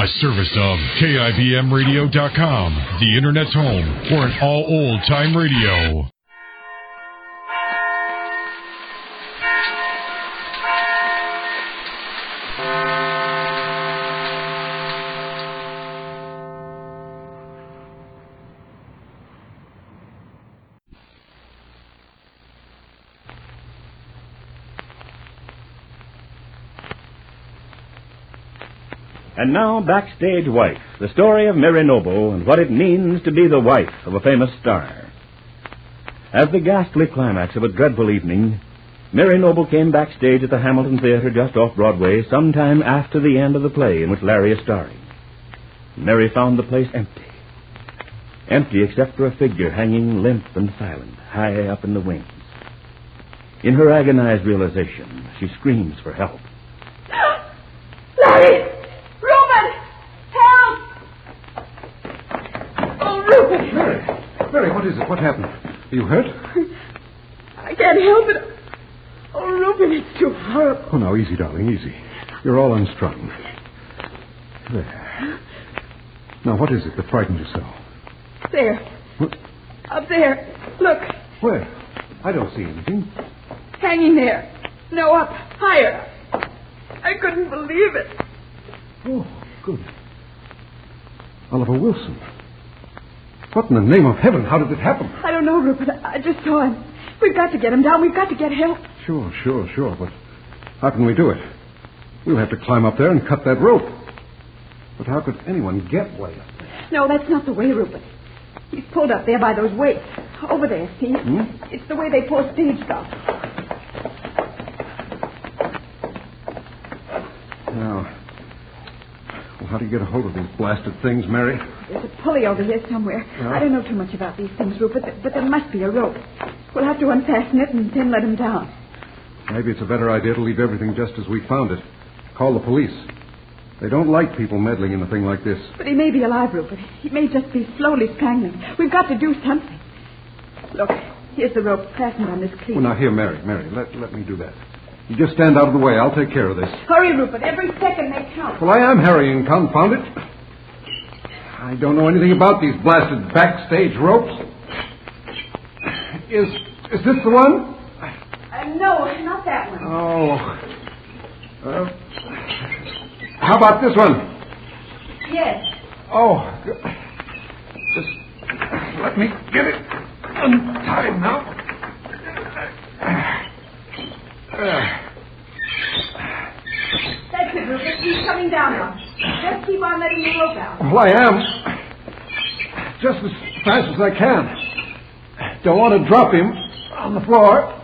A service of KIBMradio.com, the Internet's home for an all old-time radio. And now, Backstage Wife, the story of Mary Noble and what it means to be the wife of a famous star. At the ghastly climax of a dreadful evening, Mary Noble came backstage at the Hamilton Theater just off Broadway sometime after the end of the play in which Larry is starring. Mary found the place empty. Empty except for a figure hanging limp and silent, high up in the wings. In her agonized realization, she screams for help. Larry! Mary, what is it? What happened? Are you hurt? I can't help it. Oh, Reuben, it's too horrible. Oh, now, easy, darling, easy. You're all unstrung. There. Now, what is it that frightened you so? There. What? Up there. Look. Where? I don't see anything. Hanging there. No, up. Higher. I couldn't believe it. Oh, good. Oliver Wilson. What in the name of heaven? How did it happen? I don't know, Rupert. I just saw him. We've got to get him down. We've got to get help. Sure. But how can we do it? We'll have to climb up there and cut that rope. But how could anyone get way up there? No, that's not the way, Rupert. He's pulled up there by those weights. Over there, see? It's the way they pull stage stuff. Now, well, how do you get a hold of these blasted things, Mary? There's a pulley over here somewhere. Yeah. I don't know too much about these things, Rupert, but there must be a rope. We'll have to unfasten it and then let him down. Maybe it's a better idea to leave everything just as we found it. Call the police. They don't like people meddling in a thing like this. But he may be alive, Rupert. He may just be slowly strangling. We've got to do something. Look, here's the rope fastened on this cleat. Well, now, here, Mary, let me do that. You just stand out of the way. I'll take care of this. Hurry, Rupert. Every second may count. Well, I am hurrying, confound it. I don't know anything about these blasted backstage ropes. Is this the one? No, not that one. Oh. How about this one? Yes. Oh. Just let me get it untied now. That's it, Rupert. He's coming down now. Just keep on letting the rope out. Well, I am. Just as fast as I can. Don't want to drop him on the floor.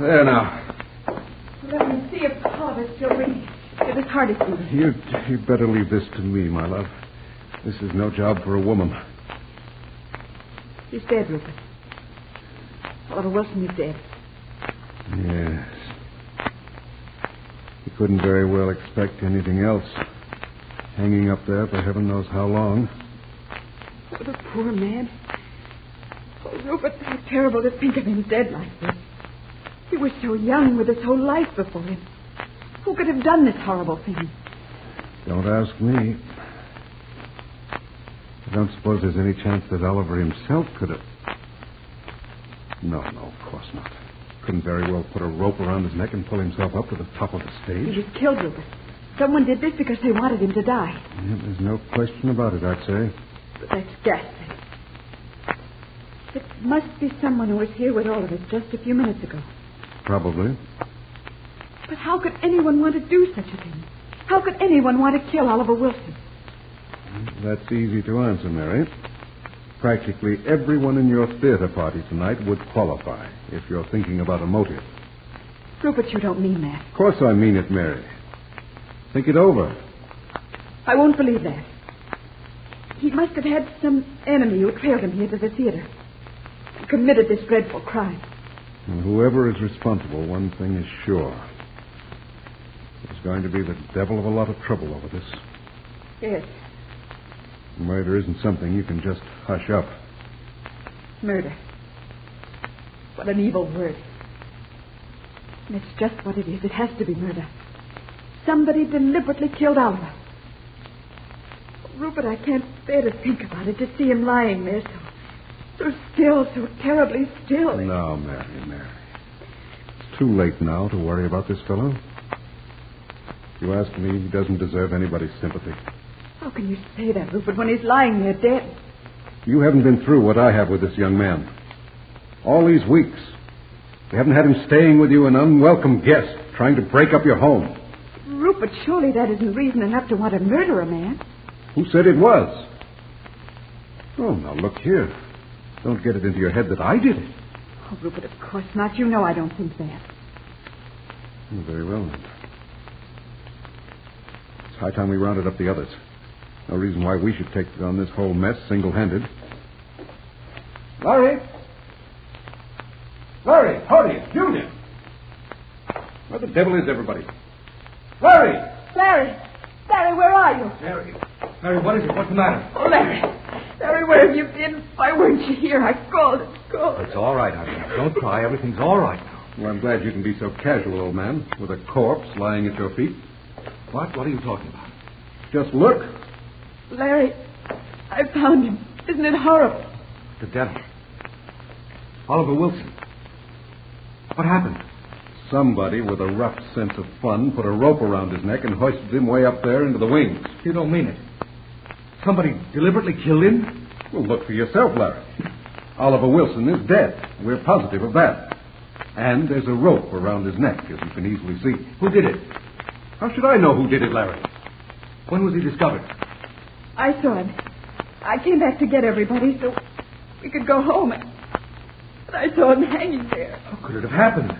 There now. Let me see if all of it's still ringing. It was hardest to me. You'd better leave this to me, my love. This is no job for a woman. He's dead, Rupert. Oliver Wilson is dead. Yes. You couldn't very well expect anything else. Hanging up there for heaven knows how long. Oh, the poor man. Oh, Rupert, how terrible to think of him dead like this. He was so young with his whole life before him. Who could have done this horrible thing? Don't ask me. I don't suppose there's any chance that Oliver himself could have... No, of course not. Couldn't very well put a rope around his neck and pull himself up to the top of the stage. He was killed, Rupert. Someone did this because they wanted him to die. Yeah, there's no question about it, I'd say. But that's ghastly. It must be someone who was here with all of us just a few minutes ago. Probably. But how could anyone want to do such a thing? How could anyone want to kill Oliver Wilson? That's easy to answer, Mary. Practically everyone in your theater party tonight would qualify if you're thinking about a motive. Rupert, you don't mean that. Of course I mean it, Mary. Think it over. I won't believe that. He must have had some enemy who trailed him here to the theater and committed this dreadful crime. And whoever is responsible, one thing is sure. There's going to be the devil of a lot of trouble over this. Yes. Murder isn't something you can just hush up. Murder. What an evil word. And it's just what it is. It has to be murder. Somebody deliberately killed Oliver. Rupert, I can't bear to think about it, to see him lying there so still, so terribly still. No, Mary. It's too late now to worry about this fellow. If you ask me, he doesn't deserve anybody's sympathy. How can you say that, Rupert, when he's lying there dead? You haven't been through what I have with this young man. All these weeks. You haven't had him staying with you, an unwelcome guest, trying to break up your home. Rupert, surely that isn't reason enough to want to murder a man. Who said it was? Oh, now look here. Don't get it into your head that I did it. Oh, Rupert, of course not. You know I don't think that. Oh, very well, then. It's high time we rounded up the others. No reason why we should take on this whole mess single-handed. Larry! Howdy, Junior! Where the devil is everybody? Larry! Larry, where are you? Larry, what is it? What's the matter? Oh, Larry, where have you been? Why weren't you here? I called. It's all right, honey. Don't cry. Everything's all right now. Well, I'm glad you can be so casual, old man, with a corpse lying at your feet. What? What are you talking about? Just look. Larry, I found him. Isn't it horrible? The devil. Oliver Wilson. What happened? Somebody with a rough sense of fun put a rope around his neck and hoisted him way up there into the wings. You don't mean it. Somebody deliberately killed him? Well, look for yourself, Larry. Oliver Wilson is dead. We're positive of that. And there's a rope around his neck, as you can easily see. Who did it? How should I know who did it, Larry? When was he discovered? I saw him. I came back to get everybody so we could go home. And I saw him hanging there. How could it have happened?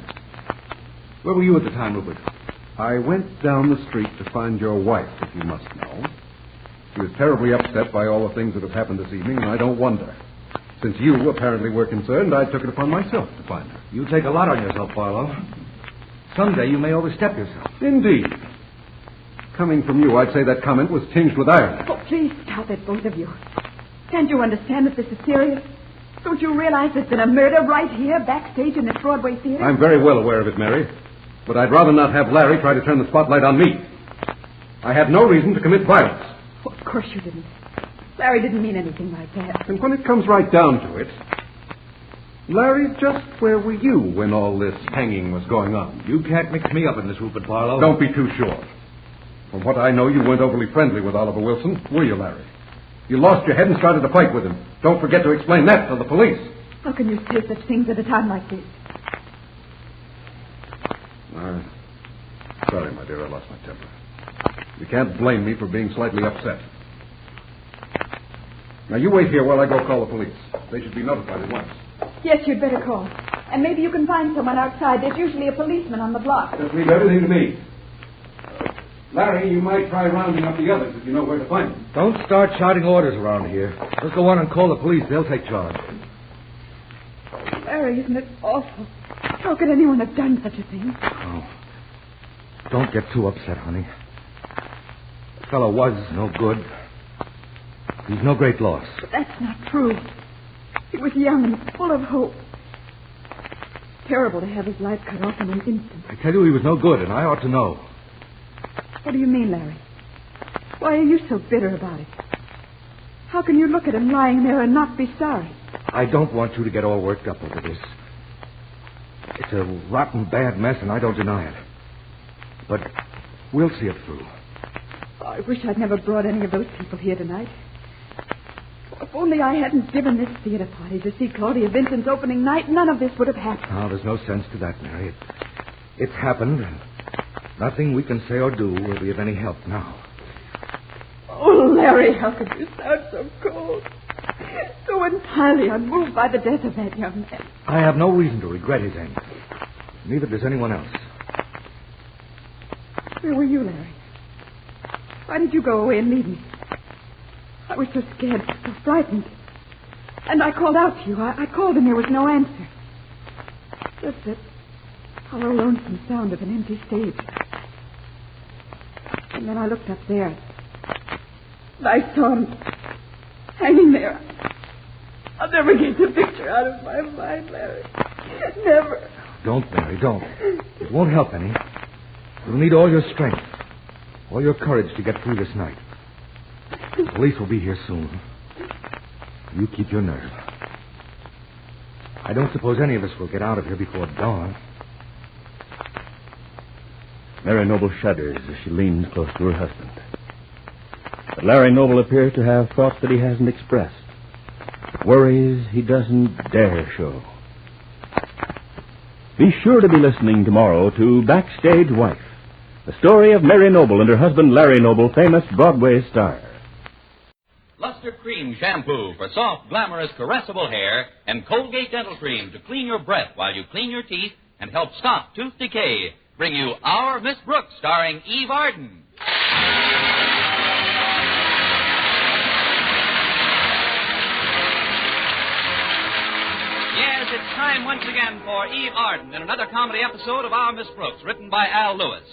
Where were you at the time, Rupert? I went down the street to find your wife, if you must know. She was terribly upset by all the things that have happened this evening, and I don't wonder. Since you apparently were concerned, I took it upon myself to find her. You take a lot on yourself, Barlow. Someday you may overstep yourself. Indeed. Coming from you, I'd say that comment was tinged with irony. Oh, please stop it, both of you. Can't you understand that this is serious? Don't you realize there's been a murder right here, backstage in this Broadway theater? I'm very well aware of it, Mary. But I'd rather not have Larry try to turn the spotlight on me. I had no reason to commit violence. Oh, of course you didn't. Larry didn't mean anything like that. And when it comes right down to it, Larry, just where were you when all this hanging was going on? You can't mix me up in this, Rupert Barlow. Don't be too sure. From what I know, you weren't overly friendly with Oliver Wilson, were you, Larry? You lost your head and started a fight with him. Don't forget to explain that to the police. How can you say such things at a time like this? Sorry, my dear, I lost my temper. You can't blame me for being slightly upset. Now, you wait here while I go call the police. They should be notified at once. Yes, you'd better call. And maybe you can find someone outside. There's usually a policeman on the block. Just leave everything to me. Larry, you might try rounding up the others if you know where to find them. Don't start shouting orders around here. Let's go on and call the police. They'll take charge. Larry, isn't it awful? How could anyone have done such a thing? Oh. Don't get too upset, honey. The fellow was no good. He's no great loss. But that's not true. He was young and full of hope. Terrible to have his life cut off in an instant. I tell you, he was no good, and I ought to know. What do you mean, Larry? Why are you so bitter about it? How can you look at him lying there and not be sorry? I don't want you to get all worked up over this. It's a rotten, bad mess, and I don't deny it. But we'll see it through. Oh, I wish I'd never brought any of those people here tonight. If only I hadn't given this theater party to see Claudia Vincent's opening night, none of this would have happened. Oh, there's no sense to that, Mary. It's happened, and nothing we can say or do will be of any help now. Oh, Larry, how could you sound so cold? So entirely unmoved by the death of that young man. I have no reason to regret his end. Neither does anyone else. Where were you, Larry? Why did you go away and leave me? I was so scared, so frightened. And I called out to you. I called and there was no answer. Just that hollow, lonesome sound of an empty stage. And then I looked up there. And I saw him hanging there. I'll never get the picture out of my mind, Larry. Never. Don't, Mary, don't. It won't help any. You'll need all your strength, all your courage to get through this night. The police will be here soon. You keep your nerve. I don't suppose any of us will get out of here before dawn. Mary Noble shudders as she leans close to her husband. But Larry Noble appears to have thoughts that he hasn't expressed. Worries he doesn't dare show. Be sure to be listening tomorrow to Backstage Wife, the story of Mary Noble and her husband Larry Noble, famous Broadway star. Luster Cream Shampoo for soft, glamorous, caressable hair, and Colgate Dental Cream to clean your breath while you clean your teeth and help stop tooth decay. Bring you Our Miss Brooks, starring Eve Arden. Yes, it's time once again for Eve Arden in another comedy episode of Our Miss Brooks, written by Al Lewis.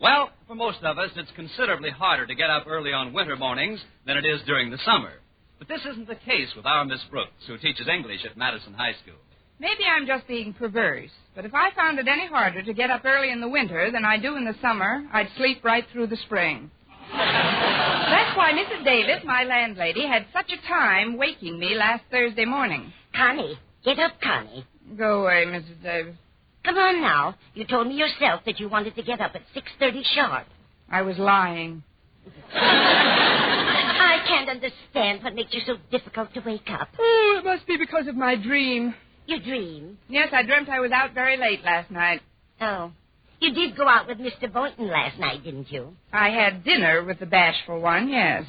Well, for most of us, it's considerably harder to get up early on winter mornings than it is during the summer. But this isn't the case with our Miss Brooks, who teaches English at Madison High School. Maybe I'm just being perverse, but if I found it any harder to get up early in the winter than I do in the summer, I'd sleep right through the spring. That's why Mrs. Davis, my landlady, had such a time waking me last Thursday morning. Connie, get up, Connie. Go away, Mrs. Davis. Come on now. You told me yourself that you wanted to get up at 6:30 sharp. I was lying. I can't understand what makes you so difficult to wake up. Oh, it must be because of my dream. You dream? Yes, I dreamt I was out very late last night. Oh. You did go out with Mr. Boynton last night, didn't you? I had dinner with the bashful one, yes.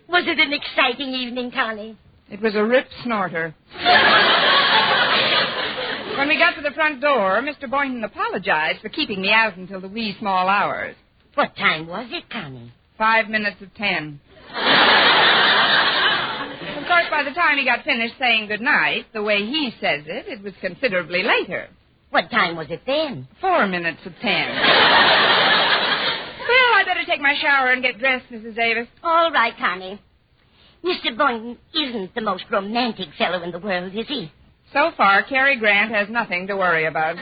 Was it an exciting evening, Connie? It was a rip snorter. When we got to the front door, Mr. Boynton apologized for keeping me out until the wee small hours. What time was it, Connie? 5 minutes of 10. Of course, by the time he got finished saying goodnight, the way he says it, it was considerably later. What time was it then? 4 minutes of 10. Well, I better take my shower and get dressed, Mrs. Davis. All right, Connie. Mr. Boynton isn't the most romantic fellow in the world, is he? So far, Cary Grant has nothing to worry about.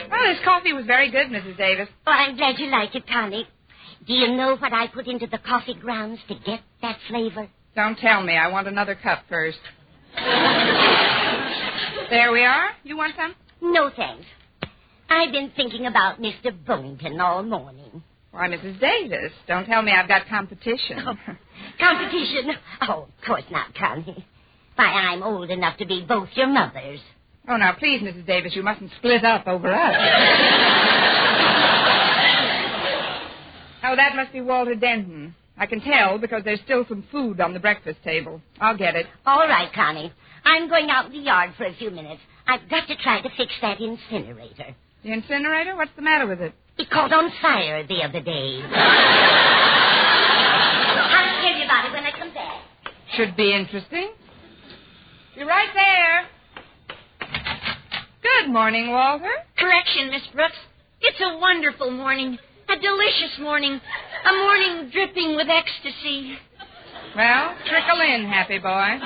Well, this coffee was very good, Mrs. Davis. Oh, I'm glad you like it, Connie. Do you know what I put into the coffee grounds to get that flavor? Don't tell me. I want another cup first. There we are. You want some? No, thanks. I've been thinking about Mr. Boynton all morning. Why, Mrs. Davis, don't tell me I've got competition. Oh, competition? Oh, of course not, Connie. Why, I'm old enough to be both your mothers. Oh, now, please, Mrs. Davis, you mustn't split up over us. Oh, that must be Walter Denton. I can tell because there's still some food on the breakfast table. I'll get it. All right, Connie. I'm going out in the yard for a few minutes. I've got to try to fix that incinerator. The incinerator? What's the matter with it? It caught on fire the other day. I'll tell you about it when I come back. Should be interesting. You're right there. Good morning, Walter. Correction, Miss Brooks. It's a wonderful morning. A delicious morning. A morning dripping with ecstasy. Well, trickle in, happy boy.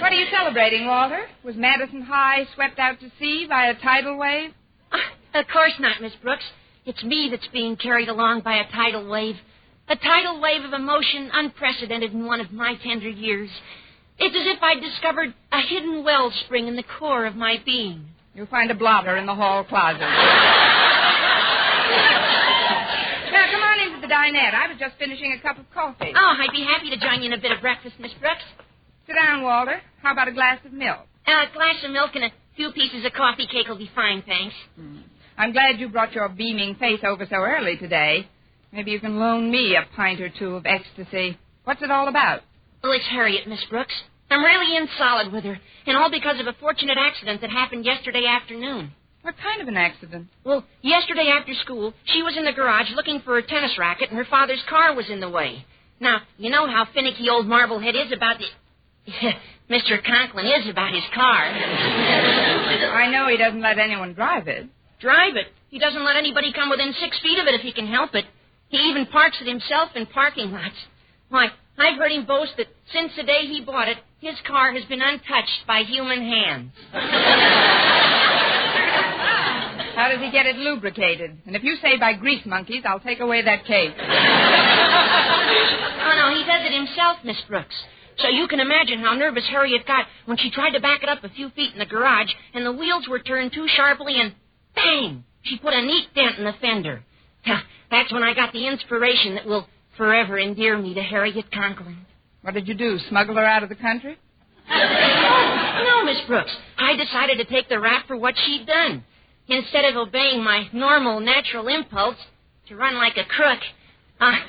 What are you celebrating, Walter? Was Madison High swept out to sea by a tidal wave? Of course not, Miss Brooks. It's me that's being carried along by a tidal wave. A tidal wave of emotion unprecedented in one of my tender years. It's as if I'd discovered a hidden wellspring in the core of my being. You'll find a blotter in the hall closet. Now, come on into the dinette. I was just finishing a cup of coffee. Oh, I'd be happy to join you in a bit of breakfast, Miss Brooks. Sit down, Walter. How about a glass of milk? A glass of milk and a few pieces of coffee cake will be fine, thanks. I'm glad you brought your beaming face over so early today. Maybe you can loan me a pint or two of ecstasy. What's it all about? Oh, it's Harriet, Miss Brooks. I'm really in solid with her, and all because of a fortunate accident that happened yesterday afternoon. What kind of an accident? Well, yesterday after school, she was in the garage looking for a tennis racket, and her father's car was in the way. Now, you know how finicky old Marblehead is about the... Mr. Conklyn is about his car. I know he doesn't let anyone drive it. Drive it? He doesn't let anybody come within 6 feet of it if he can help it. He even parks it himself in parking lots. Why, I've heard him boast that since the day he bought it, his car has been untouched by human hands. How does he get it lubricated? And if you say by grease monkeys, I'll take away that cake. Oh, no, he does it himself, Miss Brooks. So you can imagine how nervous Harriet got when she tried to back it up a few feet in the garage, and the wheels were turned too sharply, and bang! She put a neat dent in the fender. That's when I got the inspiration that will forever endear me to Harriet Conklyn. What did you do, smuggle her out of the country? No, Miss Brooks. I decided to take the rap for what she'd done. Instead of obeying my normal, natural impulse to run like a crook, I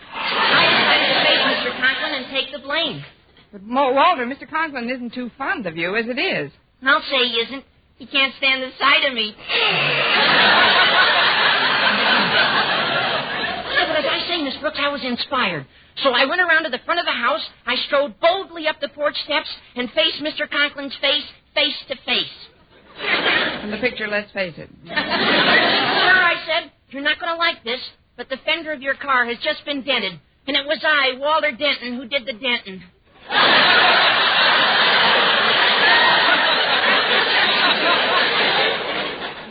decided to face Mr. Conklin and take the blame. But, Walter, Mr. Conklin isn't too fond of you as it is. I'll say he isn't. He can't stand the sight of me. But as I say, Miss Brooks, I was inspired. So I went around to the front of the house, I strode boldly up the porch steps, and faced Mr. Conklin's face to face. In the picture, let's face it. Sir, I said, you're not going to like this, but the fender of your car has just been dented, and it was I, Walter Denton, who did the denting.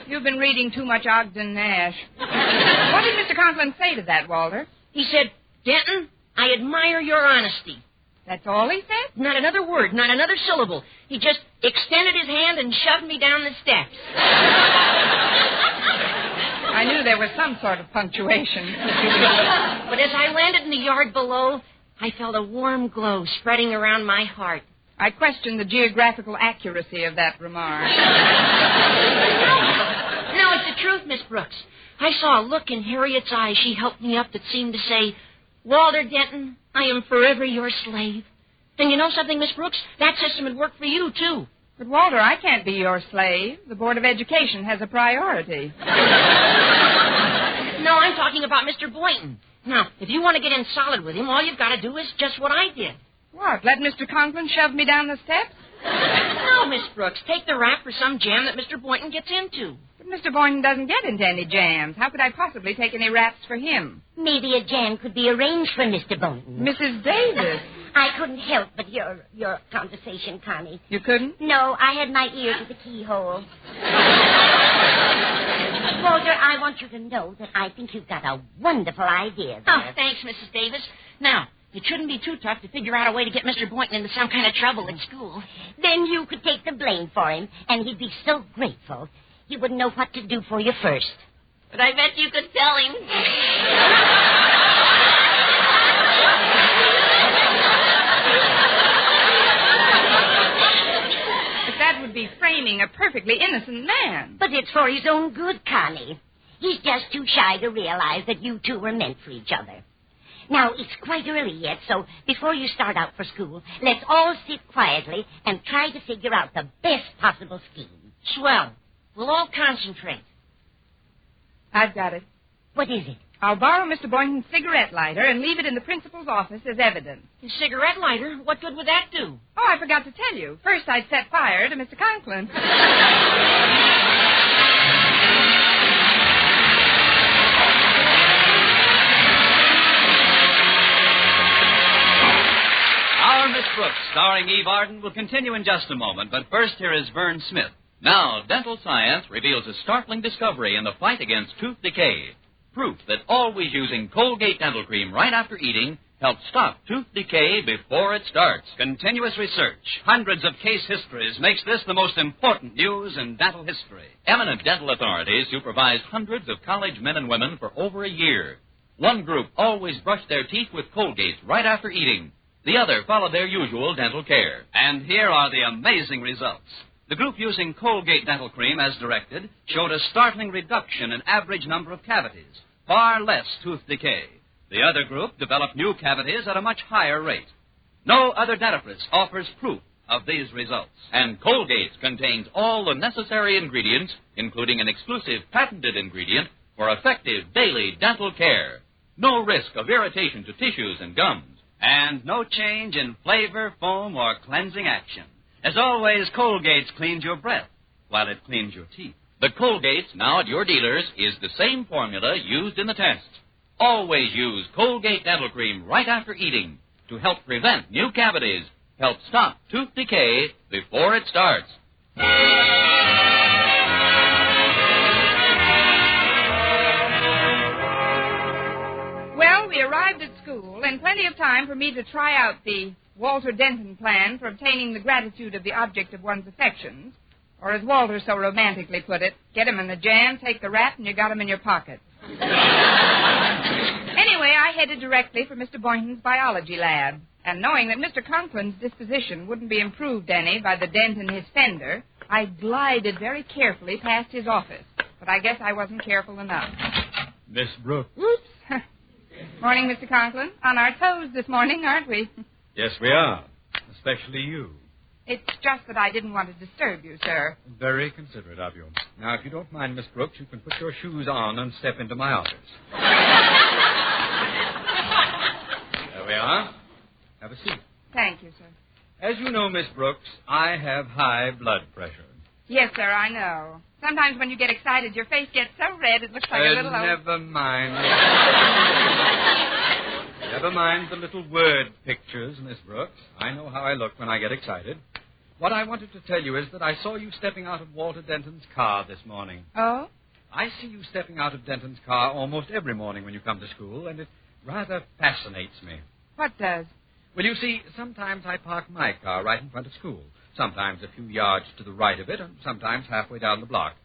You've been reading too much Ogden Nash. What did Mr. Conklin say to that, Walter? He said, Denton, I admire your honesty. That's all he said? Not another word, not another syllable. He just extended his hand and shoved me down the steps. I knew there was some sort of punctuation. But as I landed in the yard below, I felt a warm glow spreading around my heart. I questioned the geographical accuracy of that remark. No, it's the truth, Miss Brooks. I saw a look in Harriet's eyes she helped me up that seemed to say, Walter Denton, I am forever your slave. And you know something, Miss Brooks? That system would work for you, too. But, Walter, I can't be your slave. The Board of Education has a priority. No, I'm talking about Mr. Boynton. Now, if you want to get in solid with him, all you've got to do is just what I did. What, let Mr. Conklin shove me down the steps? No, Miss Brooks. Take the rap for some jam that Mr. Boynton gets into. But Mr. Boynton doesn't get into any jams. How could I possibly take any raps for him? Maybe a jam could be arranged for Mr. Boynton. Mrs. Davis. I couldn't help but your conversation, Connie. You couldn't? No, I had my ear to the keyhole. Walter, I want you to know that I think you've got a wonderful idea there. Oh, thanks, Mrs. Davis. Now, it shouldn't be too tough to figure out a way to get Mr. Boynton into some kind of trouble at school. Then you could take the blame for him, and he'd be so grateful. He wouldn't know what to do for you first. But I bet you could tell him. But that would be framing a perfectly innocent man. But it's for his own good, Connie. He's just too shy to realize that you two were meant for each other. Now, it's quite early yet, so before you start out for school, let's all sit quietly and try to figure out the best possible scheme. Swell. We'll all concentrate. I've got it. What is it? I'll borrow Mr. Boynton's cigarette lighter and leave it in the principal's office as evidence. His cigarette lighter? What good would that do? Oh, I forgot to tell you. First, I'd set fire to Mr. Conklin. Our Miss Brooks, starring Eve Arden, will continue in just a moment, but first here is Vern Smith. Now, dental science reveals a startling discovery in the fight against tooth decay. Proof that always using Colgate dental cream right after eating helps stop tooth decay before it starts. Continuous research, hundreds of case histories, makes this the most important news in dental history. Eminent dental authorities supervise hundreds of college men and women for over a year. One group always brushed their teeth with Colgate right after eating. The other followed their usual dental care. And here are the amazing results. The group using Colgate dental cream as directed showed a startling reduction in average number of cavities, far less tooth decay. The other group developed new cavities at a much higher rate. No other dentifrice offers proof of these results. And Colgate contains all the necessary ingredients, including an exclusive patented ingredient for effective daily dental care. No risk of irritation to tissues and gums. And no change in flavor, foam, or cleansing action. As always, Colgate's cleans your breath while it cleans your teeth. The Colgate's now at your dealers is the same formula used in the tests. Always use Colgate Dental Cream right after eating to help prevent new cavities, help stop tooth decay before it starts. Well, we arrived at school in plenty of time for me to try out the Walter Denton plan for obtaining the gratitude of the object of one's affections. Or as Walter so romantically put it, get him in the jam, take the rat, and you got him in your pocket. Anyway, I headed directly for Mr. Boynton's biology lab. And knowing that Mr. Conklyn's disposition wouldn't be improved any by the dent in his fender, I glided very carefully past his office. But I guess I wasn't careful enough. Miss Brooks. Oops. Morning, Mr. Conklyn. On our toes this morning, aren't we? Yes, we are. Especially you. It's just that I didn't want to disturb you, sir. Very considerate of you. Now, if you don't mind, Miss Brooks, you can put your shoes on and step into my office. There we are. Have a seat. Thank you, sir. As you know, Miss Brooks, I have high blood pressure. Yes, sir, I know. Sometimes when you get excited, your face gets so red it looks like a little... Never mind. Never mind the little word pictures, Miss Brooks. I know how I look when I get excited. What I wanted to tell you is that I saw you stepping out of Walter Denton's car this morning. Oh? I see you stepping out of Denton's car almost every morning when you come to school, and it rather fascinates me. What does? Well, you see, sometimes I park my car right in front of school, sometimes a few yards to the right of it, and sometimes halfway down the block.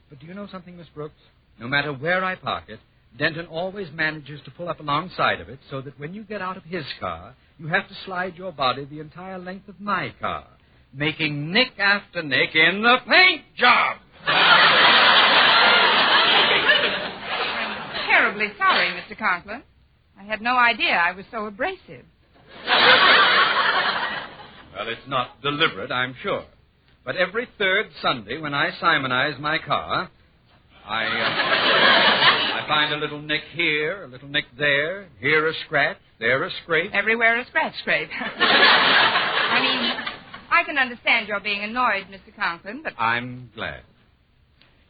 But do you know something, Miss Brooks? No matter where I park it, Denton always manages to pull up alongside of it so that when you get out of his car, you have to slide your body the entire length of my car, making nick after nick in the paint job. I'm terribly sorry, Mr. Conklyn. I had no idea I was so abrasive. Well, it's not deliberate, I'm sure. But every third Sunday when I simonize my car, I find a little nick here, a little nick there, here a scratch, there a scrape. Everywhere a scratch scrape. I mean, I can understand your being annoyed, Mr. Conklyn, but... I'm glad.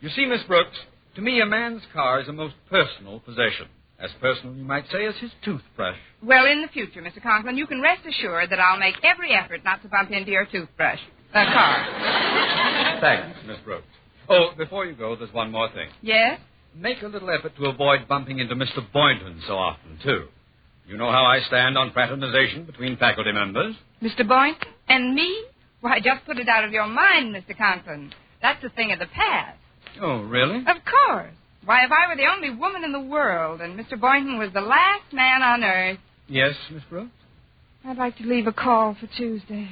You see, Miss Brooks, to me a man's car is a most personal possession. As personal, you might say, as his toothbrush. Well, in the future, Mr. Conklyn, you can rest assured that I'll make every effort not to bump into your toothbrush. Car. Thanks, Miss Brooks. Oh, before you go, there's one more thing. Yes? Make a little effort to avoid bumping into Mr. Boynton so often, too. You know how I stand on fraternization between faculty members. Mr. Boynton? And me? Why, just put it out of your mind, Mr. Conklyn. That's a thing of the past. Oh, really? Of course. Why, if I were the only woman in the world and Mr. Boynton was the last man on earth... Yes, Miss Brooks? I'd like to leave a call for Tuesday.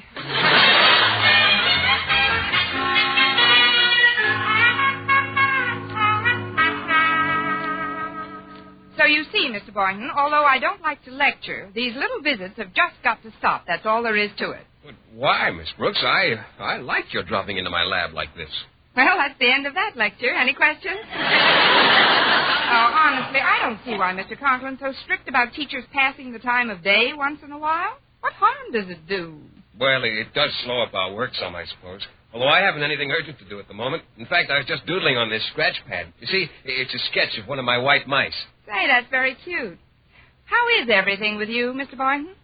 So you see, Mr. Boynton, although I don't like to lecture, these little visits have just got to stop. That's all there is to it. But why, Miss Brooks? I like your dropping into my lab like this. Well, that's the end of that lecture. Any questions? Oh, honestly, I don't see why Mr. Conklyn's so strict about teachers passing the time of day once in a while. What harm does it do? Well, it does slow up our work some, I suppose. Although I haven't anything urgent to do at the moment. In fact, I was just doodling on this scratch pad. You see, it's a sketch of one of my white mice. Say, that's very cute. How is everything with you, Mr. Boynton?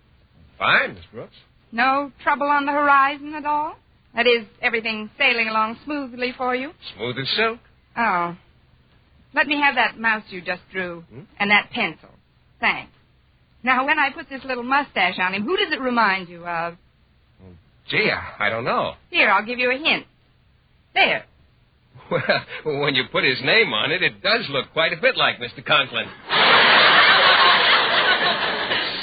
Fine, Miss Brooks. No trouble on the horizon at all? That is, everything sailing along smoothly for you? Smooth as silk. Oh. Let me have that mouse you just drew, and that pencil. Thanks. Now, when I put this little mustache on him, who does it remind you of? Gee, I don't know. Here, I'll give you a hint. There. Well, when you put his name on it, it does look quite a bit like Mr. Conklyn.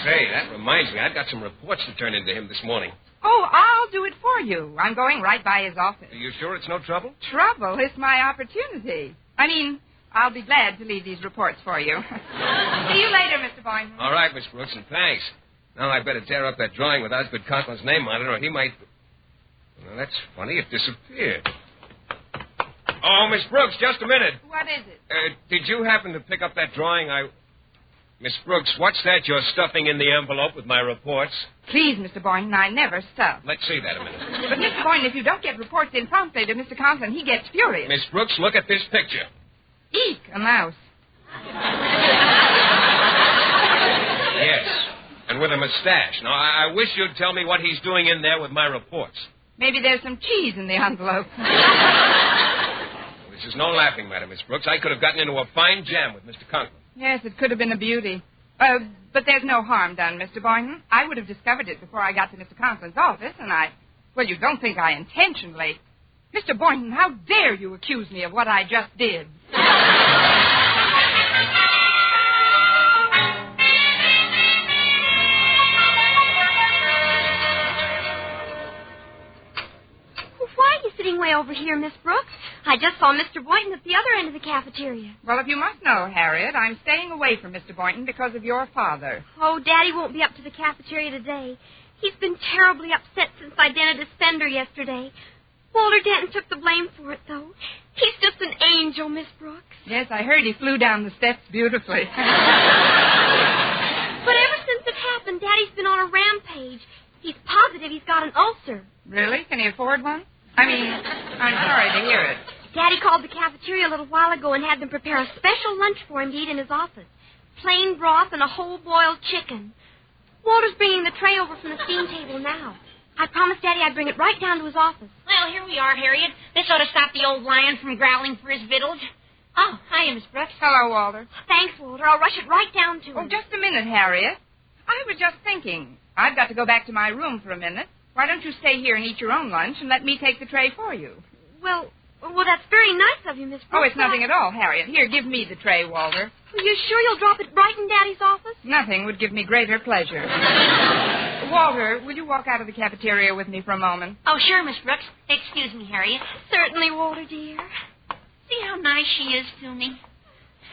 Say, that reminds me, I've got some reports to turn into him this morning. Oh, I'll do it for you. I'm going right by his office. Are you sure it's no trouble? Trouble? It's my opportunity. I mean, I'll be glad to leave these reports for you. See you later, Mr. Boynton. All right, Miss Brooks, and thanks. Now I'd better tear up that drawing with Osgood Conklyn's name on it, or he might... Well, that's funny. It disappeared. Oh, Miss Brooks, just a minute. What is it? Did you happen to pick up that drawing Miss Brooks, what's that you're stuffing in the envelope with my reports? Please, Mr. Boynton, I never stuff. Let's see that a minute. But, Mr. Boynton, if you don't get reports in promptly to Mr. Conklyn, he gets furious. Miss Brooks, look at this picture. Eek, a mouse. with a mustache. Now, I wish you'd tell me what he's doing in there with my reports. Maybe there's some cheese in the envelope. This is no laughing matter, Miss Brooks. I could have gotten into a fine jam with Mr. Conklyn. Yes, it could have been a beauty. But there's no harm done, Mr. Boynton. I would have discovered it before I got to Mr. Conklyn's office, and well, you don't think I intentionally... Mr. Boynton, how dare you accuse me of what I just did? Sitting way over here, Miss Brooks. I just saw Mr. Boynton at the other end of the cafeteria. Well, if you must know, Harriet, I'm staying away from Mr. Boynton because of your father. Oh, Daddy won't be up to the cafeteria today. He's been terribly upset since I dented his fender yesterday. Walter Denton took the blame for it, though. He's just an angel, Miss Brooks. Yes, I heard he flew down the steps beautifully. But ever since it happened, Daddy's been on a rampage. He's positive he's got an ulcer. Really? Can he afford one? I'm sorry to hear it. Daddy called the cafeteria a little while ago and had them prepare a special lunch for him to eat in his office. Plain broth and a whole boiled chicken. Walter's bringing the tray over from the steam table now. I promised Daddy I'd bring it right down to his office. Well, here we are, Harriet. This ought to stop the old lion from growling for his victuals. Oh, hiya, Miss Brooks. Hello, Walter. Thanks, Walter. I'll rush it right down to him. Oh, just a minute, Harriet. I was just thinking. I've got to go back to my room for a minute. Why don't you stay here and eat your own lunch and let me take the tray for you? Well, that's very nice of you, Miss Brooks. Oh, it's nothing at all, Harriet. Here, give me the tray, Walter. Are you sure you'll drop it right in Daddy's office? Nothing would give me greater pleasure. Walter, will you walk out of the cafeteria with me for a moment? Oh, sure, Miss Brooks. Excuse me, Harriet. Certainly, Walter, dear. See how nice she is to me?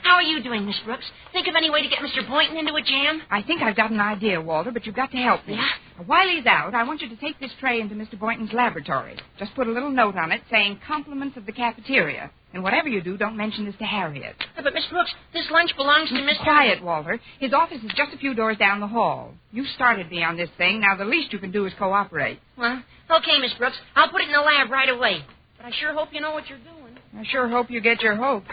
How are you doing, Miss Brooks? Think of any way to get Mr. Boynton into a jam? I think I've got an idea, Walter, but you've got to help me. Yeah? While he's out, I want you to take this tray into Mr. Boynton's laboratory. Just put a little note on it saying compliments of the cafeteria. And whatever you do, don't mention this to Harriet. But, Miss Brooks, this lunch belongs to Mr. Quiet, Walter. His office is just a few doors down the hall. You started me on this thing. Now, the least you can do is cooperate. Well, okay, Miss Brooks. I'll put it in the lab right away. But I sure hope you know what you're doing. I sure hope you get your hope.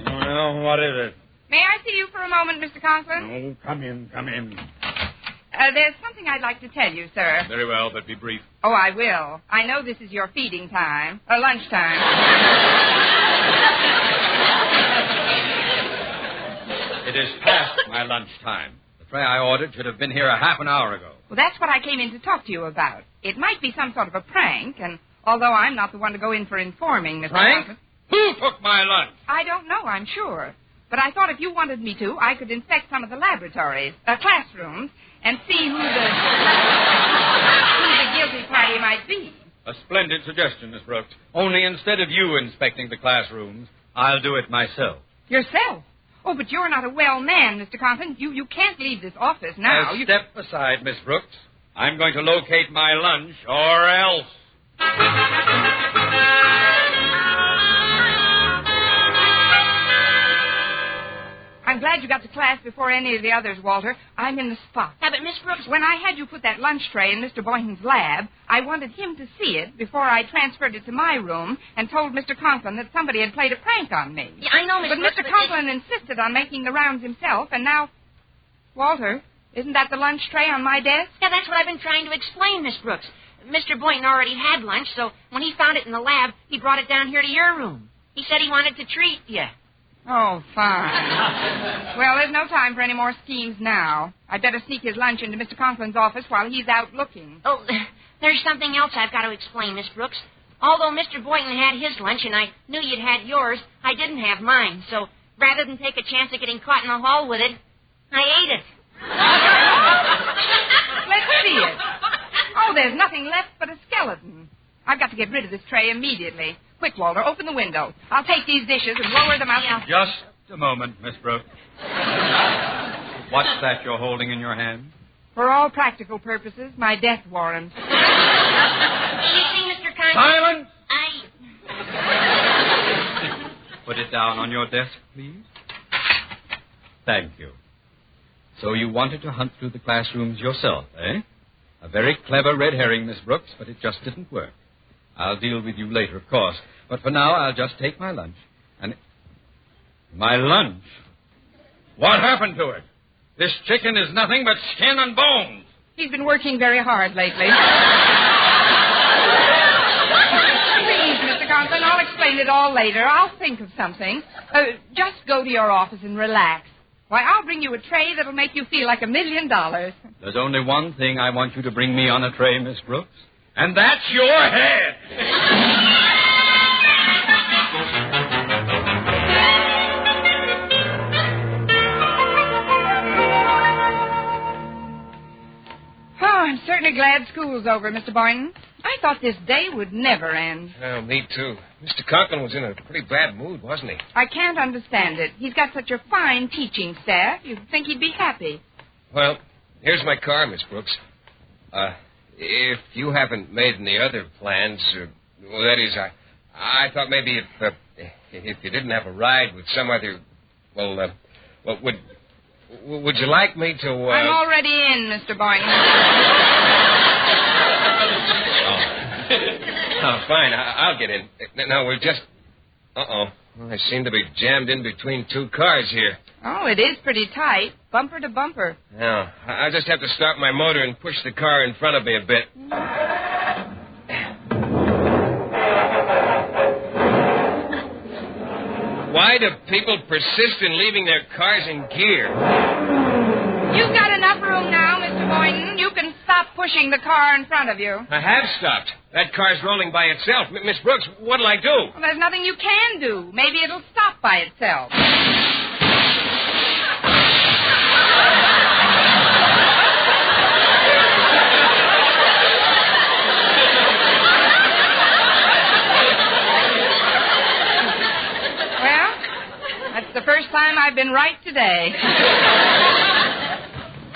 Well, what is it? May I see you for a moment, Mr. Conklyn? Oh, come in. There's something I'd like to tell you, sir. Very well, but be brief. Oh, I will. I know this is your feeding time. Lunchtime. It is past my lunchtime. The tray I ordered should have been here a half an hour ago. Well, that's what I came in to talk to you about. It might be some sort of a prank, and although I'm not the one to go in for informing, Mr. Prank? Conklyn... Who took my lunch? I don't know, I'm sure. But I thought if you wanted me to, I could inspect some of the laboratories, classrooms, and see who the guilty party might be. A splendid suggestion, Miss Brooks. Only instead of you inspecting the classrooms, I'll do it myself. Yourself? Oh, but you're not a well man, Mr. Conklyn. You can't leave this office now. Step aside, Miss Brooks. I'm going to locate my lunch, or else... I'm glad you got to class before any of the others, Walter. I'm in the spot. Yeah, but Miss Brooks... When I had you put that lunch tray in Mr. Boynton's lab, I wanted him to see it before I transferred it to my room and told Mr. Conklyn that somebody had played a prank on me. Yeah, I know, Miss Brooks, But Mr. Conklyn insisted on making the rounds himself, and now... Walter, isn't that the lunch tray on my desk? Yeah, that's what I've been trying to explain, Miss Brooks. Mr. Boynton already had lunch, so when he found it in the lab, he brought it down here to your room. He said he wanted to treat you. Oh, fine. Well, there's no time for any more schemes now. I'd better sneak his lunch into Mr. Conklyn's office while he's out looking. Oh, there's something else I've got to explain, Miss Brooks. Although Mr. Boynton had his lunch and I knew you'd had yours, I didn't have mine. So rather than take a chance of getting caught in the hall with it, I ate it. Let's see it. Oh, there's nothing left but a skeleton. I've got to get rid of this tray immediately. Quick, Walter, open the window. I'll take these dishes and lower them out. Just a moment, Miss Brooks. What's that you're holding in your hand? For all practical purposes, my death warrant. You see, Mr. Conklin? Silence! Put it down on your desk, please. Thank you. So you wanted to hunt through the classrooms yourself, eh? A very clever red herring, Miss Brooks, but it just didn't work. I'll deal with you later, of course. But for now, I'll just take my lunch. And... My lunch? What happened to it? This chicken is nothing but skin and bones. He's been working very hard lately. Please, Mr. Conklyn, I'll explain it all later. I'll think of something. Just go to your office and relax. Why, I'll bring you a tray that'll make you feel like $1 million. There's only one thing I want you to bring me on a tray, Miss Brooks, and that's your head. Oh, I'm certainly glad school's over, Mr. Boynton. I thought this day would never end. Oh, me too. Mr. Conklyn was in a pretty bad mood, wasn't he? I can't understand it. He's got such a fine teaching staff. You'd think he'd be happy. Well, here's my car, Miss Brooks. If you haven't made any other plans, well, that is, I thought maybe if you didn't have a ride with some other, well, would you like me to? I'm already in, Mr. Boynton. Oh, fine. I'll get in. No, we're just... Uh-oh. Well, I seem to be jammed in between two cars here. Oh, it is pretty tight. Bumper to bumper. No, I'll just have to start my motor and push the car in front of me a bit. Why do people persist in leaving their cars in gear? You've got enough room now, Mr. Boynton. You can stop pushing the car in front of you. I have stopped. That car's rolling by itself. Miss Brooks, what'll I do? Well, there's nothing you can do. Maybe it'll stop by itself. Well, that's the first time I've been right today.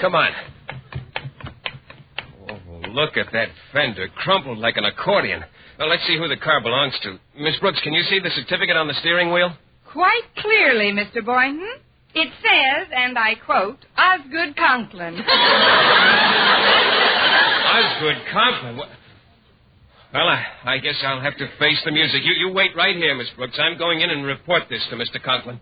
Come on. Oh, look at that fender, crumpled like an accordion. Well, let's see who the car belongs to. Miss Brooks, can you see the certificate on the steering wheel? Quite clearly, Mr. Boynton. It says, and I quote, Osgood Conklyn. Osgood Conklyn? Well, I guess I'll have to face the music. You wait right here, Miss Brooks. I'm going in and report this to Mr. Conklyn.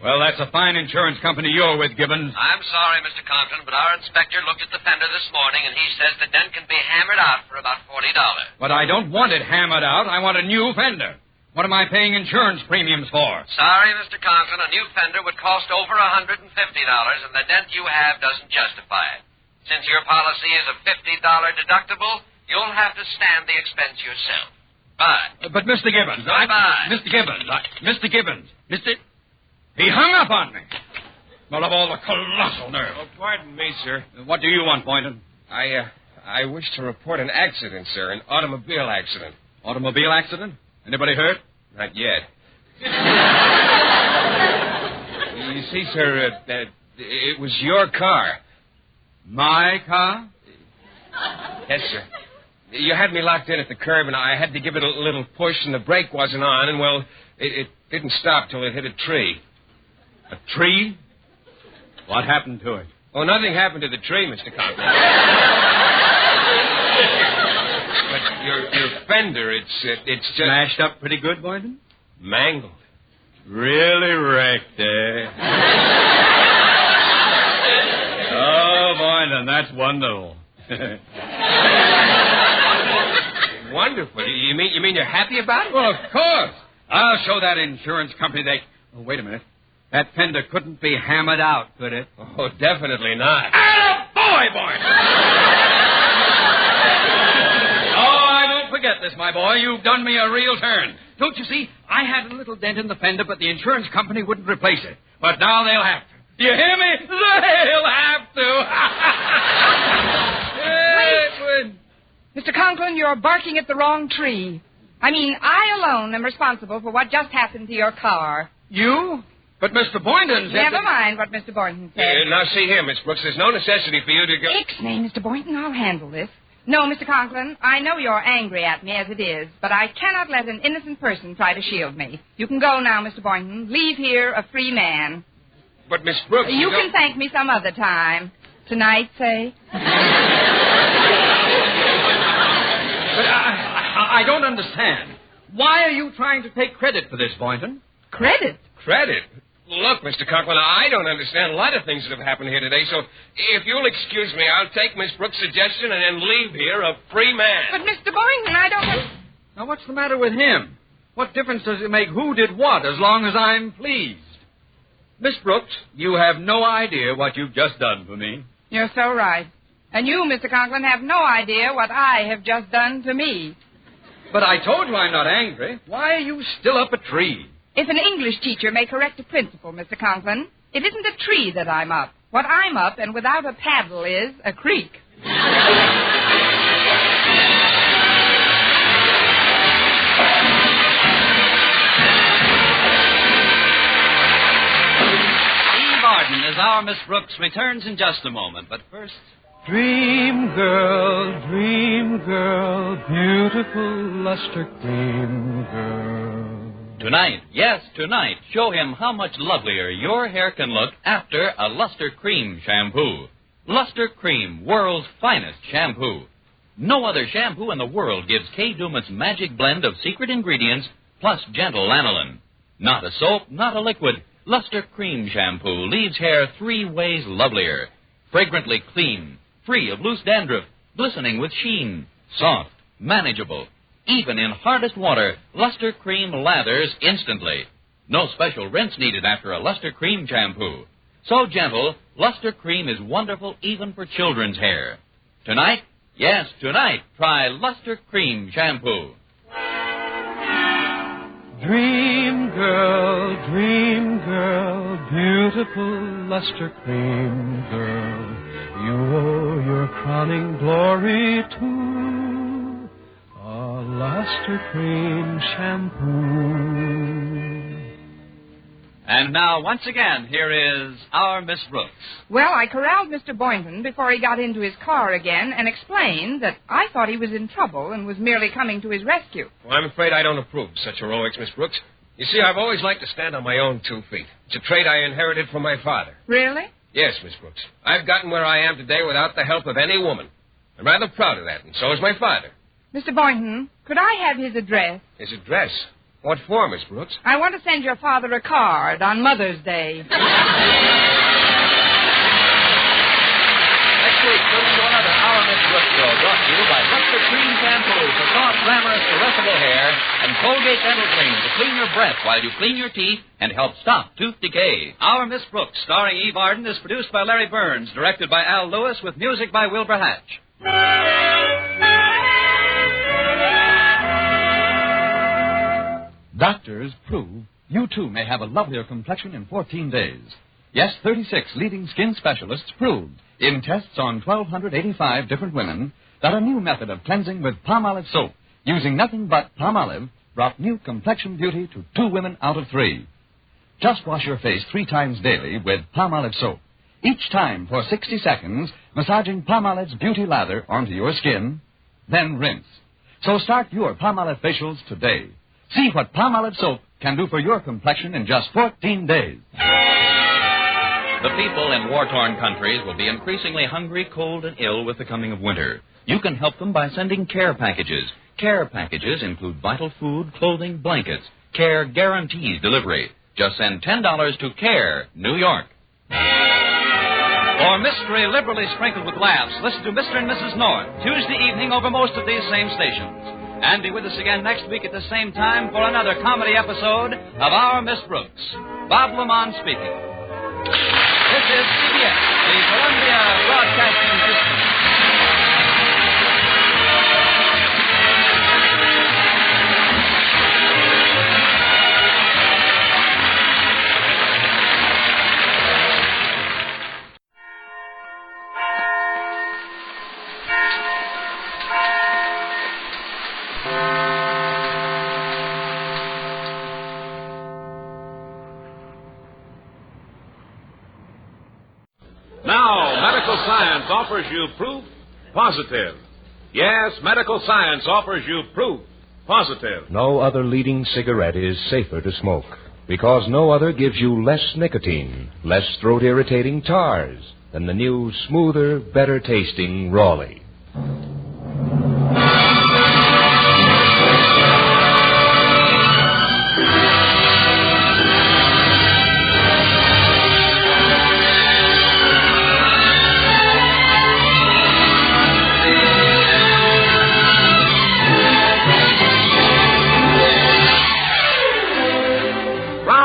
Well, that's a fine insurance company you're with, Gibbons. I'm sorry, Mr. Conklyn, but our inspector looked at the fender this morning, and he says the dent can be hammered out for about $40. But I don't want it hammered out. I want a new fender. What am I paying insurance premiums for? Sorry, Mr. Conklyn, a new fender would cost over $150, and the dent you have doesn't justify it. Since your policy is a $50 deductible, you'll have to stand the expense yourself. Bye. But Mr. Gibbons... Bye-bye. Mr. Gibbons... Mr. Gibbons... He hung up on me. Well, of all the colossal nerve. Oh, pardon me, sir. What do you want, Boynton? I wish to report an accident, sir. An automobile accident. Automobile accident? Anybody hurt? Not yet. You see, sir, it was your car. My car? Yes, sir. You had me locked in at the curb, and I had to give it a little push, and the brake wasn't on, and, well, it didn't stop till it hit a tree. A tree? What happened to it? Oh, nothing happened to the tree, Mr. Conklyn. But your fender, it's just... Smashed up pretty good, Boynton? Mangled. Really wrecked, eh? Oh, Boynton, that's wonderful. Wonderful. You mean you're happy about it? Well, of course. I'll show that insurance company they... Oh, wait a minute. That fender couldn't be hammered out, could it? Oh, definitely not. Attaboy, Boynton! Oh, I won't forget this, my boy. You've done me a real turn. Don't you see? I had a little dent in the fender, but the insurance company wouldn't replace it. But now they'll have to. You hear me? They'll have to. Wait. Mr. Conklyn, you're barking at the wrong tree. I mean, I alone am responsible for what just happened to your car. You? But Mr. Boynton said... Never mind what Mr. Boynton said. Now, see here, Miss Brooks, there's no necessity for you to go... Ixnay, Mr. Boynton, I'll handle this. No, Mr. Conklyn, I know you're angry at me as it is, but I cannot let an innocent person try to shield me. You can go now, Mr. Boynton. Leave here a free man. But, Miss Brooks... You can thank me some other time. Tonight, say. But I don't understand. Why are you trying to take credit for this, Boynton? Credit? Credit? Look, Mr. Conklyn, I don't understand a lot of things that have happened here today, so if you'll excuse me, I'll take Miss Brooks' suggestion and then leave here a free man. But, Mr. Boynton, I don't... Now, what's the matter with him? What difference does it make who did what as long as I'm pleased? Miss Brooks, you have no idea what you've just done for me. You're so right. And you, Mr. Conklyn, have no idea what I have just done to me. But I told you I'm not angry. Why are you still up a tree? If an English teacher may correct a principal, Mr. Conklyn, it isn't a tree that I'm up. What I'm up, and without a paddle, is a creek. As our Miss Brooks returns in just a moment, but first... Dream girl, beautiful luster cream girl. Tonight, yes, tonight, show him how much lovelier your hair can look after a Luster Cream shampoo. Luster Cream, world's finest shampoo. No other shampoo in the world gives Kay Daumit's magic blend of secret ingredients plus gentle lanolin. Not a soap, not a liquid. Luster Cream shampoo leaves hair 3 ways lovelier. Fragrantly clean, free of loose dandruff, glistening with sheen, soft, manageable. Even in hardest water, Luster Cream lathers instantly. No special rinse needed after a Luster Cream shampoo. So gentle, Luster Cream is wonderful even for children's hair. Tonight, yes, tonight, try Luster Cream shampoo. Dream girl, beautiful luster cream girl. You owe your crowning glory to a luster cream shampoo. And now, once again, here is our Miss Brooks. Well, I corralled Mr. Boynton before he got into his car again and explained that I thought he was in trouble and was merely coming to his rescue. Well, I'm afraid I don't approve of such heroics, Miss Brooks. You see, I've always liked to stand on my own 2 feet. It's a trait I inherited from my father. Really? Yes, Miss Brooks. I've gotten where I am today without the help of any woman. I'm rather proud of that, and so is my father. Mr. Boynton, could I have his address? His address? What for, Miss Brooks? I want to send your father a card on Mother's Day. Next week, we'll do another Our Miss Brooks show brought to you by Luster Cream Shampoo for soft, glamorous, caressable hair and Colgate Dental Cream to clean your breath while you clean your teeth and help stop tooth decay. Our Miss Brooks, starring Eve Arden, is produced by Larry Burns, directed by Al Lewis, with music by Wilbur Hatch. Doctors prove you, too, may have a lovelier complexion in 14 days. Yes, 36 leading skin specialists proved in tests on 1,285 different women that a new method of cleansing with Palmolive soap using nothing but Palmolive brought new complexion beauty to 2 women out of 3. Just wash your face 3 times daily with Palmolive soap. Each time for 60 seconds, massaging Palmolive's beauty lather onto your skin, then rinse. So start your Palmolive facials today. See what Palmolive soap can do for your complexion in just 14 days. The people in war-torn countries will be increasingly hungry, cold, and ill with the coming of winter. You can help them by sending care packages. Care packages include vital food, clothing, blankets. Care guarantees delivery. Just send $10 to Care, New York. For mystery liberally sprinkled with laughs, listen to Mr. and Mrs. North, Tuesday evening over most of these same stations. And be with us again next week at the same time for another comedy episode of Our Miss Brooks. Bob Lamont speaking. This is CBS, the Columbia Broadcasting System. Science offers you proof positive. Yes, medical science offers you proof positive. No other leading cigarette is safer to smoke because no other gives you less nicotine, less throat-irritating tars than the new, smoother, better-tasting Raleigh.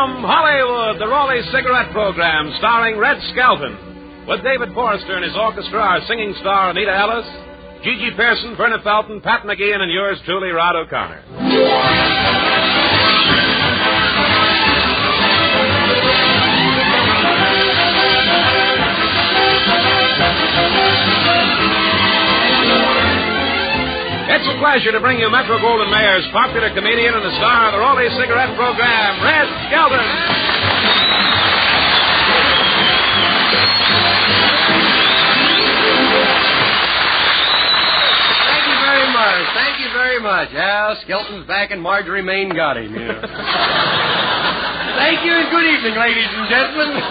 From Hollywood, the Raleigh Cigarette Program, starring Red Skelton, with David Forrester and his orchestra, our singing star Anita Ellis, Gigi Pearson, Verna Felton, Pat McGeehan, and yours truly, Rod O'Connor. It's a pleasure to bring you Metro-Goldwyn-Mayer's popular comedian and the star of the Raleigh Cigarette Program, Red Skelton. Thank you very much. Yeah, Skelton's back and Marjorie Main got him. Yeah. Thank you and good evening, ladies and gentlemen.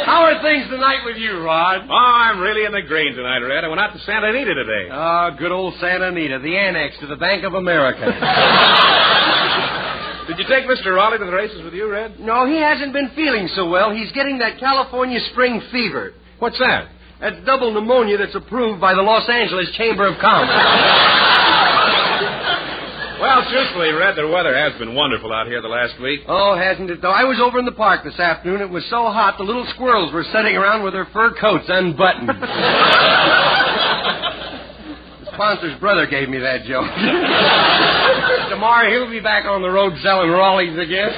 How are things tonight with you, Rod? Oh, I'm really in the green tonight, Red. I went out to Santa Anita today. Ah, good old Santa Anita, the annex to the Bank of America. Did you take Mr. Raleigh to the races with you, Red? No, he hasn't been feeling so well. He's getting that California spring fever. What's that? That's double pneumonia that's approved by the Los Angeles Chamber of Commerce. Well, truthfully, Red, the weather has been wonderful out here the last week. Oh, hasn't it, though? I was over in the park this afternoon. It was so hot, the little squirrels were sitting around with their fur coats unbuttoned. The sponsor's brother gave me that joke. Tomorrow he'll be back on the road selling Raleighs again.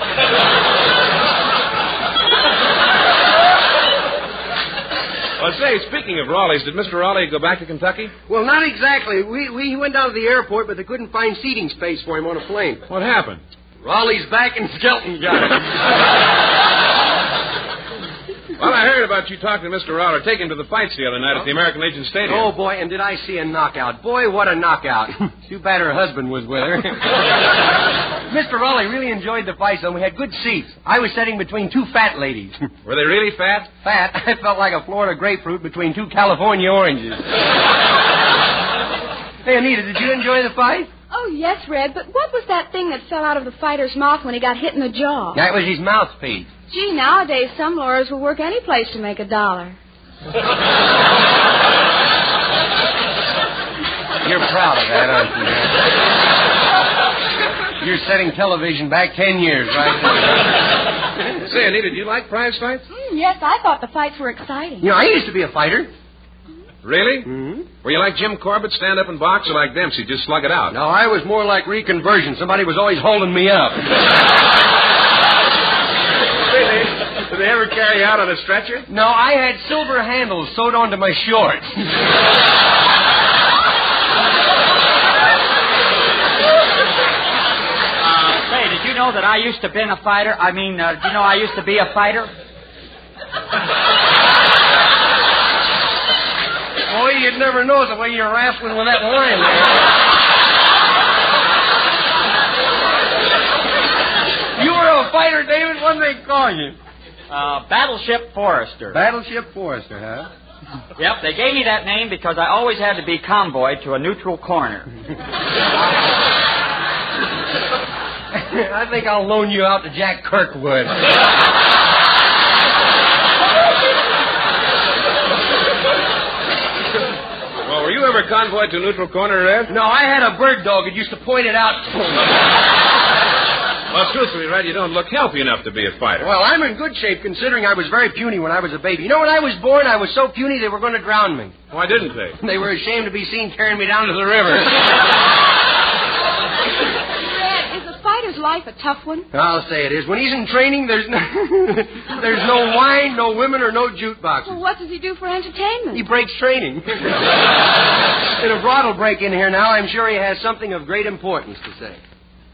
Well, say, speaking of Raleighs, did Mr. Raleigh go back to Kentucky? Well, not exactly. We went down to the airport, but they couldn't find seating space for him on a plane. What happened? Raleigh's back and Skelton got it. Well, I heard about you talking to Mr. Raleigh, taking him to the fights the other night at the American Legion Stadium. Oh, boy, and did I see a knockout. Boy, what a knockout. Too bad her husband was with her. Mr. Raleigh really enjoyed the fights, and we had good seats. I was sitting between two fat ladies. Were they really fat? Fat? I felt like a Florida grapefruit between two California oranges. Hey, Anita, did you enjoy the fight? Oh, yes, Red, but what was that thing that fell out of the fighter's mouth when he got hit in the jaw? That was his mouthpiece. Gee, nowadays some lawyers will work any place to make $1. You're proud of that, aren't you? You're setting television back 10 years, right? Say, Anita, do you like prize fights? Yes, I thought the fights were exciting. You know, I used to be a fighter. Really? Mm-hmm. Were you like Jim Corbett, stand up and box, or like Dempsey, just slug it out? No, I was more like reconversion. Somebody was always holding me up. Did they ever carry you out on a stretcher? No, I had silver handles sewed onto my shorts. Say, did you know that I used to be a fighter? I used to be a fighter? Boy, you'd never know the way you're wrestling with that line there. You were a fighter, David? What did they call you? Battleship Forrester. Battleship Forrester, huh? Yep, they gave me that name because I always had to be convoyed to a neutral corner. I think I'll loan you out to Jack Kirkwood. Well, were you ever convoyed to a neutral corner, Red? No, I had a bird dog that used to point it out for me. Well, truthfully, Red, you don't look healthy enough to be a fighter. Well, I'm in good shape considering I was very puny when I was a baby. You know, when I was born, I was so puny they were going to drown me. Why didn't they? They were ashamed to be seen carrying me down to the river. Red, is a fighter's life a tough one? I'll say it is. When he's in training, there's no wine, no women, or no jukeboxes. Well, what does he do for entertainment? He breaks training. In a bottle break in here now, I'm sure he has something of great importance to say.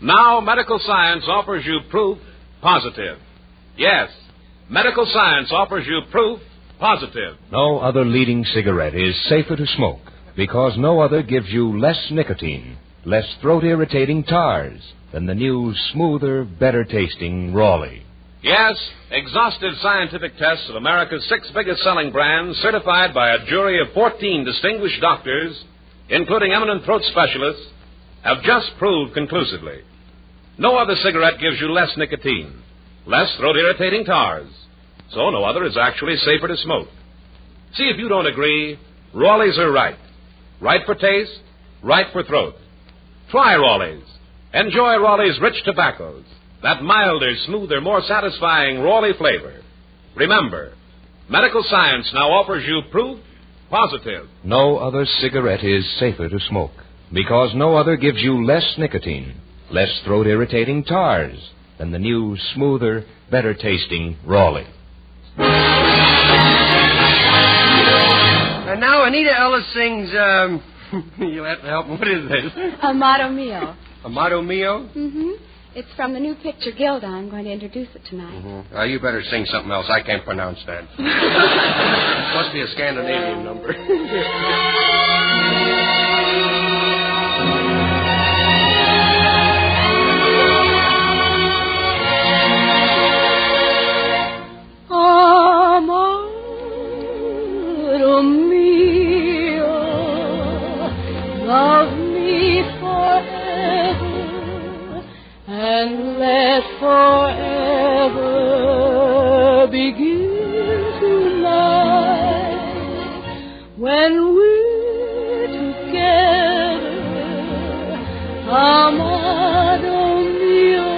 Now, medical science offers you proof positive. Yes, medical science offers you proof positive. No other leading cigarette is safer to smoke because no other gives you less nicotine, less throat-irritating tars than the new, smoother, better-tasting Raleigh. Yes, exhaustive scientific tests of America's 6 biggest-selling brands, certified by a jury of 14 distinguished doctors, including eminent throat specialists, have just proved conclusively. No other cigarette gives you less nicotine, less throat-irritating tars, so no other is actually safer to smoke. See if you don't agree, Raleighs are right. Right for taste, right for throat. Try Raleighs. Enjoy Raleigh's rich tobaccos. that milder, smoother, more satisfying Raleigh flavor. Remember, medical science now offers you proof positive. No other cigarette is safer to smoke because no other gives you less nicotine, less throat-irritating tars than the new, smoother, better-tasting Raleigh. And now Anita Ellis sings, you'll have to help me. What is this? Amato Mio. Amato Mio? Mm-hmm. It's from the new picture Gilda. I'm going to introduce it tonight. Mm-hmm. You better sing something else. I can't pronounce that. Must be a Scandinavian number. Amato mio, love me forever, and let forever begin tonight. When we're together, Amato mio,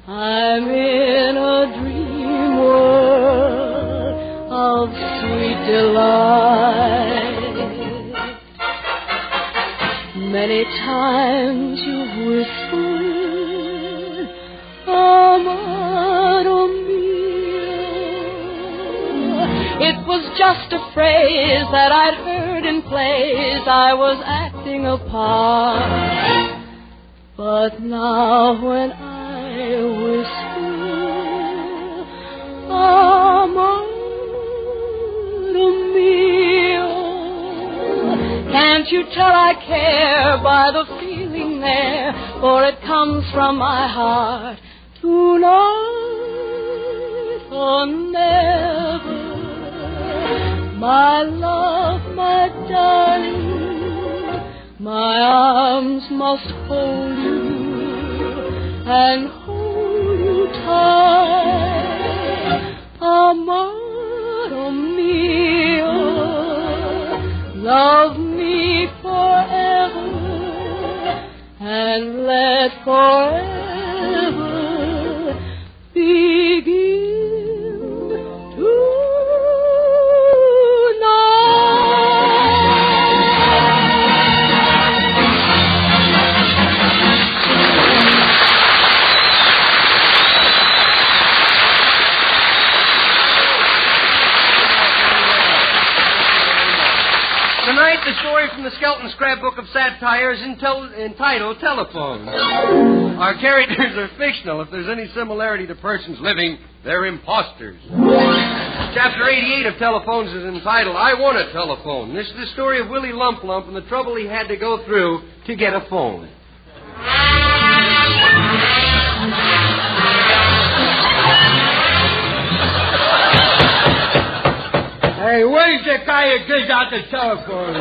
I'm in a dream world of sweet delight. Many times you've whispered, Amato mio. It was just a phrase that I'd heard in plays I was acting a part. But now when I whisper, Amato mio, can't you tell I care by the feeling there? For it comes from my heart tonight or never. My love, my darling, my arms must hold you and hold you tight. Amato mio, love me forever and let forever begin tonight. Tonight, the story from the Skelton scrapbook of Sapphires entitled Telephone. Our characters are fictional. If there's any similarity to persons living, they're imposters. Chapter 88 of Telephones is entitled I Want a Telephone. This is the story of Willie Lump Lump and the trouble he had to go through to get a phone. Hey, where's the guy who gives out the telephone?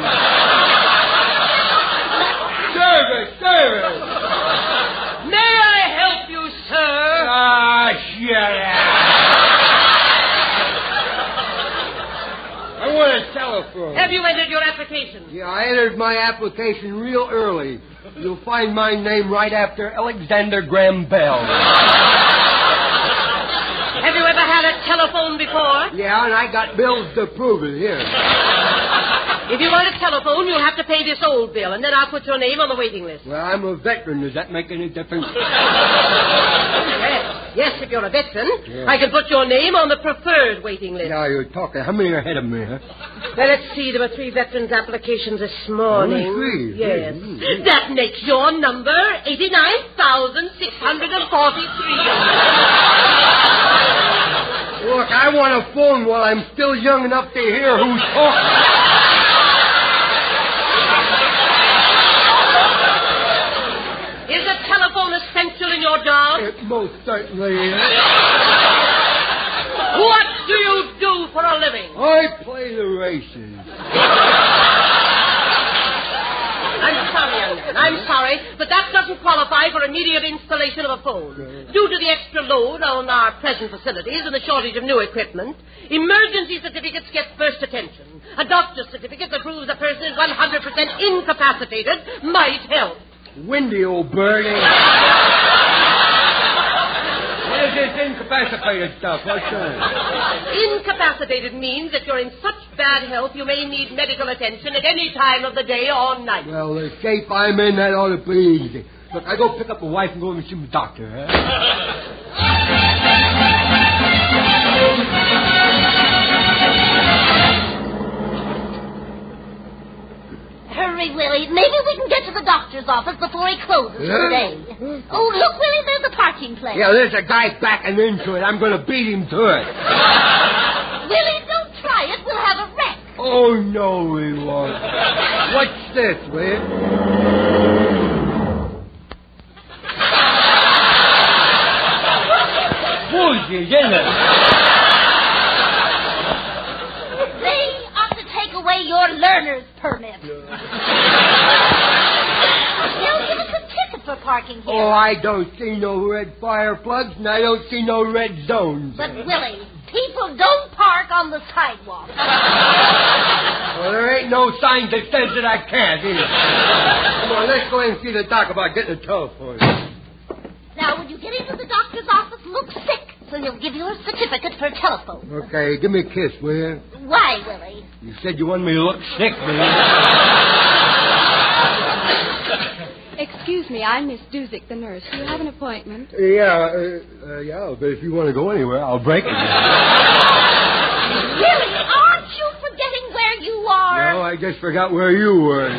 Service! May I help you, sir? Ah, shut up. I want a telephone. Have you entered your application? Yeah, I entered my application real early. You'll find my name right after Alexander Graham Bell. Have you ever had a telephone before? Yeah, and I got bills to prove it here. If you want a telephone, you'll have to pay this old bill, and then I'll put your name on the waiting list. Well, I'm a veteran. Does that make any difference? Yes, if you're a veteran. Yeah. I can put your name on the preferred waiting list. Now you're talking. How many are ahead of me, huh? Well, let's see. There were 3 veterans' applications this morning. Only 3? Yes. That makes your number 89,643. Look, I want a phone while I'm still young enough to hear who's talking. Is a telephone essential in your job? It most certainly is. What do you do for a living? I play the races. I'm sorry, young man. I'm sorry, but that doesn't qualify for immediate installation of a phone. Due to the extra load on our present facilities and the shortage of new equipment, emergency certificates get first attention. A doctor's certificate that proves a person is 100% incapacitated might help. Windy, old birdie. is this incapacitated stuff? What's that? Incapacitated means that you're in such bad health you may need medical attention at any time of the day or night. Well, the shape I'm in, that ought to be easy. Look, I go pick up my wife and go and see the doctor, Hurry, Willie. Maybe we can get to the doctor's office before he closes for the day. Oh, look, Willie, there's a parking place. Yeah, there's a guy backing into it. I'm going to beat him to it. Willie, don't try it. We'll have a wreck. Oh, no, we won't. What's this, Willie? Mousey, isn't it? They ought to take away your learner's permit. They'll give us a ticket for parking here. Oh, I don't see no red fire plugs, and I don't see no red zones. But, Willie, people don't park on the sidewalk. Well, there ain't no sign that says that I can't either. Come on, let's go in and see the doc about getting a telephone. Now, when you get into the doctor's office, look sick, so he'll give you a certificate for a telephone. Okay, give me a kiss, will you? Why, Willie? You said you wanted me to look sick, Willie. Excuse me, I'm Miss Duzick, the nurse. Do you have an appointment? Yeah, but if you want to go anywhere, I'll break it. Willie, aren't you forgetting where you are? No, I just forgot where you were.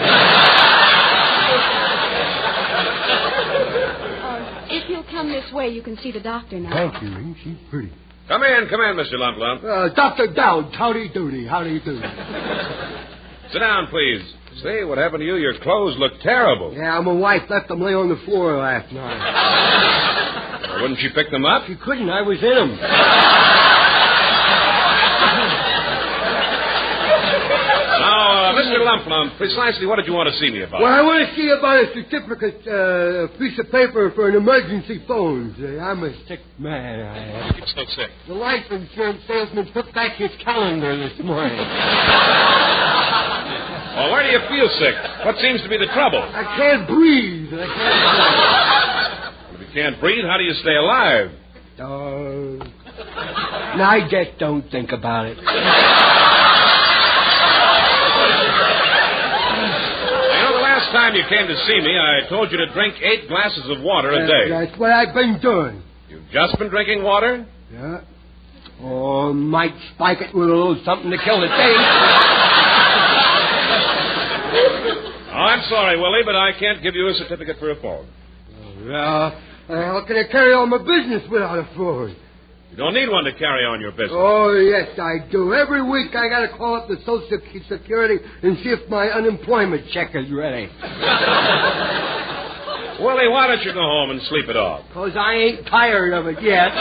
If you'll come this way, you can see the doctor now. Thank you, ain't she pretty? Come in, Mr. Lump Lump. Dr. Dowd, howdy doody. Sit down, please. Say, what happened to you? Your clothes look terrible. Yeah, my wife left them lay on the floor last night. Well, wouldn't she pick them up? She couldn't. I was in them. Now, Mr. Lump Lump, precisely what did you want to see me about? Well, I want to see about a certificate, a piece of paper for an emergency phone. I'm a sick man. I am. You're so sick. The life insurance salesman took back his calendar this morning. Well, where do you feel sick? What seems to be the trouble? I can't breathe. If you can't breathe, how do you stay alive? I just don't think about it. Last time you came to see me, I told you to drink 8 glasses of water a day. That's what I've been doing. You've just been drinking water? Yeah. Or might spike it with a little something to kill the taste. Oh, I'm sorry, Willie, but I can't give you a certificate for a phone. How can I carry on my business without a phone? You don't need one to carry on your business. Oh, yes, I do. Every week I got to call up the Social Security and see if my unemployment check is ready. Willie, why don't you go home and sleep it off? Because I ain't tired of it yet.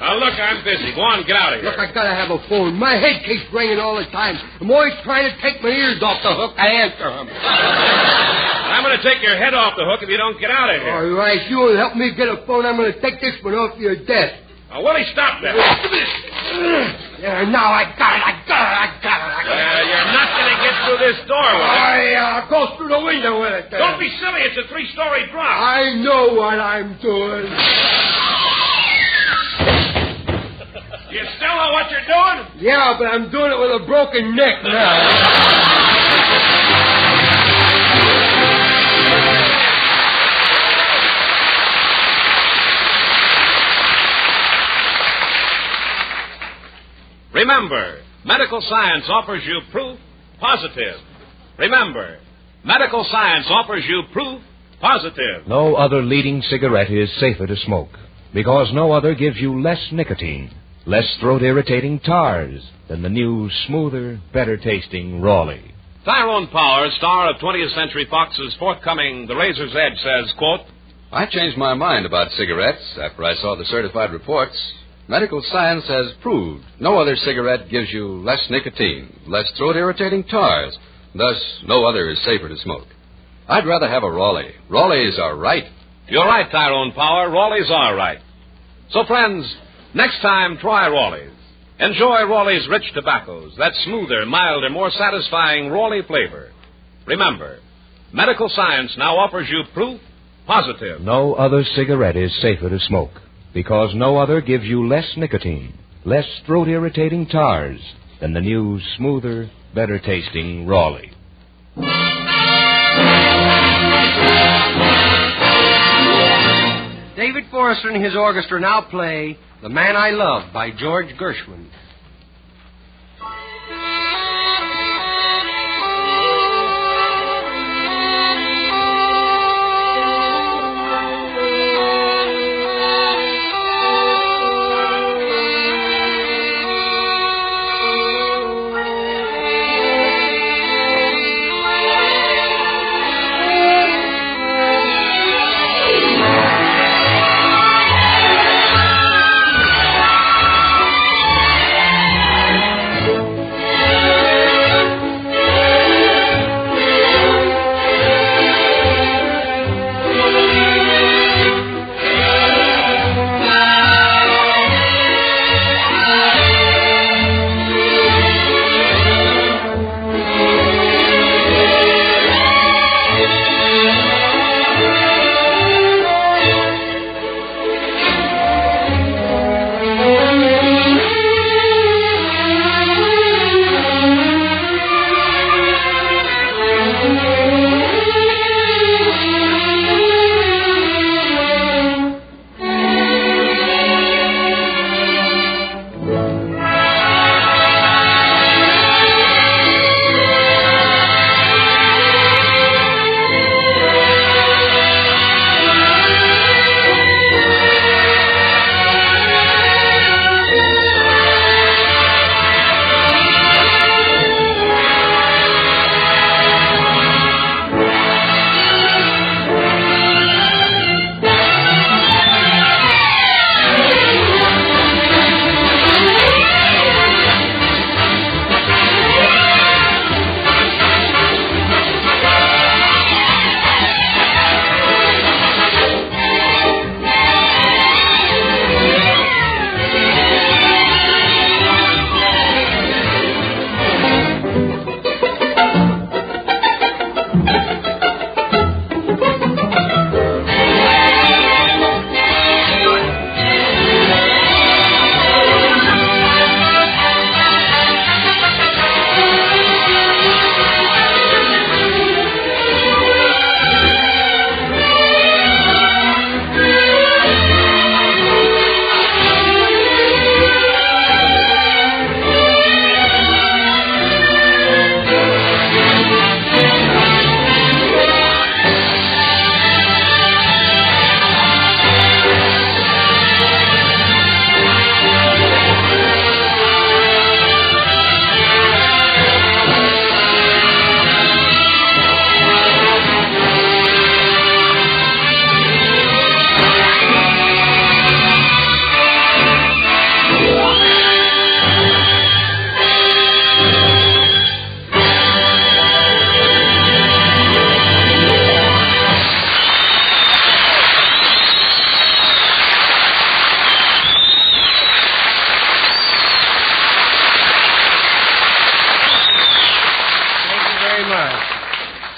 Now, look, I'm busy. Go on, get out of here. Look, I got to have a phone. My head keeps ringing all the time. I'm always trying to take my ears off the hook. I answer them. I'm going to take your head off the hook if you don't get out of here. All right, you won't help me get a phone. I'm going to take this one off your desk. Now, Willie, stop that. Yeah, now I got it. You're not going to get through this door, Willie. I'll go through the window with it. Don't be silly. It's a 3-story drop. I know what I'm doing. You still know what you're doing? Yeah, but I'm doing it with a broken neck now. Remember, medical science offers you proof positive. Remember, medical science offers you proof positive. No other leading cigarette is safer to smoke because no other gives you less nicotine, less throat-irritating tars than the new, smoother, better-tasting Raleigh. Tyrone Power, star of 20th Century Fox's forthcoming The Razor's Edge, says, quote, I changed my mind about cigarettes after I saw the certified reports. Medical science has proved no other cigarette gives you less nicotine, less throat-irritating tars. Thus, no other is safer to smoke. I'd rather have a Raleigh. Raleighs are right. You're right, Tyrone Power. Raleighs are right. So, friends, next time, try Raleighs. Enjoy Raleigh's rich tobaccos, that smoother, milder, more satisfying Raleigh flavor. Remember, Medical science now offers you proof positive. No other cigarette is safer to smoke because no other gives you less nicotine, less throat-irritating tars than the new, smoother, better-tasting Raleigh. David Forrester and his orchestra now play The Man I Love by George Gershwin.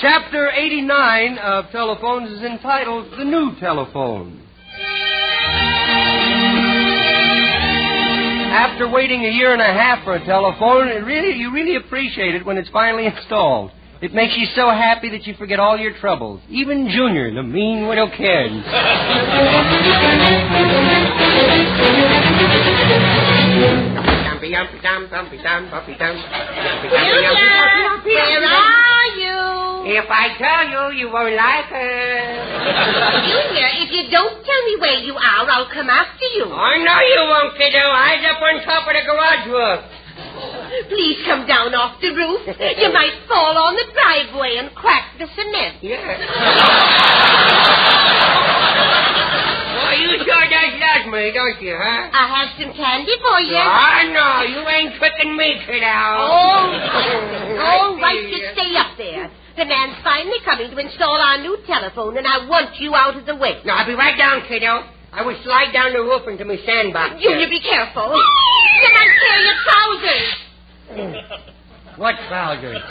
Chapter 89 of Telephones is entitled The New Telephone. After waiting a year and a half for a telephone, you really appreciate it when it's finally installed. It makes you so happy that you forget all your troubles. Even Junior, the mean widow kid. Where are you? If I tell you, you won't like it. Junior, if you don't tell me where you are, I'll come after you. Oh, no, you won't, kiddo. I'm up on top of the garage roof. Please come down off the roof. You might fall on the driveway and crack the cement. Yeah. Well, you sure does love me, don't you, huh? I have some candy for you. Oh, no, you ain't tricking me, kiddo. All right, you stay up there. The man's finally coming to install our new telephone, and I want you out of the way. No, I'll be right down, kiddo. I will slide down the roof into my sandbox. Junior, be careful. You might tear your trousers. What trousers?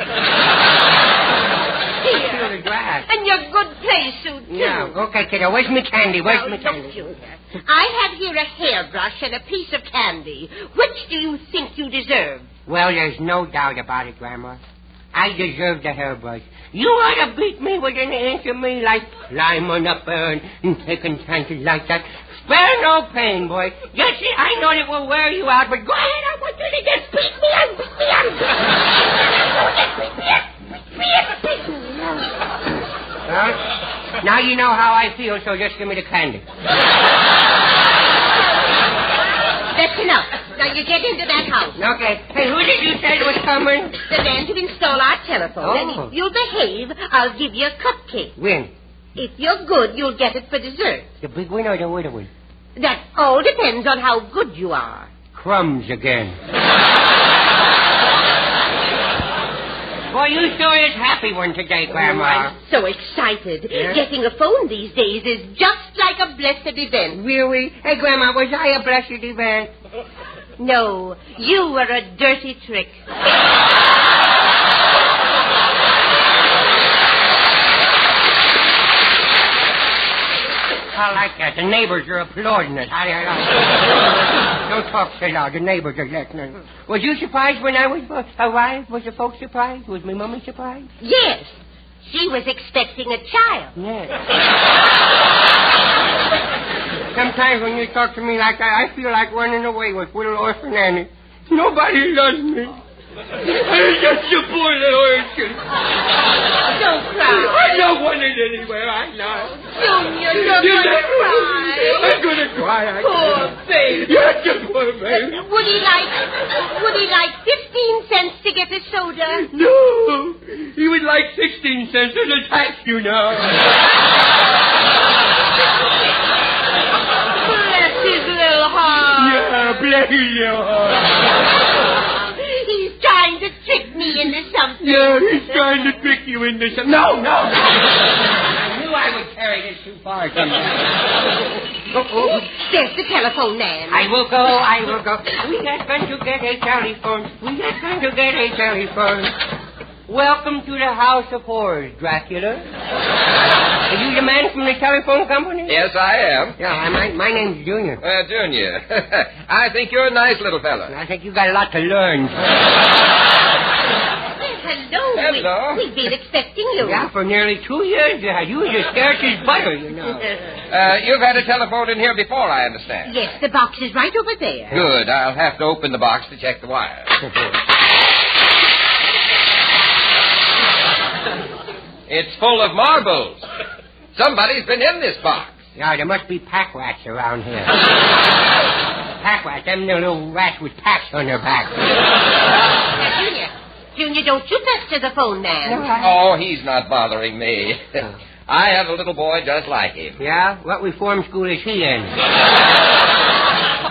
Here. the glass. And your good play suit, too. Yeah, okay, kiddo. Where's my candy? Where's my candy? Junior, I have here a hairbrush and a piece of candy. Which do you think you deserve? Well, there's no doubt about it, Grandma. I deserve the hairbrush. You ought to beat me with an inch of me, like climbing up there and taking chances like that. Spare no pain, boy. Just see, I know it will wear you out, but go ahead. I want you to just beat me up, beat me up. Beat me up. Well, now you know how I feel, so just give me the candy. That's enough. Now you get into that house. Okay. Hey, who did you say was coming? The man to install our telephone. Oh. And if you'll behave, I'll give you a cupcake. When? If you're good, you'll get it for dessert. The big one or the little one? That all depends on how good you are. Crumbs again. Boy, you sure is happy one today, Grandma. Oh, I'm so excited. Yeah? Getting a phone these days is just like a blessed event. Really? Hey, Grandma, was I a blessed event? No, you were a dirty trick. I like that. The neighbors are applauding it. Don't talk so loud. The neighbors are listening. Was you surprised when I was arrived? Was the folks surprised? Was my mummy surprised? Yes. She was expecting a child. Yes. Sometimes when you talk to me like that, I feel like running away with little orphan Annie. Nobody loves me. I'm just a poor little urchin. Don't cry. I don't want it anywhere, I know. Junior, you're going to cry. I'm going to cry. Poor baby. You're a poor baby. Would he like 15 cents to get a soda? No. He would like 16 cents as a tax, you know. Bless his little heart. Yeah, bless his little heart. He's trying to trick me into something. Yeah, he's trying to trick you into something. No. I knew I would carry this too far someday. Oh, there's the telephone man. I will go. We are going to get a telephone. Welcome to the House of Horrors, Dracula. Are you the man from the telephone company? Yes, I am. Yeah, my name's Junior. Junior. I think you're a nice little fella. I think you got a lot to learn. Hello. We've been expecting you. Yeah, for nearly 2 years. You was as scarce as butter, you know. You've had a telephone in here before, I understand. Yes, the box is right over there. Good. I'll have to open the box to check the wires. It's full of marbles. Somebody's been in this box. Yeah, there must be pack rats around here. Pack rats, them little rats with packs on their backs. Junior, don't you pester the phone man. Oh, he's not bothering me. I have a little boy just like him. Yeah? What reform school is he in?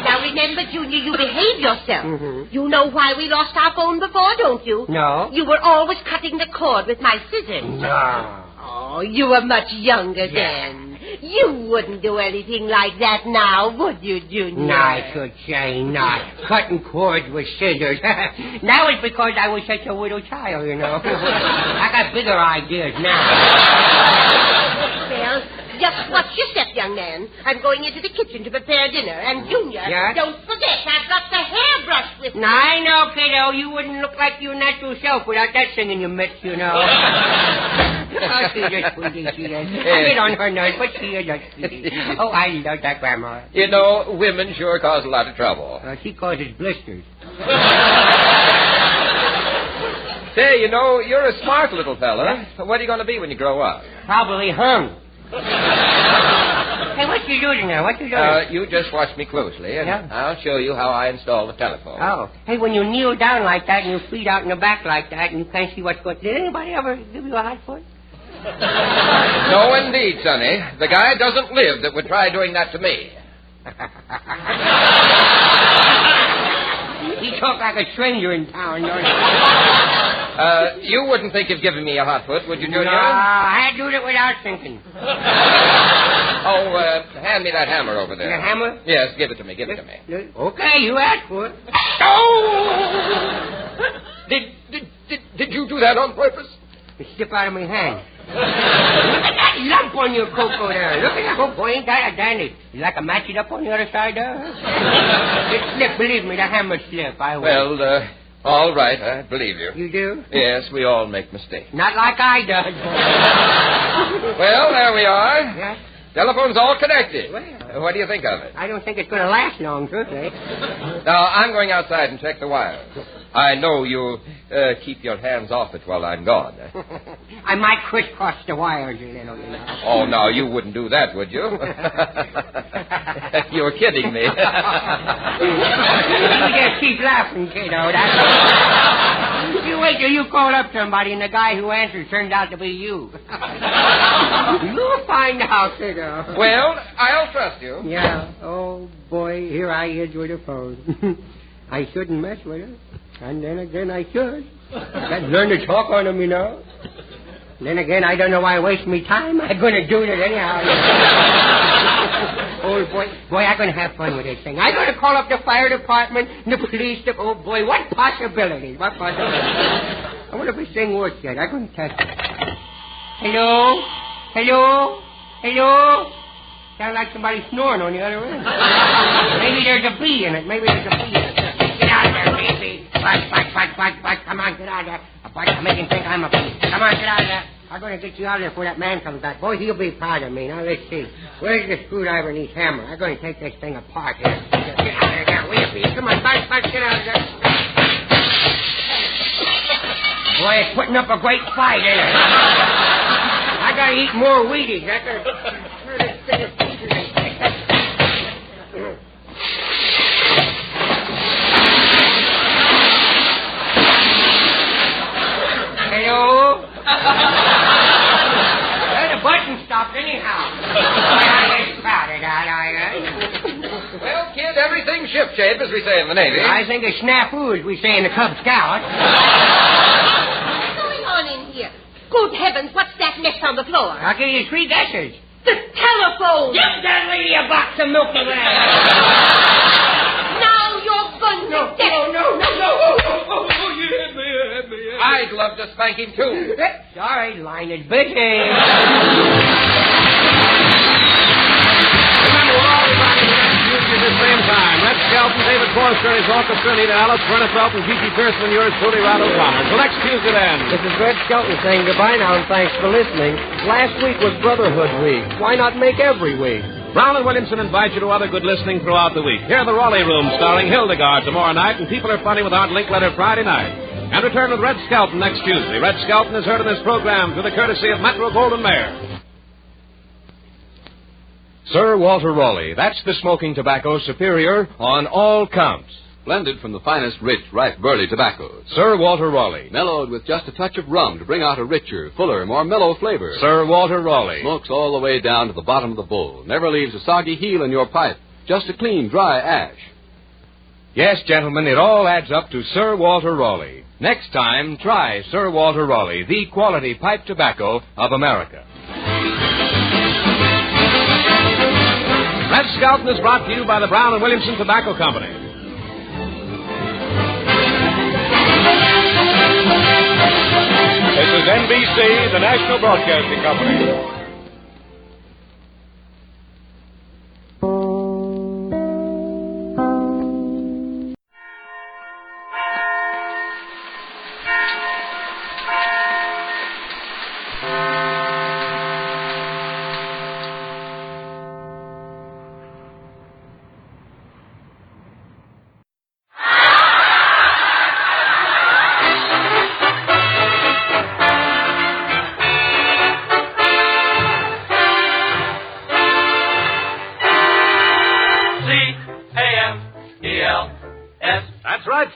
Now remember, Junior, you behave yourself. Mm-hmm. You know why we lost our phone before, don't you? No. You were always cutting the cord with my scissors. No. Oh, you were much younger then. You wouldn't do anything like that now, would you, Junior? No, I should say not. Cutting cords with scissors. That was because I was such a little child, you know. I got bigger ideas now. Well, just watch your step, young man. I'm going into the kitchen to prepare dinner. And, Junior, don't forget, I've got the hairbrush with me. Now, I know, kiddo. You wouldn't look like your natural self without that thing in your midst, you know. Oh, she's just sweetie, she is. I get on her nerves, but she is just sweetie. Oh, I love that, Grandma. You know, women sure cause a lot of trouble. She causes blisters. Say, you know, you're a smart little fella. What are you going to be when you grow up? Probably hung. Hey, what you doing there? What you doing? You just watch me closely, and I'll show you how I install the telephone. Oh. Hey, when you kneel down like that and your feet out in the back like that and you can't see what's going on, did anybody ever give you a hot foot? No, indeed, Sonny. The guy doesn't live that would try doing that to me. You talk like a stranger in town, don't you? You wouldn't think of giving me a hot foot, would you, Junior? No, I do it without thinking. Oh, hand me that hammer over there. The hammer? Yes, give it to me. Okay, you asked for it. Oh! Did you do that on purpose? It slipped out of my hand. Look at that lump on your cocoa there. Look at that. Oh, boy, ain't that a dandy. You like to match it up on the other side there? It slipped. Believe me, the hammer slipped. I will. Well, all right. I believe you. You do? Yes, we all make mistakes. Not like I done. Well, there we are. Yes? Telephone's all connected. Well, What do you think of it? I don't think it's going to last long, truthfully. Now, I'm going outside and check the wires. I know you'll keep your hands off it while I'm gone. I might crisscross the wires a little, you know. Oh, no, you wouldn't do that, would you? You're kidding me. You just keep laughing, kiddo. You wait till you call up somebody and the guy who answers turns out to be you. You'll find out, kiddo. Well, I'll trust you. Yeah. Oh, boy, here I is with a phone. I shouldn't mess with her. And then again, I should. I'd learn to talk on them, you know. Then again, I don't know why I waste me time. I'm going to do it anyhow. Oh, boy, I'm going to have fun with this thing. I'm going to call up the fire department and the police. Oh, boy, what possibilities. I wonder if this thing works yet. I'm going to test it. Hello? Hello? Hello? Sounds like somebody snoring on the other end. Maybe there's a bee in it. Get out of there, baby. Buzz. Come on, get out of there. I'm making think I'm a bee. Come on, get out of there. I'm going to get you out of there before that man comes back. Boy, he'll be proud of me. Now, let's see. Where's the screwdriver and his hammer? I'm going to take this thing apart here. Get out of there, will you, bee? Come on, Buzz, get out of there. Boy, it's putting up a great fight, ain't it? I got to eat more Wheaties. I got to turn this thing. Hello? Well, the button stopped anyhow. Well, kid, everything's shipshape, as we say in the Navy. I think it's snafu, as we say in the Cub Scouts. What's going on in here? Good heavens, what's that mess on the floor? I'll give you 3 guesses. The telephone! Give that lady a box of Milky Way. Now you're going to No. Oh, you hit me. I'd love to spank him, too. Sorry, line is busy. Remember, we're all reminded of next Tuesday at the same time. Red Skelton, David Forster, and his orchestra, Nita Alice, Verna Felton, Gigi Pearson, and yours truly, Rod O'Connor. Till next Tuesday, then. This is Red Skelton saying goodbye now, and thanks for listening. Last week was Brotherhood Week. Why not make every week? Brown and Williamson invite you to other good listening throughout the week. Hear the Raleigh Room starring Hildegard tomorrow night, and People Are Funny with Art Linkletter Friday night. And return with Red Skelton next Tuesday. Red Skelton is heard in this program through the courtesy of Metro Golden Mare. Sir Walter Raleigh, that's the smoking tobacco superior on all counts. Blended from the finest, rich, ripe burley tobaccos. Sir Walter Raleigh. Mellowed with just a touch of rum to bring out a richer, fuller, more mellow flavor. Sir Walter Raleigh. Smokes all the way down to the bottom of the bowl. Never leaves a soggy heel in your pipe. Just a clean, dry ash. Yes, gentlemen, it all adds up to Sir Walter Raleigh. Next time, try Sir Walter Raleigh, the quality pipe tobacco of America. Red Skelton is brought to you by the Brown and Williamson Tobacco Company. This is NBC, the National Broadcasting Company.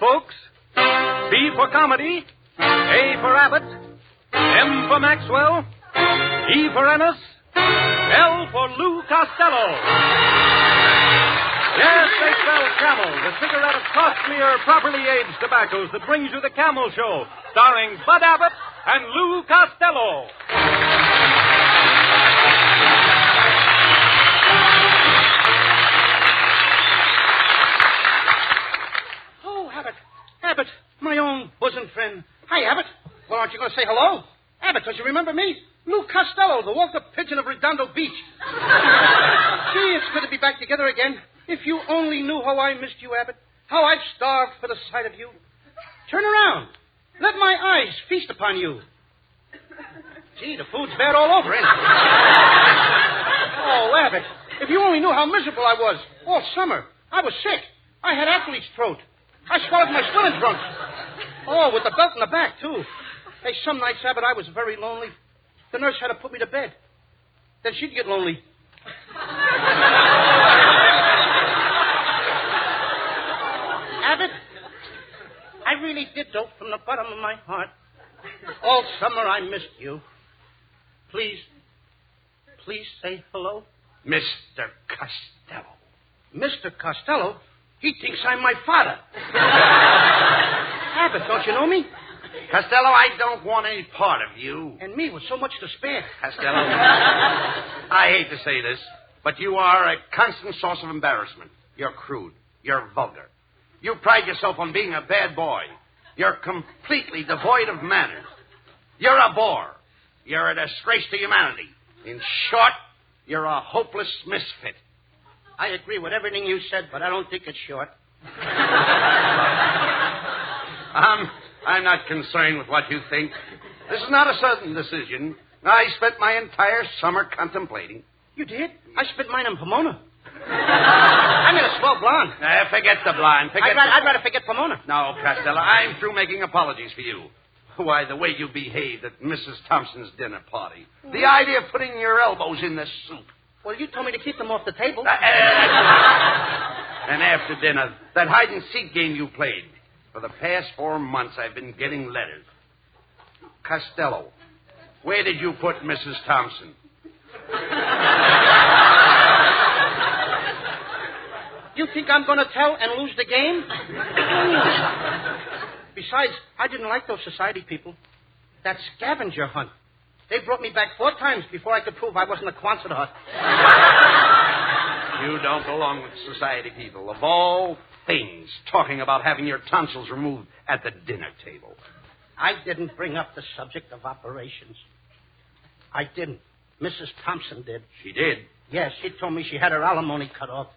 Folks, B for comedy, A for Abbott, M for Maxwell, E for Ennis, L for Lou Costello. Yes, they sell Camel, the cigarette of costlier, properly aged tobaccos that brings you the Camel Show, starring Bud Abbott and Lou Costello. Abbott, my own bosom friend. Hi, Abbott. Well, aren't you going to say hello? Abbott. Abbott, don't you remember me? Lou Costello, the Walter Pigeon of Redondo Beach. Gee, it's good to be back together again. If you only knew how I missed you, Abbott. How I've starved for the sight of you. Turn around. Let my eyes feast upon you. Gee, the food's bad all over, ain't it? Oh, Abbott, if you only knew how miserable I was all summer. I was sick. I had athlete's throat. I swallowed my swimming trunks. Oh, with the belt in the back, too. Hey, some nights, Abbott, I was very lonely. The nurse had to put me to bed. Then she'd get lonely. Abbott, I really did, though, from the bottom of my heart. All summer I missed you. Please say hello. Mr. Costello. Mr. Costello? He thinks I'm my father. Abbott, don't you know me? Costello, I don't want any part of you. And me with so much to spare. Costello, I hate to say this, but you are a constant source of embarrassment. You're crude. You're vulgar. You pride yourself on being a bad boy. You're completely devoid of manners. You're a bore. You're a disgrace to humanity. In short, you're a hopeless misfit. I agree with everything you said, but I don't think it's short. I'm not concerned with what you think. This is not a sudden decision. I spent my entire summer contemplating. You did? I spent mine in Pomona. I met a swell blonde. Forget the blonde. I'd rather forget Pomona. No, Costello, I'm through making apologies for you. Why, the way you behaved at Mrs. Thompson's dinner party. The idea of putting your elbows in the soup. Well, you told me to keep them off the table. And after dinner, that hide-and-seek game you played. For the past 4 months, I've been getting letters. Costello, where did you put Mrs. Thompson? You think I'm going to tell and lose the game? Besides, I didn't like those society people. That scavenger hunt. They brought me back 4 times before I could prove I wasn't a Quonset hut. You don't belong with society people. Of all things, talking about having your tonsils removed at the dinner table. I didn't bring up the subject of operations. I didn't. Mrs. Thompson did. She did? Yes, she told me she had her alimony cut off.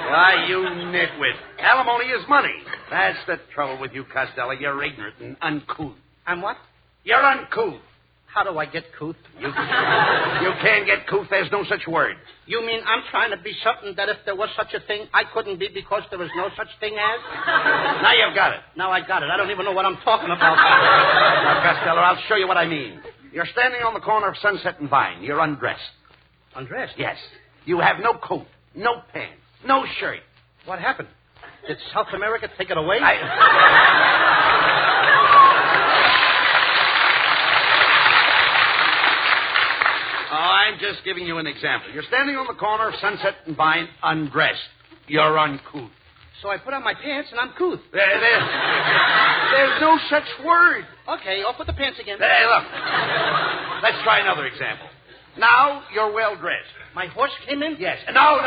Why, you nitwit. Alimony is money. That's the trouble with you, Costello. You're ignorant and uncouth. I'm what? You're uncouth. How do I get couth? You can't get couth. There's no such word. You mean I'm trying to be something that if there was such a thing, I couldn't be because there is no such thing as? Now you've got it. Now I got it. I don't even know what I'm talking about. Now, Costello, I'll show you what I mean. You're standing on the corner of Sunset and Vine. You're undressed. Undressed? Yes. You have no coat, no pants, no shirt. What happened? Did South America take it away? I'm just giving you an example. You're standing on the corner of Sunset and Vine, undressed. You're uncouth. So I put on my pants and I'm couth. There's no such word. Okay, I'll put the pants again. Hey, look. Let's try another example. Now you're well dressed. My horse came in? Yes. No.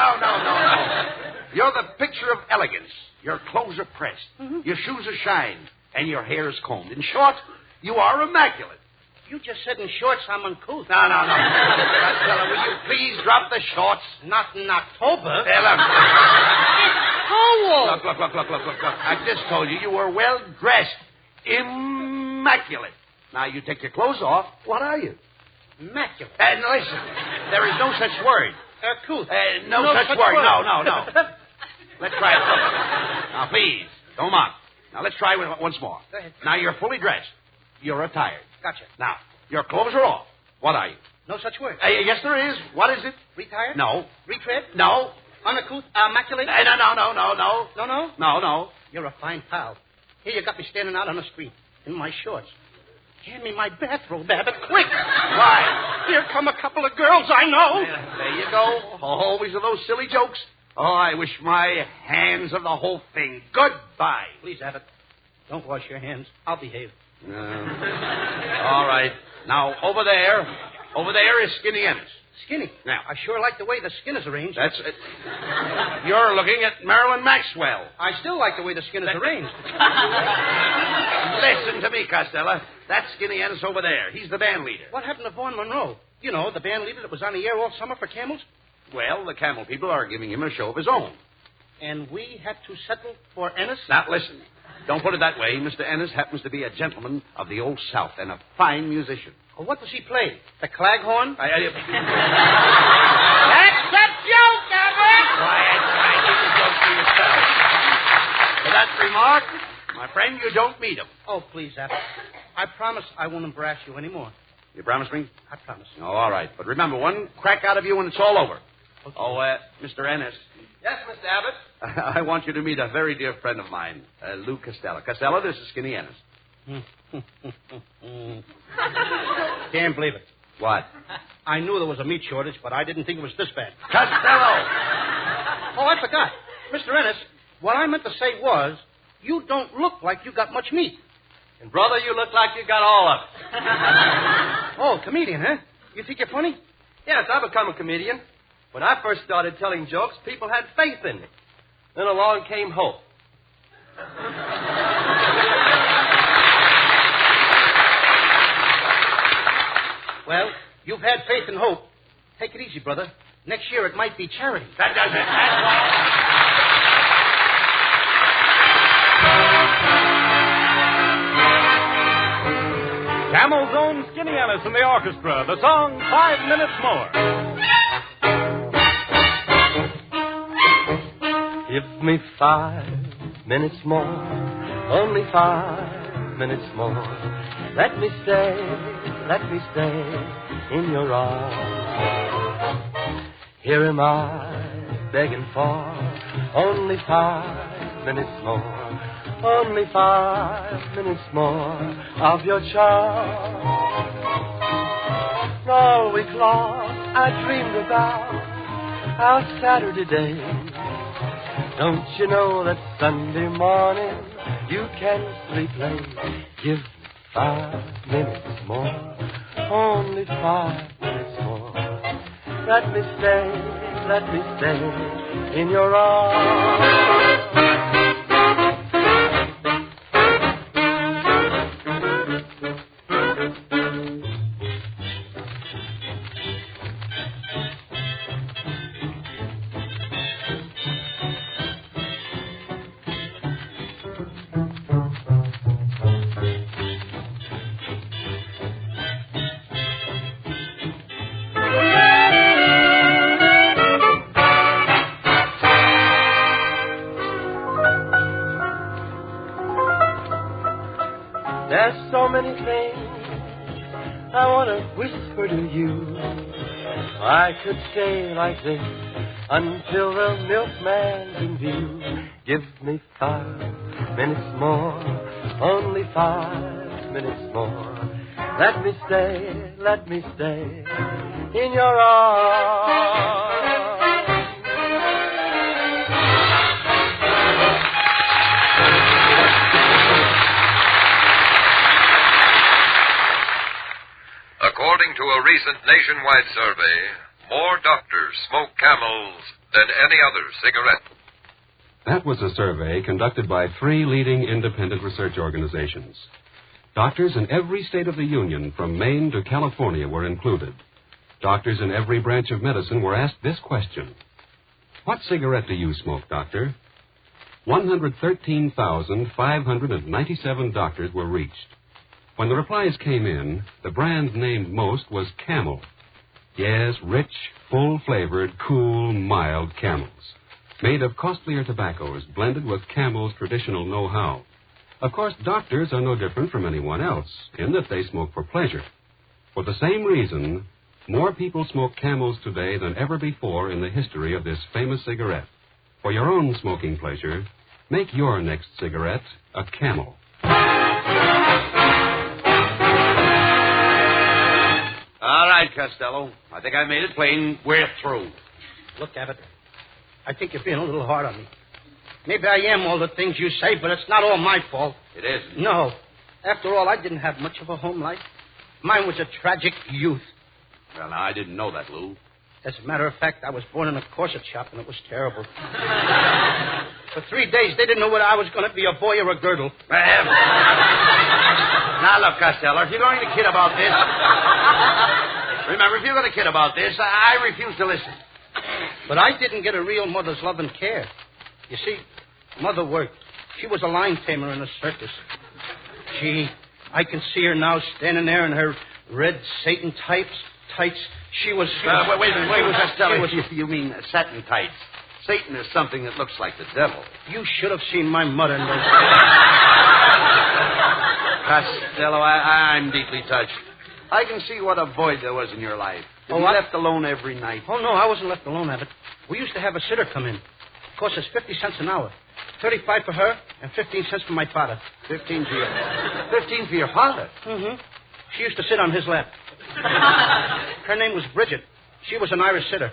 You're the picture of elegance. Your clothes are pressed. Mm-hmm. Your shoes are shined. And your hair is combed. In short, you are immaculate. You just said in shorts I'm uncouth. No. Costello, will you please drop the shorts? Not in October. Hey, look. Cold. Look. I just told you were well dressed. Immaculate. Now you take your clothes off. What are you? Immaculate. And listen, there is no such word. Couth. No such word. No. Let's try it. Now, please, don't mock. Now, let's try it once more. Go ahead. Now, you're fully dressed. You're attired. Gotcha. Now, your clothes are off. What are you? No such word. Yes, there is. What is it? Retired? No. Retread? No. Uncouth? Immaculate? No. No? You're a fine pal. Here you got me standing out on the street in my shorts. Hand me my bathrobe, Abbott, quick. Why? Here come a couple of girls I know. There you go. Always with those silly jokes. Oh, I wish my hands of the whole thing. Goodbye. Please, Abbott, don't wash your hands. I'll behave. All right. Now, over there is Skinny Ennis. Skinny. Now. I sure like the way the skin is arranged. That's it. You're looking at Marilyn Maxwell. I still like the way the skin is arranged. Listen to me, Costello. That's Skinny Ennis over there. He's the band leader. What happened to Vaughn Monroe? You know, the band leader that was on the air all summer for Camels? Well, the Camel people are giving him a show of his own. And we had to settle for Ennis? Now, listen. Don't put it that way. Mr. Ennis happens to be a gentleman of the Old South and a fine musician. Well, what does he play? The claghorn? That's a joke, Abbott! Quiet. Keep the joke to yourself. For that remark, my friend, you don't meet him. Oh, please, Abbott. I promise I won't embarrass you anymore. You promise me? I promise. Oh, all right. But remember, one crack out of you and it's all over. Okay. Oh, Mr. Ennis. Yes, Mr. Abbott? I want you to meet a very dear friend of mine, Lou Costello. Costello, this is Skinny Ennis. Can't believe it. What? I knew there was a meat shortage, but I didn't think it was this bad. Costello! Oh, I forgot. Mr. Ennis, what I meant to say was, you don't look like you got much meat. And, brother, you look like you got all of it. Oh, comedian, huh? You think you're funny? Yes, I've become a comedian. When I first started telling jokes, people had faith in me. Then along came hope. Well, you've had faith and hope. Take it easy, brother. Next year it might be charity. That does it. That's all. Camel's own Skinny Ennis and the orchestra. The song 5 Minutes More. Give me 5 minutes more, only 5 minutes more. Let me stay in your arms. Here am I begging for only 5 minutes more, only 5 minutes more of your charm. All week long I dreamed about our Saturday days. Don't you know that Sunday morning you can sleep late? Give me 5 minutes more, only 5 minutes more. Let me stay in your arms. There's so many things I want to whisper to you. I could stay like this until the milkman's in view. Give me 5 minutes more, only 5 minutes more. Let me stay in your arms. According to a recent nationwide survey, more doctors smoke Camels than any other cigarette. That was a survey conducted by 3 leading independent research organizations. Doctors in every state of the Union, from Maine to California, were included. Doctors in every branch of medicine were asked this question: what cigarette do you smoke, doctor? 113,597 doctors were reached. When the replies came in, the brand named most was Camel. Yes, rich, full-flavored, cool, mild Camels. Made of costlier tobaccos, blended with Camel's traditional know-how. Of course, doctors are no different from anyone else, in that they smoke for pleasure. For the same reason, more people smoke Camels today than ever before in the history of this famous cigarette. For your own smoking pleasure, make your next cigarette a Camel. All right, Costello. I think I made it plain. We're through. Look, Abbott, I think you're being a little hard on me. Maybe I am all the things you say, but it's not all my fault. It isn't. No. After all, I didn't have much of a home life. Mine was a tragic youth. Well, now, I didn't know that, Lou. As a matter of fact, I was born in a corset shop, and it was terrible. For 3 days, they didn't know whether I was going to be a boy or a girdle. Now, look, Costello, if you're going to kid about this... Remember, if you're going to kid about this, I refuse to listen. But I didn't get a real mother's love and care. You see, Mother worked. She was a lion tamer in a circus. Gee, I can see her now standing there in her red Satan tights. She was... wait a minute, Costello. You mean satin tights. Satan is something that looks like the devil. You should have seen my mother in those... Costello, I'm deeply touched. I can see what a void there was in your life. You were left alone every night. Oh, no, I wasn't left alone, Abbott. We used to have a sitter come in. Cost us 50 cents an hour. 35 for her and 15 cents for my father. 15 for your father? Mm-hmm. She used to sit on his lap. Her name was Bridget. She was an Irish sitter.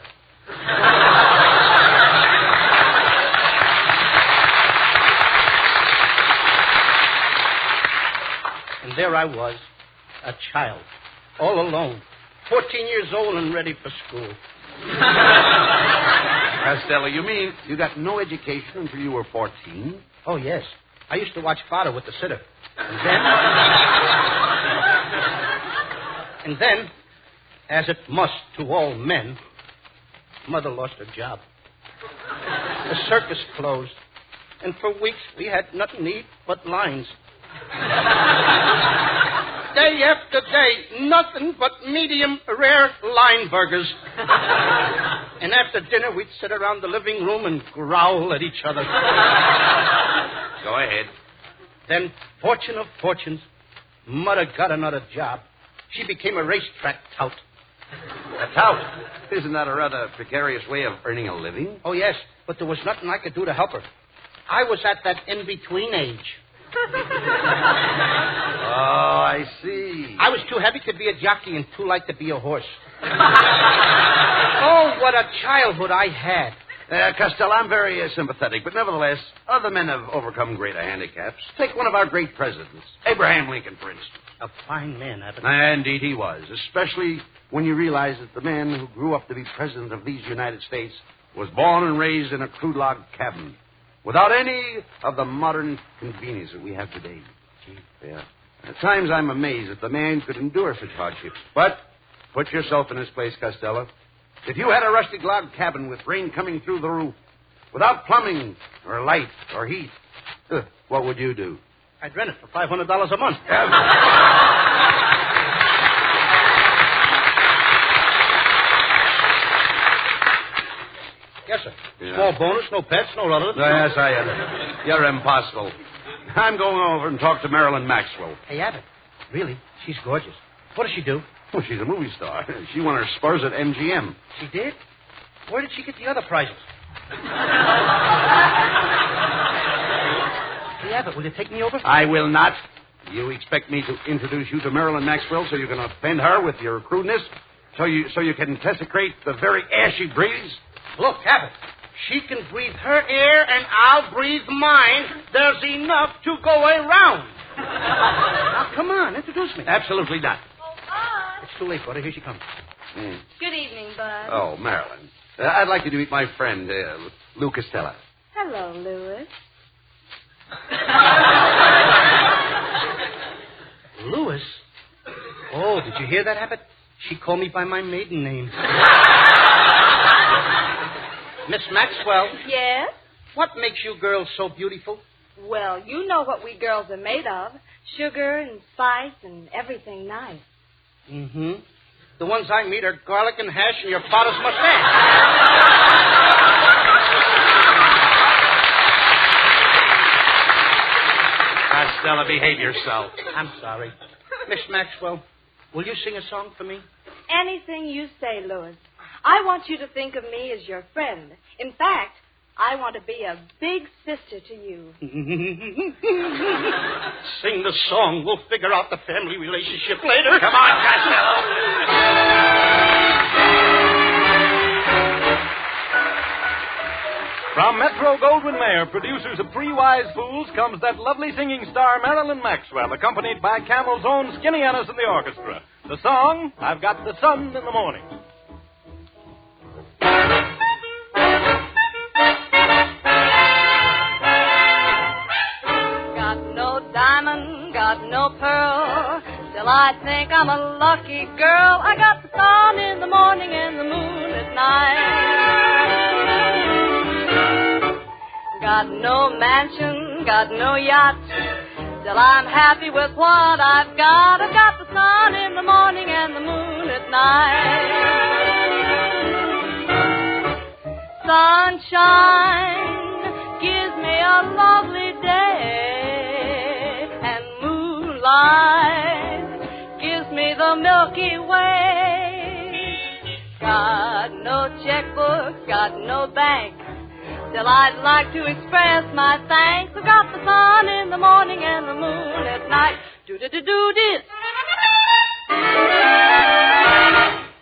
And there I was, a child, all alone, 14 years old and ready for school. Costello, you mean you got no education until you were 14? Oh, yes. I used to watch Father with the sitter. And then, as it must to all men, Mother lost her job. The circus closed. And for weeks we had nothing to eat but lines. Day after day, nothing but medium rare line burgers. And after dinner, we'd sit around the living room and growl at each other. Go ahead. Then, fortune of fortunes, Mother got another job. She became a racetrack tout. A tout? Isn't that a rather precarious way of earning a living? Oh, yes, but there was nothing I could do to help her. I was at that in-between age. Oh, I see. I was too heavy to be a jockey and too light to be a horse. Oh, what a childhood I had. Costello, I'm very sympathetic, but nevertheless, other men have overcome greater handicaps. Take one of our great presidents, Abraham Lincoln, for instance. A fine man, Abbott. Indeed he was, especially when you realize that the man who grew up to be president of these United States was born and raised in a crude log cabin without any of the modern convenience that we have today. Yeah. At times I'm amazed that the man could endure such hardships. But put yourself in his place, Costello. If you had a rustic log cabin with rain coming through the roof, without plumbing or light or heat, what would you do? I'd rent it for $500 a month. Yes, sir. Yeah. Small bonus, no pets, no relatives. Yes, I am. You're impossible. I'm going over and talk to Marilyn Maxwell. Hey, Abbott, really, she's gorgeous. What does she do? Well, she's a movie star. She won her spurs at MGM. She did? Where did she get the other prizes? Hey, Abbott, will you take me over? I will not. You expect me to introduce you to Marilyn Maxwell so you can offend her with your crudeness? So you can desecrate the very air she breathes? Look, Abbott, she can breathe her air and I'll breathe mine. There's enough to go around. Now, come on, introduce me. Absolutely not. It's too late, brother. Here she comes. Good evening, Bud. Oh, Marilyn. I'd like you to meet my friend, Lou Costello. Hello, Louis. Louis? Oh, did you hear that, Abbott? She called me by my maiden name. Miss Maxwell. Yes? What makes you girls so beautiful? Well, you know what we girls are made of. Sugar and spice and everything nice. Mm-hmm. The ones I meet are garlic and hash and your father's mustache. Costello, behave yourself. I'm sorry. Miss Maxwell, will you sing a song for me? Anything you say, Louis. I want you to think of me as your friend. In fact, I want to be a big sister to you. Sing the song. We'll figure out the family relationship later. Come on, Costello. From Metro-Goldwyn-Mayer, producers of Three Wise Fools, comes that lovely singing star Marilyn Maxwell, accompanied by Camel's own Skinny Ennis and the orchestra. The song, I've Got the Sun in the Morning. Got no diamond, got no pearl, still I think I'm a lucky girl. I got the sun in the morning and the moon at night. Got no mansion, got no yacht, still I'm happy with what I've got. I've got the sun in the morning and the moon at night. Sunshine gives me a lovely day, and moonlight gives me the Milky Way. Got no checkbook, got no bank, still I'd like to express my thanks. I've got the sun in the morning and the moon at night. Do-do-do-do-this.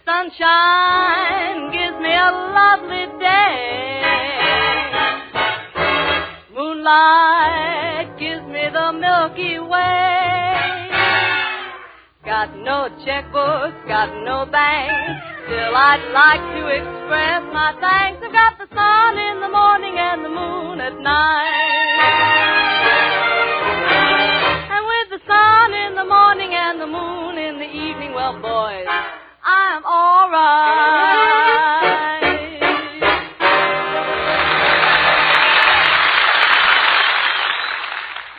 Sunshine gives me a lovely day. Moonlight gives me the Milky Way. Got no checkbook, got no bank, still I'd like to express my thanks. I've got the sun in the morning and the moon at night. And with the sun in the morning and the moon in the evening, well, boys, I'm all right.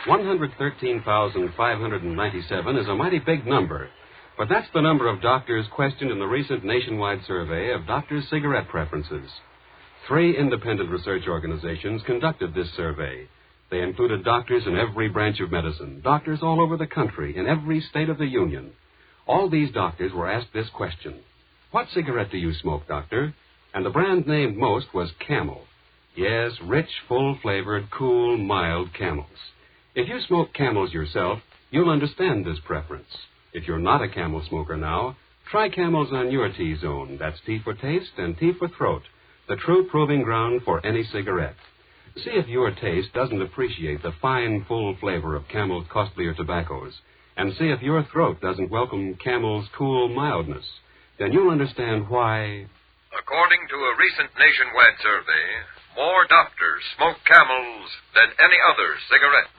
113,597 is a mighty big number, but that's the number of doctors questioned in the recent nationwide survey of doctors' cigarette preferences. 3 independent research organizations conducted this survey. They included doctors in every branch of medicine, doctors all over the country, in every state of the Union. All these doctors were asked this question: what cigarette do you smoke, doctor? And the brand named most was Camel. Yes, rich, full-flavored, cool, mild Camels. If you smoke Camels yourself, you'll understand this preference. If you're not a Camel smoker now, try Camels on your T-zone. That's T for taste and T for throat, the true proving ground for any cigarette. See if your taste doesn't appreciate the fine, full flavor of Camel's costlier tobaccos, and see if your throat doesn't welcome Camel's cool mildness. Then you'll understand why... According to a recent nationwide survey, more doctors smoke Camels than any other cigarette.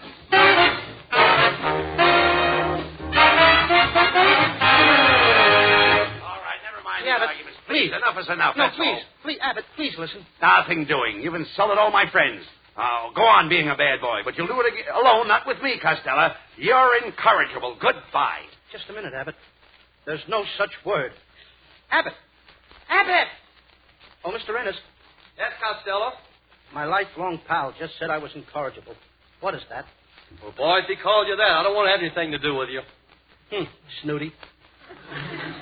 All right, never mind the arguments. Please, enough is enough. No, that's please, all. please, Abbott, please listen. Nothing doing. You've insulted all my friends. Go on being a bad boy, but you'll do it alone, not with me, Costello. You're incorrigible. Goodbye. Just a minute, Abbott. There's no such word. Abbott! Abbott! Oh, Mr. Ennis. Yes, Costello? My lifelong pal just said I was incorrigible. What is that? Well, boy, if he called you that, I don't want to have anything to do with you. Snooty.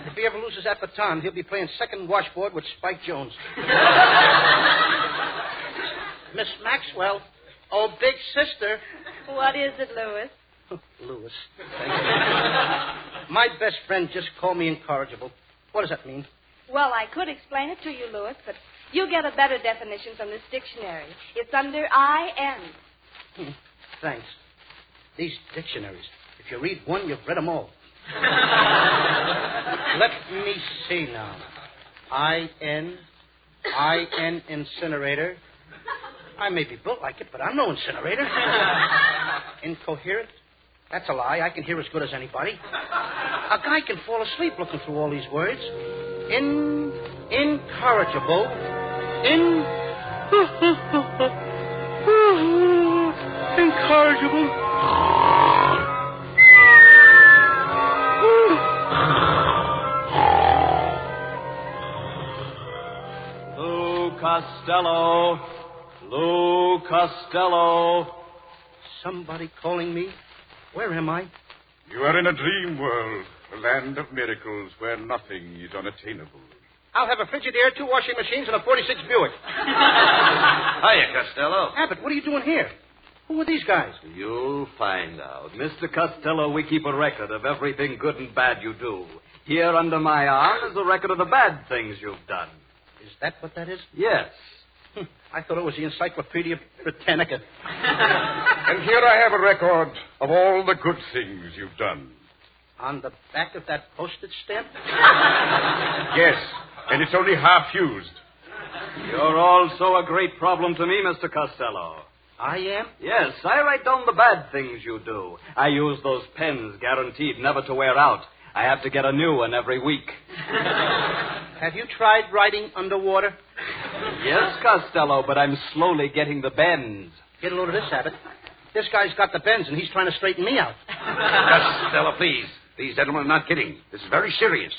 If he ever loses that baton, he'll be playing second washboard with Spike Jones. Miss Maxwell. Oh, big sister. What is it, Louis? Louis. Thank you. My best friend just called me incorrigible. What does that mean? Well, I could explain it to you, Louis, but you'll get a better definition from this dictionary. It's under I-N. Thanks. These dictionaries. If you read one, you've read them all. Let me see now. I-N incinerator. I may be built like it, but I'm no incinerator. Incoherent. That's a lie. I can hear as good as anybody. A guy can fall asleep looking through all these words. Incorrigible. Incorrigible. Lou Costello. Lou Costello. Somebody calling me? Where am I? You are in a dream world, a land of miracles where nothing is unattainable. I'll have a Frigidaire, 2 washing machines, and a 46 Buick. Hiya, Costello. Abbott, what are you doing here? Who are these guys? You'll find out. Mr. Costello, we keep a record of everything good and bad you do. Here under my arm is a record of the bad things you've done. Is that what that is? Yes. I thought it was the Encyclopedia Britannica. And here I have a record of all the good things you've done. On the back of that postage stamp? Yes, and it's only half used. You're also a great problem to me, Mr. Costello. I am? Yes, I write down the bad things you do. I use those pens guaranteed never to wear out. I have to get a new one every week. Have you tried writing underwater? Yes, Costello, but I'm slowly getting the bends. Get a load of this, Abbott. This guy's got the bends, and he's trying to straighten me out. Costello, please. These gentlemen are not kidding. This is very serious.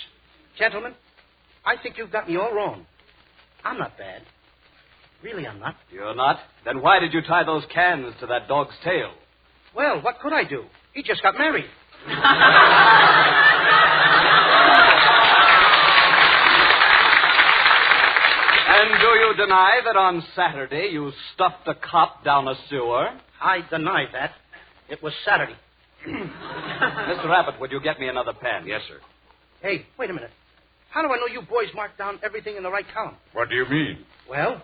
Gentlemen, I think you've got me all wrong. I'm not bad. Really, I'm not. You're not? Then why did you tie those cans to that dog's tail? Well, what could I do? He just got married. And do you deny that on Saturday you stuffed a cop down a sewer? I deny that. It was Saturday. Mr. Abbott, would you get me another pen? Yes, sir. Hey, wait a minute. How do I know you boys marked down everything in the right column? What do you mean? Well,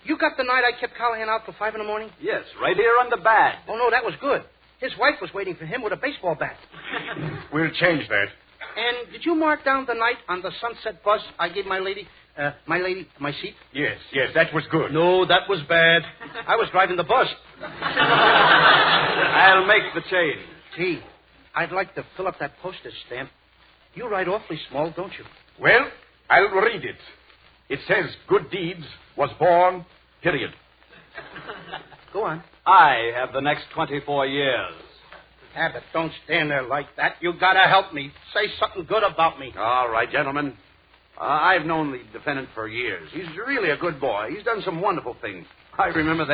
you got the night I kept Callahan out till 5 a.m? Yes, right here under bad. Oh, no, that was good. His wife was waiting for him with a baseball bat. We'll change that. And did you mark down the night on the Sunset bus I gave my lady my seat? Yes, that was good. No, that was bad. I was driving the bus. I'll make the change. Gee, I'd like to fill up that postage stamp. You write awfully small, don't you? Well, I'll read it. It says, good deeds was born, period. Go on. I have the next 24 years. Abbott, don't stand there like that. You gotta help me. Say something good about me. All right, gentlemen. I've known the defendant for years. He's really a good boy. He's done some wonderful things. I remember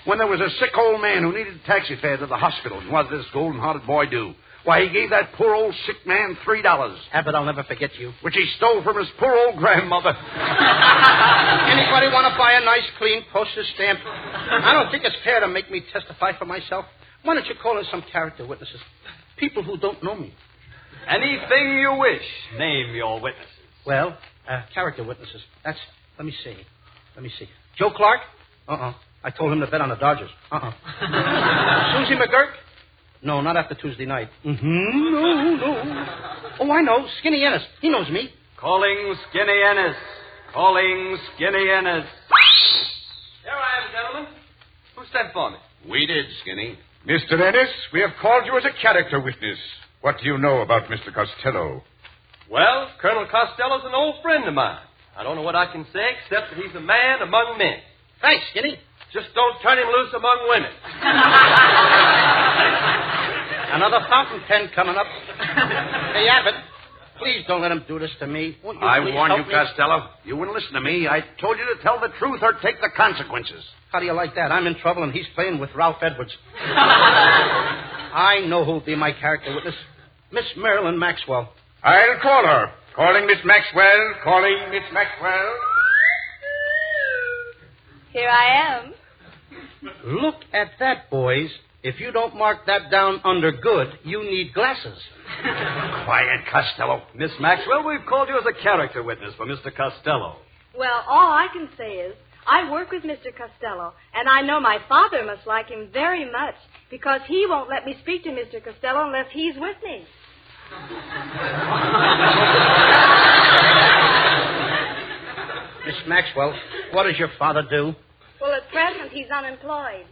when there was a sick old man who needed taxi fare to the hospital. And what did this golden-hearted boy do? Why, he gave that poor old sick man $3. Abbott, I'll never forget you. Which he stole from his poor old grandmother. Anybody want to buy a nice, clean postage stamp? I don't think it's fair to make me testify for myself. Why don't you call in some character witnesses? People who don't know me. Anything you wish. Name your witnesses. Well, character witnesses. Let me see. Joe Clark? I told him to bet on the Dodgers. Susie McGurk? No, not after Tuesday night. No. Oh, I know. Skinny Ennis. He knows me. Calling Skinny Ennis. Calling Skinny Ennis. Here I am, gentlemen. Who sent for me? We did, Skinny. Mr. Ennis, we have called you as a character witness. What do you know about Mr. Costello? Well, Colonel Costello's an old friend of mine. I don't know what I can say except that he's a man among men. Thanks, Skinny. Just don't turn him loose among women. Another fountain pen coming up. Hey, Abbott, please don't let him do this to me. Won't you I please warned help you, me? Costello. You wouldn't listen to me. I told you to tell the truth or take the consequences. How do you like that? I'm in trouble and he's playing with Ralph Edwards. I know who'll be my character witness. Miss Marilyn Maxwell. I'll call her. Calling Miss Maxwell. Calling Miss Maxwell. Here I am. Look at that, boys. If you don't mark that down under good, you need glasses. Quiet, Costello. Miss Maxwell, we've called you as a character witness for Mr. Costello. Well, all I can say is I work with Mr. Costello, and I know my father must like him very much because he won't let me speak to Mr. Costello unless he's with me. Miss Maxwell, what does your father do? Well, at present, he's unemployed.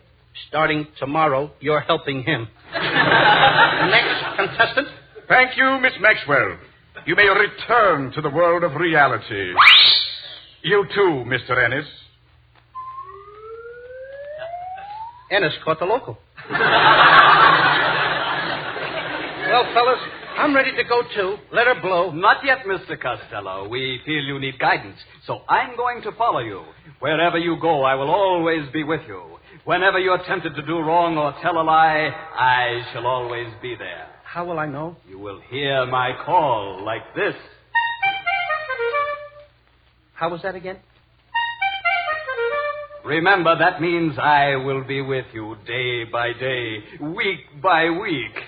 Starting tomorrow, you're helping him. Next contestant. Thank you, Miss Maxwell. You may return to the world of reality. You too, Mr. Ennis. Ennis caught the local. Well, fellas, I'm ready to go, too. Let her blow. Not yet, Mr. Costello. We feel you need guidance, so I'm going to follow you. Wherever you go, I will always be with you. Whenever you're tempted to do wrong or tell a lie, I shall always be there. How will I know? You will hear my call like this. How was that again? Remember, that means I will be with you day by day, week by week.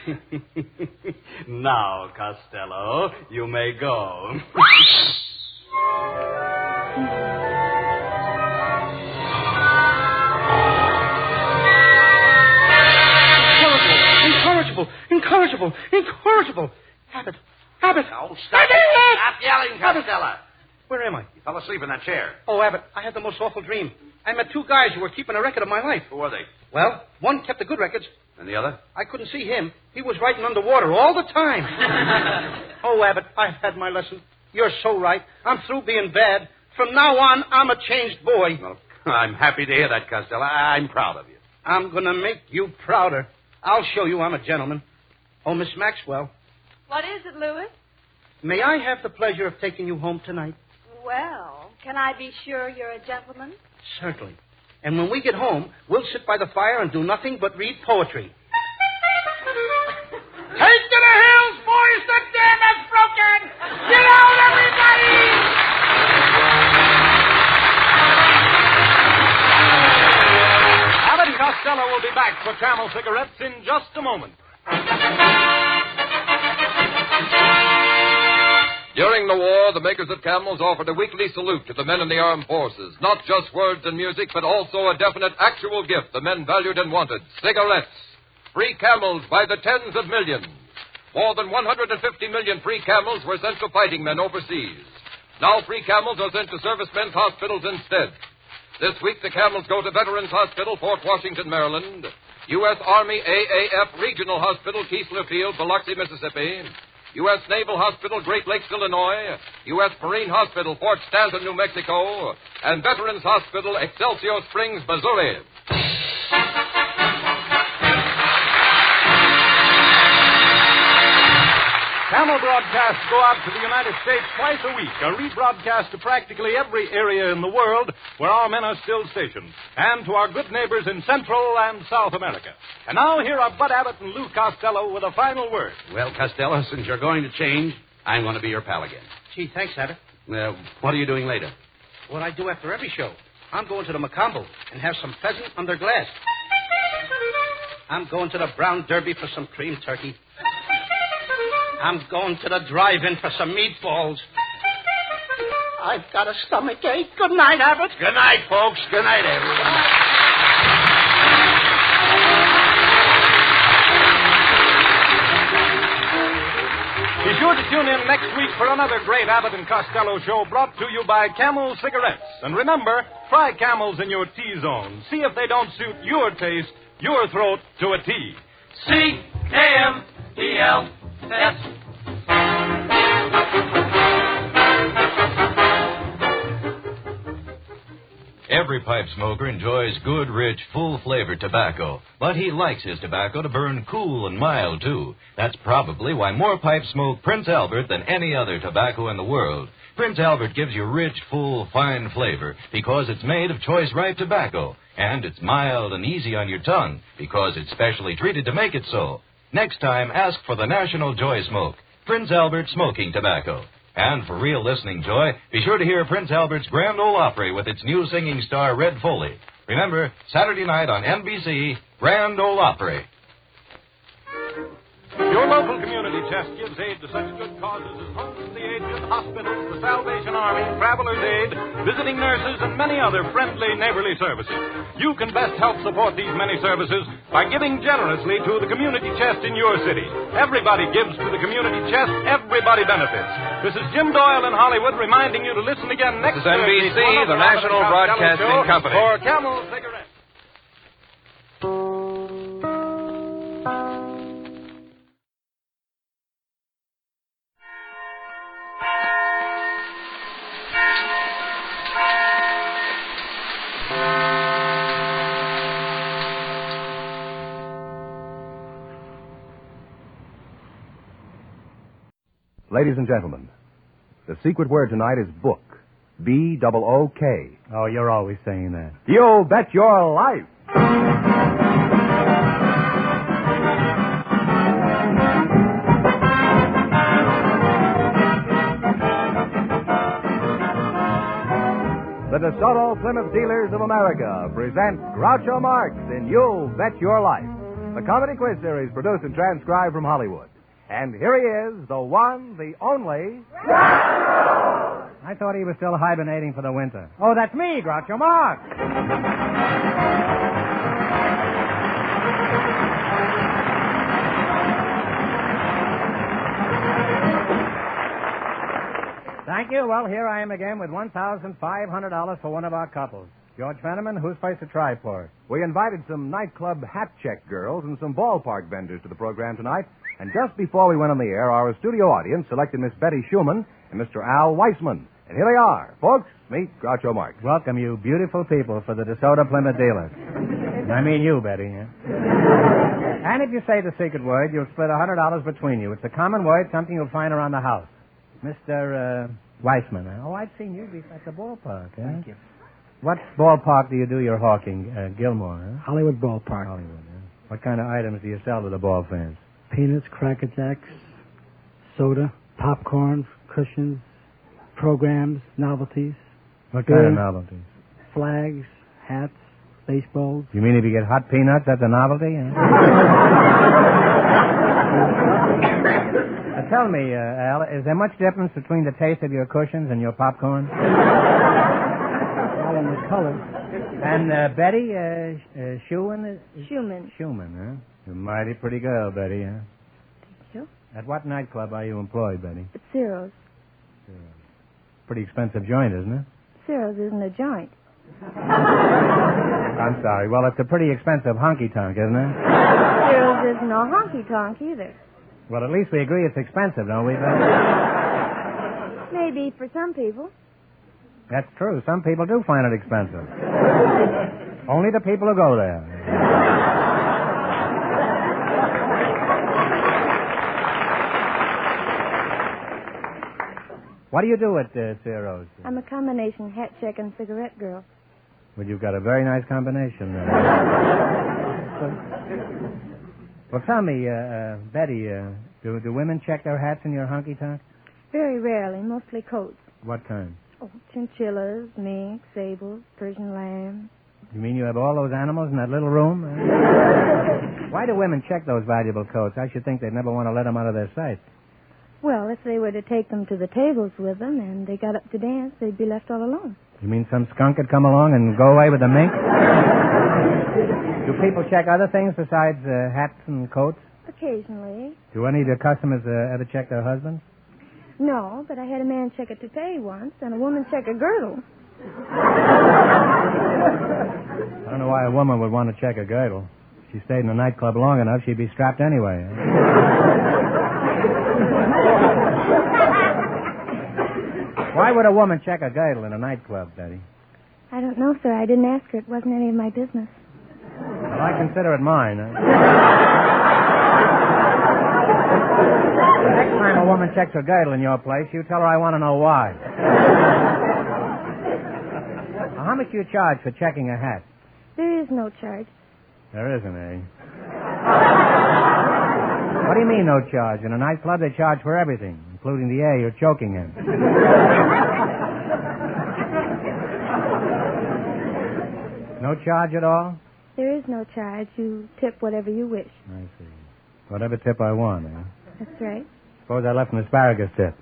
Now, Costello, you may go. Incorrigible! Incorrigible! Abbott! Abbott! Oh, stop yelling, Costello. Where am I? You fell asleep in that chair. Oh, Abbott, I had the most awful dream. I met two guys who were keeping a record of my life. Who were they? Well, one kept the good records. And the other? I couldn't see him. He was writing underwater all the time. Oh, Abbott, I've had my lesson. You're so right. I'm through being bad. From now on, I'm a changed boy. Well, I'm happy to hear that, Costello. I'm proud of you. I'm going to make you prouder. I'll show you I'm a gentleman. Oh, Miss Maxwell. What is it, Louis? May I have the pleasure of taking you home tonight? Well, can I be sure you're a gentleman? Certainly. And when we get home, we'll sit by the fire and do nothing but read poetry. Take to the hills, boys! The dam has broken! Get out, everybody! Abbott and Costello will be back for Camel cigarettes in just a moment. During the war, the makers of Camels offered a weekly salute to the men in the armed forces. Not just words and music, but also a definite actual gift the men valued and wanted. Cigarettes. Free Camels by the tens of millions. More than 150 million free Camels were sent to fighting men overseas. Now free Camels are sent to servicemen's hospitals instead. This week, the Camels go to Veterans Hospital, Fort Washington, Maryland, U.S. Army AAF Regional Hospital, Keesler Field, Biloxi, Mississippi, U.S. Naval Hospital, Great Lakes, Illinois, U.S. Marine Hospital, Fort Stanton, New Mexico, and Veterans Hospital, Excelsior Springs, Missouri. Camel broadcasts go out to the United States twice a week, a rebroadcast to practically every area in the world where our men are still stationed, and to our good neighbors in Central and South America. And now here are Bud Abbott and Lou Costello with a final word. Well, Costello, since you're going to change, I'm going to be your pal again. Gee, thanks, Abbott. What are you doing later? What I do after every show. I'm going to the Macombo and have some pheasant under glass. I'm going to the Brown Derby for some cream turkey. I'm going to the drive-in for some meatballs. I've got a stomach ache. Good night, Abbott. Good night, folks. Good night, everyone. Be sure to tune in next week for another great Abbott and Costello show brought to you by Camel Cigarettes. And remember, try Camels in your T-zone. See if they don't suit your taste, your throat to a T. C-A-M-E-L. Yes. Every pipe smoker enjoys good, rich, full-flavored tobacco, but he likes his tobacco to burn cool and mild, too. That's probably why more pipes smoke Prince Albert than any other tobacco in the world. Prince Albert gives you rich, full, fine flavor because it's made of choice ripe tobacco, and it's mild and easy on your tongue because it's specially treated to make it so. Next time, ask for the National Joy Smoke, Prince Albert smoking tobacco. And for real listening joy, be sure to hear Prince Albert's Grand Ole Opry with its new singing star, Red Foley. Remember, Saturday night on NBC, Grand Ole Opry. Your local community chest gives aid to such good causes as Homes for the Aged, hospitals, the Salvation Army, Travelers Aid, visiting nurses, and many other friendly neighborly services. You can best help support these many services by giving generously to the community chest in your city. Everybody gives to the community chest, everybody benefits. This is Jim Doyle in Hollywood reminding you to listen again next This is NBC, the National Broadcasting Company. For Camel Cigarettes. Ladies and gentlemen, the secret word tonight is book. B-O-O-K. Oh, you're always saying that. You bet your life. The DeSoto Plymouth Dealers of America present Groucho Marx in You Bet Your Life, the comedy quiz series produced and transcribed from Hollywood. And here he is, the one, the only... I thought he was still hibernating for the winter. Oh, that's me, Groucho Marx. Thank you. Well, here I am again with $1,500 for one of our couples. George Fenneman, who's first to try for it? We invited some nightclub hat check girls and some ballpark vendors to the program tonight. And just before we went on the air, our studio audience selected Miss Betty Schumann and Mr. Al Weissman. And here they are. Folks, meet Groucho Marx. Welcome, you beautiful people, for the DeSoto Plymouth dealer. I mean you, Betty. Yeah? And if you say the secret word, you'll split $100 between you. It's a common word, something you'll find around the house. Mr. Weissman. Oh, I've seen you at the ballpark. Eh? Thank you. What ballpark do you do your hawking? Gilmore, huh? Hollywood Ballpark. Hollywood, yeah. What kind of items do you sell to the ball fans? Peanuts, Cracker Jacks, soda, popcorn, cushions, programs, novelties. What kind of novelties? Flags, hats, baseballs. You mean if you get hot peanuts, that's a novelty? Huh? Tell me, Al, is there much difference between the taste of your cushions and your popcorn? All in the color. And Betty, Schumann? Schumann, huh? You're a mighty pretty girl, Betty, huh? Thank you. At what nightclub are you employed, Betty? At Ciro's. Pretty expensive joint, isn't it? Ciro's isn't a joint. I'm sorry. Well, it's a pretty expensive honky-tonk, isn't it? Ciro's isn't a honky-tonk either. Well, at least we agree it's expensive, don't we, Betty? Maybe for some people. That's true. Some people do find it expensive. Only the people who go there. What do you do at Ciro's? I'm a combination hat check and cigarette girl. Well, you've got a very nice combination there. Well, tell me, Betty, do women check their hats in your honky-tonk? Very rarely, mostly coats. What kind? Oh, chinchillas, mink, sables, Persian lamb. You mean you have all those animals in that little room? Why do women check those valuable coats? I should think they'd never want to let them out of their sight. Well, if they were to take them to the tables with them and they got up to dance, they'd be left all alone. You mean some skunk would come along and go away with the mink? Do people check other things besides hats and coats? Occasionally. Do any of your customers ever check their husbands? No, but I had a man check a toupee once and a woman check a girdle. I don't know why a woman would want to check a girdle. If she stayed in a nightclub long enough, she'd be strapped anyway. Why would a woman check a girdle in a nightclub, Betty? I don't know, sir. I didn't ask her. It wasn't any of my business. Well, I consider it mine. The next time a woman checks her girdle in your place, you tell her I want to know why. Now, how much do you charge for checking a hat? There is no charge. There isn't, eh? What do you mean, no charge? In a nightclub, they charge for everything, including the air you're choking in. No charge at all? There is no charge. You tip whatever you wish. I see. Whatever tip I want, eh? That's right. Suppose I left an asparagus tip.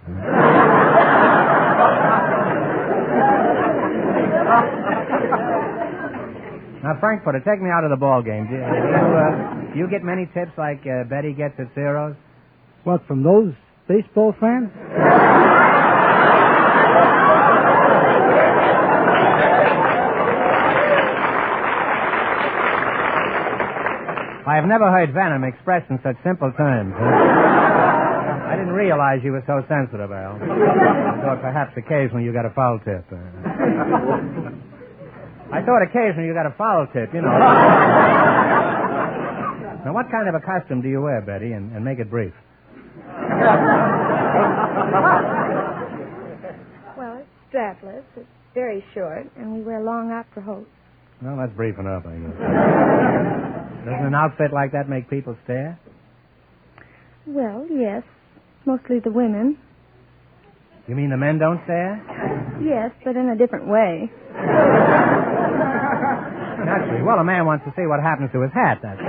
Now, Frankfurter, take me out of the ball game. Do you get many tips like Betty gets at Ciro's? What, from those baseball fans? I have never heard venom expressed in such simple terms. I didn't realize you were so sensitive, Al. I thought perhaps occasionally you got a foul tip. I thought occasionally you got a foul tip, you know. Now, what kind of a costume do you wear, Betty? And make it brief. Well, it's strapless. It's very short, and we wear long opera hose. Well, that's brief enough, I guess. Doesn't an outfit like that make people stare? Well, yes. Mostly the women. You mean the men don't stare? Yes, but in a different way. Naturally. Well, a man wants to see what happens to his hat, that's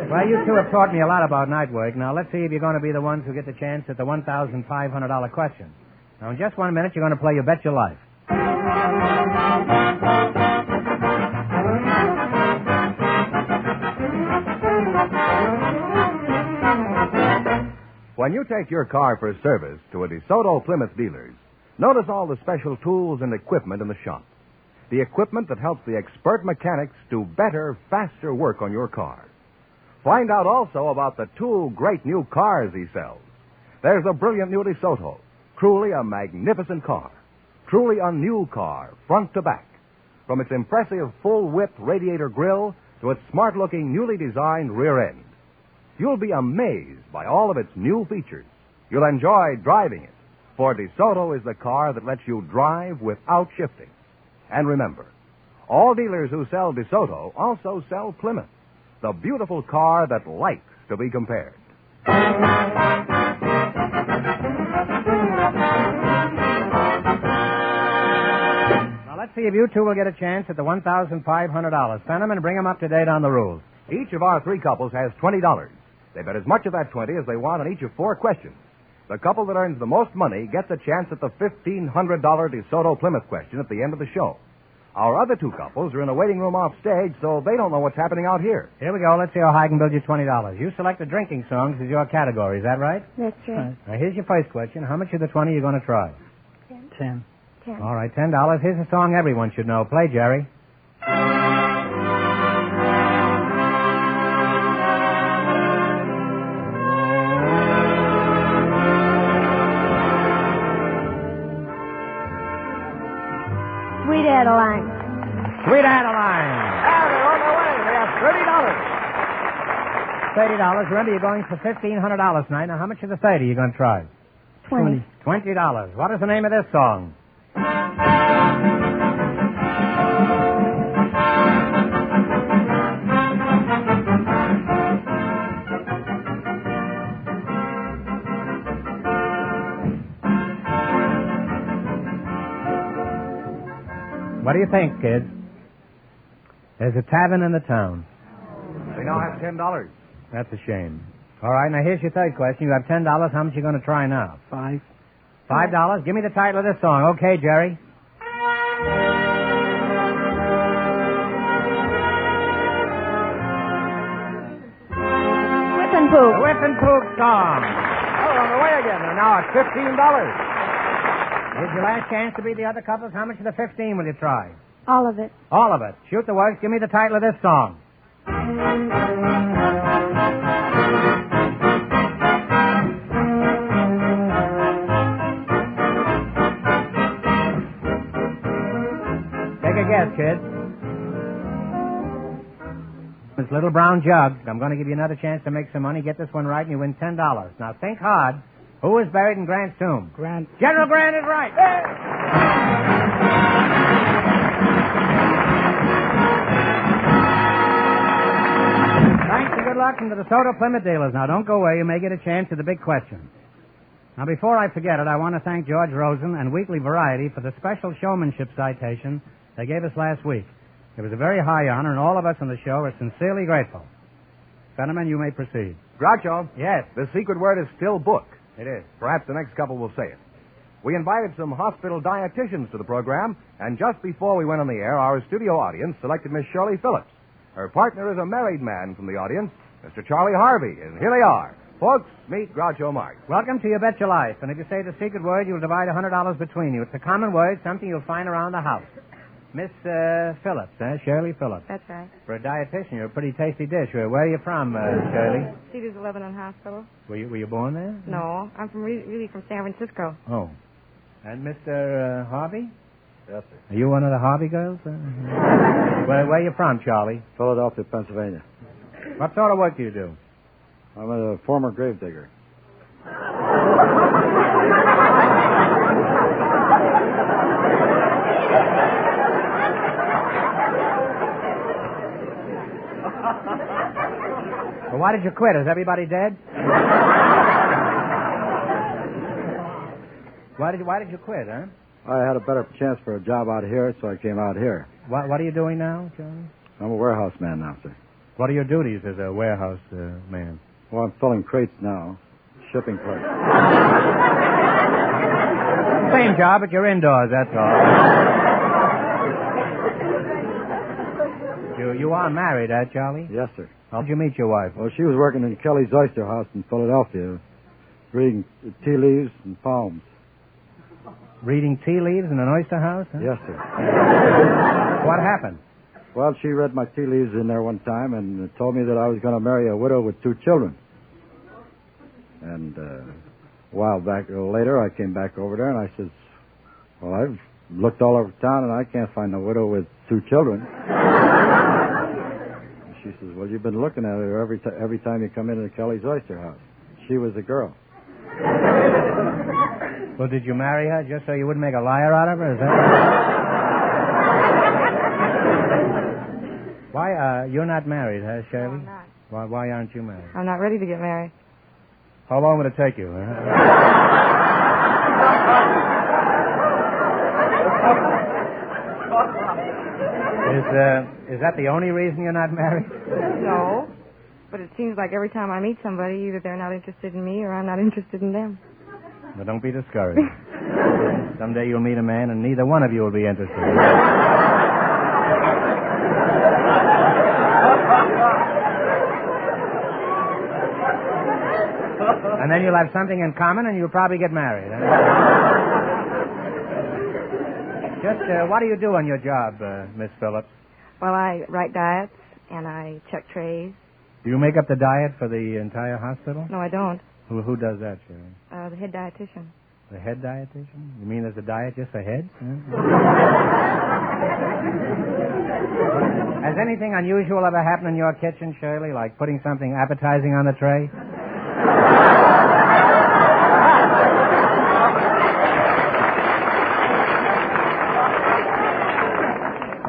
Well, you two have taught me a lot about night work. Now, let's see if you're going to be the ones who get the chance at the $1,500 question. Now, in just 1 minute, you're going to play You Bet Your Life. When you take your car for service to a DeSoto Plymouth dealer's, notice all the special tools and equipment in the shop. The equipment that helps the expert mechanics do better, faster work on your car. Find out also about the 2 great new cars he sells. There's a brilliant new DeSoto, truly a magnificent car, truly a new car, front to back. From its impressive full-width radiator grille to its smart-looking, newly designed rear end. You'll be amazed by all of its new features. You'll enjoy driving it, for DeSoto is the car that lets you drive without shifting. And remember, all dealers who sell DeSoto also sell Plymouth, the beautiful car that likes to be compared. Let's see if you two will get a chance at the $1,500. Send them and bring them up to date on the rules. Each of our 3 couples has $20. They bet as much of that 20 as they want on each of 4 questions. The couple that earns the most money gets a chance at the $1,500 DeSoto Plymouth question at the end of the show. Our other 2 couples are in a waiting room off stage, so they don't know what's happening out here. Here we go. Let's see how high I can build you $20. You selected drinking songs as your category. Is that right? That's right. Now, here's your first question. How much of the 20 are you going to try? 10. All right, $10. Here's a song everyone should know. Play, Jerry. Sweet Adeline. Sweet Adeline. And they're on their way. They have $30. $30. Remember, you're going for $1,500 tonight. Now, how much of the 30 are you going to try? 20. $20. What is the name of this song? What do you think, kids? There's a tavern in the town. They now have $10. That's a shame. All right, now here's your third question. You have $10. How much are you going to try now? 5. $5? Give me the title of this song. Okay, Jerry. Whip and Poop. The Whip and Poop song. Oh, on the way again. Now it's $15. Here's your last chance to beat the other couples. How much of the 15 will you try? All of it. All of it. Shoot the works. Give me the title of this song. Take a guess, kid. This little brown jug. I'm going to give you another chance to make some money. Get this one right, and you win $10. Now think hard. Who is buried in Grant's tomb? Grant. General Grant is right. Thanks and good luck from the DeSoto Plymouth dealers. Now, don't go away. You may get a chance at the big question. Now, before I forget it, I want to thank George Rosen and Weekly Variety for the special showmanship citation they gave us last week. It was a very high honor, and all of us on the show are sincerely grateful. Gentlemen, you may proceed. Groucho? Yes. The secret word is still book. It is. Perhaps the next couple will say it. We invited some hospital dietitians to the program, and just before we went on the air, our studio audience selected Miss Shirley Phillips. Her partner is a married man from the audience, Mr. Charlie Harvey, and here they are. Folks, meet Groucho Marx. Welcome to You Bet Your Life, and if you say the secret word, you'll divide $100 between you. It's a common word, something you'll find around the house. Miss Phillips, Shirley Phillips. That's right. For a dietitian, you're a pretty tasty dish. Where are you from, Shirley? Cedars 11 Hospital. Were you born there? No, I'm really from San Francisco. Oh. And Mr. Harvey? Yes, sir. Are you one of the Harvey girls? Where are you from, Charlie? Philadelphia, Pennsylvania. What sort of work do you do? I'm a former gravedigger. Well, why did you quit? Is everybody dead? Why did you quit, huh? I had a better chance for a job out here, so I came out here. What are you doing now, Charlie? I'm a warehouse man now, sir. What are your duties as a warehouse man? Well, I'm filling crates now. Shipping clerk. Same job, but you're indoors, that's all. You are married, Charlie? Yes, sir. How'd you meet your wife? Well, she was working in Kelly's Oyster House in Philadelphia. Reading tea leaves and palms. Reading tea leaves in an oyster house? Huh? Yes, sir. What happened? Well, she read my tea leaves in there one time and told me that I was going to marry a widow with 2 children. And a while back later, I came back over there and I says, well, I've looked all over town and I can't find a widow with 2 children. And she says, well, you've been looking at her every time you come into Kelly's Oyster House. She was a girl. Well, did you marry her just so you wouldn't make a liar out of her? Is that Why, you're not married, huh, Shirley? No, I'm not. Why aren't you married? I'm not ready to get married. How long would it take you, huh? Is that the only reason you're not married? No. But it seems like every time I meet somebody, either they're not interested in me or I'm not interested in them. Well, don't be discouraged. Someday you'll meet a man and neither one of you will be interested. And then you'll have something in common and you'll probably get married. Huh? Just, what do you do on your job, Miss Phillips? Well, I write diets and I check trays. Do you make up the diet for the entire hospital? No, I don't. Who does that, Shirley? The head dietitian. The head dietitian? You mean there's a diet just for heads? Huh? Has anything unusual ever happened in your kitchen, Shirley? Like putting something appetizing on the tray?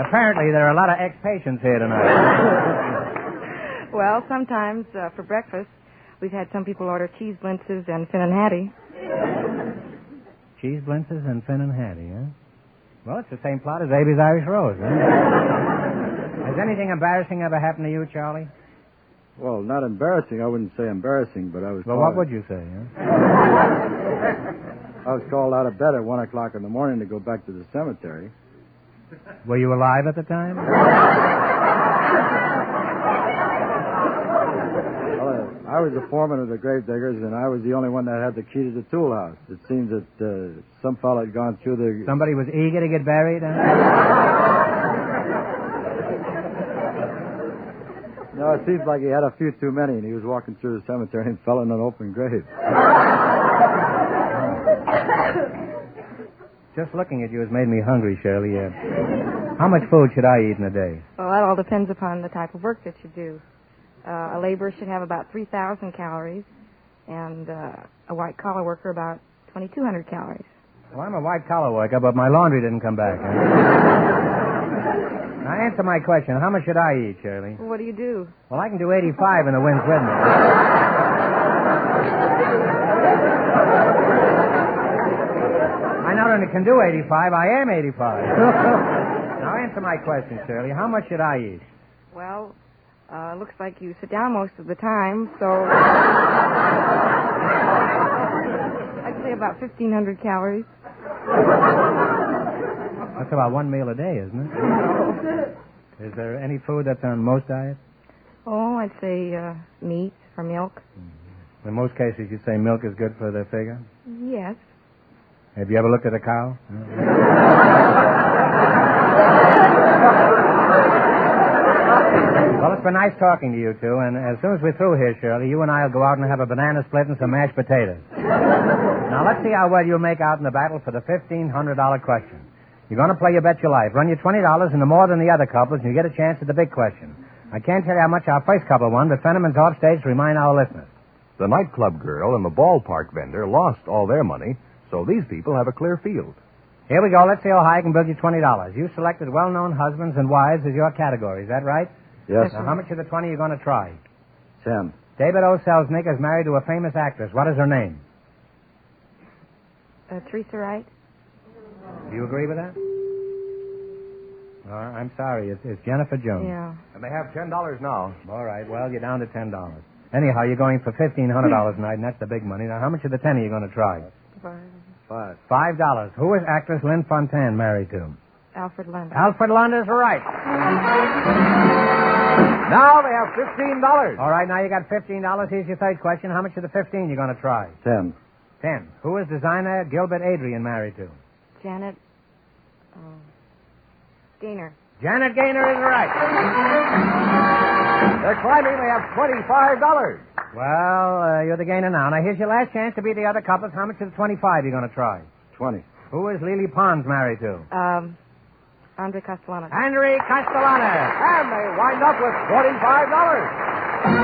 Apparently, there are a lot of ex-patients here tonight. Well, sometimes for breakfast, we've had some people order cheese blintzes and Finn and Hattie. Cheese blintzes and Finn and Hattie, huh? Well, it's the same plot as Abe's Irish Rose, huh? Has anything embarrassing ever happened to you, Charlie? Well, not embarrassing. I wouldn't say embarrassing, but I was... Well, what would you say, huh? I was called out of bed at 1 o'clock in the morning to go back to the cemetery. Were you alive at the time? Well, I was the foreman of the gravediggers, and I was the only one that had the key to the tool house. It seems that some fellow had gone through the... Somebody was eager to get buried, huh? No, it seems like he had a few too many, and he was walking through the cemetery and fell in an open grave. Just looking at you has made me hungry, Shirley. How much food should I eat in a day? Well, that all depends upon the type of work that you do. A laborer should have about 3,000 calories, and a white-collar worker about 2,200 calories. Well, I'm a white-collar worker, but my laundry didn't come back. Huh? Now, answer my question. How much should I eat, Shirley? Well, what do you do? Well, I can do 85 and the wind's with me. I not only can do 85, I am 85. Now, answer my question, Shirley. How much should I eat? Well, looks like you sit down most of the time, so... I'd say about 1,500 calories. That's about one meal a day, isn't it? Is there any food that's on most diets? Oh, I'd say meat or milk. In most cases, you'd say milk is good for the figure? Yes. Have you ever looked at a cow? Well, it's been nice talking to you two, and as soon as we're through here, Shirley, you and I will go out and have a banana split and some mashed potatoes. Now, let's see how well you make out in the battle for the $1,500 question. You're going to play You Bet Your Life. Run your $20 into more than the other couples, and you get a chance at the big question. I can't tell you how much our first couple won, but Fenneman's off stage to remind our listeners. The nightclub girl and the ballpark vendor lost all their money, so these people have a clear field. Here we go. Let's see how high I can build you $20. You selected well-known husbands and wives as your category. Is that right? Yes. Now, how much of the 20 are you going to try? 10. David O. Selznick is married to a famous actress. What is her name? Teresa Wright. Do you agree with that? I'm sorry. It's Jennifer Jones. Yeah. And they have $10 now. All right. Well, you're down to $10. Anyhow, you're going for $1,500 tonight, and that's the big money. Now, how much of the 10 are you going to try? $5. $5. Who is actress Lynn Fontaine married to? Alfred Lund. Alfred Lund is right. Now they have $15. All right, now you got $15. Here's your third question. How much of the 15 you going to try? 10. 10. Who is designer Gilbert Adrian married to? Janet Gaynor. Janet Gaynor is right. They're climbing. They have $25. Well, you're the gainer now. Now, here's your last chance to beat the other couples. How much of the 25 you going to try? 20. Who is Lily Pons married to? Andre Castellano. Andre Castellano. And they wind up with $45.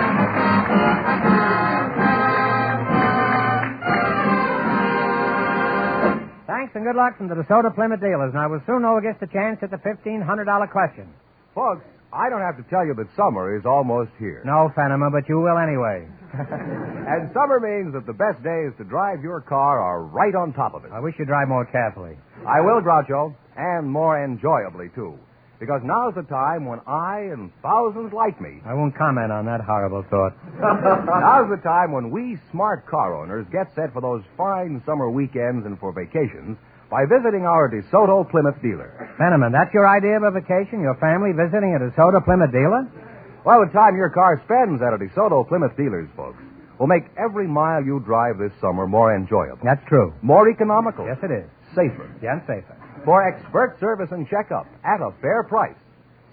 Thanks and good luck from the DeSoto Plymouth dealers. Now, we'll soon know who gets the chance at the $1,500 question. Folks, I don't have to tell you that summer is almost here. No, Fenneman, but you will anyway. And summer means that the best days to drive your car are right on top of it. I wish you'd drive more carefully. I will, Groucho, and more enjoyably, too. Because now's the time when I and thousands like me... I won't comment on that horrible thought. Now's the time when we smart car owners get set for those fine summer weekends and for vacations by visiting our DeSoto Plymouth dealer. Fenneman, that's your idea of a vacation? Your family visiting a DeSoto Plymouth dealer? Well, the time your car spends at a DeSoto Plymouth dealer's, folks, will make every mile you drive this summer more enjoyable. That's true. More economical. Yes, it is. Safer. Yeah, and safer. For expert service and checkup at a fair price.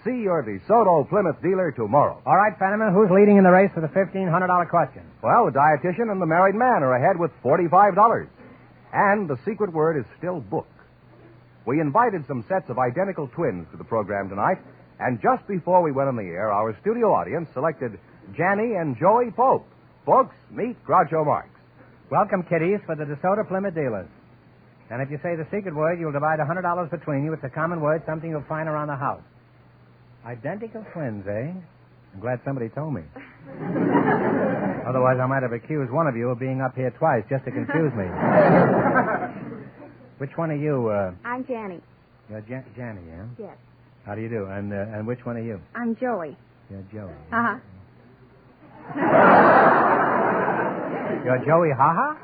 See your DeSoto Plymouth dealer tomorrow. All right, Fenneman, who's leading in the race for the $1,500 question? Well, the dietitian and the married man are ahead with $45. And the secret word is still book. We invited some sets of identical twins to the program tonight, and just before we went on the air, our studio audience selected Janny and Joey Pope. Folks, meet Groucho Marx. Welcome, kiddies, for the DeSoto Plymouth dealers. And if you say the secret word, you'll divide $100 between you. It's a common word, something you'll find around the house. Identical twins, eh? I'm glad somebody told me. Otherwise, I might have accused one of you of being up here twice just to confuse me. Which one are you? I'm Janny. You're Janny, yeah? Yes. How do you do? And which one are you? I'm Joey. You're Joey. Uh-huh. You're Joey Haha?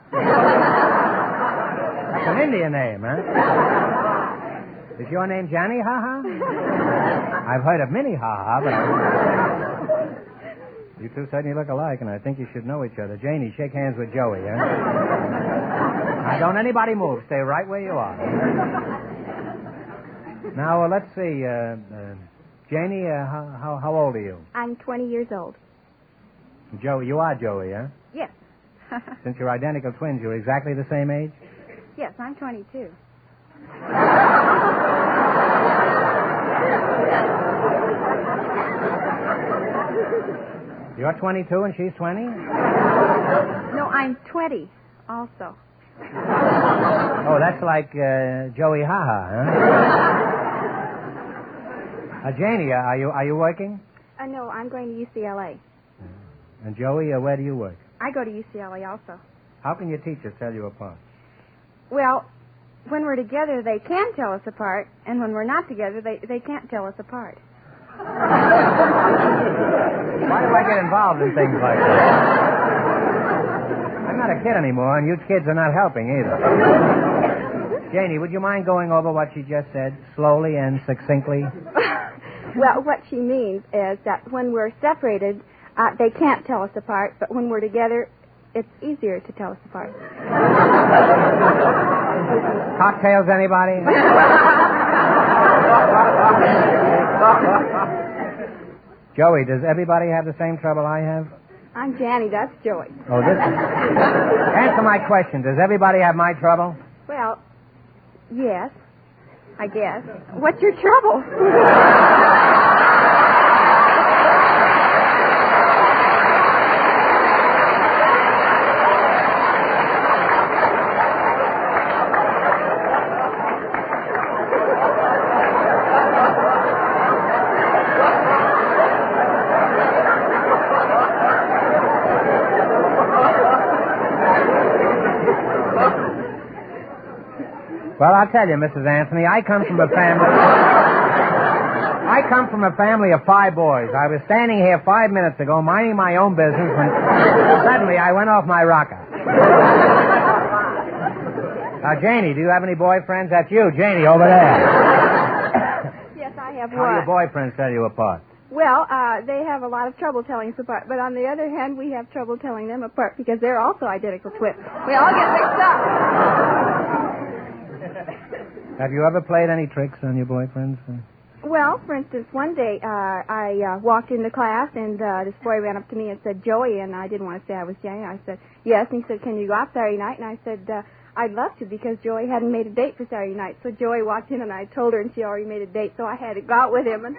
That's an Indian name, huh? Is your name Janny Haha? I've heard of Minnie Haha, but... You two certainly look alike, and I think you should know each other. Janie, shake hands with Joey, huh? Now, don't anybody move. Stay right where you are. Now, let's see. Janie, how old are you? I'm 20 years old. Joey, you are Joey, huh? Yes. Since you're identical twins, you're exactly the same age? Yes, I'm 22. You're 22 and she's 20? No, I'm 20 also. Oh, that's like Joey Haha, huh? Janie, are you working? No, I'm going to UCLA. And Joey, where do you work? I go to UCLA also. How can your teachers tell you apart? Well, when we're together, they can tell us apart, and when we're not together, they can't tell us apart. Why do I get involved in things like that? I'm not a kid anymore, and you kids are not helping either. Janie, would you mind going over what she just said, slowly and succinctly? Well, what she means is that when we're separated, they can't tell us apart, but when we're together, it's easier to tell us apart. Cocktails, anybody? Joey, does everybody have the same trouble I have? I'm Janny, that's Joey. Oh, this is... Answer my question. Does everybody have my trouble? Well, yes, I guess. What's your trouble? Well, I'll tell you, Mrs. Anthony, I come from a family of 5 boys. I was standing here 5 minutes ago minding my own business when suddenly I went off my rocker. Now, Janie, do you have any boyfriends? That's you, Janie, over there. Yes, I have How do one. your boyfriends tell you apart? Well, they have a lot of trouble telling us apart, but on the other hand, we have trouble telling them apart because they're also identical twins. We all get mixed up. Have you ever played any tricks on your boyfriends? Well, for instance, one day I walked into class and this boy ran up to me and said, Joey, and I didn't want to say I was Jane. I said, yes, and he said, can you go out Saturday night? And I said, I'd love to because Joey hadn't made a date for Saturday night. So Joey walked in and I told her and she already made a date, so I had to go out with him. And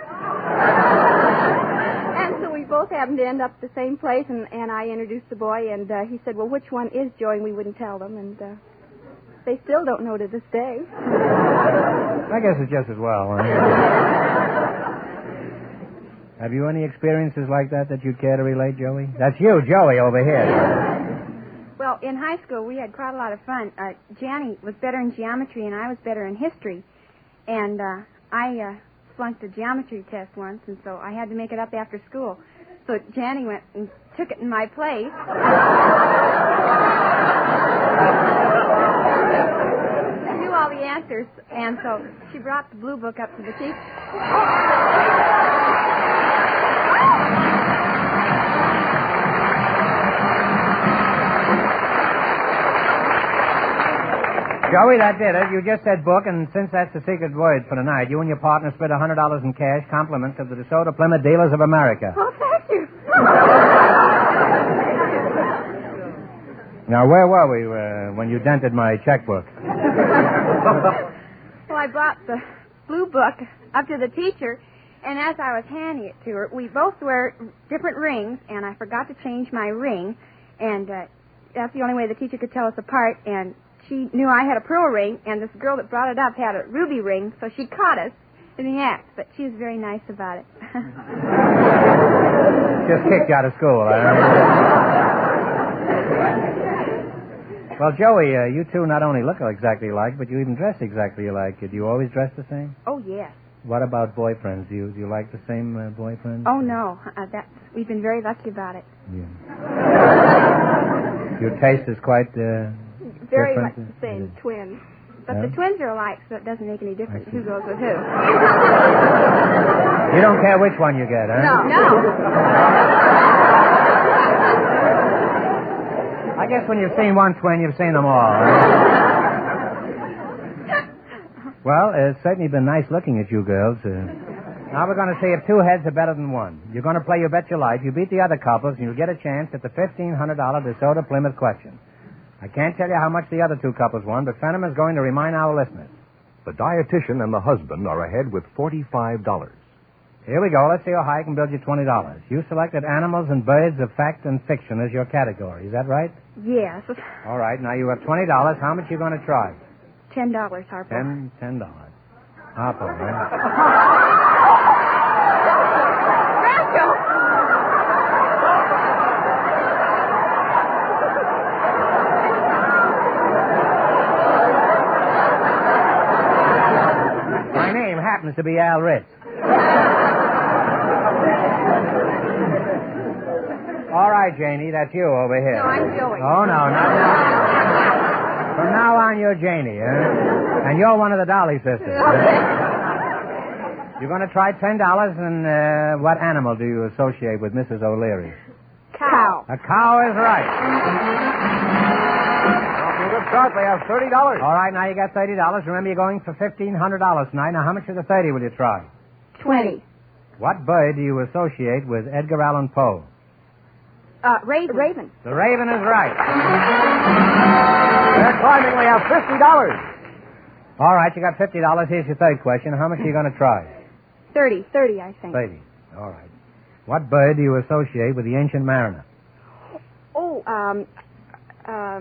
so we both happened to end up at the same place, and I introduced the boy, and he said, well, which one is Joey? And we wouldn't tell them, and they still don't know to this day. I guess it's just as well. Have you any experiences like that you'd care to relate, Joey? That's you, Joey, over here. Well, in high school, we had quite a lot of fun. Janny was better in geometry, and I was better in history. And I flunked a geometry test once, and so I had to make it up after school. So Janny went and took it in my place. She knew all the answers, and so she brought the blue book up to the teacher. Joey, that did it. You just said book, and since that's the secret word for tonight, you and your partner split $100 in cash, compliments of the DeSoto Plymouth Dealers of America. Oh, thank you. Now, where were we when you dented my checkbook? Well, I brought the blue book up to the teacher, and as I was handing it to her, we both wear different rings, and I forgot to change my ring, and that's the only way the teacher could tell us apart, and she knew I had a pearl ring, and this girl that brought it up had a ruby ring, so she caught us in the act, but she was very nice about it. Just kicked you out of school, Well, Joey, you two not only look exactly alike, but you even dress exactly alike. Do you always dress the same? Oh, yes. What about boyfriends? Do you like the same boyfriends? Oh, no. We've been very lucky about it. Yeah. Your taste is quite... very different. much the same, twins. But the twins are alike, so it doesn't make any difference who goes with who. You don't care which one you get, huh? No. I guess when you've seen one twin, you've seen them all. Well, it's certainly been nice looking at you girls. Now we're going to see if two heads are better than one. You're going to play You Bet Your Life. You beat the other couples, and you'll get a chance at the $1,500 DeSoto Plymouth question. I can't tell you how much the other two couples won, but Fenneman's going to remind our listeners. The dietitian and the husband are ahead with $45. Here we go. Let's see how high I can build you $20. You selected animals and birds of fact and fiction as your category. Is that right? Yes. All right. Now you have $20. How much are you going to try? $10, Harpo. $10. Harpo, right? My name happens to be Al Ritz. All right, Janie, that's you over here. No, I'm Joey. Oh, no, not from now on, you're Janie, and you're one of the Dolly sisters. You're going to try $10, and what animal do you associate with Mrs. O'Leary? Cow. A cow is right. Off to a good start. They have $30. All right, now you got $30. Remember, you're going for $1,500 tonight. Now, how much of the 30 will you try? 20. What bird do you associate with Edgar Allan Poe? Raven. The raven is right. They're climbing. We have $50. All right, you got $50. Here's your third question. How much are you going to try? 30, I think. 30. All right. What bird do you associate with the Ancient Mariner? Oh, wait a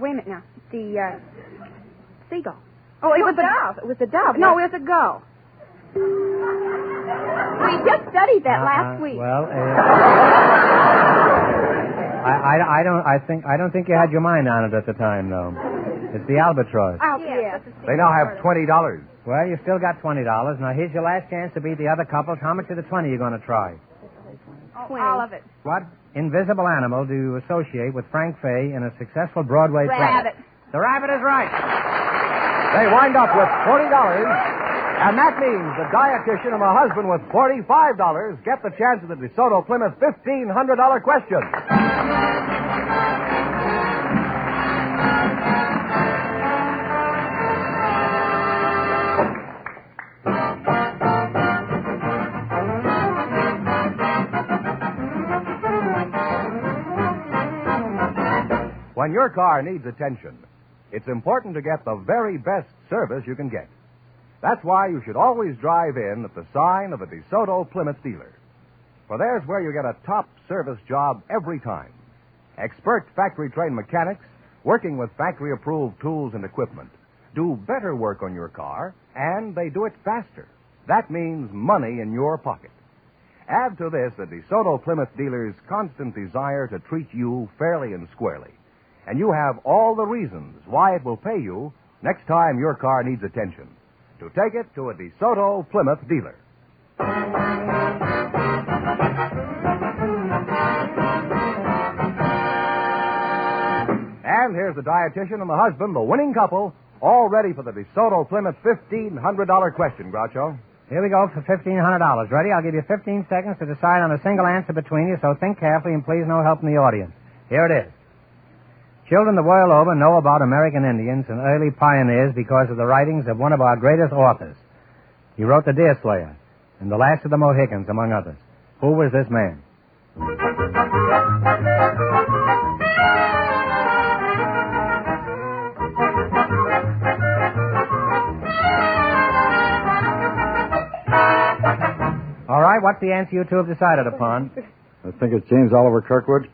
minute now. The, seagull. Oh, it was a dove. It was a dove. No, it was a gull. We just studied that last week. Well, I don't think you had your mind on it at the time, though. It's the albatross. Oh, yes. They now have $20. Well, you still got $20. Now, here's your last chance to beat the other couples. How much of the 20 are you going to try? All of it. What invisible animal do you associate with Frank Fay in a successful Broadway play? Rabbit. The rabbit is right. They wind up with $40. And that means the dietitian and the husband with $45 get the chance at the DeSoto Plymouth $1,500 question. When your car needs attention, it's important to get the very best service you can get. That's why you should always drive in at the sign of a DeSoto Plymouth dealer. For there's where you get a top service job every time. Expert factory-trained mechanics, working with factory-approved tools and equipment, do better work on your car, and they do it faster. That means money in your pocket. Add to this the DeSoto Plymouth dealer's constant desire to treat you fairly and squarely, and you have all the reasons why it will pay you next time your car needs attention to take it to a DeSoto Plymouth dealer. And here's the dietitian and the husband, the winning couple, all ready for the DeSoto Plymouth $1,500 question, Groucho. Here we go for $1,500. Ready? I'll give you 15 seconds to decide on a single answer between you, so think carefully and please no help from the audience. Here it is. Children the world over know about American Indians and early pioneers because of the writings of one of our greatest authors. He wrote The Deerslayer and The Last of the Mohicans, among others. Who was this man? All right, what's the answer you two have decided upon? I think it's James Oliver Kirkwood.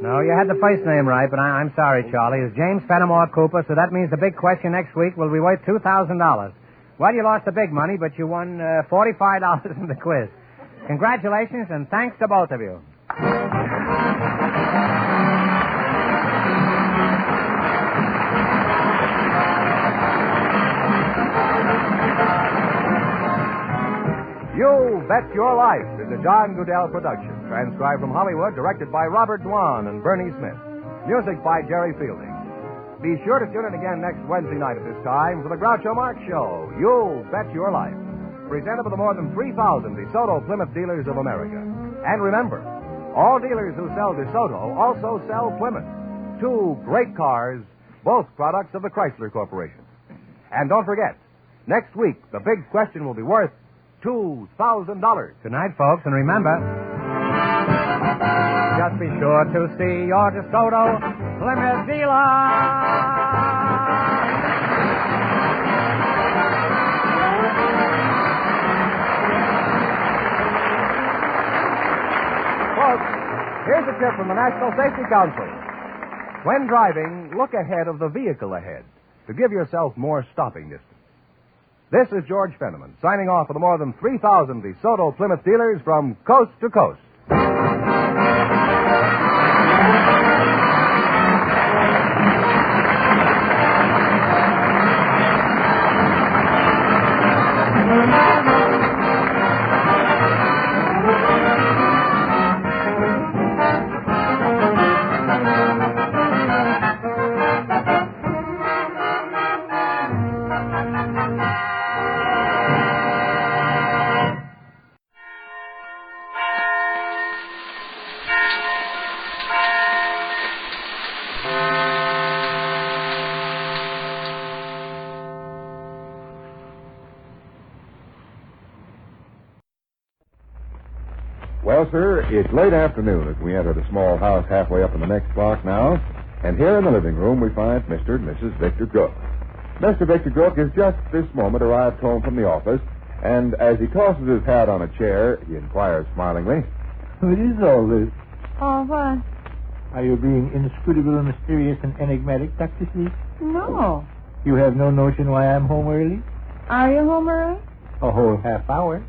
No, you had the first name right, but I'm sorry, Charlie. It's James Fenimore Cooper, so that means the big question next week will be worth $2,000. Well, you lost the big money, but you won $45 in the quiz. Congratulations, and thanks to both of you. You Bet Your Life is a John Goodell production, transcribed from Hollywood, directed by Robert Dwan and Bernie Smith. Music by Jerry Fielding. Be sure to tune in again next Wednesday night at this time for the Groucho Marx Show, You Bet Your Life, presented by the more than 3,000 DeSoto Plymouth dealers of America. And remember, all dealers who sell DeSoto also sell Plymouth. Two great cars, both products of the Chrysler Corporation. And don't forget, next week the big question will be worth $2,000. Good night, folks, and remember, just be sure to see your DeSoto Plymouth dealer. Folks, here's a tip from the National Safety Council. When driving, look ahead of the vehicle ahead to give yourself more stopping distance. This is George Fenneman, signing off for the more than 3,000 DeSoto Plymouth dealers from coast to coast. Well, sir, it's late afternoon as we enter the small house halfway up in the next block now. And here in the living room we find Mr. and Mrs. Victor Grook. Mr. Victor Grook has just this moment arrived home from the office, and as he tosses his hat on a chair, he inquires smilingly, What is all this? Oh, what? Are you being inscrutable and mysterious and enigmatic, Dr. Sleep? No. You have no notion why I'm home early? Are you home early? A whole half hour.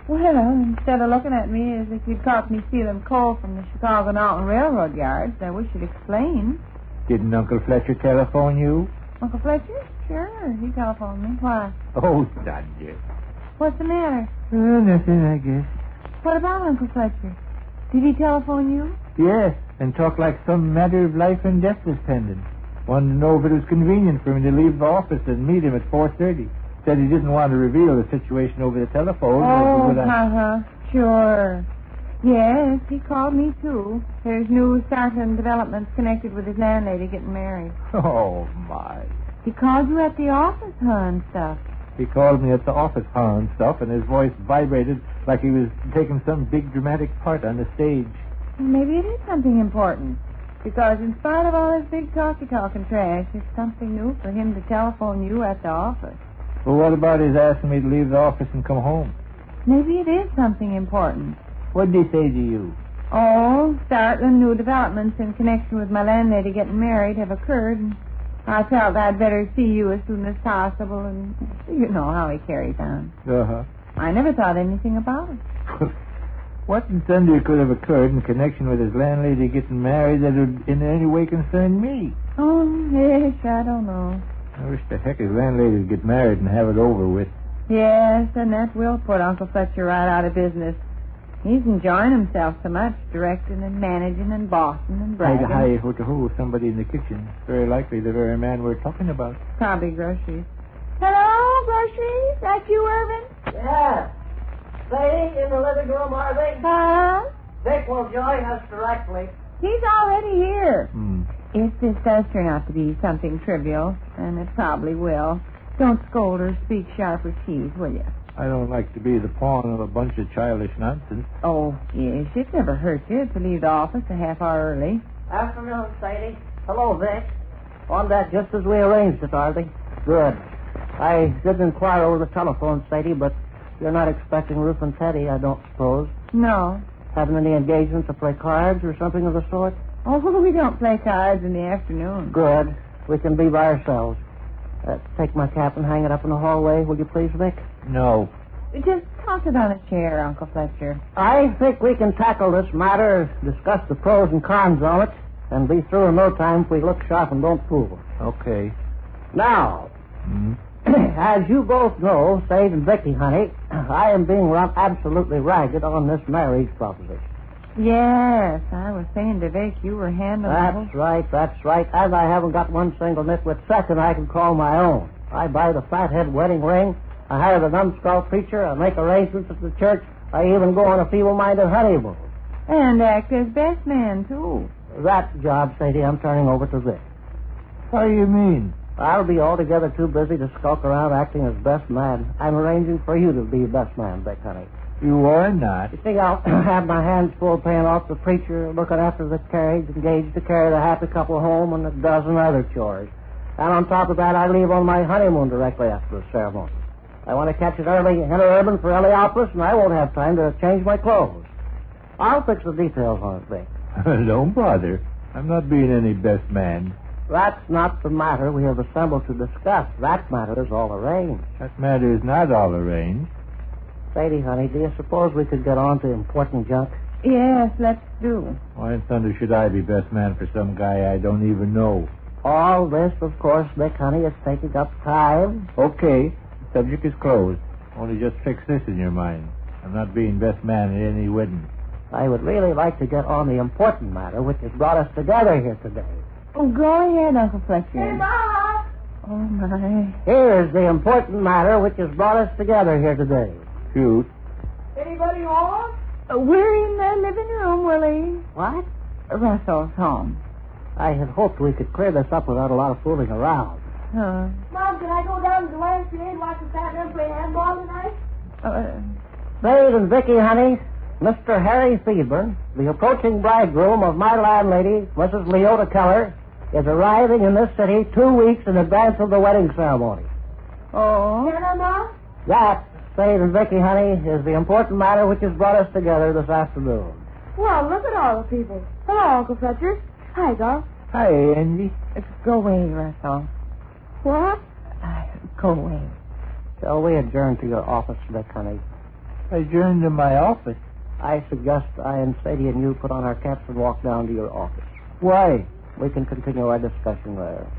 Well, instead of looking at me as if you'd caught me stealing coal from the Chicago Mountain Railroad yards, I wish you'd explain. Didn't Uncle Fletcher telephone you? Uncle Fletcher? Sure, he telephoned me. Why? Oh, Dodger. What's the matter? Nothing, I guess. What about Uncle Fletcher? Did he telephone you? Yes, and talk like some matter of life and death was pending. Wanted to know if it was convenient for me to leave the office and meet him at 4:30. Said he didn't want to reveal the situation over the telephone. Oh, sure. Yes, he called me, too. There's new startling developments connected with his landlady getting married. Oh, my. He called you at the office, and stuff. He called me at the office, and stuff, and his voice vibrated like he was taking some big dramatic part on the stage. Well, maybe it is something important. Because in spite of all his big talking trash, it's something new for him to telephone you at the office. Well, what about his asking me to leave the office and come home? Maybe it is something important. What did he say to you? Oh, startling new developments in connection with my landlady getting married have occurred. And I felt I'd better see you as soon as possible, and you know how he carries on. Uh-huh. I never thought anything about it. What in thunder could have occurred in connection with his landlady getting married that would in any way concern me? Oh, yes, I don't know. I wish the heck his landlady would get married and have it over with. Yes, and that will put Uncle Fletcher right out of business. He's enjoying himself so much, directing and managing and bossing and bragging. Hi, somebody in the kitchen. Very likely the very man we're talking about. Probably groceries. Hello, groceries? That you, Irvin? Yes. Stay in the living room, are they? Huh? Vic will join us directly. He's already here. Hmm. If this does turn out to be something trivial, and it probably will, don't scold or speak sharp or tease, will you? I don't like to be the pawn of a bunch of childish nonsense. Oh, yes, it never hurt you to leave the office a half hour early. Afternoon, Sadie. Hello, Vic. On that just as we arranged it, are they? Good. I didn't inquire over the telephone, Sadie, but you're not expecting Ruth and Teddy, I don't suppose. No. Having any engagement to play cards or something of the sort? Oh, we don't play cards in the afternoon. Good. We can be by ourselves. Take my cap and hang it up in the hallway, will you please, Vic? No. Just toss it on a chair, Uncle Fletcher. I think we can tackle this matter, discuss the pros and cons of it, and be through in no time if we look sharp and don't fool. Okay. Now, as you both know, Sade and Vicky, honey, I am being run absolutely ragged on this marriage proposition. Yes, I was saying to Vic you were handling... That's right. As I haven't got one single nitwit second I can call my own. I buy the fathead wedding ring, I hire the numbskull preacher, I make arrangements at the church, I even go on a feeble-minded honeymoon. And act as best man, too. That job, Sadie, I'm turning over to Vic. What do you mean? I'll be altogether too busy to skulk around acting as best man. I'm arranging for you to be best man, Vic, honey. You are not. You see, I'll have my hands full paying off the preacher, looking after the carriage, engaged to carry the happy couple home, and a dozen other chores. And on top of that, I leave on my honeymoon directly after the ceremony. I want to catch it early Interurban for Heliopolis, and I won't have time to change my clothes. I'll fix the details on it, Vic. Don't bother. I'm not being any best man. That's not the matter we have assembled to discuss. That matter is all arranged. That matter is not all arranged. Sadie, honey, do you suppose we could get on to important junk? Yes, let's do. Why in thunder should I be best man for some guy I don't even know? All this, of course, Vic, honey, is taking up time. Okay. The subject is closed. Only just fix this in your mind. I'm not being best man at any wedding. I would really like to get on the important matter which has brought us together here today. Oh, go ahead, Uncle Fletcher. Hey, Mom! Oh, my. Here's the important matter which has brought us together here today. Shoot. Anybody home? We're in the living room, Willie. What? Russell's home. I had hoped we could clear this up without a lot of fooling around. Mom, can I go down to the YMCA and watch the Tavern play handball tonight? Sade and Vicky, honey, Mr. Harry Seaburn, the approaching bridegroom of my landlady, Mrs. Leota Keller, is arriving in this city 2 weeks in advance of the wedding ceremony. Oh? Mom? That, Sade and Vicky, honey, is the important matter which has brought us together this afternoon. Well, look at all the people. Hello, Uncle Fletcher. Hi, Doc. Hi, Angie. Go away, Russell. What? Go away. Shall we adjourn to your office, Vic, honey? Adjourn to my office? I suggest I and Sadie and you put on our caps and walk down to your office. Why? We can continue our discussion there.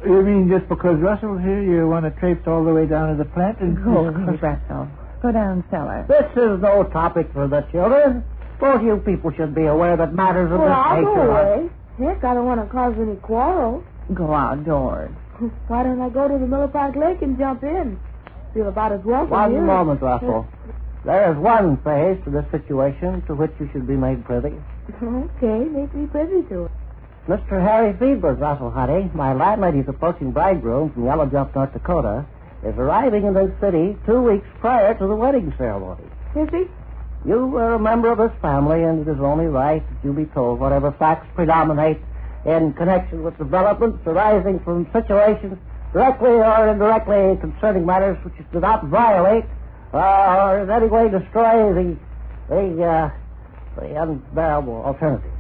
You mean just because Russell's here, you want to traipse all the way down to the plant and... Go, Russell. Go down cellar. This is no topic for the children. Both you people should be aware that matters of this I'll nature... go away. Heck, I don't want to cause any quarrels. Go outdoors. Why don't I go to the Miller Park Lake and jump in? feel about as welcome One here. moment, Russell. There is one phase to this situation to which you should be made privy. Okay, make me privy to it. Mr. Harry Feedberg, Russell, honey, my landlady's approaching bridegroom from Yellow Jump, North Dakota, is arriving in this city 2 weeks prior to the wedding ceremony. Is he? You are a member of this family, and it is only right that you be told whatever facts predominate in connection with developments arising from situations directly or indirectly concerning matters which do not violate or in any way destroy the unbearable alternative.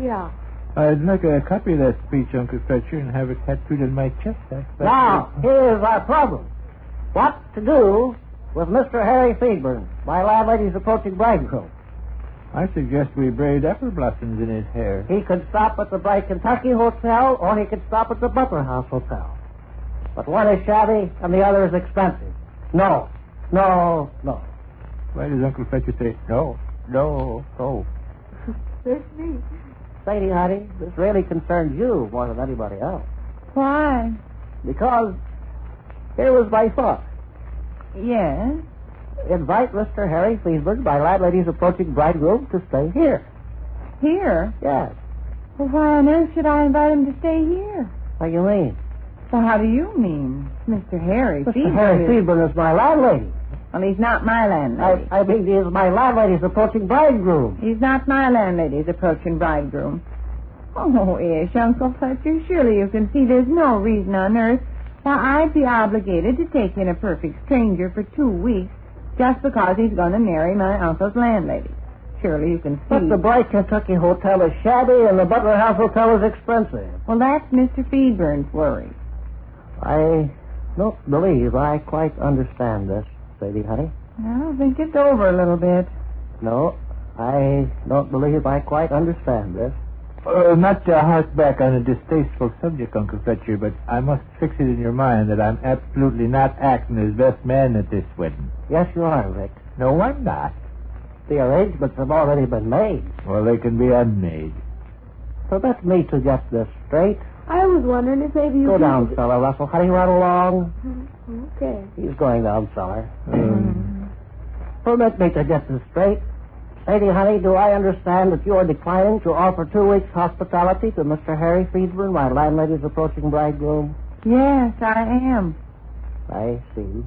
Yeah. I'd like a copy of that speech, Uncle Fletcher, and have it tattooed on my chest. Now, here's our problem. What to do with Mr. Harry Feedburn, my landlady's approaching bridegroom? I suggest we braid apple blossoms in his hair. He could stop at the Bright Kentucky Hotel, or he could stop at the Butler House Hotel. But one is shabby, and the other is expensive. No. Why does Uncle Fletcher say no? That's me. Sadie, honey, this really concerns you more than anybody else. Why? Because here was my thought. Yes. Invite Mr. Harry Feedburn, my landlady's approaching bridegroom, to stay here. Here? Yes. Well, why on earth should I invite him to stay here? What do you mean? Well, how do you mean? Mr. Harry Mr. Feedburn Harry Feedburn is my landlady. Well, he's not my landlady. I mean, he is my landlady's approaching bridegroom. He's not my landlady's approaching bridegroom. Oh, ish, Uncle Fletcher, surely you can see there's no reason on earth why I'd be obligated to take in a perfect stranger for 2 weeks just because he's going to marry my uncle's landlady. Surely you can see. But the Bright Kentucky Hotel is shabby and the Butler House Hotel is expensive. Well, that's Mr. Feedburn's worry. I don't believe I quite understand this, Sadie, honey. Well, think it over a little bit. No, I don't believe I quite understand this. Not to hark back on a distasteful subject, Uncle Fletcher, but I must fix it in your mind that I'm absolutely not acting as best man at this wedding. Yes, you are, Vic. No, I'm not. The arrangements have already been made. Well, they can be unmade. So let me to get this straight. I was wondering if maybe you Go down, cellar, Russell. Hurry right along. Okay. He's going down, cellar. Permit me to get this straight. Sadie, honey, do I understand that you are declining to offer 2 weeks' hospitality to Mr. Harry Feedburn, my landlady's approaching bridegroom? Yes, I am. I see.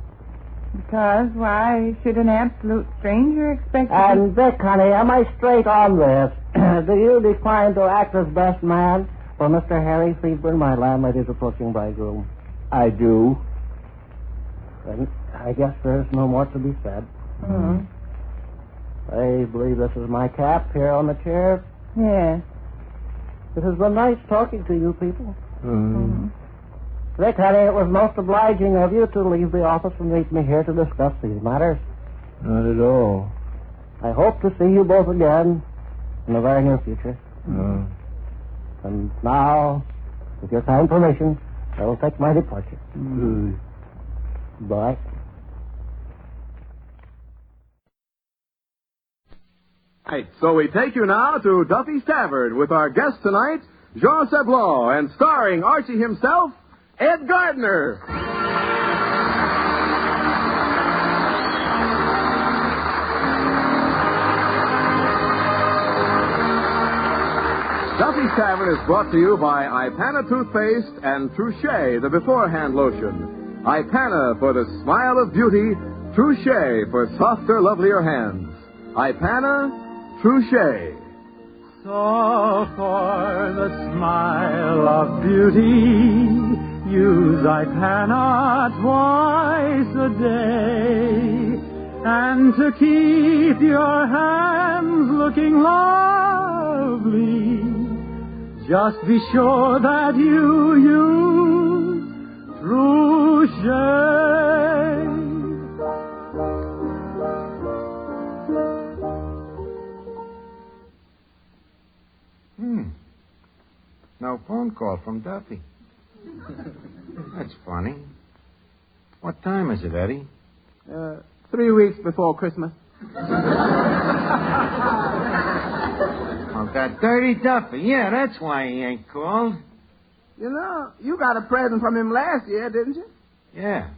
Because, why should an absolute stranger expect to And, Vic, honey, am I straight on this? Do you decline to act as best man for Mr. Harry Feedburn, my landlady's approaching bridegroom? I do. Then I guess there's no more to be said. Mm-hmm. I believe this is my cap here on the chair. Yes. It has been nice talking to you people. Mm-hmm. Vic, honey, it was most obliging of you to leave the office and meet me here to discuss these matters. Not at all. I hope to see you both again in the very near future. And now, with your kind permission, I will take my departure. Bye. Right, so we take you now to Duffy's Tavern with our guest tonight, Jean Sablon, and starring Archie himself, Ed Gardner. Duffy's Tavern is brought to you by Ipana Toothpaste and Trouchet, the beforehand lotion. Ipana for the smile of beauty, Trouchet for softer, lovelier hands. Ipana, Trouchet. So for the smile of beauty, use Ipana twice a day. And to keep your hands looking lovely, just be sure that you use Trouchet. No phone call from Duffy. That's funny. What time is it, Eddie? 3 weeks before Christmas. Oh, that dirty Duffy. Yeah, that's why he ain't called. You know, you got a present from him last year, didn't you? Yeah.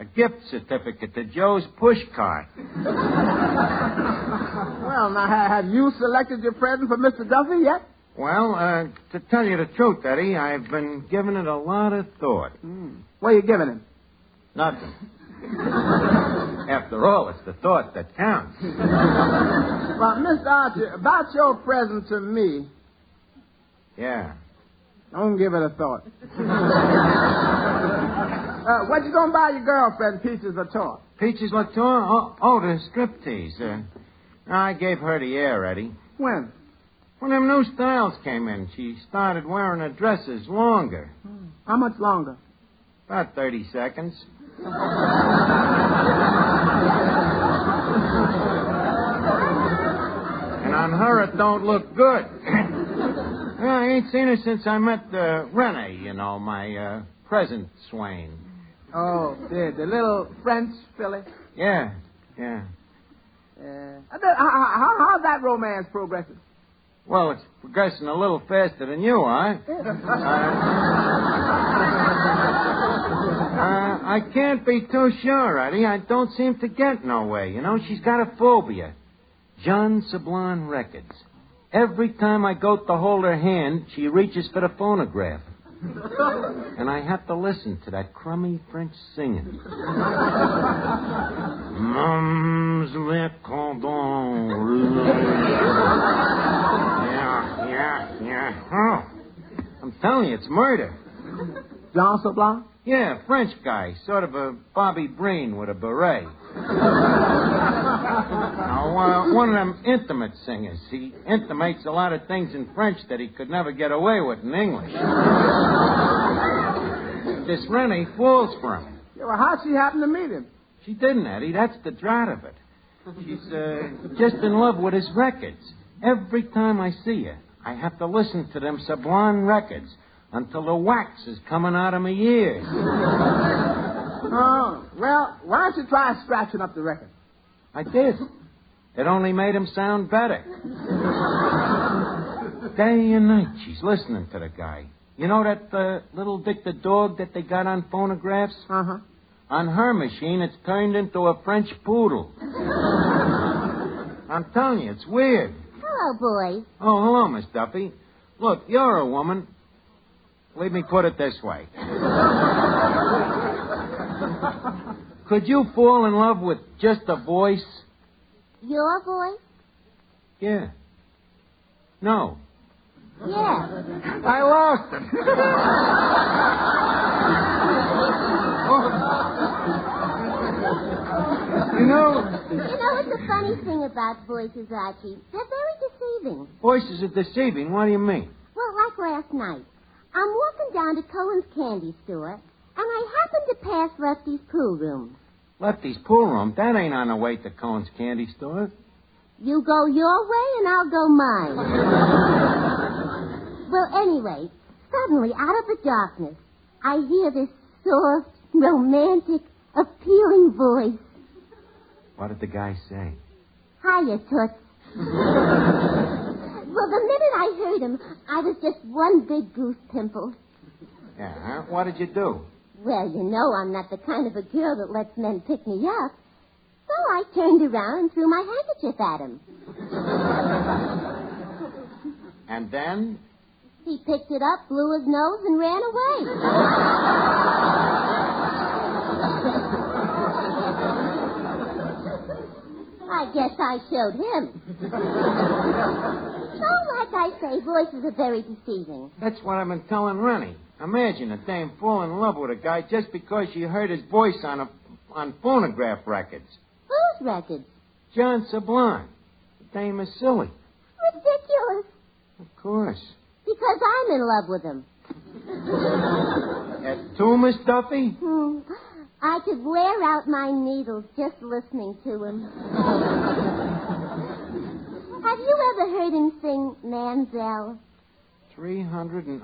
A gift certificate to Joe's push cart. Well, now, have you selected your present for Mr. Duffy yet? Well, to tell you the truth, Eddie, I've been giving it a lot of thought. What are you giving him? Nothing. After all, it's the thought that counts. Well, Mr. Archie, about your present to me, Yeah. don't give it a thought. What you gonna buy your girlfriend, Peaches Latour? Peaches Latour? Oh, the striptease. I gave her the air, Eddie. When? When them new styles came in, she started wearing her dresses longer. How much longer? About 30 seconds. And on her, it don't look good. I ain't seen her since I met Rene, you know, my present swain. Oh, the little French filly? Yeah. How's that romance progressing? Well, it's progressing a little faster than you are. I can't be too sure, Eddie. I don't seem to get nowhere. You know, she's got a phobia. John Sablon Records. Every time I go to hold her hand, she reaches for the phonograph. And I have to listen to that crummy French singing. Mums le cordon rouge. Yeah. Oh, I'm telling you, it's murder. John Sablon? Yeah, French guy. Sort of a Bobby Breen with a beret. Now, one of them intimate singers. He intimates a lot of things in French that he could never get away with in English. This Rennie falls for him. Yeah, well, how'd she happen to meet him? She didn't, Eddie. That's the drought of it. She's just in love with his records. Every time I see her, I have to listen to them Sablon records until the wax is coming out of my ears. Oh, well, why don't you try scratching up the record? I did. It only made him sound better. Day and night, she's listening to the guy. You know that little Dick the dog that they got on phonographs? Uh-huh. On her machine, it's turned into a French poodle. I'm telling you, it's weird. Hello, boys. Oh, hello, Miss Duffy. Look, you're a woman. Let me put it this way. Could you fall in love with just a voice? Your voice? Yeah. No. Yeah. I lost him. You know, it's a funny thing about voices, Archie. They're very deceiving. Voices are deceiving. What do you mean? Well, like last night. I'm walking down to Cohen's candy store, and I happened to pass Lefty's pool room. Lefty's pool room? That ain't on the way to Cohen's candy store. You go your way, and I'll go mine. Well, anyway, suddenly, out of the darkness, I hear this soft, romantic, appealing voice. What did the guy say? Hiya, Toots. Well, the minute I heard him, I was just one big goose pimple. Yeah, huh? What did you do? Well, you know I'm not the kind of a girl that lets men pick me up. So I turned around and threw my handkerchief at him. And then? He picked it up, blew his nose, and ran away. I guess I showed him. So, like I say, voices are very deceiving. That's what I've been telling Rennie. Imagine a dame falling in love with a guy just because she heard his voice on phonograph records. Whose records? John Sablon. The dame is silly. Ridiculous. Of course. Because I'm in love with him. Too, Miss Duffy? I could wear out my needles just listening to him. Have you ever heard him sing Manzel? 300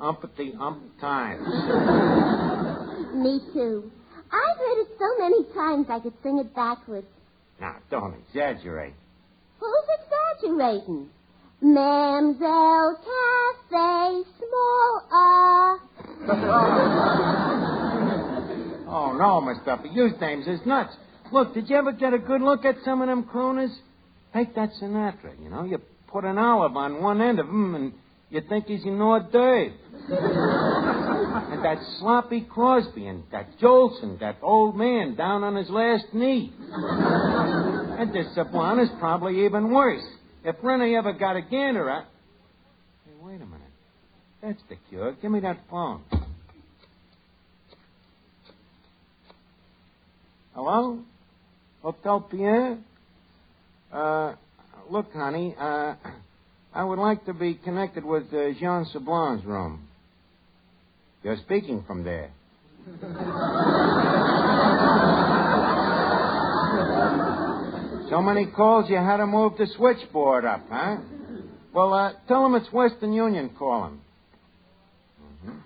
times. Me too. I've heard it so many times I could sing it backwards. Now, don't exaggerate. Who's exaggerating? Mamselle Cafe, small Oh, no, Miss Duffy. Use dames is nuts. Look, did you ever get a good look at some of them crooners? Take that Sinatra, you know. You put an olive on one end of him, and you think he's an hors d'oeuvre. And that Sloppy Crosby, and that Jolson, that old man down on his last knee. And this Sublime is probably even worse. If Rennie ever got a gander at... Hey, wait a minute. That's the cure. Give me that phone. Hello? Hotel Pierre? Look, honey, I would like to be connected with Jean Sablin's room. You're speaking from there. So many calls you had to move the switchboard up, huh? Well, tell him it's Western Union calling. Mm-hmm.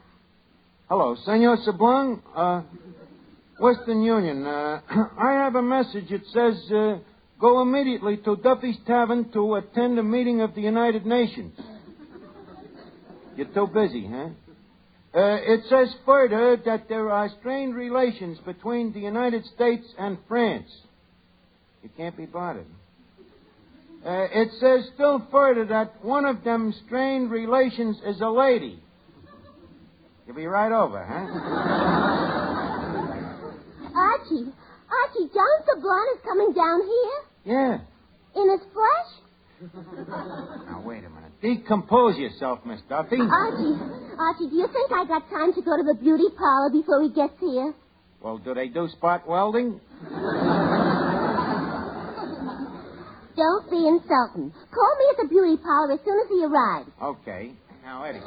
Hello, Senor Sablon? Western Union. I have a message. It says, go immediately to Duffy's Tavern to attend a meeting of the United Nations. You're too busy, huh? It says further that there are strained relations between the United States and France. You can't be bothered. It says still further that one of them strained relations is a lady. You'll be right over, huh? Archie, John Sablon is coming down here? Yeah. In his flesh? Now, wait a minute. Decompose yourself, Miss Duffy. Archie, do you think I got time to go to the beauty parlor before he gets here? Well, do they do spot welding? Don't be insulting. Call me at the beauty parlor as soon as he arrives. Okay. Now, Eddie,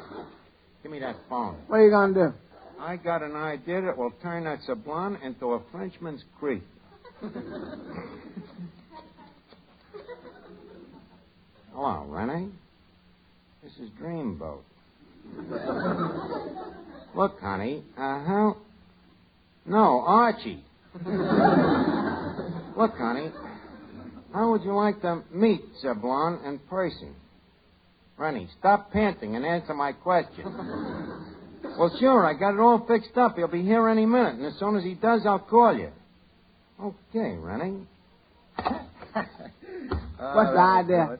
give me that phone. What are you going to do? I got an idea that will turn that Sablon into a Frenchman's creep. Hello, Rennie. This is Dreamboat. Look, honey, how... No, Archie. Look, honey, how would you like to meet Sablon in person? Rennie, stop panting and answer my question. Well, sure, I got it all fixed up. He'll be here any minute, and as soon as he does, I'll call you. Okay, Rennie. What's the idea?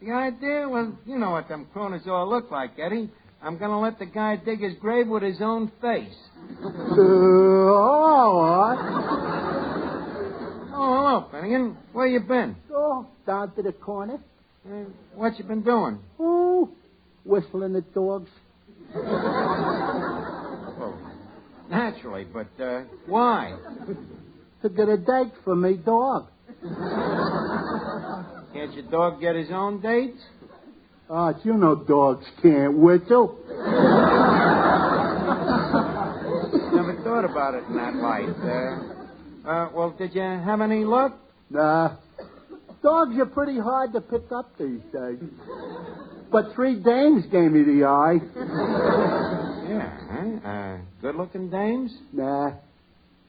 The idea? Well, you know what them crooners all look like, Eddie. I'm going to let the guy dig his grave with his own face. All right. Oh, hello, Finnegan. Where you been? Oh, down to the corner. What you been doing? Oh, whistling at dogs. Well, naturally, but why? To get a date for me dog. Can't your dog get his own dates? You know dogs can't whistle. Never thought about it in that light. Well, did you have any luck? Nah. Dogs are pretty hard to pick up these days. But 3 dames gave me the eye. Yeah, huh? Good-looking dames? Nah.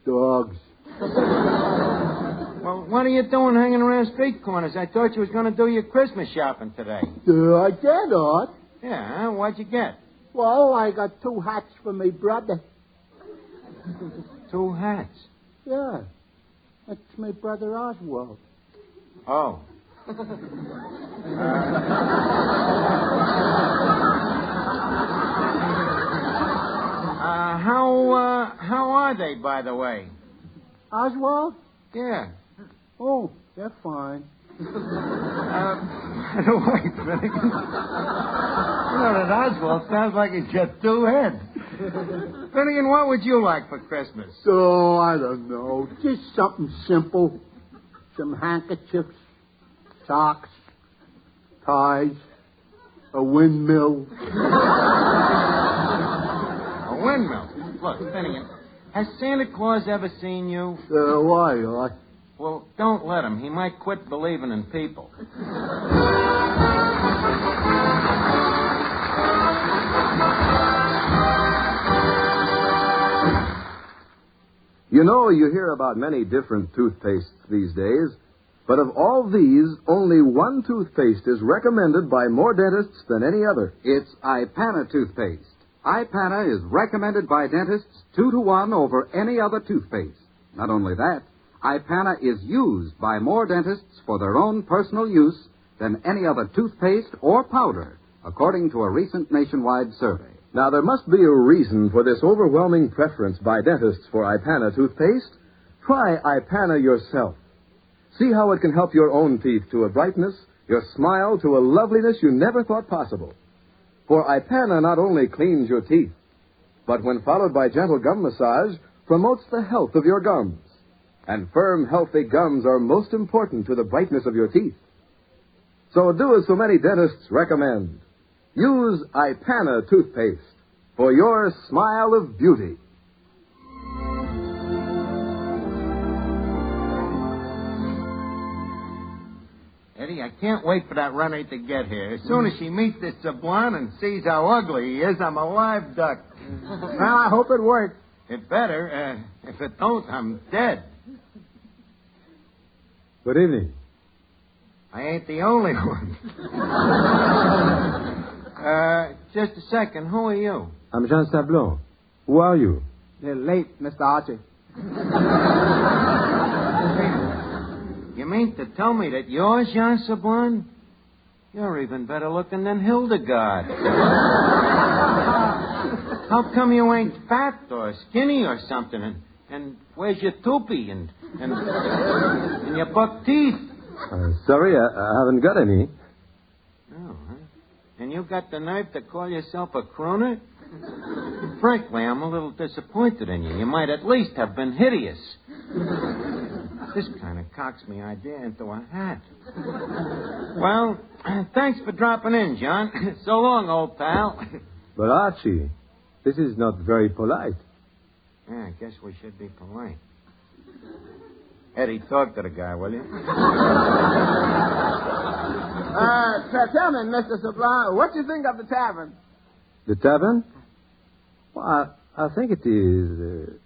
Dogs. Well, what are you doing hanging around street corners? I thought you was going to do your Christmas shopping today. I did, Art. Yeah, huh? What'd you get? Well, I got 2 hats for me brother. 2 hats? Yeah. That's my brother Oswald. Oh. How are they, by the way? Oswald? Yeah. Oh, they're fine. By the way, Finnegan, you know that Oswald sounds like he's got 2 heads. Finnegan, what would you like for Christmas? Oh, I don't know. Just something simple. Some handkerchiefs, socks, ties, a windmill. A windmill? Look, Finnegan, has Santa Claus ever seen you? Why, Art? Well, don't let him. He might quit believing in people. You know, you hear about many different toothpastes these days, but of all these, only one toothpaste is recommended by more dentists than any other. It's Ipana toothpaste. Ipana is recommended by dentists 2-to-1 over any other toothpaste. Not only that, Ipana is used by more dentists for their own personal use than any other toothpaste or powder, according to a recent nationwide survey. Now, there must be a reason for this overwhelming preference by dentists for Ipana toothpaste. Try Ipana yourself. See how it can help your own teeth to a brightness, your smile to a loveliness you never thought possible. For Ipana not only cleans your teeth, but when followed by gentle gum massage, promotes the health of your gums. And firm, healthy gums are most important to the brightness of your teeth. So do as so many dentists recommend. Use Ipana toothpaste for your smile of beauty. Eddie, I can't wait for that runner to get here. As soon as she meets this Sablon and sees how ugly he is, I'm a live duck. Well, I hope it works. It better. If it don't, I'm dead. Good evening. I ain't the only one. Just a second. Who are you? I'm Jean Sablon. Who are you? You're late, Mr. Archie. You mean to tell me that you're Jean Sablon? You're even better looking than Hildegard. How come you ain't fat or skinny or something? And where's your toupee and your buck teeth? Sorry, I haven't got any. Oh, huh? And you got the nerve to call yourself a crooner? Frankly, I'm a little disappointed in you. You might at least have been hideous. This kind of cocks me idea into a hat. Well, thanks for dropping in, John. So long, old pal. But Archie, this is not very polite. Yeah, I guess we should be polite. Eddie, talk to the guy, will you? Tell me, Mr. Sablon, what do you think of the tavern? The tavern? Well, I think it is...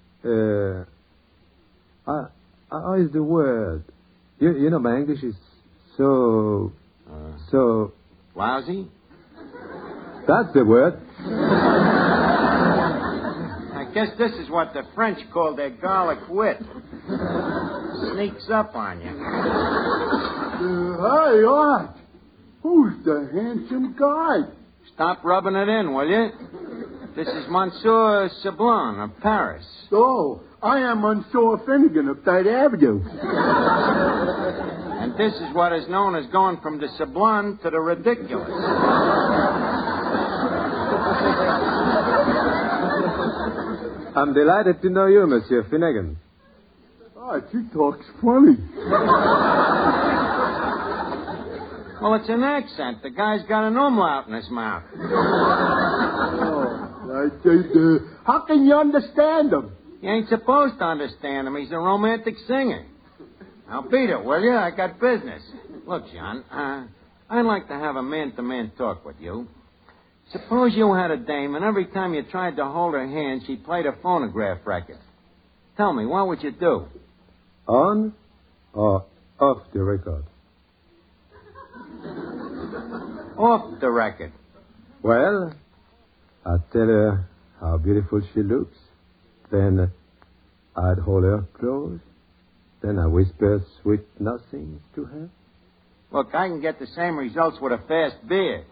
how is the word? You know, my English is so... Lousy? That's the word. I guess this is what the French call their garlic wit. Sneaks up on you. Hey, Art. Who's the handsome guy? Stop rubbing it in, will you? This is Monsieur Sablon of Paris. Oh, I am Monsieur Finnegan of Third Avenue. And this is what is known as going from the sublime to the ridiculous. I'm delighted to know you, Monsieur Finnegan. Oh, he talks funny. Well, it's an accent. The guy's got an umlaut in his mouth. I said, how can you understand him? You ain't supposed to understand him. He's a romantic singer. Now, beat it, will you? I got business. Look, John, I'd like to have a man-to-man talk with you. Suppose you had a dame, and every time you tried to hold her hand, she played a phonograph record. Tell me, what would you do? On or off the record? Off the record. Well, I'd tell her how beautiful she looks. Then I'd hold her close. Then I whisper sweet nothings to her. Look, I can get the same results with a fast beer.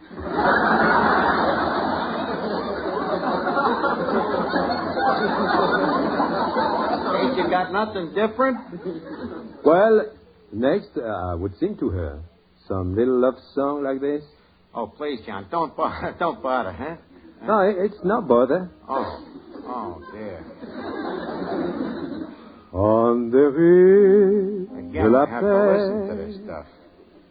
Ain't you got nothing different? Well, next I would sing to her some little love song like this. Oh, please, John, don't bother, huh? No, it's no bother. Oh, dear. On the rue Again, de la I have to listen to this stuff.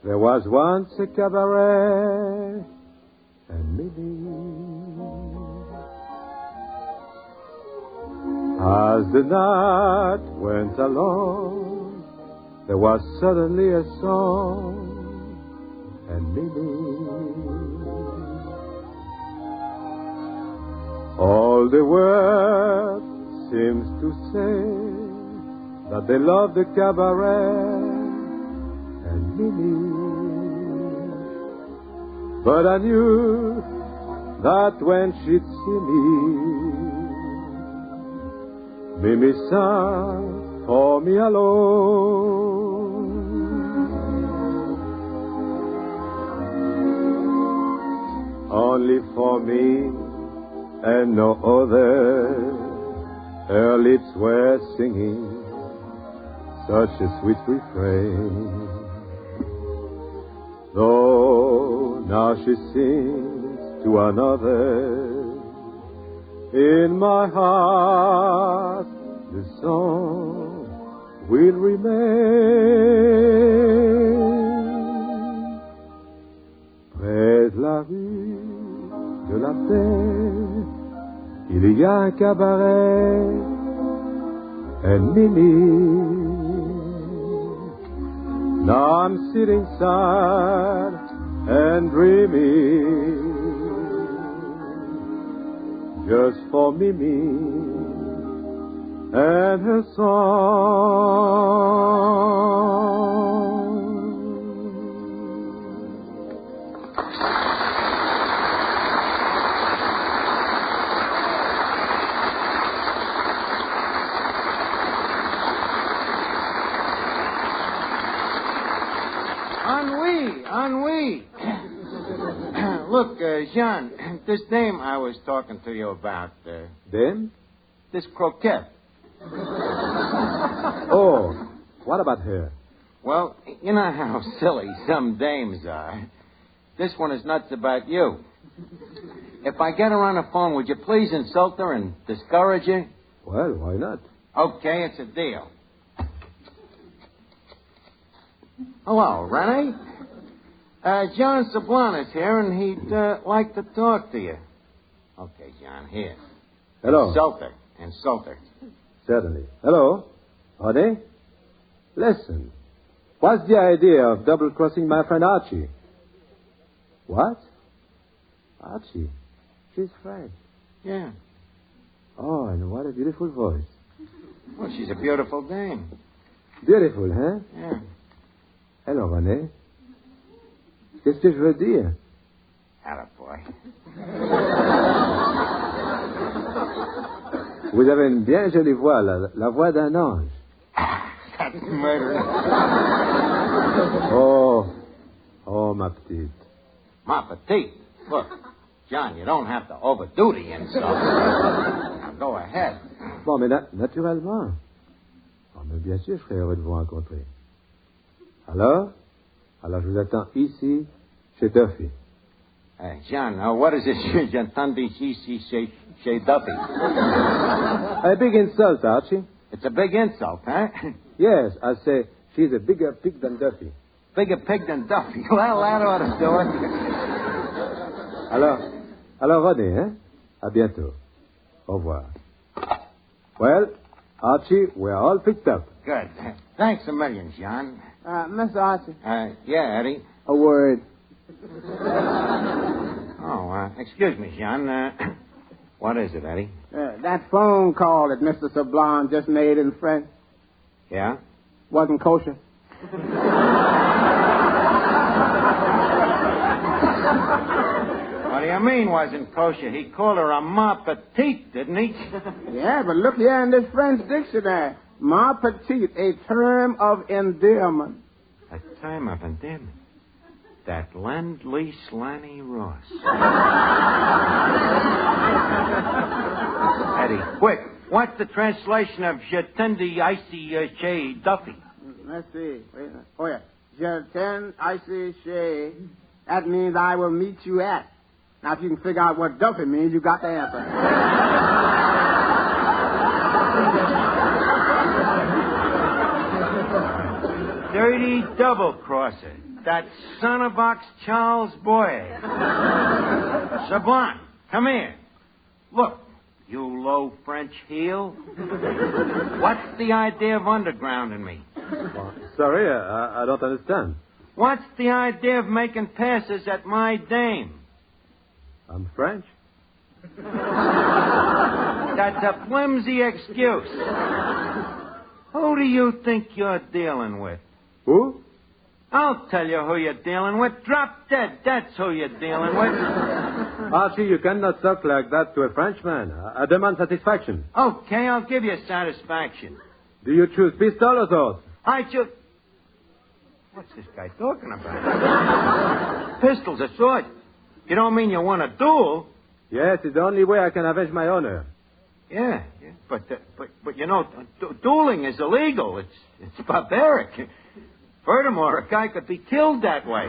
There was once a cabaret, and maybe as the night went along, there was suddenly a song, and maybe all the world seems to say that they love the cabaret and Mimi. But I knew that when she'd see me sigh for me alone. Only for me and no other, her lips were singing such a sweet refrain. Though now she sings to another, in my heart the song will remain. Près de la rue de la paix, il y a un cabaret, and Mimi. Now I'm sitting sad and dreaming, just for Mimi and her song. Ennui. Look, Jean, this dame I was talking to you about. Dame? This croquette. Oh, what about her? Well, you know how silly some dames are. This one is nuts about you. If I get her on the phone, would you please insult her and discourage her? Well, why not? Okay, it's a deal. Hello, Renee. John Sablon is here, and he'd like to talk to you. Okay, John, here. Hello. Insult her. Certainly. Hello. Honey? Listen. What's the idea of double-crossing my friend Archie? What? Archie? She's French. Yeah. Oh, and what a beautiful voice. Well, she's a beautiful dame. Beautiful, hein? Yeah. Hello, René. Qu'est-ce que je veux dire? Attaboy. Vous avez une bien jolie voix, la voix d'un ange. That's murder. Oh, ma petite. Ma petite? Look, John, you don't have to overdo the insult. Now, go ahead. Bon, mais naturellement. Oh, mais bien sûr, je serais heureux de vous rencontrer. Alors, je vous attends ici, chez Duffy. Hey, John, what is it j'entends ici, chez Duffy? A big insult, Archie. It's a big insult, huh? Yes, I say she's a bigger pig than Duffy. Bigger pig than Duffy? Well, that ought to do it. Alors, René, hein? À bientôt. Au revoir. Well, Archie, we're all picked up. Good. Thanks a million, John. Mr. Archie. Yeah, Eddie? A word. Excuse me, John. What is it, Eddie? That phone call that Mr. Sablon just made in French. Yeah? Wasn't kosher. What do you mean wasn't kosher? He called her a ma petite, didn't he? Yeah, but look here in this French dictionary. Ma petite, a term of endearment. A term of endearment? That lend-lease Lanny Ross. Eddie, quick. What's the translation of Je t'aime ici chez Duffy? Let's see. Wait. Oh, yeah. Je t'aime ici chez. That means I will meet you at. Now, if you can figure out what Duffy means, you got the answer. Dirty double-crosser. That son-of-box Charles Boyer. Sablon, come here. Look, you low French heel. What's the idea of undergrounding me? Well, sorry, I don't understand. What's the idea of making passes at my dame? I'm French. That's a flimsy excuse. Who do you think you're dealing with? Who? I'll tell you who you're dealing with. Drop dead. That's who you're dealing with. Archie, you cannot talk like that to a Frenchman. I demand satisfaction. Okay, I'll give you satisfaction. Do you choose pistol or sword? I choose... What's this guy talking about? Pistols, a sword. You don't mean you want a duel? Yes, it's the only way I can avenge my honor. Yeah. But you know, dueling is illegal. It's barbaric. Furthermore, a guy could be killed that way.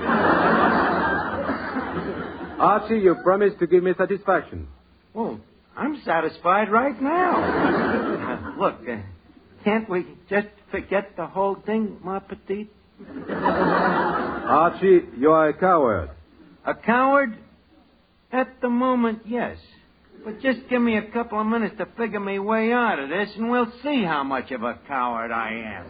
Archie, you promised to give me satisfaction. Well, I'm satisfied right now. Look, can't we just forget the whole thing, ma petite? Archie, you are a coward. A coward? At the moment, yes. But just give me a couple of minutes to figure my way out of this, and we'll see how much of a coward I am.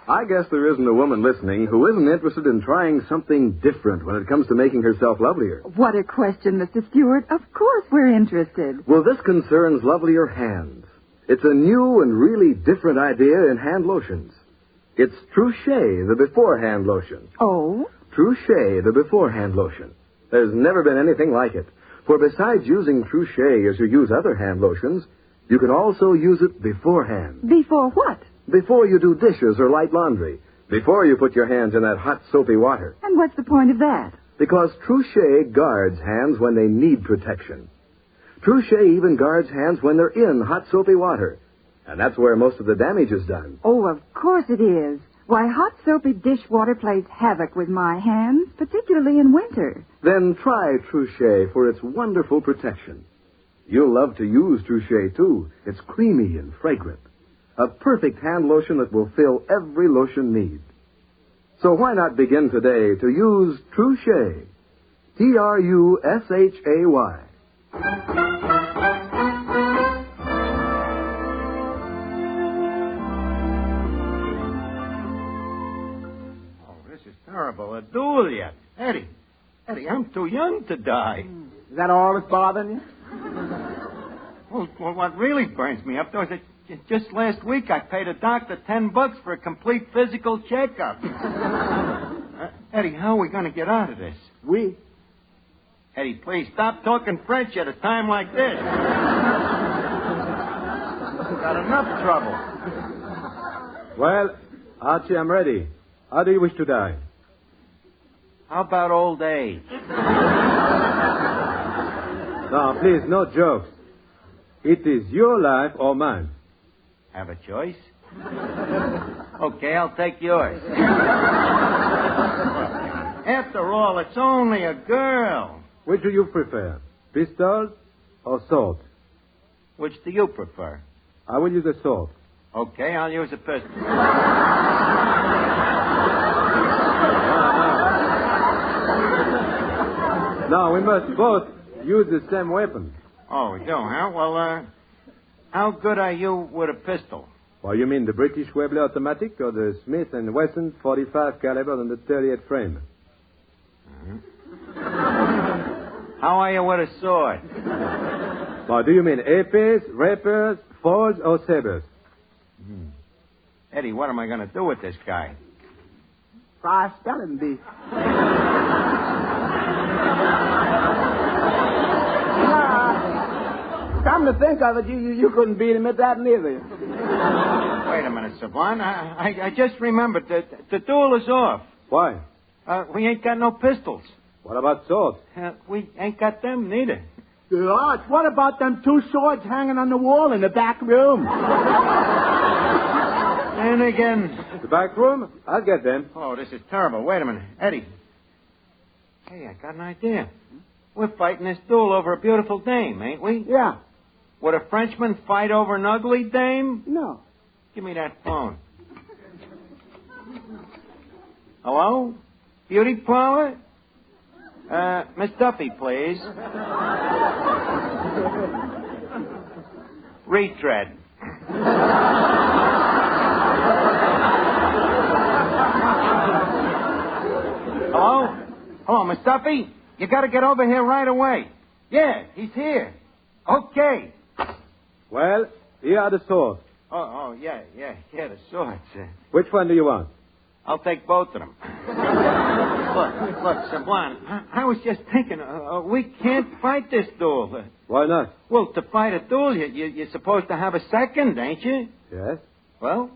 I guess there isn't a woman listening who isn't interested in trying something different when it comes to making herself lovelier. What a question, Mr. Stewart. Of course we're interested. Well, this concerns lovelier hands. It's a new and really different idea in hand lotions. It's Trouchet, the beforehand lotion. Oh? Trouchet, the beforehand lotion. There's never been anything like it. For besides using Trouchet as you use other hand lotions, you can also use it beforehand. Before what? Before you do dishes or light laundry. Before you put your hands in that hot, soapy water. And what's the point of that? Because Trouchet guards hands when they need protection. Trouchet even guards hands when they're in hot, soapy water. And that's where most of the damage is done. Oh, of course it is. Why, hot, soapy dishwater plays havoc with my hands, particularly in winter. Then try Trouchet for its wonderful protection. You'll love to use Trouchet, too. It's creamy and fragrant. A perfect hand lotion that will fill every lotion need. So why not begin today to use Trouchet? T-R-U-S-H-A-Y. Terrible. A duel yet. Eddie, I'm too young to die. Is that all that's bothering you? Well, what really burns me up, though, is that just last week I paid a doctor $10 for a complete physical checkup. Eddie, how are we going to get out of this? We? Eddie, please, stop talking French at a time like this. Got enough trouble. Well, Archie, I'm ready. How do you wish to die? How about old age? No, please, no jokes. It is your life or mine. Have a choice? Okay, I'll take yours. After all, it's only a girl. Which do you prefer, pistols or sword? Which do you prefer? I will use a sword. Okay, I'll use a pistol. No, we must both use the same weapon. Oh, we do, huh? Well, how good are you with a pistol? Well, you mean the British Webley automatic or the Smith & Wesson 45 caliber and the 38 frame? How are you with a sword? Well, do you mean épées, rapiers, folds, or sabers? Eddie, what am I going to do with this guy? Try spelling bee. Come to think of it, you couldn't beat him at that neither. Wait a minute, Savant. I just remembered that the duel is off. Why? We ain't got no pistols. What about swords? We ain't got them neither. Arch, what about them two swords hanging on the wall in the back room? And again. The back room? I'll get them. Oh, this is terrible. Wait a minute. Eddie. Hey, I got an idea. We're fighting this duel over a beautiful dame, ain't we? Yeah. Would a Frenchman fight over an ugly dame? No. Give me that phone. Hello? Beauty parlor? Miss Duffy, please. Retread. Hello? Hello, Miss Duffy? You gotta get over here right away. Yeah, he's here. Okay. Well, here are the swords. Yeah, the swords. Which one do you want? I'll take both of them. Look, Sublime, I was just thinking, we can't fight this duel. Why not? Well, to fight a duel, you're supposed to have a second, ain't you? Yes. Well,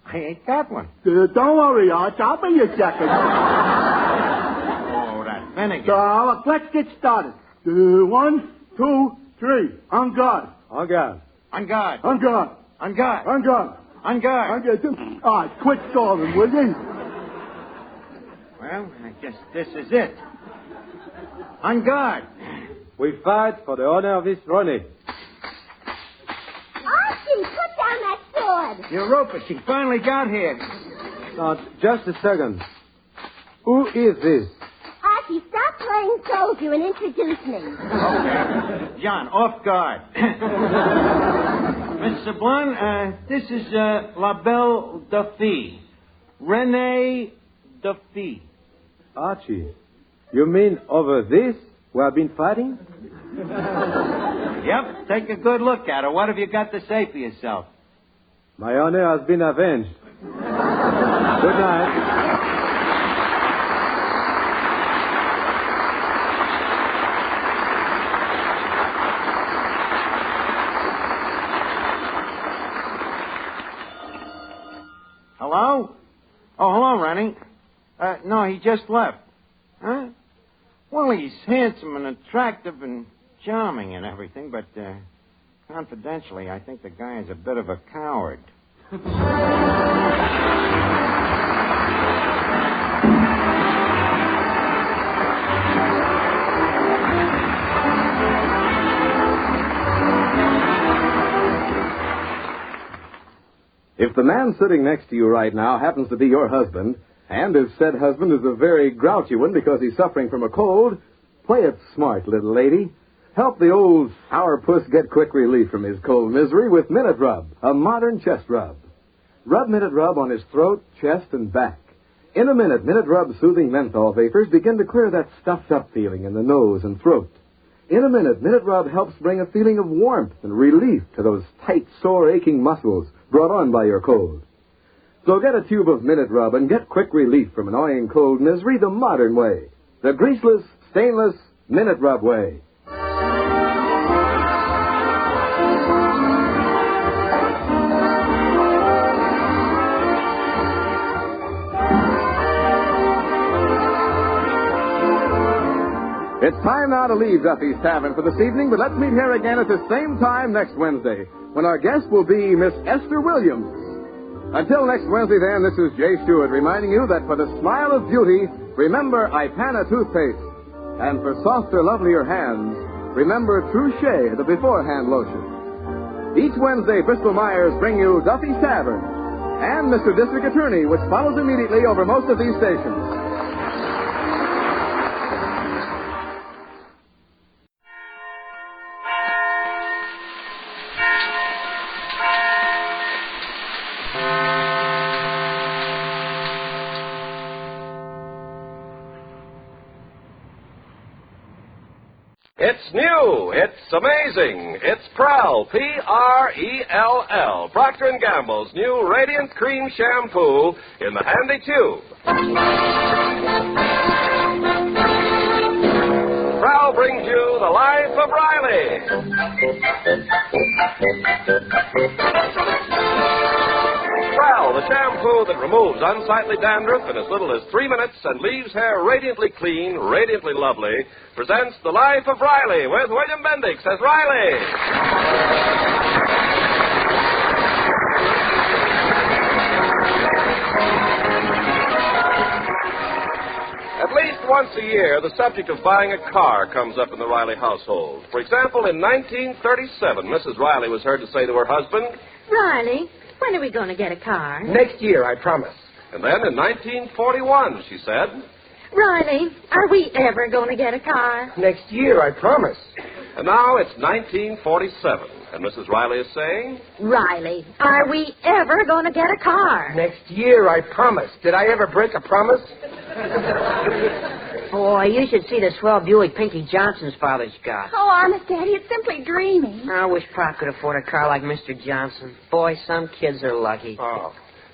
I ain't got one. Don't worry, Arch. I'll be your second. Oh, that vinegar. So, let's get started. 1, 2, 3. On guard. On guard. On guard. On guard. On guard. On guard. On guard. On guard. All right, quit stalling, will you? Well, I guess this is it. On guard. We fight for the honor of this Ronnie. Archie, put down that sword. Europa, she finally got here. Now, just a second. Who is this? Archie, stop playing soldier and introduce me. Okay. John, off guard. Miss Sublime, this is La Belle Duffy. Renee Duffy. Archie, you mean over this we have been fighting? Yep, take a good look at her. What have you got to say for yourself? My honor has been avenged. Good night. Hello? Oh, hello, Ronnie. No, he just left. Huh? Well, he's handsome and attractive and charming and everything, but confidentially, I think the guy is a bit of a coward. If the man sitting next to you right now happens to be your husband, and if said husband is a very grouchy one because he's suffering from a cold, play it smart, little lady. Help the old sourpuss get quick relief from his cold misery with Minute Rub, a modern chest rub. Rub Minute Rub on his throat, chest, and back. In a minute, Minute Rub's soothing menthol vapors begin to clear that stuffed-up feeling in the nose and throat. In a minute, Minute Rub helps bring a feeling of warmth and relief to those tight, sore, aching muscles brought on by your cold. So get a tube of Minute Rub and get quick relief from annoying cold misery the modern way. The greaseless, stainless Minute Rub way. It's time now to leave Duffy's Tavern for this evening, but let's meet here again at the same time next Wednesday, when our guest will be Miss Esther Williams. Until next Wednesday, then, this is Jay Stewart reminding you that for the smile of beauty, remember Ipana toothpaste. And for softer, lovelier hands, remember Trouche, the beforehand lotion. Each Wednesday, Bristol Myers bring you Duffy's Tavern and Mr. District Attorney, which follows immediately over most of these stations. It's new. It's amazing. It's Prell, P-R-E-L-L, Procter & Gamble's new Radiant Cream Shampoo in the handy tube. Prell brings you The Life of Riley. Prell, the shampoo that removes unsightly dandruff in as little as 3 minutes and leaves hair radiantly clean, radiantly lovely, presents The Life of Riley with William Bendix as Riley. At least once a year, the subject of buying a car comes up in the Riley household. For example, in 1937, Mrs. Riley was heard to say to her husband, Riley, when are we going to get a car? Next year, I promise. And then in 1941, she said, Riley, are we ever going to get a car? Next year, I promise. And now it's 1947, and Mrs. Riley is saying, Riley, are we ever going to get a car? Next year, I promise. Did I ever break a promise? Boy, you should see the swell Buick Pinky Johnson's father's got. Oh, honest, Daddy, it's simply dreamy. I wish Pa could afford a car like Mr. Johnson. Boy, some kids are lucky. Oh,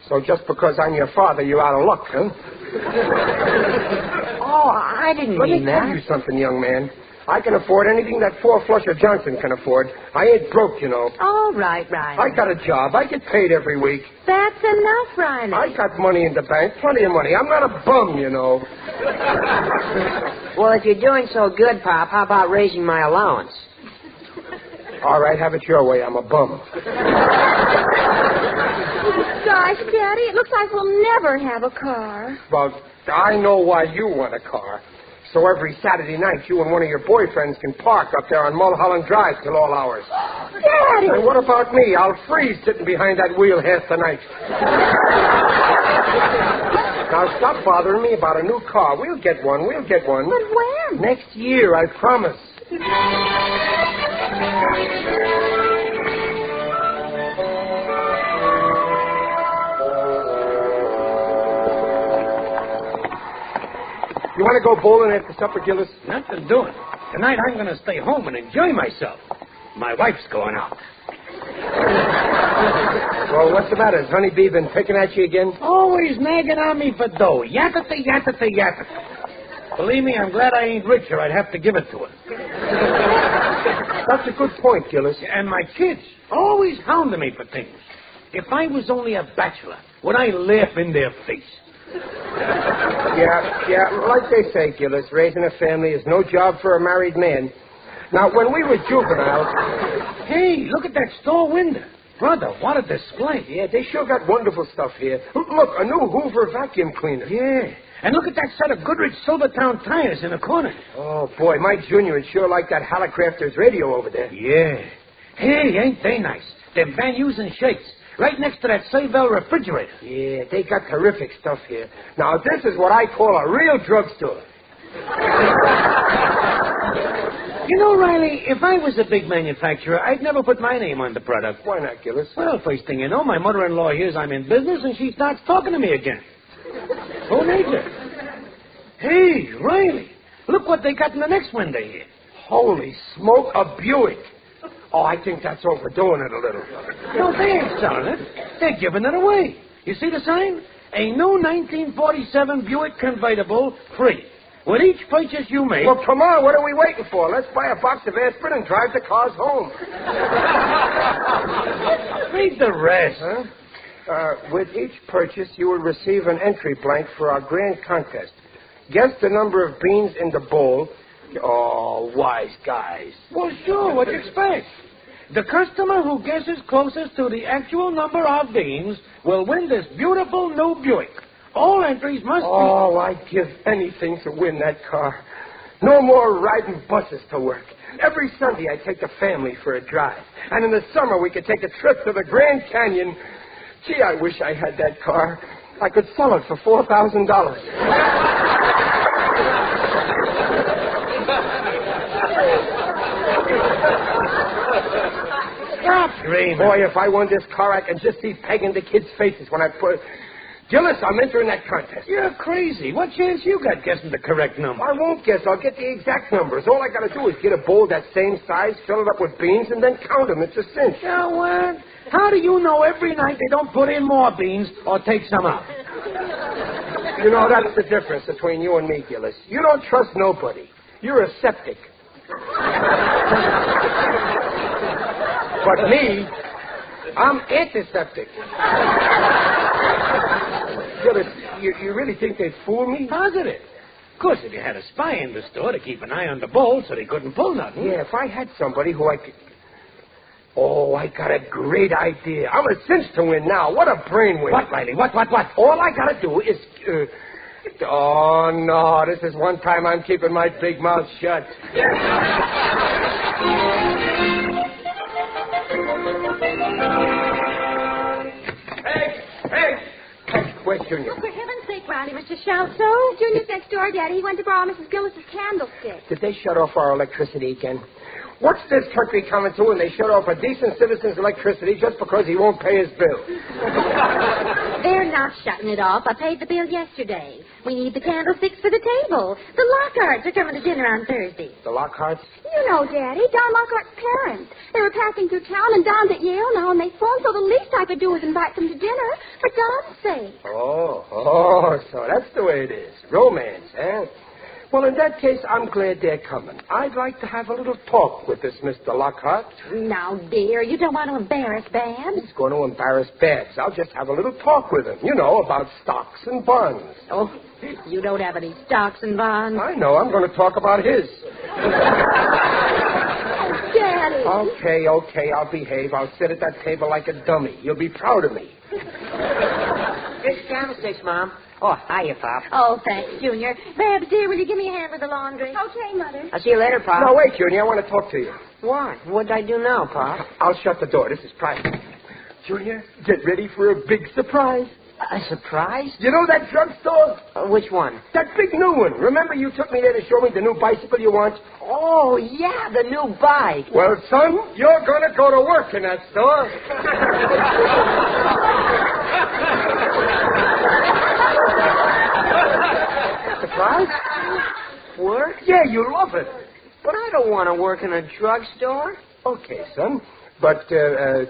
so just because I'm your father, you're out of luck, huh? Oh, I didn't mean that. Let me tell you something, young man. I can afford anything that four-flusher Johnson can afford. I ain't broke, you know. All right, Riley. I got a job. I get paid every week. That's enough, Riley. I got money in the bank, plenty of money. I'm not a bum, you know. Well, if you're doing so good, Pop, how about raising my allowance? All right, have it your way. I'm a bum. Gosh, Daddy, it looks like we'll never have a car. Well, I know why you want a car. So every Saturday night, you and one of your boyfriends can park up there on Mulholland Drive till all hours. Daddy! And what about me? I'll freeze sitting behind that wheel half the night. Now, stop bothering me about a new car. We'll get one. We'll get one. But when? Next year, I promise. You want to go bowling after supper, Gillis? Nothing doing. Tonight I'm going to stay home and enjoy myself. My wife's going out. Well, what's the matter? Has Honeybee been picking at you again? Always nagging on me for dough. Yatta-ta, yatta-ta, yatta-ta. Believe me, I'm glad I ain't rich or I'd have to give it to her. That's a good point, Gillis. And my kids always hounding me for things. If I was only a bachelor, would I laugh in their face? Yeah, like they say, Gillis, raising a family is no job for a married man. Now, when we were juveniles... Hey, look at that store window. Brother, what a display. Yeah, they sure got wonderful stuff here. Look, a new Hoover vacuum cleaner. Yeah, and look at that set of Goodrich Silvertown tires in the corner. Oh, boy, Mike Jr. would sure like that Hallicrafters radio over there. Yeah. Hey, ain't they nice? Them Van Heusen shakes. Right next to that Sayville refrigerator. Yeah, they got terrific stuff here. Now, this is what I call a real drugstore. You know, Riley, if I was a big manufacturer, I'd never put my name on the product. Why not, Gillis? Well, first thing you know, my mother-in-law hears I'm in business and she starts talking to me again. Who needs it? Hey, Riley, look what they got in the next window here. Holy smoke, a Buick. Oh, I think that's overdoing it a little. No, they ain't selling it. They're giving it away. You see the sign? A new 1947 Buick convertible, free. With each purchase you make... Well, come on, what are we waiting for? Let's buy a box of aspirin and drive the cars home. Read the rest. Huh? With each purchase, you will receive an entry blank for our grand contest. Guess the number of beans in the bowl. Oh, wise guys. Well, sure, what do you expect? The customer who guesses closest to the actual number of beans will win this beautiful new Buick. All entries must be... Oh, I'd give anything to win that car. No more riding buses to work. Every Sunday I take the family for a drive. And in the summer we could take a trip to the Grand Canyon. Gee, I wish I had that car. I could sell it for $4,000. Stop dreaming. Boy, if I won this car, I can just see Peg in the kids' faces when I put... Gillis, I'm entering that contest. You're crazy. What chance you got guessing the correct number? I won't guess. I'll get the exact numbers. All I got to do is get a bowl that same size, fill it up with beans, and then count them. It's a cinch. You know what? How do you know every night they don't put in more beans or take some out? You know, that's the difference between you and me, Gillis. You don't trust nobody. You're a septic. But me, I'm antiseptic. Gillis, you really think they'd fool me? Positive. Of course, if you had a spy in the store to keep an eye on the bowl so they couldn't pull nothing. Yeah, if I had somebody who I could... Oh, I got a great idea. I'm a cinch to win now. What a brainwave. What, Riley? What? All I got to do is... Oh, no, this is one time I'm keeping my big mouth shut. Hey! Where's Junior? Oh, for heaven's sake, Riley, Mr. Shelto. Junior's next door, Daddy. He went to borrow Mrs. Gillis's candlestick. Did they shut off our electricity again? What's this country coming to when they shut off a decent citizen's electricity just because he won't pay his bill? They're not shutting it off. I paid the bill yesterday. We need the candlesticks for the table. The Lockharts are coming to dinner on Thursday. The Lockharts? You know, Daddy, Don Lockhart's parents. They were passing through town, and Don's at Yale now, and they phoned, so the least I could do is invite them to dinner for Don's sake. Oh, so that's the way it is. Romance, eh? Well, in that case, I'm glad they're coming. I'd like to have a little talk with this Mr. Lockhart. Now, dear, you don't want to embarrass Babs. He's going to embarrass Babs. I'll just have a little talk with him. You know, about stocks and bonds. Oh, you don't have any stocks and bonds. I know. I'm going to talk about his. Daddy. Okay, I'll behave. I'll sit at that table like a dummy. You'll be proud of me. Here's candlesticks, Mom. Oh, hiya, Pop. Oh, thanks, Junior. Babs, dear, will you give me a hand with the laundry? Okay, Mother. I'll see you later, Pop. No, wait, Junior. I want to talk to you. What? What'd I do now, Pop? I'll shut the door. This is private. Junior, get ready for a big surprise. A surprise? You know that drugstore? Which one? That big new one. Remember you took me there to show me the new bicycle you want? Oh, yeah, the new bike. Well, son, you're going to go to work in that store. Surprise? Work? Yeah, you love it. But I don't want to work in a drugstore. Okay, son. But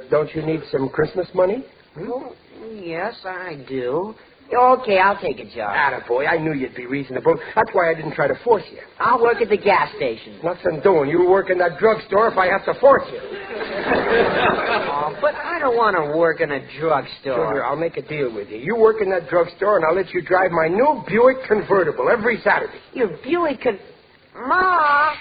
don't you need some Christmas money? Well, yes, I do. Okay, I'll take a job. Attaboy, I knew you'd be reasonable. That's why I didn't try to force you. I'll work at the gas station. Nothing doing. You work in that drugstore if I have to force you. Oh, but I don't want to work in a drugstore. Sure, I'll make a deal with you. You work in that drugstore, and I'll let you drive my new Buick convertible every Saturday. Your Buick Ma!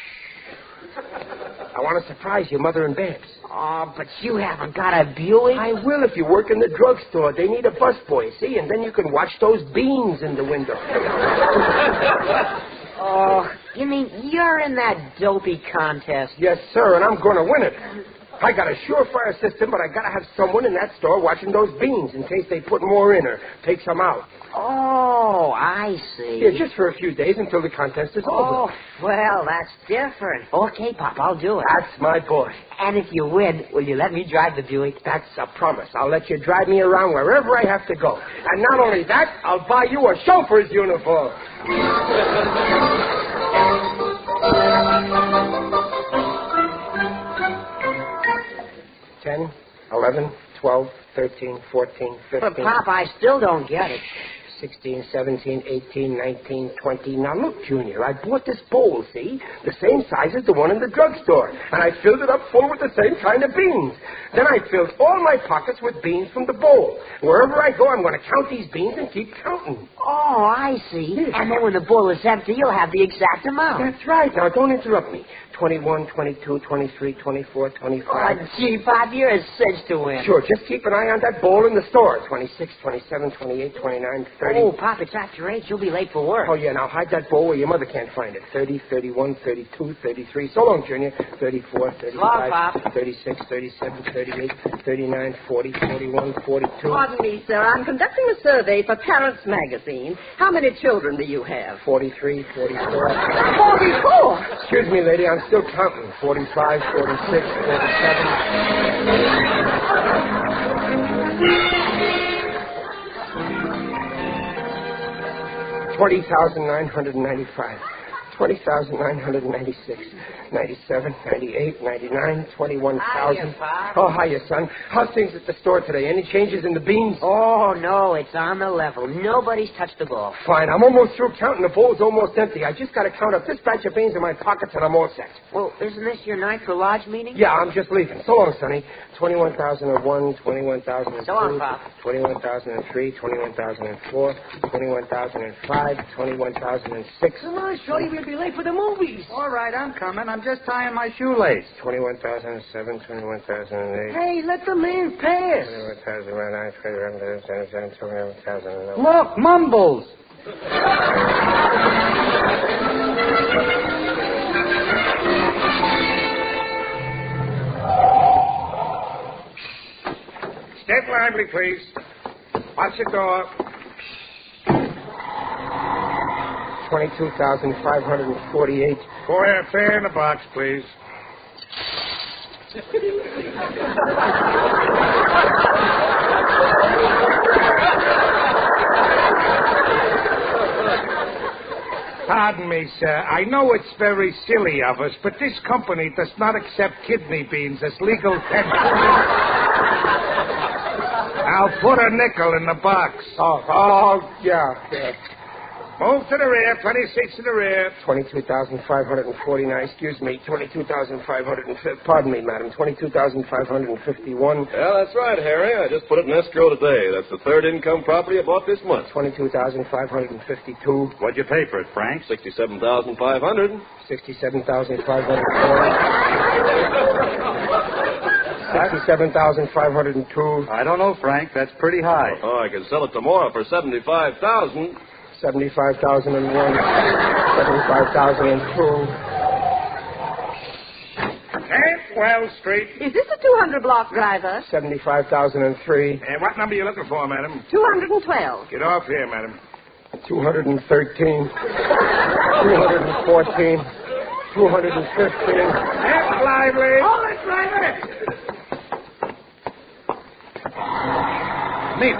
I want to surprise your mother and Babs. Oh, but you haven't got a Buick. I will if you work in the drugstore. They need a busboy, see? And then you can watch those beans in the window. Oh, you mean you're in that dopey contest? Yes, sir, and I'm going to win it. I got a surefire system, but I got to have someone in that store watching those beans in case they put more in or take some out. Oh, I see. Yeah, just for a few days until the contest is over. Oh, well, that's different. Okay, Pop, I'll do it. That's my boy. And if you win, will you let me drive the Buick? That's a promise. I'll let you drive me around wherever I have to go. And not only that, I'll buy you a chauffeur's uniform. 10, 11, 12, 13, 14, 15. But, Pop, I still don't get it. 16, 17, 18, 19, 20. Now, look, Junior, I bought this bowl, see? The same size as the one in the drugstore. And I filled it up full with the same kind of beans. Then I filled all my pockets with beans from the bowl. Wherever I go, I'm going to count these beans and keep counting. Oh, I see. And then when the bowl is empty, you'll have the exact amount. That's right. Now, don't interrupt me. 21, 22, 23, 24, 25. Oh, gee, Pop, you're a cinch to win. Sure, just keep an eye on that bowl in the store. 26, 27, 28, 29, 30. Oh, Pop, it's after your age. You'll be late for work. Oh, yeah, now hide that bowl where your mother can't find it. 30, 31, 32, 33. So long, Junior. 34, 35, long, Pop. 36, 37, 38, 39, 40, 41, 42. Pardon me, sir. I'm conducting a survey for Parents Magazine. How many children do you have? 43, 44. 44? Excuse me, lady, I'm still counting. 45, 46, 47. 20,995. 20,996. 97, 98, 99, 21,000. Hiya, Pop. Oh, hiya, son. How's things at the store today? Any changes in the beans? Oh, no, it's on the level. Nobody's touched the ball. Fine. I'm almost through counting. The bowl's almost empty. I just got to count up this batch of beans in my pockets and I'm all set. Well, isn't this your night for lodge meeting? Yeah, I'm just leaving. So long, Sonny. 21,001, 21,002, So long, Pop. 21,003, 21,004, 21,005, 21,006. Come on, Shorty, we'll be late for the movies. All right, I'm coming. I'm just tying my shoelace. 21,007, 21,008. Hey, let the man pass. 21,009, 21,007, 21,011. Look, Mumbles. Step lively, please. Watch the door. 22,548. Boy, a fair in the box, please. Pardon me, sir. I know it's very silly of us, but this company does not accept kidney beans as legal tender. I'll put a nickel in the box. Yeah. Move to the rear, 26 to the rear. 22,549. Excuse me, 22,550. Pardon me, madam. 22,551. Yeah, that's right, Harry. I just put it in escrow today. That's the third income property I bought this month. 22,552. What'd you pay for it, Frank? 67,500. 67,504. 67,502. I don't know, Frank. That's pretty high. Oh, I can sell it tomorrow for 75,000. 75,001. 75,002. Well Street. Is this a 200-block driver? 75,003. And what number are you looking for, madam? 212. Get off here, madam. 213. 214. 215. Get lively. Hold it, driver! Neat.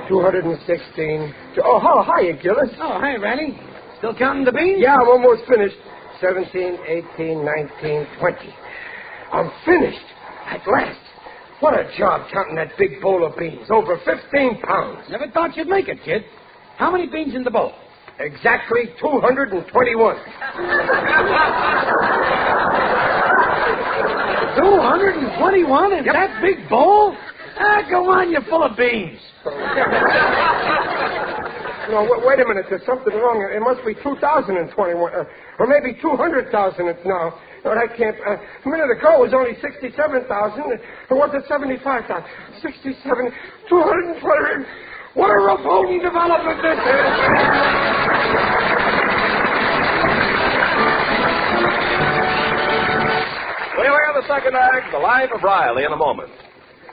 216. Oh, hiya, Gillis. Oh, hey, Randy. Still counting the beans? Yeah, I'm almost finished. 17, 18, 19, 20. I'm finished. At last. What a job counting that big bowl of beans. Over 15 pounds. Never thought you'd make it, kid. How many beans in the bowl? Exactly 221. 221 in that big bowl? Go on, you're full of beans. No, wait a minute. There's something wrong. It must be 2,021. Or maybe 200,000 it's now. No, that can't. A minute ago it was only 67,000. Or was it 75,000? 67, 220. What a rough holding development this is. We'll hear the second act, The Life of Riley, in a moment.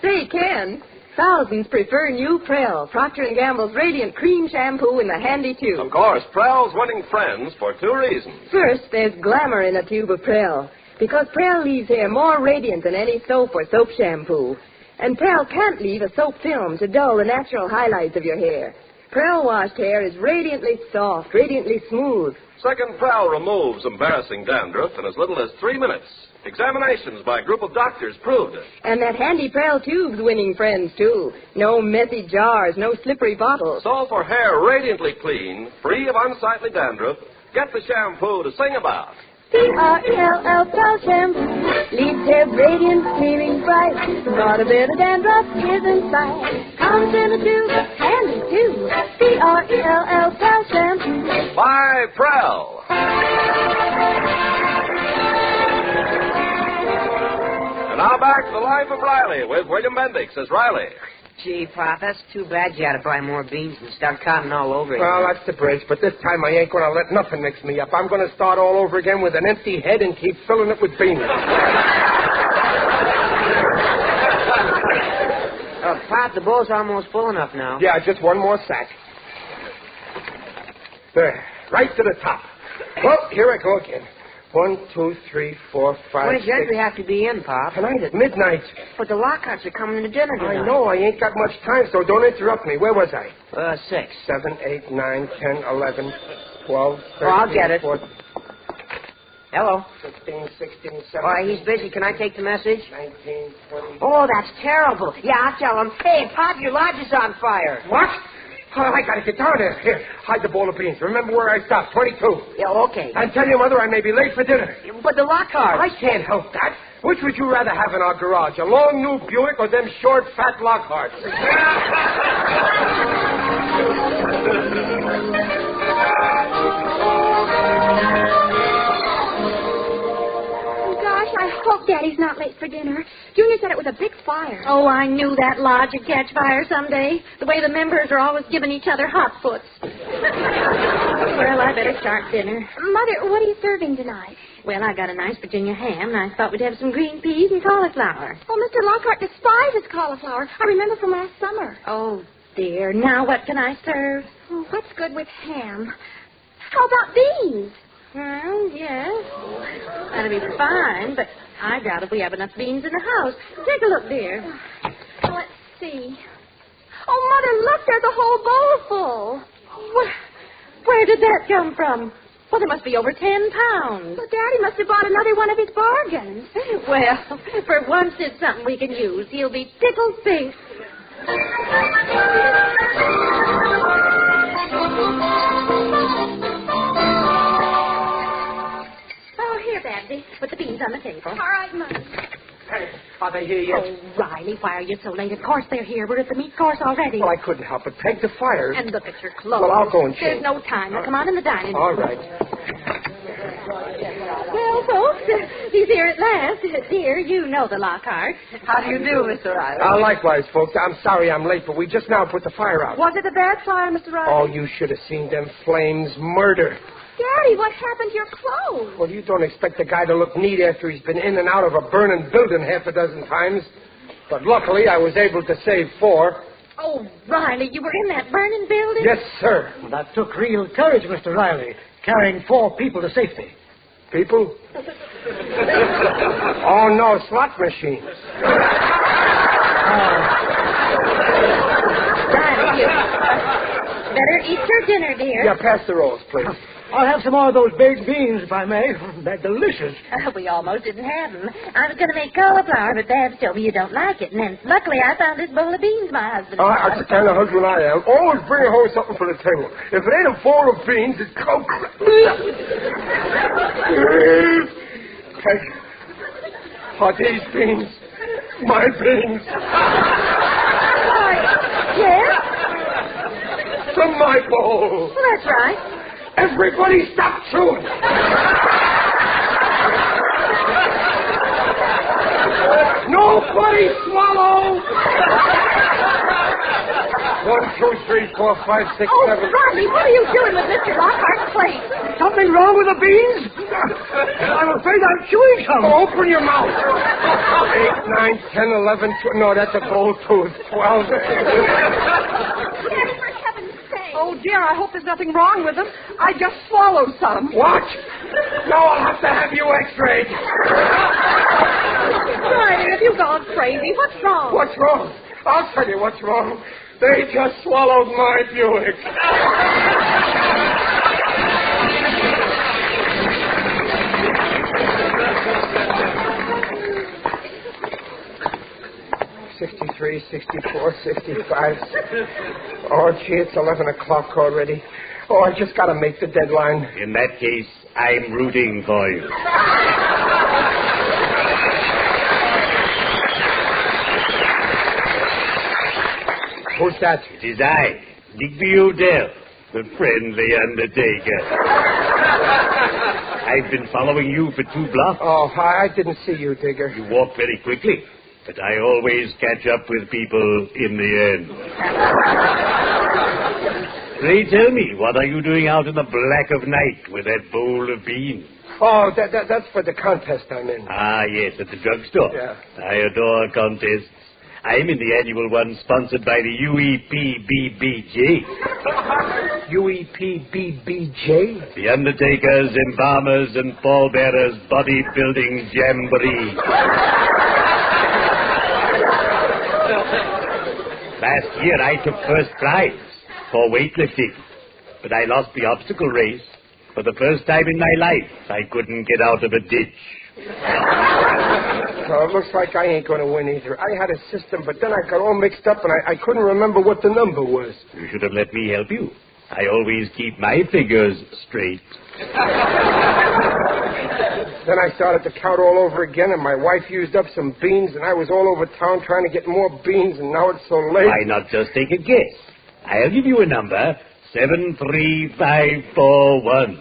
Say, Ken, thousands prefer new Prel, Procter & Gamble's Radiant Cream Shampoo in the handy tube. Of course, Prell's winning friends for two reasons. First, there's glamour in a tube of Prel, because Prel leaves hair more radiant than any soap or soap shampoo. And Prel can't leave a soap film to dull the natural highlights of your hair. Prel washed hair is radiantly soft, radiantly smooth. Second, Prell removes embarrassing dandruff in as little as 3 minutes. Examinations by a group of doctors proved it. And that handy Prel tube's winning friends, too. No messy jars, no slippery bottles. So for hair radiantly clean, free of unsightly dandruff, get the shampoo to sing about. P-R-E-L-L Prel Shampoo leaves hair radiant, clearing bright. Not a bit of dandruff is in sight. Comes in a tube, handy too. P-R-E-L-L Prel Shampoo. By Prell. And now back to The Life of Riley with William Bendix as Riley. Gee, Pop, that's too bad you had to buy more beans and start counting all over again. Well, that's the bridge, but this time I ain't going to let nothing mix me up. I'm going to start all over again with an empty head and keep filling it with beans. Pop, the bowl's almost full enough now. Yeah, just one more sack. There, right to the top. Well, here I go again. 1, 2, 3, 4, 5, When does 6. Gentry have to be in, Pop? Tonight at midnight. But the Lockharts are coming to dinner tonight. I know, I ain't got much time, so don't interrupt me. Where was I? 6. 7, 8, 9, 10, 11, 12, 13, I'll get it. 14, Hello. 15, 16, 17. Why, he's busy. Can I take the message? 19, 20. Oh, that's terrible. Yeah, I'll tell him. Hey, Pop, your lodge is on fire. What? Oh, I got to get down there. Here, hide the bowl of beans. Remember where I stopped, 22. Yeah, okay. And tell your mother I may be late for dinner. But the Lockharts. I can't help that. Which would you rather have in our garage, a long new Buick or them short, fat Lockharts? I hope Daddy's not late for dinner. Junior said it was a big fire. Oh, I knew that lodge would catch fire someday. The way the members are always giving each other hot foots. Well, I better start dinner. Mother, what are you serving tonight? Well, I got a nice Virginia ham, and I thought we'd have some green peas and cauliflower. Oh, Mr. Lockhart despises cauliflower. I remember from last summer. Oh, dear. Now what can I serve? Oh, what's good with ham? How about beans? Well, yes. That'll be fine, but I doubt if we have enough beans in the house. Take a look, dear. Let's see. Oh, Mother, look, there's a whole bowl full. Where did that come from? Well, there must be over 10 pounds. Well, Daddy must have bought another one of his bargains. Well, for once it's something we can use. He'll be tickled pink. Oh, here, Babsy. Put the beans on the table. All right, Mother. Hey, are they here yet? Oh, Riley, why are you so late? Of course they're here. We're at the meat course already. Well, I couldn't help but peg the fire. And look at your clothes. Well, I'll go and change. There's no time. Now, come on in the dining room. All right. Well, folks, he's here at last. Dear, you know the Lockhart. How do you do, Mr. Riley? Likewise, folks. I'm sorry I'm late, but we just now put the fire out. Was it a bad fire, Mr. Riley? Oh, you should have seen them flames. Murder. Daddy, what happened to your clothes? Well, you don't expect a guy to look neat after he's been in and out of a burning building half a dozen times. But luckily, I was able to save 4. Oh, Riley, you were in that burning building? Yes, sir. Well, that took real courage, Mr. Riley, carrying 4 people to safety. People? Oh, no, slot machines. Riley, you better eat your dinner, dear. Yeah, pass the rolls, please. I'll have some more of those baked beans, if I may. They're delicious. We almost didn't have them. I was going to make cauliflower, but Babs told me you don't like it. And then, luckily, I found this bowl of beans my husband That's the kind of husband I am. Always bring home something for the table. If it ain't a bowl of beans, it's coke. Peg, are these beans my beans? Yes? From my bowl. Well, that's right. Everybody stop chewing. Nobody swallow. 1, 2, 3, 4, 5, 6, 7. Rodney, what are you doing with Mr. Lockhart's plate? Something wrong with the beans? I'm afraid I'm chewing some. Open your mouth. 8, 9, 10, 11, 12. No, that's a gold tooth. 12. Oh, dear, I hope there's nothing wrong with them. I just swallowed some. What? Now I'll have to have you x-rayed. Riley, have you gone crazy? What's wrong? What's wrong? I'll tell you what's wrong. They just swallowed my Buick. $63, $64, $65. Oh, gee, it's 11 o'clock already. Oh, I just got to make the deadline. In that case, I'm rooting for you. Who's that? It is I, Digby Odell, the friendly undertaker. I've been following you for 2 blocks. Oh, I didn't see you, Digger. You walk very quickly, but I always catch up with people in the end. Pray tell me, what are you doing out in the black of night with that bowl of beans? Oh, that's for the contest I'm in. Ah, yes, at the drugstore. Yeah. I adore contests. I'm in the annual one sponsored by the UEPBBJ. UEPBBJ? The Undertakers, Embalmers, and Pallbearers Bodybuilding Jamboree. Last year I took first prize for weightlifting, but I lost the obstacle race. For the first time in my life, I couldn't get out of a ditch. So it looks like I ain't going to win either. I had a system, but then I got all mixed up, and I couldn't remember what the number was. You should have let me help you. I always keep my figures straight. Then I started to count all over again, and my wife used up some beans, and I was all over town trying to get more beans, and now it's so late. Why not just take a guess? I'll give you a number, 73541.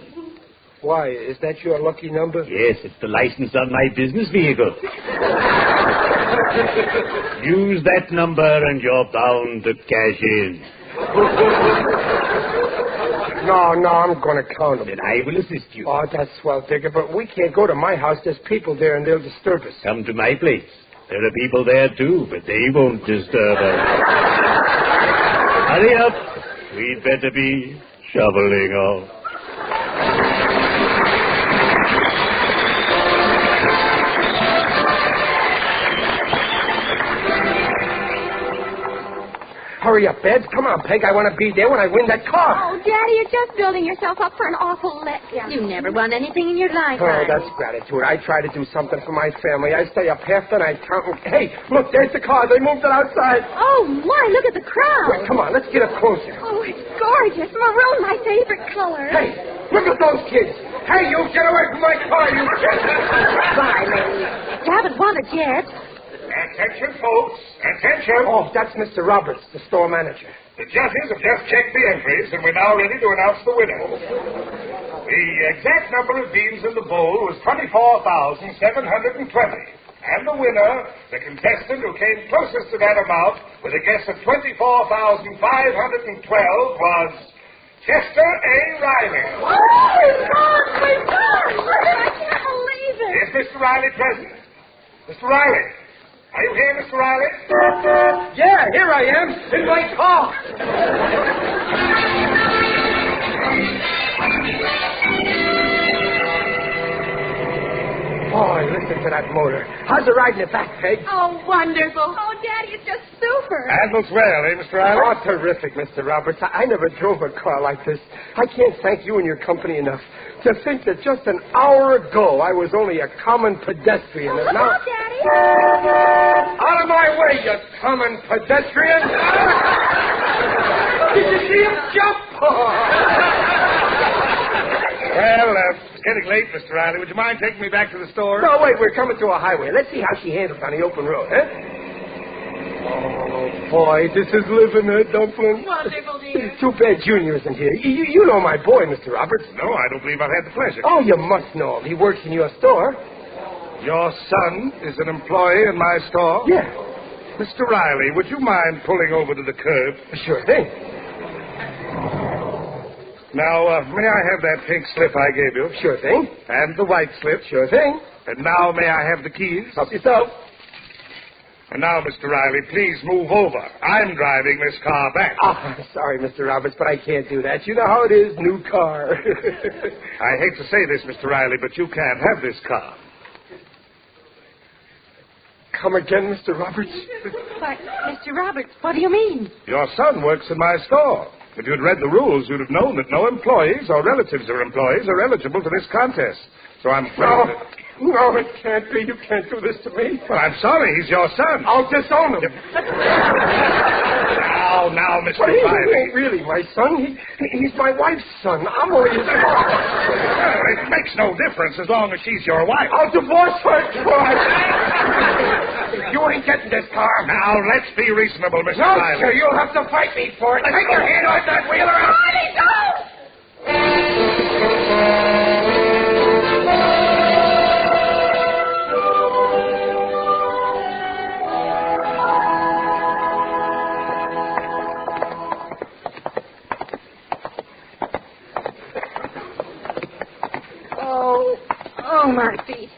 Why? Is that your lucky number? Yes, it's the license on my business vehicle. Use that number and you're bound to cash in. No, I'm going to count them. Then I will assist you. Oh, that's swell, Digger, but we can't go to my house. There's people there and they'll disturb us. Come to my place. There are people there, too, but they won't disturb us. Hurry up. We'd better be shoveling off. Hurry up, Babs. Come on, Peg. I want to be there when I win that car. Oh, Daddy, you're just building yourself up for an awful letdown. You never won anything in your life, Oh, Riley. that's gratitude. I try to do something for my family. I stay up half the night counting. Hey, look, there's the car. They moved it outside. Oh, my, look at the crowd. Wait, come on, let's get up closer. Oh, it's gorgeous. Maroon, my favorite color. Hey, look at those kids. Hey, you, get away from my car, you kids. Riley, you haven't won it yet. Attention, folks. Attention. Oh, that's Mr. Roberts, the store manager. The judges have just checked the entries, and we're now ready to announce the winner. The exact number of beans in the bowl was 24,720. And the winner, the contestant who came closest to that amount with a guess of 24,512, was Jester A. Riley. Oh, we've won! We've won! I can't believe it. Is Mr. Riley present? Mr. Riley. Are you here, Mr. Riley? Yeah, here I am, in my car. Boy, listen to that motor. How's it riding it back, Peg? Oh, wonderful. Oh, Daddy, it's just super. That looks well, eh, Mr. Riley? Oh, terrific, Mr. Roberts. I never drove a car like this. I can't thank you and your company enough. To think that just an hour ago I was only a common pedestrian. And now... Daddy. Out of my way, you common pedestrian! Did you see him jump? Well, it's getting late, Mr. Riley. Would you mind taking me back to the store? No, wait, we're coming to a highway. Let's see how she handles on the open road, huh? Oh, boy, this is living, Dumpling. Wonderful, dear. Too bad Junior isn't here. You know my boy, Mr. Roberts. No, I don't believe I've had the pleasure. Oh, you must know him. He works in your store. Your son is an employee in my store? Yeah. Mr. Riley, would you mind pulling over to the curb? Sure thing. Now, may I have that pink slip I gave you? Sure thing. And the white slip? Sure thing. And now may I have the keys? Help yourself. And now, Mr. Riley, please move over. I'm driving this car back. Oh, I'm sorry, Mr. Roberts, but I can't do that. You know how it is, new car. I hate to say this, Mr. Riley, but you can't have this car. Come again, Mr. Roberts? But, Mr. Roberts, what do you mean? Your son works in my store. If you'd read the rules, you'd have known that no employees or relatives of employees are eligible to this contest. So I'm afraid No, it can't be. You can't do this to me. Well, I'm sorry. He's your son. I'll disown him. Now, Mr. But he Riley. ain't really my son. He's my wife's son. I'm only his father. Well, it makes no difference as long as she's your wife. I'll divorce her twice. You ain't getting this car. Now, let's be reasonable, Mr. No, Riley. sir, you'll have to fight me for it. Take your hand off that wheel around. Daddy, don't! Oh, my feet.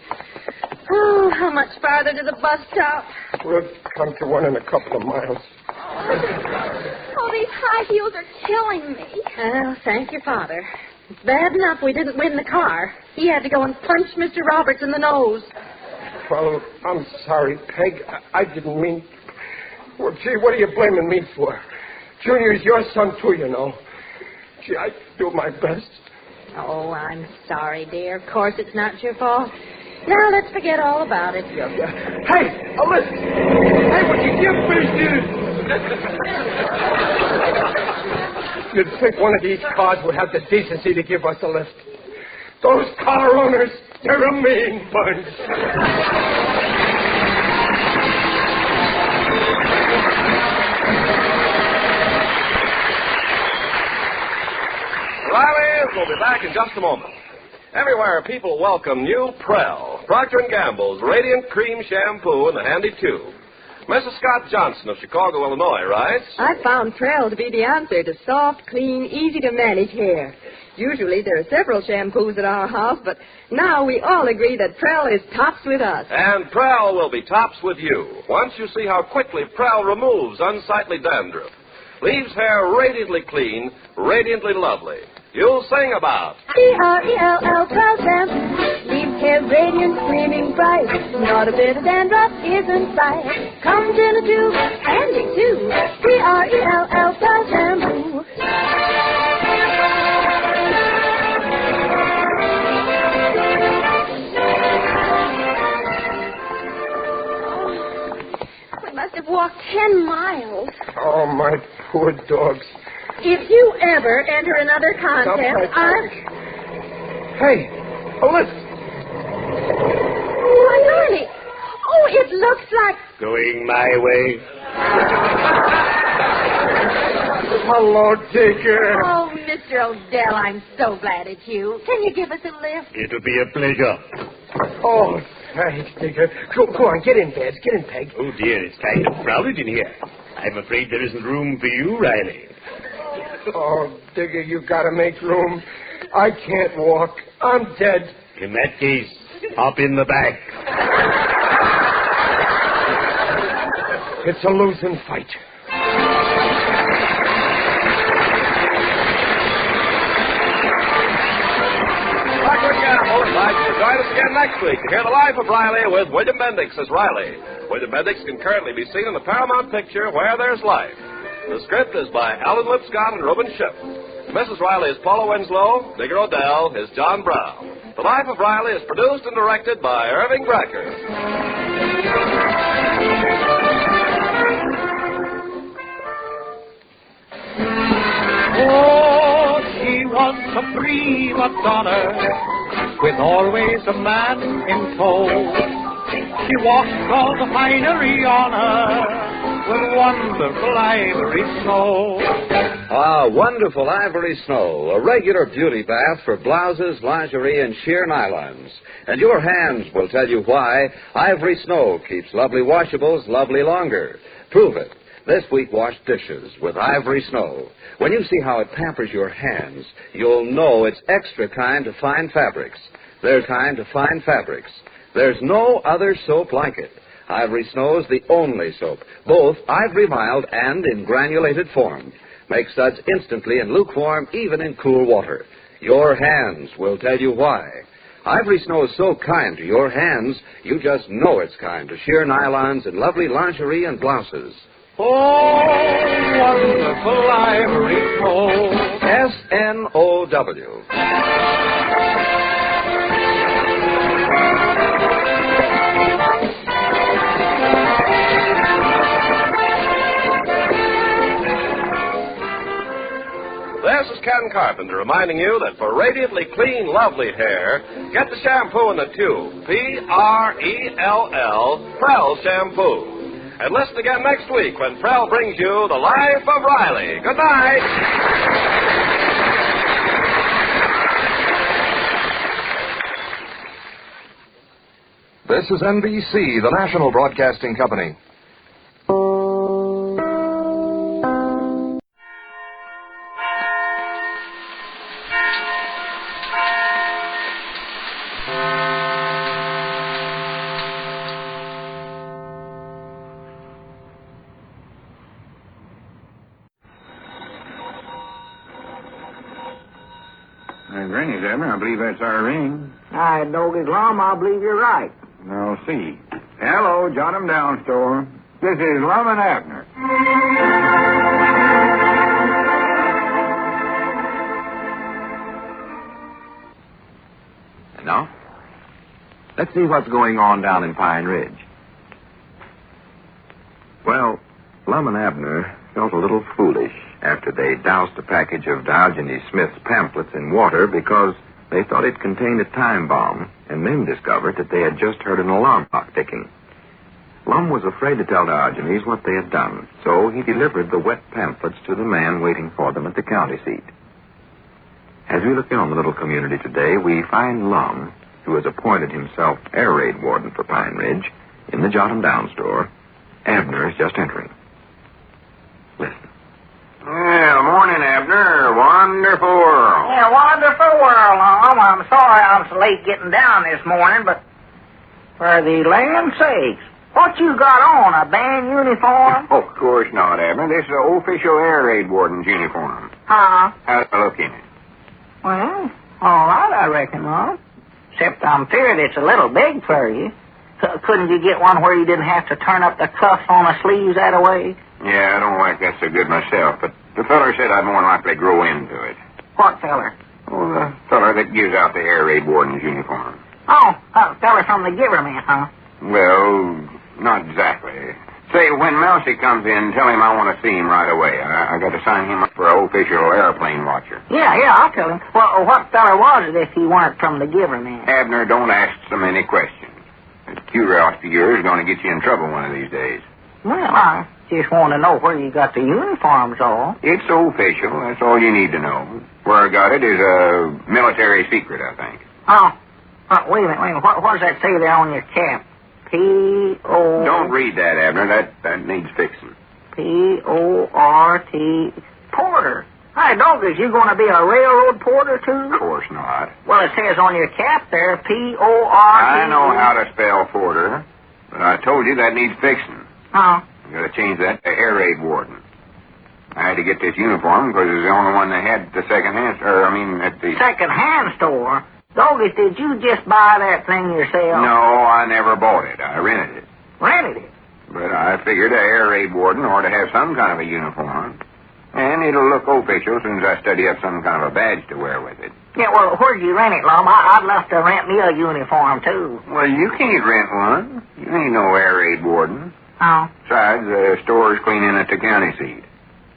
Oh, how much farther to the bus stop? We'll come to one in a couple of miles. Oh, these high heels are killing me. Well, thank your father. It's bad enough we didn't win the car. He had to go and punch Mr. Roberts in the nose. Well, I'm sorry, Peg. I didn't mean... Well, gee, what are you blaming me for? Junior's your son, too, you know. Gee, I do my best. Oh, I'm sorry, dear. Of course, it's not your fault. Now, let's forget all about it. Yeah. Hey, listen. Hey, would you give business? You'd think one of these cars would have the decency to give us a lift. Those car owners, they're a mean bunch. Riley will be back in just a moment. Everywhere people welcome new Prell, Procter & Gamble's Radiant Cream Shampoo in the handy tube. Mrs. Scott Johnson of Chicago, Illinois, writes, I found Prell to be the answer to soft, clean, easy-to-manage hair. Usually there are several shampoos at our house, but now we all agree that Prell is tops with us. And Prell will be tops with you once you see how quickly Prell removes unsightly dandruff, leaves hair radiantly clean, radiantly lovely. You'll sing about Prell shampoo leaves hair radiant, gleaming bright. Not a bit of dandruff is in sight. Comes in a tube, handy too. Prell Pearl Shampoo. We must have walked 10 miles. Oh, my poor dogs. If you ever enter another contest, Hey, listen. Why, Arnie. Oh, it looks like... Going my way. Hello, Digger. Oh, Mr. Odell, I'm so glad it's you. Can you give us a lift? It'll be a pleasure. Oh, thanks, Digger. Go on, get in, Babs. Get in, Peg. Oh, dear, it's kind of crowded in here. I'm afraid there isn't room for you, Riley. Oh, Digger, you've got to make room. I can't walk. I'm dead. In that case, hop in the back. It's a losing fight. Join us again next week to hear the life of Riley with William Bendix as Riley. William Bendix can currently be seen in the Paramount picture Where There's Life. The script is by Alan Lipscott and Reuben Schiff. Mrs. Riley is Paula Winslow. Digger Odell is John Brown. The Life of Riley is produced and directed by Irving Brecker. Oh, she was a prima donna, with always a man in tow. She walked all the finery on her, with wonderful ivory snow. Ah, wonderful ivory snow, a regular beauty bath for blouses, lingerie, and sheer nylons. And your hands will tell you why ivory snow keeps lovely washables lovely longer. Prove it. This week, wash dishes with ivory snow. When you see how it pampers your hands, you'll know it's extra kind to fine fabrics. Their kind to fine fabrics. There's no other soap like it. Ivory Snow is the only soap, both ivory mild and in granulated form. Make suds instantly in lukewarm, even in cool water. Your hands will tell you why. Ivory Snow is so kind to your hands, you just know it's kind to sheer nylons and lovely lingerie and blouses. Oh, wonderful ivory snow. S-N-O-W. This is Ken Carpenter reminding you that for radiantly clean, lovely hair, get the shampoo in the tube. P-R-E-L-L, Prell Shampoo. And listen again next week when Prell brings you The Life of Riley. Good night. This is NBC, the national broadcasting company. Granny, Abner, I believe that's our ring. I dog is Lum, I believe you're right. I'll see. Hello, John 'em Down store. This is Lum and Abner. And now, let's see what's going on down in Pine Ridge. Well, Lum and Abner felt a little foolish after they doused a package of Diogenes Smith's pamphlets in water because they thought it contained a time bomb, and then discovered that they had just heard an alarm clock ticking. Lum was afraid to tell Diogenes what they had done, so he delivered the wet pamphlets to the man waiting for them at the county seat. As we look in on the little community today, we find Lum, who has appointed himself air raid warden for Pine Ridge, in the Jot 'em Down store. Abner is just entering. Listen. Well, morning, Abner. Wonderful world. Yeah, wonderful world, Lum. I'm sorry I was late getting down this morning, but for the land's sakes, what you got on, a band uniform? Oh, of course not, Abner. This is the official air raid warden's uniform. Huh? How's it look in it? Well, all right, I reckon, Lum. except I'm feared it's a little big for you. Couldn't you get one where you didn't have to turn up the cuffs on the sleeves that way? Yeah, I don't like that so good myself, but the feller said I'd more likely grow into it. What feller? Oh, the feller that gives out the air raid warden's uniform. Oh, feller from the Giverman, huh? Well, not exactly. Say, when Mousey comes in, tell him I want to see him right away. I got to sign him up for an official airplane watcher. Yeah, I'll tell him. Well, what feller was it if he weren't from the Giverman? Abner, don't ask so many questions. That curiosity of yours is going to get you in trouble one of these days. Well, I just want to know where you got the uniforms all. It's official. That's all you need to know. Where I got it is a military secret, I think. Oh, wait a minute. What does that say there on your cap? P.O. Don't read that, Abner. That needs fixing. P-O-R-T. Porter. Hey, Doggers, you going to be a railroad porter, too? Of course not. Well, it says on your cap there, P-O-R-T. I know how to spell porter, but I told you that needs fixing. Oh. You got to change that to air raid warden. I had to get this uniform because it was the only one they had at the at the... Second-hand store? Doggers, did you just buy that thing yourself? No, I never bought it. I rented it. Rented it? But I figured an air raid warden ought to have some kind of a uniform. And it'll look official as soon as I study up some kind of a badge to wear with it. Yeah, well, where'd you rent it, Lum? I'd love to rent me a uniform, too. Well, you can't rent one. You ain't no air raid warden. Oh. Besides, the store's cleaning at the county seat.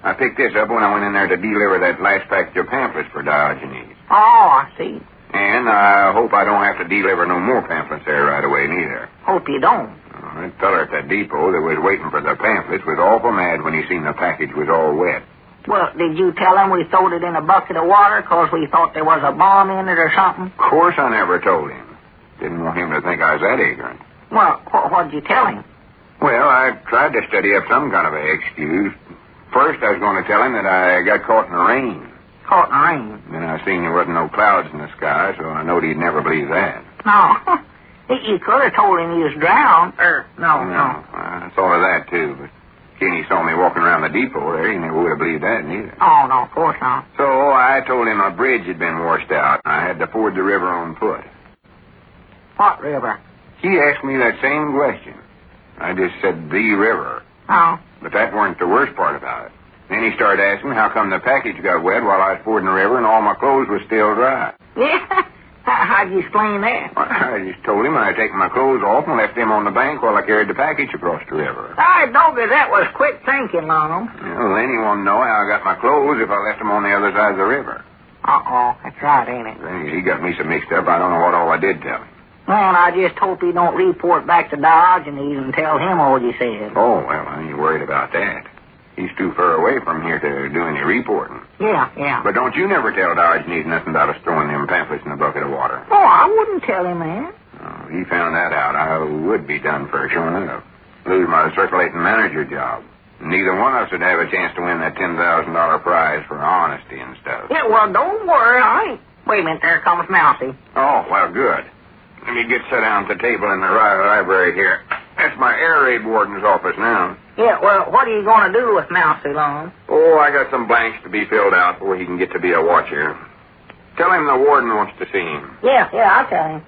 I picked this up when I went in there to deliver that last package of pamphlets for Diogenes. Oh, I see. And I hope I don't have to deliver no more pamphlets there right away, neither. Hope you don't. That feller at the depot that was waiting for the pamphlets was awful mad when he seen the package was all wet. Well, did you tell him we throwed it in a bucket of water because we thought there was a bomb in it or something? Of course I never told him. Didn't want him to think I was that ignorant. Well, what'd you tell him? Well, I tried to study up some kind of an excuse. First, I was going to tell him that I got caught in the rain. Caught in the rain? Then I seen there wasn't no clouds in the sky, so I knowed he'd never believe that. No. You could have told him he was drowned. No. I thought of that, too, but Kenny saw me walking around the depot there. He never would have believed that, neither. Oh, no, of course not. So I told him a bridge had been washed out. I had to ford the river on foot. What river? He asked me that same question. I just said the river. Oh. But that weren't the worst part about it. Then he started asking how come the package got wet while I was fording the river and all my clothes were still dry. Yeah? How'd you explain that? Well, I just told him I'd taken my clothes off and left them on the bank while I carried the package across the river. Doggy, that was quick thinking, Lum. Well, then he wanted to know how I got my clothes if I left them on the other side of the river. Uh-oh, that's right, ain't it? Then he got me so mixed up, I don't know what all I did tell him. Well, I just hope he don't report back to Diogenes and tell him all you said. Oh, well, I ain't worried about that. He's too far away from here to do any reporting. Yeah. But don't you never tell Diogenes nothing about us throwing them pamphlets in a bucket of water. Oh, I wouldn't tell him that. Oh, he found that out, I would be done for sure enough. Lose my circulating manager job. Neither one of us would have a chance to win that $10,000 prize for honesty and stuff. Yeah, well, don't worry. Wait a minute, there comes Mousey. Oh, well, good. Let me get set down at the table in the library here. That's my air raid warden's office now. Yeah, well, what are you going to do with Mousey, Lum? Oh, I got some blanks to be filled out before he can get to be a watcher. Tell him the warden wants to see him. Yeah, I'll tell him.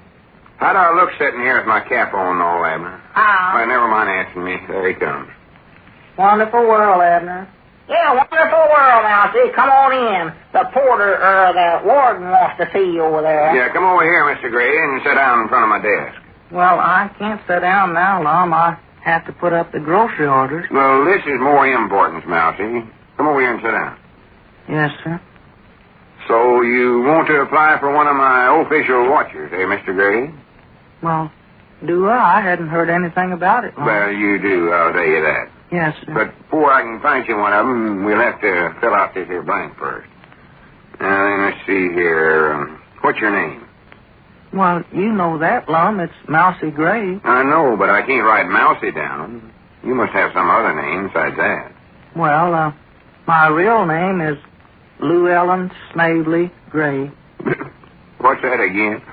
How do I look sitting here with my cap on and all, Abner? Well, never mind asking me. There he comes. Wonderful world, Abner. Yeah, wonderful world, Mousey. Come on in. The warden wants to see you over there. Yeah, come over here, Mr. Gray, and sit down in front of my desk. Well, I can't sit down now, Lum. I have to put up the grocery orders. Well, this is more important, Mousey. Come over here and sit down. Yes, sir. So you want to apply for one of my official watchers, eh, Mr. Gray? Well, do I? I hadn't heard anything about it, Lum. Well, you do, I'll tell you that. Yes, sir. But before I can find you one of them, we'll have to fill out this here blank first. Now, let's see here. What's your name? Well, you know that, Lum. It's Mousey Gray. I know, but I can't write Mousey down. You must have some other name besides that. Well, my real name is Lou Ellen Snavely Gray. What's that again?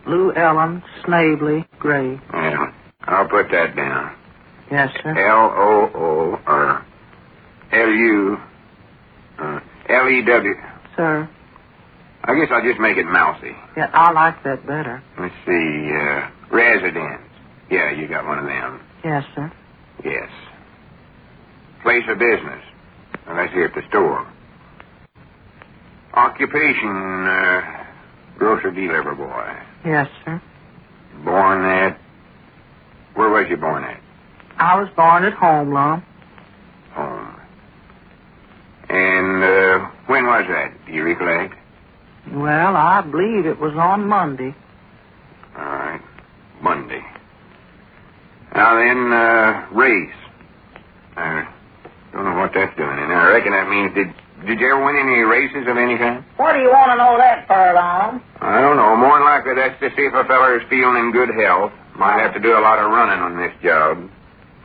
Lou Ellen Snavely Gray. Yeah, I'll put that down. Yes, sir. L-O-O-R-L-U-L-E-W. Sir. I guess I'll just make it Mousey. Yeah, I like that better. Let's see, residence. Yeah, you got one of them. Yes, sir. Yes. Place of business. Well, that's here at the store. Occupation, grocer delivery boy. Yes, sir. Born at... Where was you born at? I was born at home, Lum. Home. And, when was that? Do you recollect? Well, I believe it was on Monday. All right. Monday. Now then, race. I don't know what that's doing. And I reckon that means, did you ever win any races of any kind? What do you want to know that for, Lum? I don't know. More than likely that's to see if a feller is feeling in good health. Might have to do a lot of running on this job.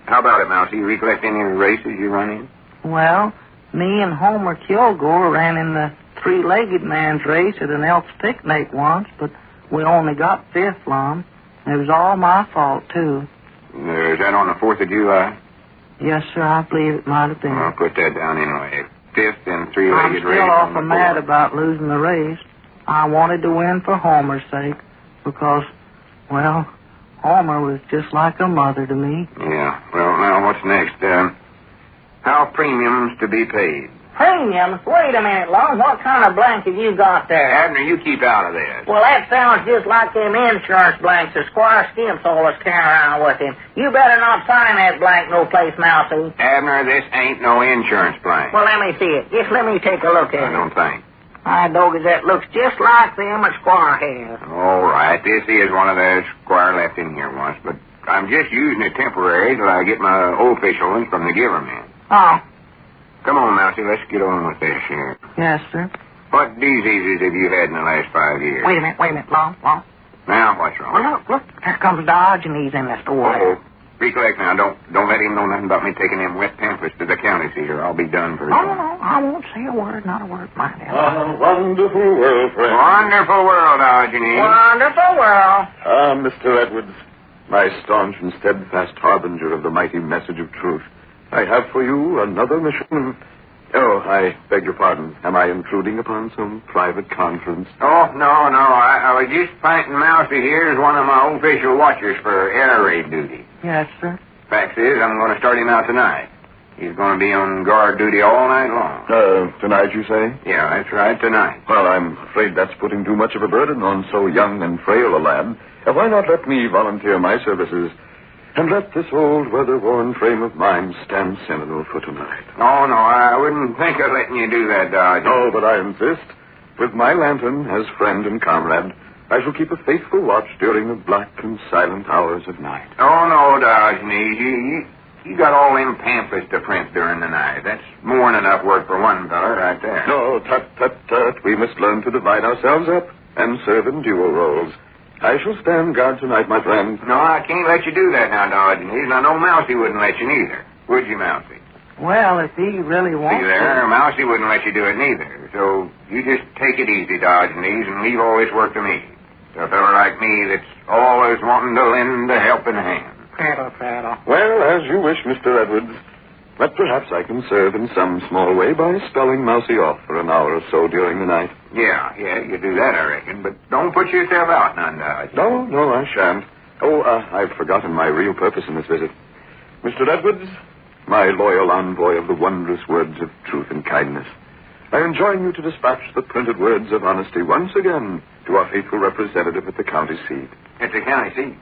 How about it, Mousey? You recollect any of the races you run in? Well, me and Homer Kilgore ran in the three-legged man's race at an Elks picnic once, but we only got fifth, Lum. It was all my fault, too. Is that on the 4th of July? Yes, sir, I believe it might have been. I'll put that down anyway. Fifth in three-legged race. I'm still awful mad about losing the race. I wanted to win for Homer's sake because, well, Homer was just like a mother to me. Yeah. Well, now, what's next? How premiums to be paid? Premiums? Wait a minute, Lum. What kind of blanket you got there? Abner, you keep out of this. Well, that sounds just like them insurance blanks that Squire Skimps always carry around with him. You better not sign that blank no place, Mousey. Abner, this ain't no insurance blank. Well, let me see it. Just let me take a look at it. I don't think. My doggies, that looks just like them that Squire has. All right. This is one of those Squire left in here once, but I'm just using it temporary till I get my official ones from the government. Oh. Come on, Mousey, let's get on with this here. Yes, sir. What diseases have you had in the last 5 years? Wait a minute, Lum. Now, what's wrong? Well, look, there comes Diogenes in the store. Oh, recollect now, don't let him know nothing about me taking them wet pamphlets to the county seat, or I'll be done for you. Oh, no, I won't say a word, not a word, mind that. Wonderful world, friend. Wonderful world, Diogenes. Wonderful world. Mr. Edwards, my staunch and steadfast harbinger of the mighty message of truth, I have for you another mission. Oh, I beg your pardon. Am I intruding upon some private conference? Oh, no. I was just appointing Mousey here as one of my official watchers for air raid duty. Yes, sir. Fact is, I'm going to start him out tonight. He's going to be on guard duty all night long. Tonight, you say? Yeah, that's right, tonight. Well, I'm afraid that's putting too much of a burden on so young and frail a lad. Why not let me volunteer my services and let this old weather-worn frame of mine stand sentinel for tonight? No, I wouldn't think of letting you do that, Dodge. No, but I insist. With my lantern as friend and comrade, I shall keep a faithful watch during the black and silent hours of night. Oh, no, Diogenes. You got all them pamphlets to print during the night. That's more than enough work for one feller right there. No, tut. We must learn to divide ourselves up and serve in dual roles. I shall stand guard tonight, my friend. No, I can't let you do that now, Diogenes. I know Mousey wouldn't let you neither. Would you, Mousey? Well, if he really wants See there, Mousey wouldn't let you do it neither. So you just take it easy, Diogenes, and leave all this work to me. To a fellow like me that's always wanting to lend a helping hand. Prattle. Well, as you wish, Mr. Edwards. But perhaps I can serve in some small way by spelling Mousey off for an hour or so during the night. Yeah, you do that, I reckon. But don't put yourself out none, Dodge. No, I shan't. Oh, I've forgotten my real purpose in this visit. Mr. Edwards, my loyal envoy of the wondrous words of truth and kindness, I enjoin you to dispatch the printed words of honesty once again to our faithful representative at the county seat. At the county seat?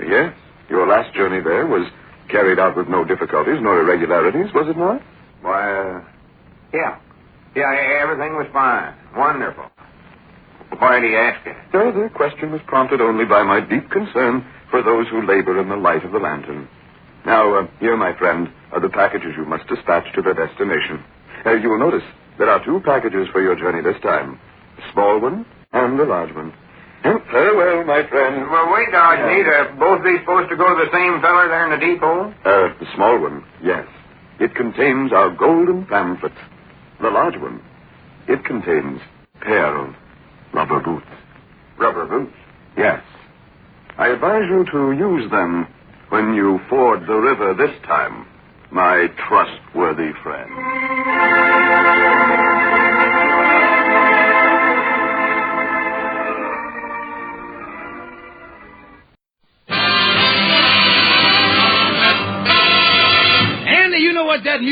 Yes. Your last journey there was carried out with no difficulties nor irregularities, was it not? Why, yeah. Yeah, everything was fine. Wonderful. Why do you ask it? No, the question was prompted only by my deep concern for those who labor in the light of the lantern. Now, here, my friend, are the packages you must dispatch to their destination. You will notice there are 2 packages for your journey this time. A small one and a large one. And farewell, my friend. Well, wait, Dodge. Are both these supposed to go to the same feller there in the depot? The small one, yes. It contains our golden pamphlets. The large one, it contains a pair of rubber boots. Rubber boots? Yes. I advise you to use them when you ford the river this time, my trustworthy friend.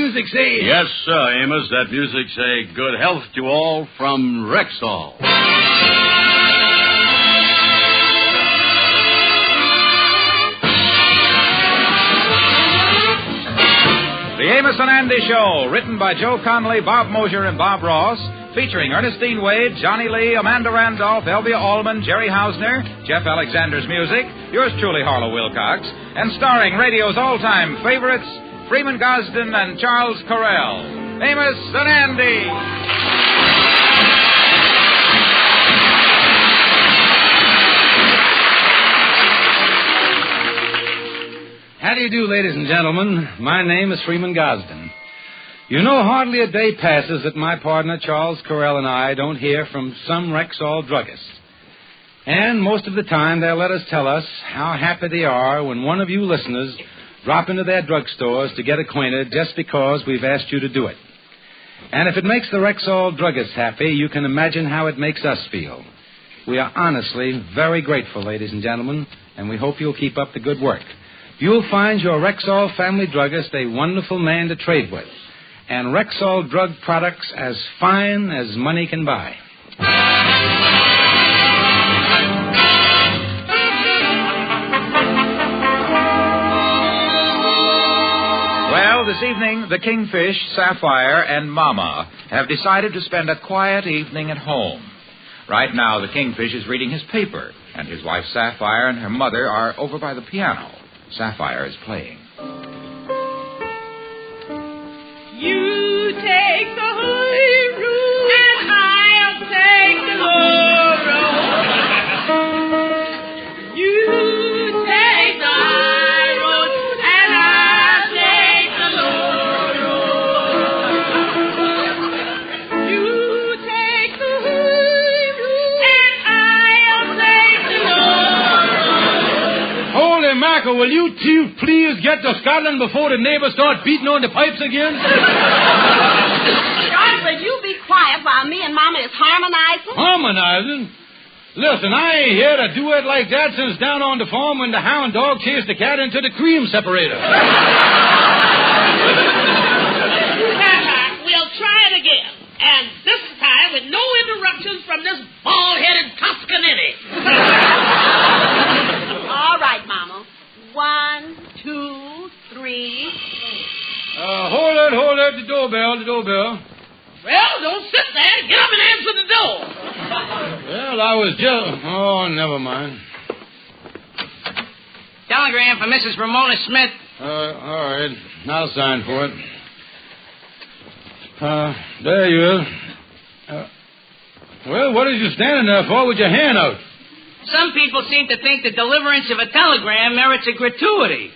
music say? Yes, sir, Amos. That music say good health to all from Rexall. The Amos and Andy Show, written by Joe Connolly, Bob Mosier, and Bob Ross, featuring Ernestine Wade, Johnny Lee, Amanda Randolph, Elvia Allman, Jerry Hausner, Jeff Alexander's music, yours truly, Harlow Wilcox, and starring radio's all-time favorites, Freeman Gosden and Charles Correll. Amos and Andy. How do you do, ladies and gentlemen? My name is Freeman Gosden. You know, hardly a day passes that my partner, Charles Correll, and I don't hear from some Rexall druggist. And most of the time, they'll let us tell us how happy they are when one of you listeners drop into their drugstores to get acquainted just because we've asked you to do it. And if it makes the Rexall druggists happy, you can imagine how it makes us feel. We are honestly very grateful, ladies and gentlemen, and we hope you'll keep up the good work. You'll find your Rexall family druggist a wonderful man to trade with, and Rexall drug products as fine as money can buy. Well, this evening, the Kingfish, Sapphire, and Mama have decided to spend a quiet evening at home. Right now, the Kingfish is reading his paper, and his wife Sapphire and her mother are over by the piano. Sapphire is playing. You take the high road, and I'll take the low road. You take the high road, and I'll take the low road. You take the high road, and I'll take the low road. Holy mackerel, will you two please get to Scotland before the neighbors start beating on the pipes again? George, will you be quiet while me and Mama is harmonizing? Harmonizing? Listen, I ain't here to do it like that since down on the farm when the hound dog chased the cat into the cream separator. We'll try it again. And this time with no interruptions from this bald-headed Toscanini. All right, Mama. 1, 2, 3. Hold it, the doorbell. Well, don't sit there. Get up and answer the door. Well, I was just... Oh, never mind. Telegram for Mrs. Ramona Smith. All right. I'll sign for it. There you is. Well, what is you standing there for with your hand out? Some people seem to think the deliverance of a telegram merits a gratuity.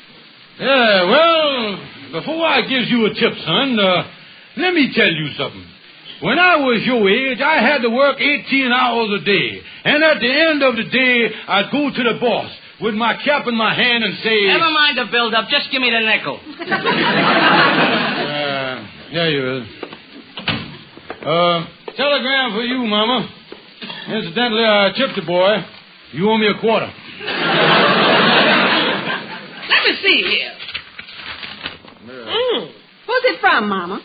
Yeah, well, before I gives you a tip, son, let me tell you something. When I was your age, I had to work 18 hours a day. And at the end of the day, I'd go to the boss with my cap in my hand and say... Never mind the build-up. Just give me the nickel. There you is. Telegram for you, Mama. Incidentally, I tipped the boy. You owe me a quarter. Let me see here. Who's it from, Mama?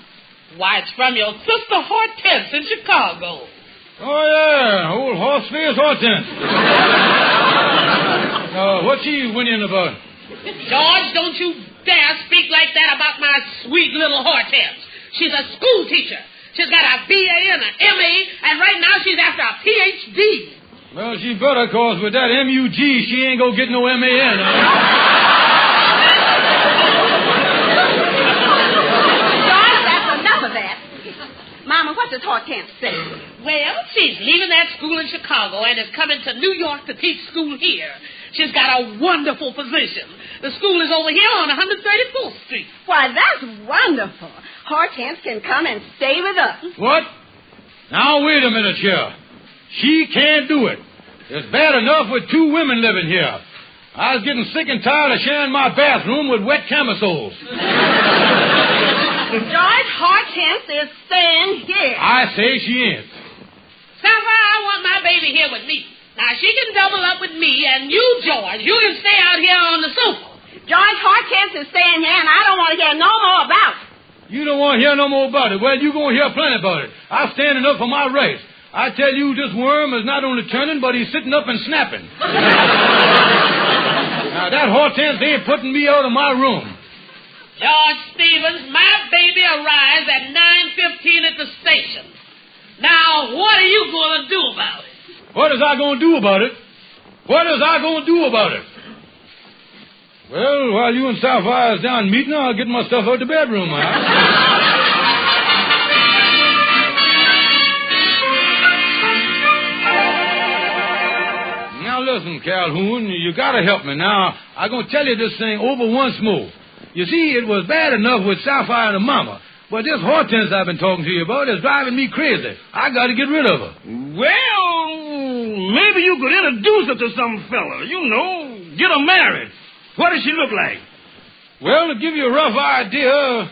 Why, it's from your sister Hortense in Chicago. Oh, yeah, old horse-face Hortense. What's she whinnying about? George, don't you dare speak like that about my sweet little Hortense. She's a school teacher. She's got a BA and an MA, and right now she's after a PhD. Well, she better, cause with that MUG, she ain't gonna get no MAN. George, that's enough of that. Mama, what does Hortense say? Well, she's leaving that school in Chicago and is coming to New York to teach school here. She's got a wonderful position. The school is over here on 134th Street. Why, that's wonderful. Hortense can come and stay with us. What? Now, wait a minute here. She can't do it. It's bad enough with two women living here. I was getting sick and tired of sharing my bathroom with wet camisoles. George, Hortense is staying here. I say she ain't. Sapphire, I want my baby here with me. Now, she can double up with me, and you, George, you can stay out here on the sofa. George, Hortense is staying here, and I don't want to hear no more about it. You don't want to hear no more about it. Well, you going to hear plenty about it. I'm standing up for my rights. I tell you, this worm is not only turning, but he's sitting up and snapping. Now, that Hortense ain't putting me out of my room. George Stevens, my baby arrives at 9:15 at the station. Now, what are you going to do about it? What is I going to do about it? What is I going to do about it? Well, while you and Sapphires down meeting, I'll get my stuff out the bedroom, Now, listen, Calhoun, you got to help me. Now, I'm going to tell you this thing over once more. You see, it was bad enough with Sapphire and her mama, but this Hortense I've been talking to you about is driving me crazy. I got to get rid of her. Well, maybe you could introduce her to some fella. You know, get her married. What does she look like? Well, to give you a rough idea,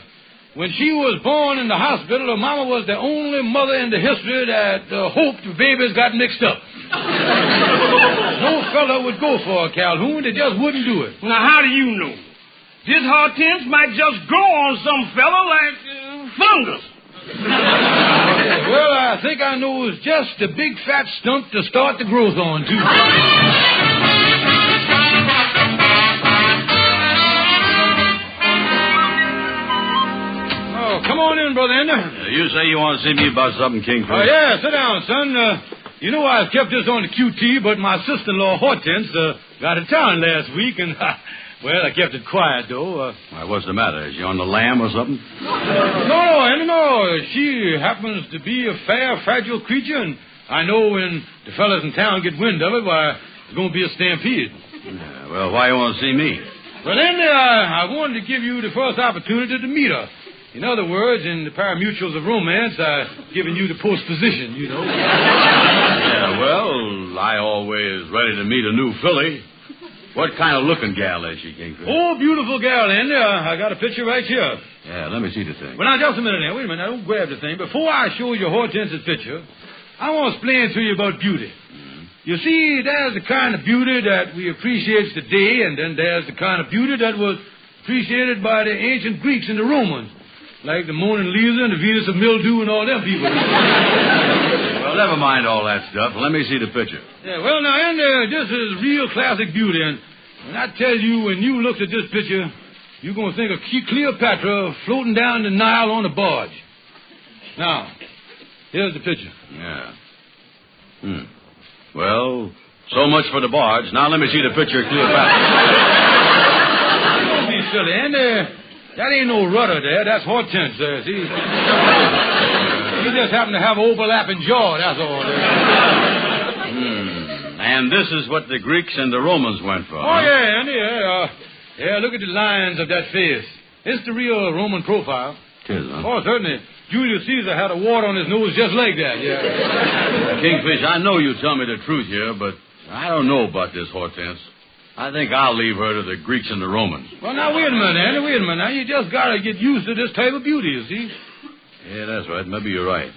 when she was born in the hospital, her mama was the only mother in the history that hoped the babies got mixed up. No fella would go for her, Calhoun. They just wouldn't do it. Now, how do you know? This Hortense might just grow on some fella like fungus. Well, I think I know it's just a big fat stump to start the growth on, too. Oh, come on in, Brother Ender. You say you want to see me about something, Kingfish? Oh, yeah, sit down, son. You know I've kept this on the QT, but my sister-in-law, Hortense, got in town last week, and... Well, I kept it quiet, though. Why, what's the matter? Is she on the lam or something? No. She happens to be a fair, fragile creature, and I know when the fellas in town get wind of it, why, there's going to be a stampede. Yeah, well, why you want to see me? Well, then, I wanted to give you the first opportunity to meet her. In other words, in the paramutuals of romance, I've given you the postposition, you know. Yeah, well, I always ready to meet a new filly. What kind of looking gal is she, Kingfish? Oh, beautiful gal, Andy. I got a picture right here. Yeah, let me see the thing. Well, now, just a minute now. Wait a minute. Now, don't grab the thing. Before I show you Hortense's picture, I want to explain to you about beauty. Mm-hmm. You see, there's the kind of beauty that we appreciate today, and then there's the kind of beauty that was appreciated by the ancient Greeks and the Romans, like the Mona Lisa and the Venus of Mildew and all them people. Well, never mind all that stuff. Let me see the picture. Yeah, well, now, Andy, this is real classic beauty, and when I tell you, when you look at this picture, you're going to think of Cleopatra floating down the Nile on a barge. Now, here's the picture. Yeah. Well, so much for the barge. Now let me see the picture of Cleopatra. Don't be silly, Andy. That ain't no rudder there. That's Hortense there, see? He just happened to have an overlapping jaw, that's all. And this is what the Greeks and the Romans went for. Oh, yeah, Andy, yeah, look at the lines of that face. It's the real Roman profile. Tis, huh? Oh, certainly. Julius Caesar had a wart on his nose just like that, yeah. Kingfish, I know you tell me the truth here, but I don't know about this Hortense. I think I'll leave her to the Greeks and the Romans. Well, now, wait a minute, Andy, wait a minute. Now, you just got to get used to this type of beauty, you see. Yeah, that's right. Maybe you're right.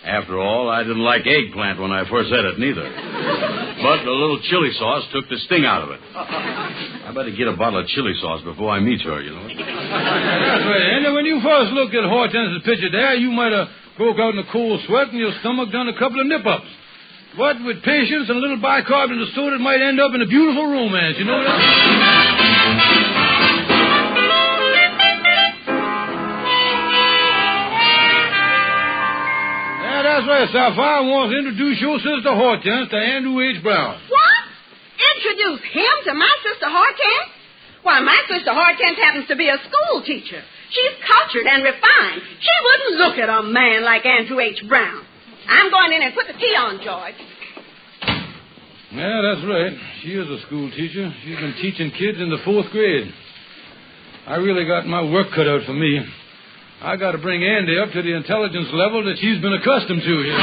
After all, I didn't like eggplant when I first had it, neither. But the little chili sauce took the sting out of it. I better get a bottle of chili sauce before I meet her, you know. That's right. And when you first looked at Hortense's picture there, you might have broke out in a cold sweat and your stomach done a couple of nip-ups. But with patience and a little bicarbonate of soda, it might end up in a beautiful romance, you know that? That's right, Sapphire wants to introduce your sister Hortense to Andrew H. Brown. What? Introduce him to my sister Hortense? Why, my sister Hortense happens to be a school teacher. She's cultured and refined. She wouldn't look at a man like Andrew H. Brown. I'm going in and put the tea on, George. Yeah, that's right. She is a school teacher. She's been teaching kids in the 4th grade. I really got my work cut out for me. I got to bring Andy up to the intelligence level that she's been accustomed to. You know?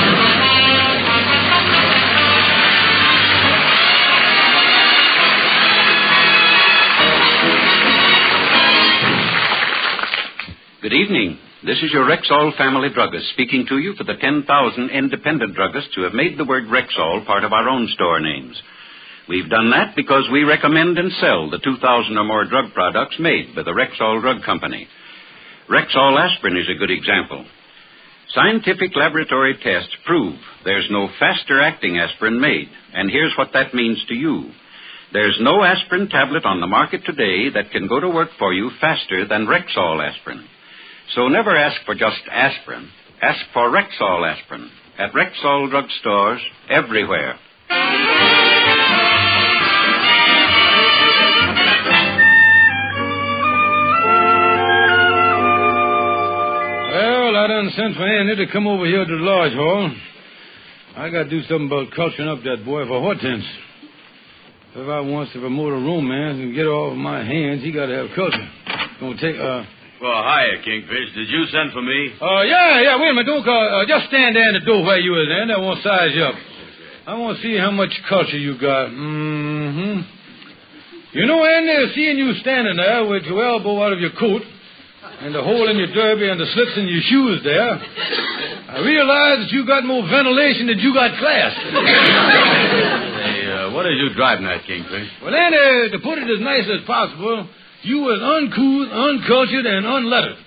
Good evening. This is your Rexall family druggist speaking to you for the 10,000 independent druggists who have made the word Rexall part of our own store names. We've done that because we recommend and sell the 2,000 or more drug products made by the Rexall Drug Company. Rexall aspirin is a good example. Scientific laboratory tests prove there's no faster-acting aspirin made, and here's what that means to you. There's no aspirin tablet on the market today that can go to work for you faster than Rexall aspirin. So never ask for just aspirin. Ask for Rexall aspirin at Rexall drugstores everywhere. Well, I done sent for Andy to come over here to the lodge hall. I got to do something about culturing up that boy for Hortense. If I wants to promote a romance and get it off my hands, he got to have culture. Gonna take, Well, hiya, Kingfish. Did you send for me? Yeah, wait a minute. Don't just stand there in the door where you is, Andy. I want to size you up. I want to see how much culture you got. Mm-hmm. You know, Andy, seeing you standing there with your elbow out of your coat and the hole in your derby and the slits in your shoes there, I realize that you got more ventilation than you got class. Hey, what are you driving at, Kingfish? Well, Andy, to put it as nice as possible, you was uncouth, uncultured, and unlettered.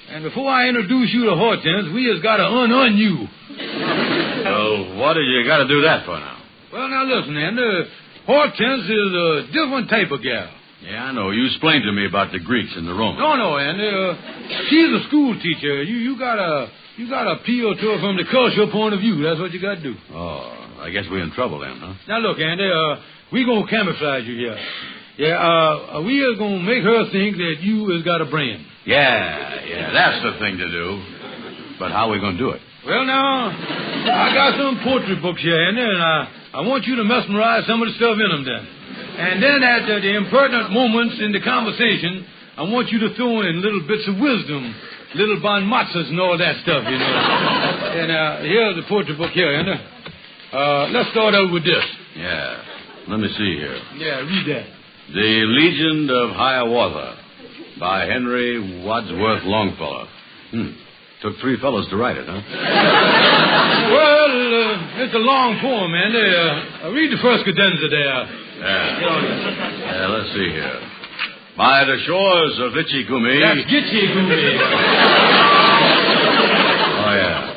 And before I introduce you to Hortense, we has got to un you. Well, what do you got to do that for now? Well, now listen, Andy. Hortense is a different type of gal. Yeah, I know. You explained to me about the Greeks and the Romans. No, Andy. She's a school teacher. You gotta appeal to her from the cultural point of view. That's what you got to do. Oh, I guess we're in trouble then, huh? Now look, Andy. We gonna camouflage you here. Yeah, we are gonna make her think that you has got a brain. Yeah, that's the thing to do. But how are we gonna do it? Well, now, I got some poetry books here, Andy, and I want you to mesmerize some of the stuff in them then. And then at the impertinent moments in the conversation, I want you to throw in little bits of wisdom, little bon mots and all that stuff, you know. And here's the poetry book here, Andy. Let's start out with this. Yeah, let me see here. Yeah, read that. The Legend of Hiawatha by Henry Wadsworth Longfellow. Took 3 fellows to write it, huh? Well, it's a long poem, Andy. Read the first cadenza there. Yeah, let's see here. By the shores of Itchigumi. That's Gitchigumi. Oh, yeah.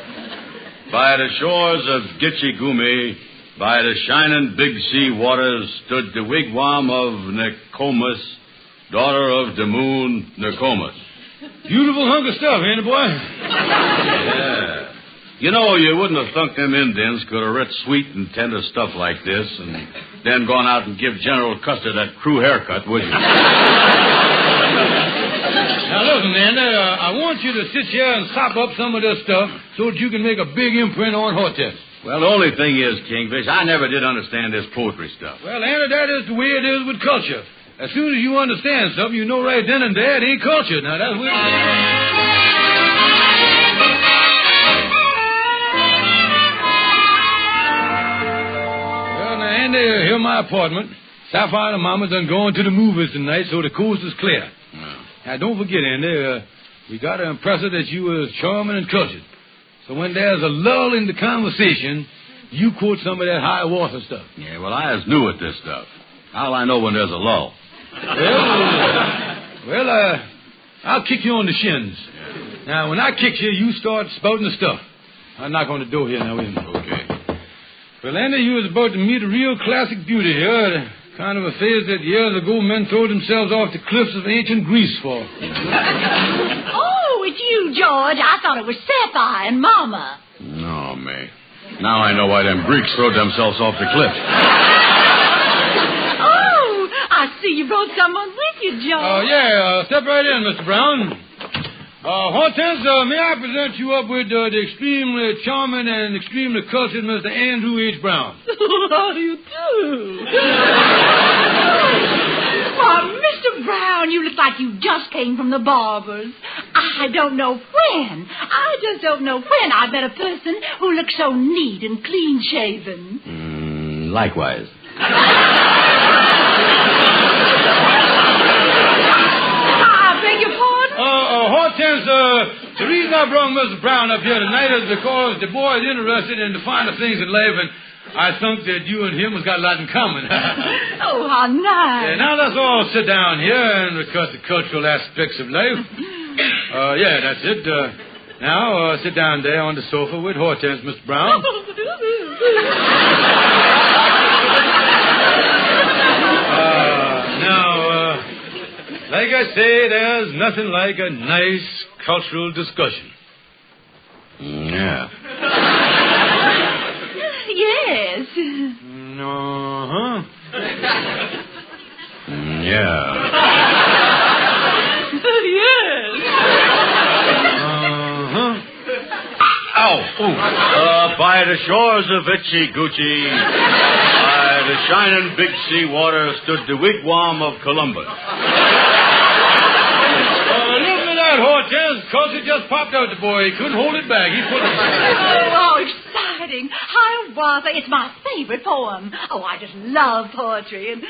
By the shores of Gitchigumi, by the shining big sea waters, stood the wigwam of Nokomis, daughter of the moon, Nokomis. Beautiful hunk of stuff, ain't it, boy? Yeah. You know, you wouldn't have thunk them Indians could have writ sweet and tender stuff like this and then gone out and give General Custer that crew haircut, would you? Now, listen, Andy, I want you to sit here and sop up some of this stuff so that you can make a big imprint on Hortense. Well, the only thing is, Kingfish, I never did understand this poetry stuff. Well, Andy, that is the way it is with culture. As soon as you understand something, you know right then and there it ain't culture. Now, that's what it is. Andy, here my apartment. Sapphire and Mama done going to the movies tonight, so the coast is clear. No. Now, don't forget, Andy, we got to impress her that you was charming and cultured. So when there's a lull in the conversation, you quote some of that Hiawatha stuff. Yeah, well, I is new at this stuff. How'll I know when there's a lull? Well, I'll kick you on the shins. Yeah. Now, when I kick you, you start spouting the stuff. I'll knock on the door here now, wait a minute. Okay. Well, Andy, you was about to meet a real classic beauty here. The kind of a phase that years ago men threw themselves off the cliffs of ancient Greece for. Oh, it's you, George. I thought it was Sapphire and Mama. No, May. Now I know why them Greeks threw themselves off the cliff. Oh, I see you brought someone with you, George. Yeah, step right in, Mr. Brown. Hortense, may I present you up with the extremely charming and extremely cultured Mr. Andrew H. Brown? How do you do? Why, Mr. Brown, you look like you just came from the barber's. I don't know when. I just don't know when I met a person who looks so neat and clean-shaven. Likewise. I beg your pardon? Hortense, the reason I brought Mr. Brown up here tonight is because the boy is interested in the finer things in life, and I think that you and him has got a lot in common. Oh, how nice. Yeah, now let's all sit down here and discuss the cultural aspects of life. Yeah, that's it. Now, sit down there on the sofa with Hortense, Mr. Brown. Like I say, there's nothing like a nice cultural discussion. Yeah. Yes. Uh-huh. Yeah. Yes. Uh-huh. Ow! By the shores of Itchy Gucci, by the shining big sea water, stood the wigwam of Columbus. Look at that, Hortense. Cozy just popped out the boy. He couldn't hold it back. He put it Oh, how exciting. Hiawatha, it's my favorite poem. Oh, I just love poetry, and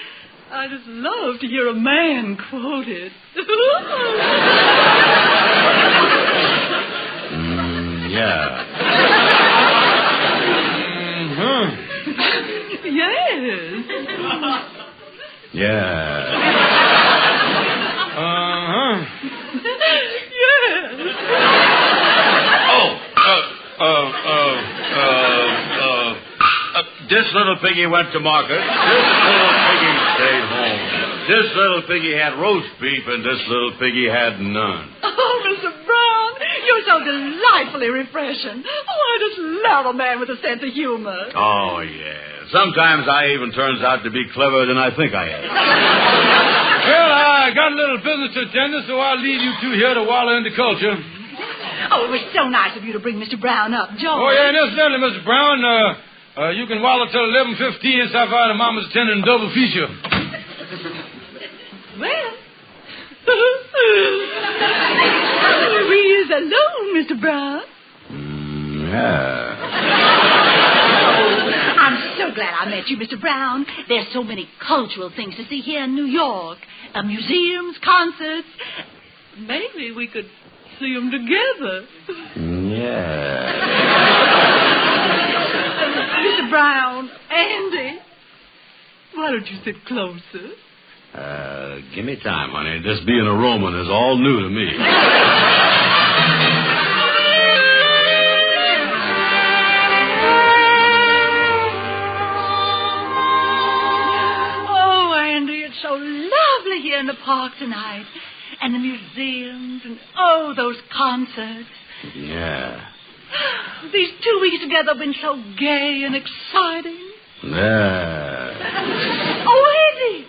I just love to hear a man quote it. Yeah. Yes. Yeah. Yes. This little piggy went to market. This little piggy stayed home. This little piggy had roast beef, and this little piggy had none. Oh, Mr. Brown, you're so delightfully refreshing. Oh, I just love a man with a sense of humor. Oh, yeah. Sometimes I even turns out to be cleverer than I think I am. Well, I got a little business to attend to, so I'll leave you two here to wallow in the culture. Oh, it was so nice of you to bring Mr. Brown up, George. Oh, yeah, and incidentally, Mr. Brown, you can wallow till 11:15 and stop out of Mama's attending double feature. Well, we is alone, Mr. Brown. Yeah. I'm so glad I met you, Mr. Brown. There's so many cultural things to see here in New York. Museums, concerts. Maybe we could see them together. Yeah. Mr. Brown, Andy, why don't you sit closer? Give me time, honey. This being a Roman is all new to me. Oh, Andy, it's so lovely here in the park tonight. And the museums and, oh, those concerts. Yeah. These 2 weeks together have been so gay and exciting. Yeah. Oh, Andy,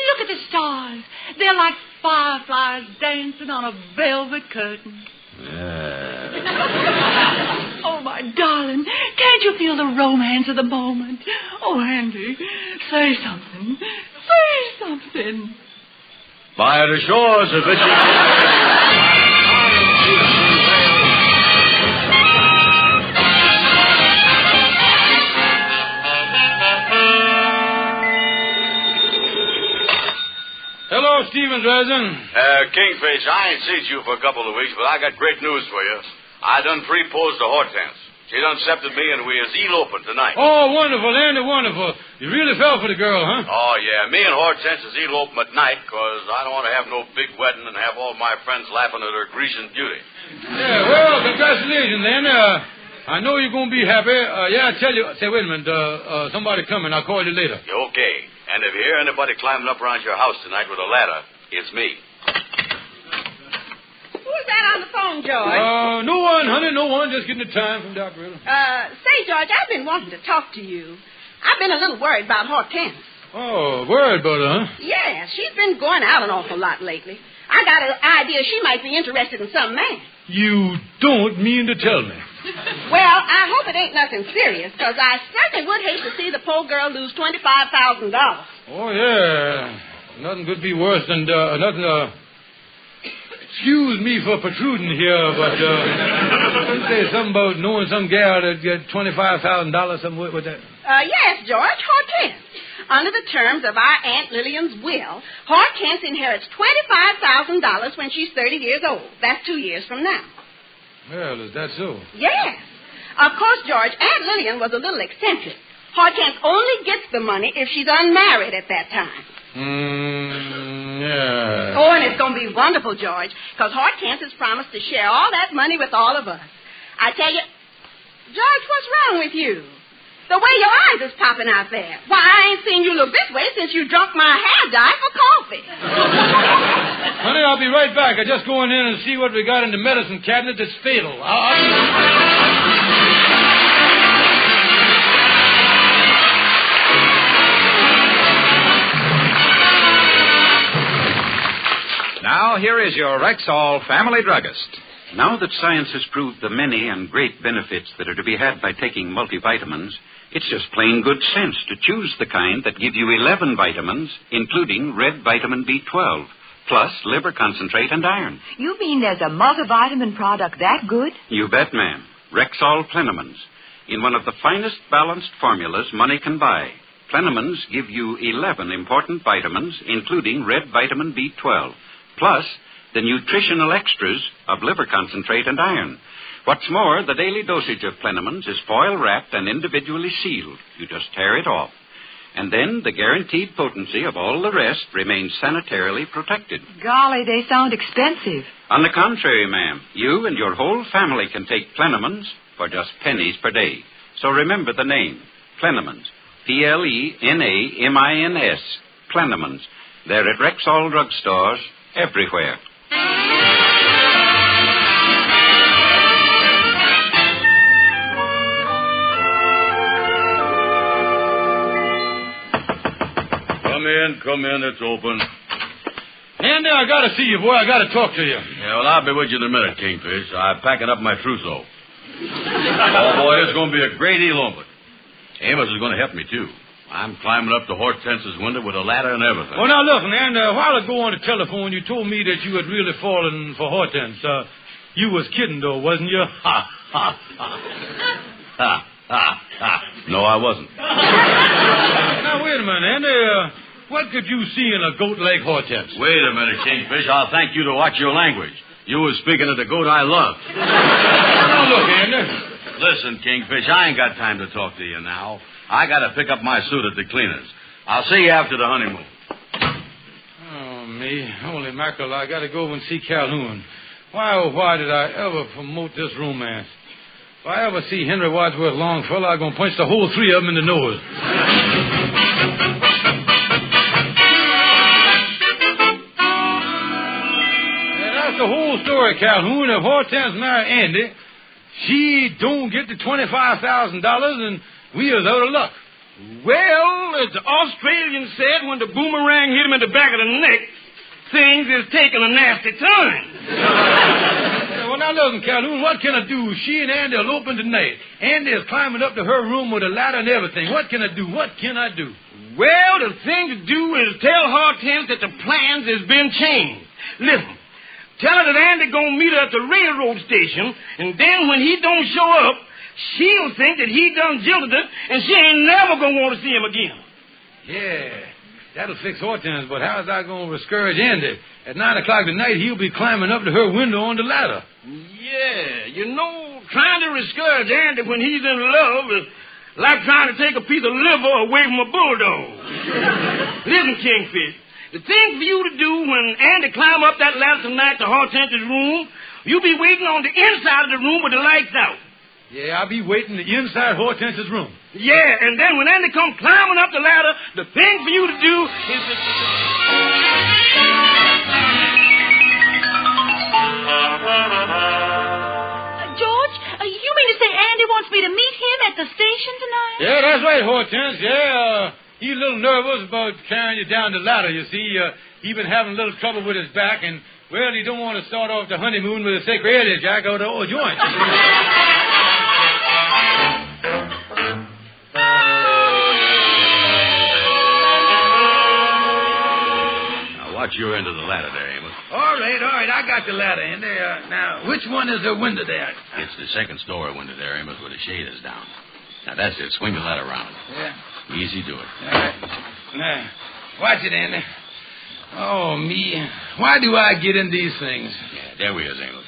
look at the stars. They're like fireflies dancing on a velvet curtain. Yeah. Oh, my darling, can't you feel the romance of the moment? Oh, Andy, say something. Say something. By the shores of Itchy Hello, Stevens, Resin. Kingfish, I ain't seen you for a couple of weeks, but I got great news for you. I done pre-posed to Hortense. She done accepted me, and we is eloping tonight. Oh, wonderful, Andy, wonderful. You really fell for the girl, huh? Oh, yeah. Me and Hortense is eloping at night, because I don't want to have no big wedding and have all my friends laughing at her Grecian beauty. Yeah, well, congratulations, then. I know you're going to be happy. I tell you. Say, wait a minute. Somebody coming. I'll call you later. Okay. And if you hear anybody climbing up around your house tonight with a ladder, it's me. Who's that on the phone, George? No one, honey, no one. Just getting the time from the operator. Say, George, I've been wanting to talk to you. I've been a little worried about Hortense. Oh, worried about her, huh? Yeah, she's been going out an awful lot lately. I got an idea she might be interested in some man. You don't mean to tell me. Well, I hope it ain't nothing serious, because I certainly would hate to see the poor girl lose $25,000. Oh, yeah. Nothing could be worse than nothing. Excuse me for protruding here, but you say something about knowing some gal that get $25,000, something with that. Yes, George, Hortense. Under the terms of our Aunt Lillian's will, Hortense inherits $25,000 when she's 30 years old. That's 2 years from now. Well, is that so? Yes. Of course, George, Aunt Lillian was a little eccentric. Hortense only gets the money if she's unmarried at that time. Yeah. Oh, and it's going to be wonderful, George, because Hortense has promised to share all that money with all of us. I tell you, George, what's wrong with you? The way your eyes is popping out there. Why, I ain't seen you look this way since you drunk my hair dye for coffee. Honey, I'll be right back. I'm just going in and see what we got in the medicine cabinet that's fatal. Now, here is your Rexall family druggist. Now that science has proved the many and great benefits that are to be had by taking multivitamins, it's just plain good sense to choose the kind that give you 11 vitamins, including red vitamin B12, plus liver concentrate and iron. You mean there's a multivitamin product that good? You bet, ma'am. Rexall Plenamins. In one of the finest balanced formulas money can buy. Plenamins give you 11 important vitamins, including red vitamin B12, plus the nutritional extras of liver concentrate and iron. What's more, the daily dosage of Plenamins is foil-wrapped and individually sealed. You just tear it off. And then the guaranteed potency of all the rest remains sanitarily protected. Golly, they sound expensive. On the contrary, ma'am, you and your whole family can take Plenamins for just pennies per day. So remember the name, Plenamins. Plenamins. Plenamins. They're at Rexall drugstores everywhere. Come in, it's open. Andy, I gotta see you, boy. I gotta talk to you. Yeah, well, I'll be with you in a minute, Kingfish. I'm packing up my trousseau. Oh, boy, there's going to be a great elopement. Amos is going to help me, too. I'm climbing up to Hortense's window with a ladder and everything. Well, now, look, man, a while ago on the telephone, you told me that you had really fallen for Hortense. You was kidding, though, wasn't you? Ha, ha, ha. Ha, ha, ha. No, I wasn't. Now, wait a minute, Andy. What could you see in a goat like Hortense? Wait a minute, Kingfish. I'll thank you to watch your language. You was speaking of the goat I love. Now, look, Andy. Listen, Kingfish, I ain't got time to talk to you now. I got to pick up my suit at the cleaners. I'll see you after the honeymoon. Oh, me. Holy mackerel, I got to go over and see Calhoun. Why, oh, why did I ever promote this romance? If I ever see Henry Wadsworth Longfellow, I'm going to punch the whole three of them in the nose. The whole story, Calhoun. If Hortense marry Andy, she don't get the $25,000, and we is out of luck. Well, as the Australian said when the boomerang hit him in the back of the neck, things is taking a nasty turn. Well, now listen, Calhoun, what can I do? She and Andy are eloping tonight. Andy is climbing up to her room with a ladder and everything. What can I do? What can I do? Well, the thing to do is tell Hortense that the plans has been changed. Listen. Tell her that Andy gonna meet her at the railroad station, and then when he don't show up, she'll think that he done jilted her, and she ain't never gonna want to see him again. Yeah, that'll fix Hortense, but how's that gonna discourage Andy? At 9 o'clock tonight, he'll be climbing up to her window on the ladder. Yeah, you know, trying to discourage Andy when he's in love is like trying to take a piece of liver away from a bulldog. Listen, Kingfish. The thing for you to do when Andy climb up that ladder tonight to Hortense's room, you be waiting on the inside of the room with the lights out. Yeah, I'll be waiting inside Hortense's room. Yeah, and then when Andy comes climbing up the ladder, the thing for you to do is to... George, you mean to say Andy wants me to meet him at the station tonight? Yeah, that's right, Hortense. Yeah, he's a little nervous about carrying you down the ladder, you see. He's been having a little trouble with his back, and, well, he don't want to start off the honeymoon with a secretariat jack out of old joint. Now, watch your end of the ladder there, Amos. All right, I got the ladder in there. Now, which one is the window there? It's the second story window there, Amos, where the shade is down. Now, that's it. Swing the ladder around. Yeah. Easy do it. All right. Now, watch it, Andy. Oh, me. Why do I get in these things? Yeah, there we is, Amos.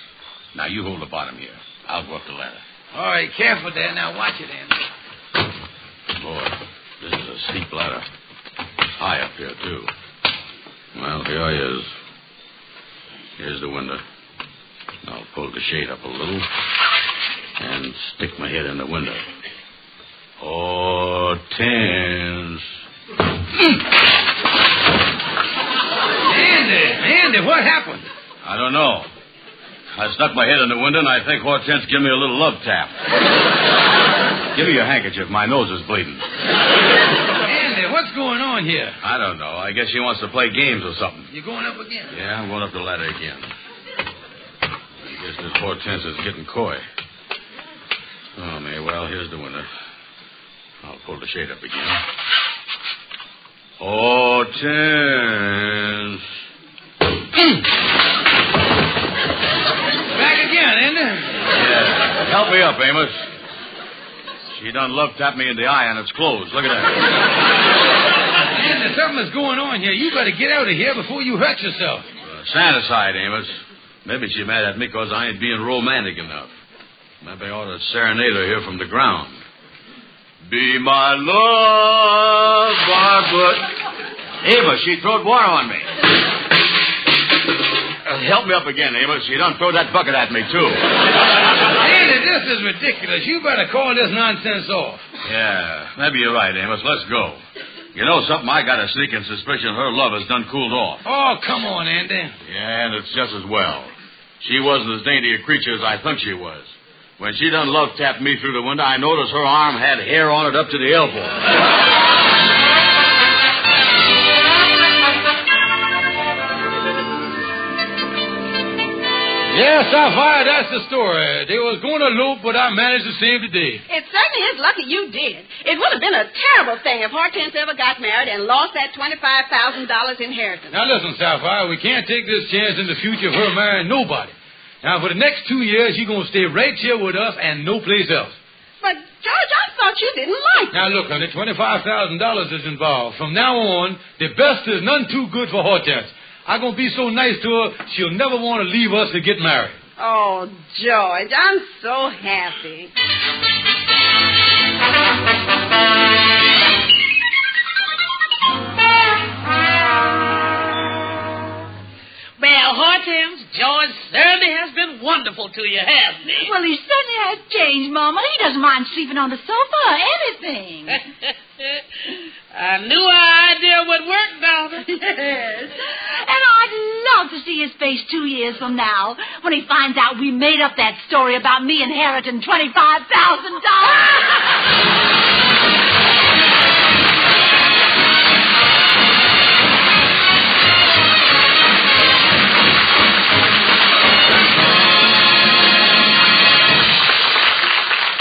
Now, you hold the bottom here. I'll go up the ladder. All right, careful there. Now, watch it, Andy. Boy, this is a steep ladder. High up here, too. Well, here I is. Here's the window. I'll pull the shade up a little and stick my head in the window. Oh, tense. Andy, what happened? I don't know. I stuck my head in the window, and I think Hortense gave me a little love tap. Give me your handkerchief. My nose is bleeding. Andy, what's going on here? I don't know. I guess she wants to play games or something. You going up again? Yeah, I'm going up the ladder again. I guess this Hortense is getting coy. Oh, me. Well, here's the window. I'll pull the shade up again. Hortense. Back again, Andy? Yeah. Help me up, Amos. She done love tapped me in the eye, and it's closed. Look at that. Andy, something is going on here. You better get out of here before you hurt yourself. Stand aside, Amos. Maybe she's mad at me because I ain't being romantic enough. Maybe I ought to serenade her here from the ground. Be my love, Barbara. Amos, she throwed water on me. Help me up again, Amos. She done throw that bucket at me, too. Andy, this is ridiculous. You better call this nonsense off. Yeah, maybe you're right, Amos. Let's go. You know something? I got a sneaking suspicion her love has done cooled off. Oh, come on, Andy. Yeah, and it's just as well. She wasn't as dainty a creature as I thought she was. When she done love tapped me through the window, I noticed her arm had hair on it up to the elbow. Yeah, Sapphire, that's the story. They was going to elope, but I managed to save the day. It certainly is lucky you did. It would have been a terrible thing if Hortense ever got married and lost that $25,000 inheritance. Now, listen, Sapphire, we can't take this chance in the future of her marrying nobody. Now, for the next 2 years, you're going to stay right here with us and no place else. But, George, I thought you didn't like Now, look, honey, $25,000 is involved. From now on, the best is none too good for Hortense. I'm going to be so nice to her, she'll never want to leave us to get married. Oh, George, I'm so happy. Well, Hortense, George certainly has been wonderful to you, hasn't he? Well, he certainly has changed, Mama. He doesn't mind sleeping on the sofa or anything. I knew our idea would work, daughter. Yes. And I'd love to see his face 2 years from now when he finds out we made up that story about me inheriting $25,000.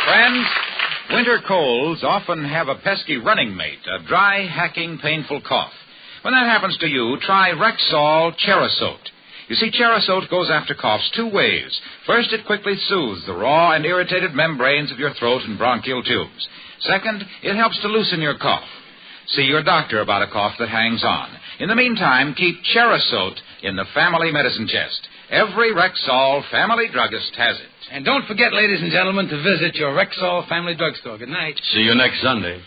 Friends, winter colds often have a pesky running mate, a dry, hacking, painful cough. When that happens to you, try Rexall Cherasote. You see, Cherasote goes after coughs 2 ways. First, it quickly soothes the raw and irritated membranes of your throat and bronchial tubes. Second, it helps to loosen your cough. See your doctor about a cough that hangs on. In the meantime, keep Cherasote in the family medicine chest. Every Rexall family druggist has it. And don't forget, ladies and gentlemen, to visit your Rexall family drugstore. Good night. See you next Sunday.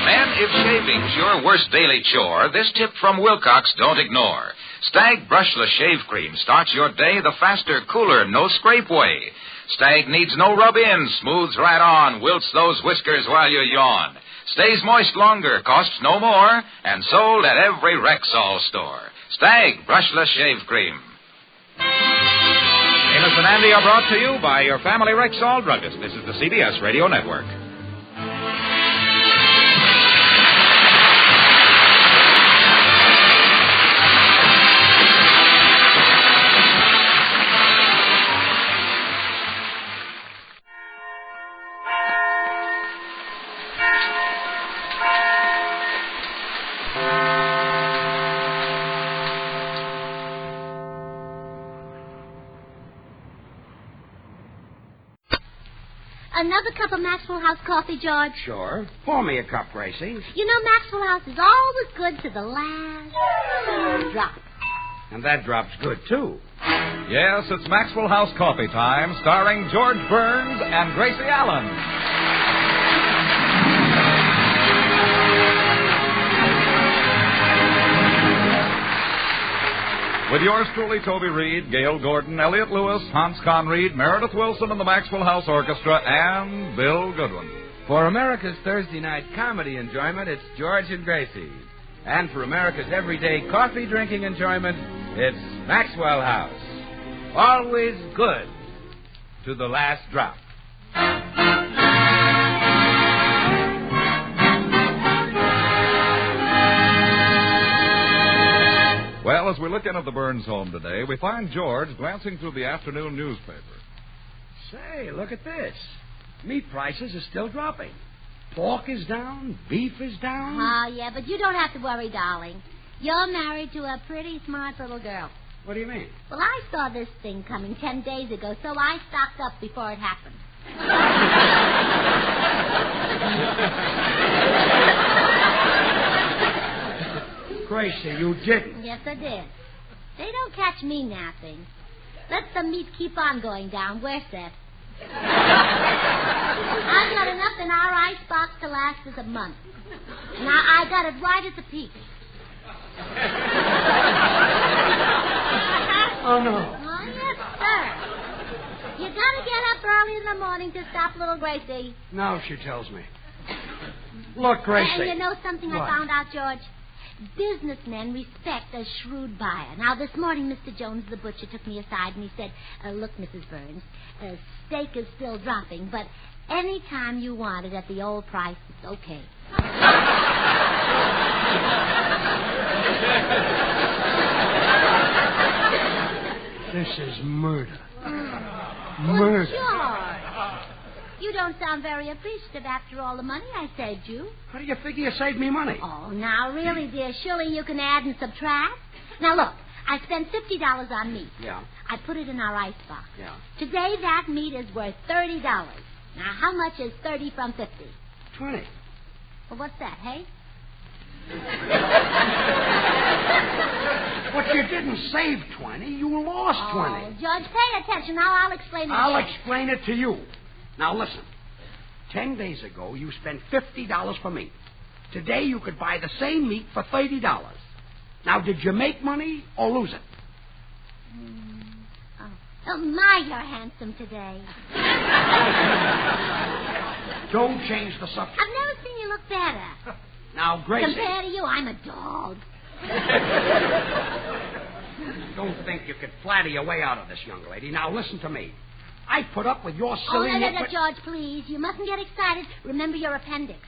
Men, if shaving's your worst daily chore, this tip from Wilcox don't ignore. Stag Brushless Shave Cream starts your day the faster, cooler, no-scrape way. Stag needs no rub-in, smooths right on, wilts those whiskers while you yawn. Stays moist longer, costs no more, and sold at every Rexall store. Stag Brushless Shave Cream. Amos and Andy are brought to you by your family Rexall druggist. This is the CBS Radio Network. Another cup of Maxwell House coffee, George? Sure. Pour me a cup, Gracie. You know Maxwell House is always good to the last drop. And that drop's good, too. Yes, it's Maxwell House Coffee Time, starring George Burns and Gracie Allen. With yours truly, Toby Reed, Gail Gordon, Elliot Lewis, Hans Conried, Meredith Wilson and the Maxwell House Orchestra, and Bill Goodwin. For America's Thursday night comedy enjoyment, it's George and Gracie. And for America's everyday coffee-drinking enjoyment, it's Maxwell House. Always good to the last drop. Well, as we look in at the Burns home today, we find George glancing through the afternoon newspaper. Say, look at this. Meat prices are still dropping. Pork is down, beef is down. Oh, yeah, but you don't have to worry, darling. You're married to a pretty smart little girl. What do you mean? Well, I saw this thing coming 10 days ago, so I stocked up before it happened. Gracie, you didn't. Yes, I did. They don't catch me napping. Let the meat keep on going down. We're set. I've got enough in our icebox to last us a month. Now, I got it right at the peak. Oh, no. Oh, yes, sir. You gotta get up early in the morning to stop little Gracie. Now she tells me. Look, Gracie. And you know something What? I found out, George? Businessmen respect a shrewd buyer. Now, this morning, Mr. Jones, the butcher, took me aside and he said, look, Mrs. Burns, steak is still dropping, but any time you want it at the old price, it's okay. This is murder. Well, Murder. George, you don't sound very appreciative after all the money I saved you. How do you figure you saved me money? Oh, now, really, dear, surely you can add and subtract. Now, look, I spent $50 on meat. Yeah. I put it in our icebox. Yeah. Today, that meat is worth $30. Now, how much is 30 from 50? 20. Well, what's that, hey? But you didn't save 20. You lost 20. Oh, George, pay attention. Now, I'll explain it. I'll to you. explain it to you. Now, listen. 10 days ago, you spent $50 for meat. Today, you could buy the same meat for $30. Now, did you make money or lose it? Oh, my, you're handsome today. Don't change the subject. I've never seen you look better. Now, Gracie. Compared to you, I'm a dog. Don't think you could flatter your way out of this, young lady. Now, listen to me. I put up with your Oh, silly... no, George, please. You mustn't get excited. Remember your appendix.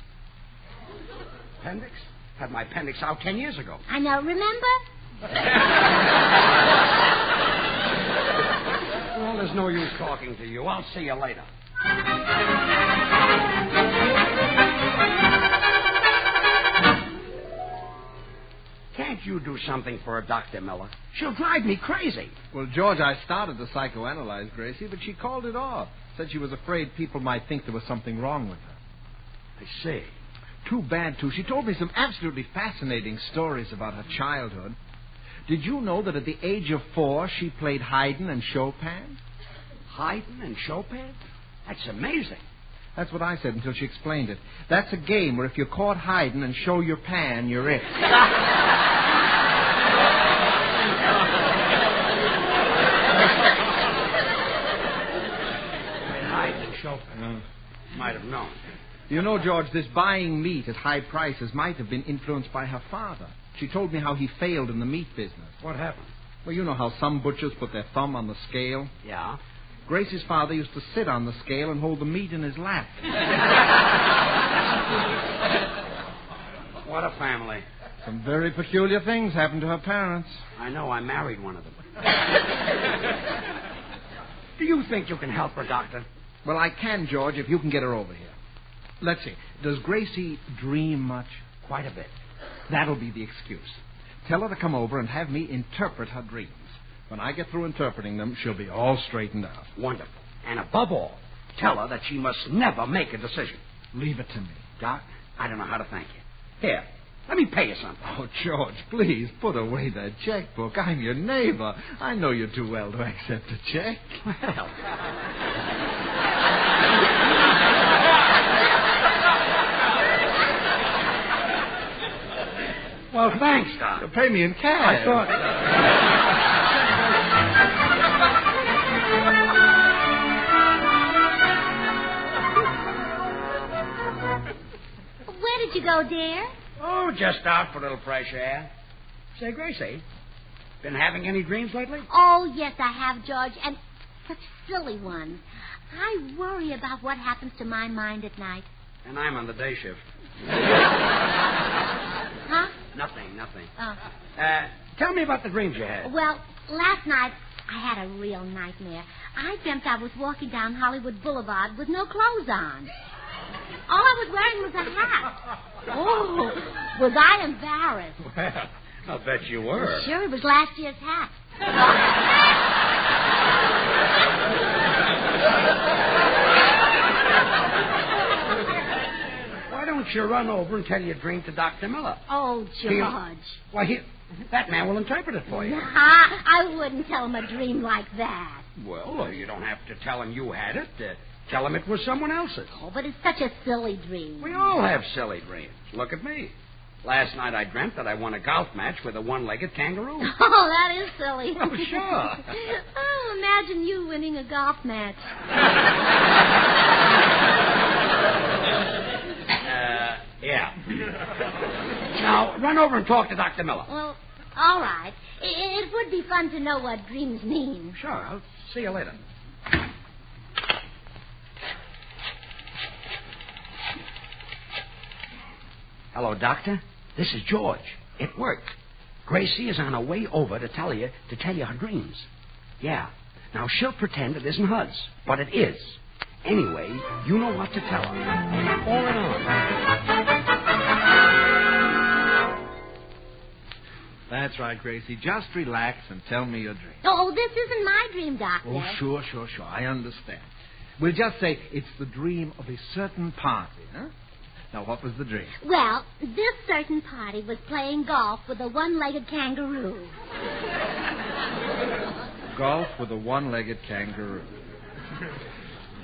Appendix? Had my appendix out 10 years ago. I know. Remember? Well, there's no use talking to you. I'll see you later. Can't you do something for her, Dr. Miller? She'll drive me crazy. Well, George, I started to psychoanalyze Gracie, but she called it off. Said she was afraid people might think there was something wrong with her. I see. Too bad, too. She told me some absolutely fascinating stories about her childhood. Did you know that at the age of 4, she played Haydn and Chopin? Haydn and Chopin? That's amazing. That's what I said until she explained it. That's a game where if you caught Haydn and show your pan, you're it. Haydn and Chopin. Might have known. You know, George, this buying meat at high prices might have been influenced by her father. She told me how he failed in the meat business. What happened? Well, you know how some butchers put their thumb on the scale? Yeah. Gracie's father used to sit on the scale and hold the meat in his lap. What a family. Some very peculiar things happened to her parents. I know. I married one of them. Do you think you can help her, Doctor? Well, I can, George, if you can get her over here. Let's see. Does Gracie dream much? Quite a bit. That'll be the excuse. Tell her to come over and have me interpret her dreams. When I get through interpreting them, she'll be all straightened out. Wonderful. And above all, tell her that she must never make a decision. Leave it to me. Doc, I don't know how to thank you. Here, let me pay you something. Oh, George, please, put away that checkbook. I'm your neighbor. I know you too well to accept a check. Well... Well, thanks, Doc. Pay me in cash. I thought... Where did you go, dear? Oh, just out for a little fresh air. Say, Gracie, been having any dreams lately? Oh, yes, I have, George, and such silly ones. I worry about what happens to my mind at night. And I'm on the day shift. Huh? Nothing. Oh. Tell me about the dreams you had. Well, last night I had a real nightmare. I dreamt I was walking down Hollywood Boulevard with no clothes on. All I was wearing was a hat. Oh, was I embarrassed? Well, I'll bet you were. Sure, it was last year's hat. Why don't you run over and tell your dream to Dr. Miller? Oh, George. That man will interpret it for you. I wouldn't tell him a dream like that. Well, you don't have to tell him you had it. Tell him it was someone else's. Oh, but it's such a silly dream. We all have silly dreams. Look at me. Last night I dreamt that I won a golf match with a one-legged kangaroo. Oh, that is silly. Oh, sure. Oh, imagine you winning a golf match. Yeah. Now, run over and talk to Dr. Miller. Well, all right. It would be fun to know what dreams mean. Sure. I'll see you later. Hello, Doctor. This is George. It worked. Gracie is on her way over to tell you her dreams. Yeah. Now, she'll pretend it isn't hers, but it is. Anyway, you know what to tell her. All in all. That's right, Gracie. Just relax and tell me your dream. Oh, this isn't my dream, Doctor. Oh, sure. I understand. We'll just say it's the dream of a certain party, huh? Now, what was the dream? Well, this certain party was playing golf with a one-legged kangaroo. Golf with a one-legged kangaroo.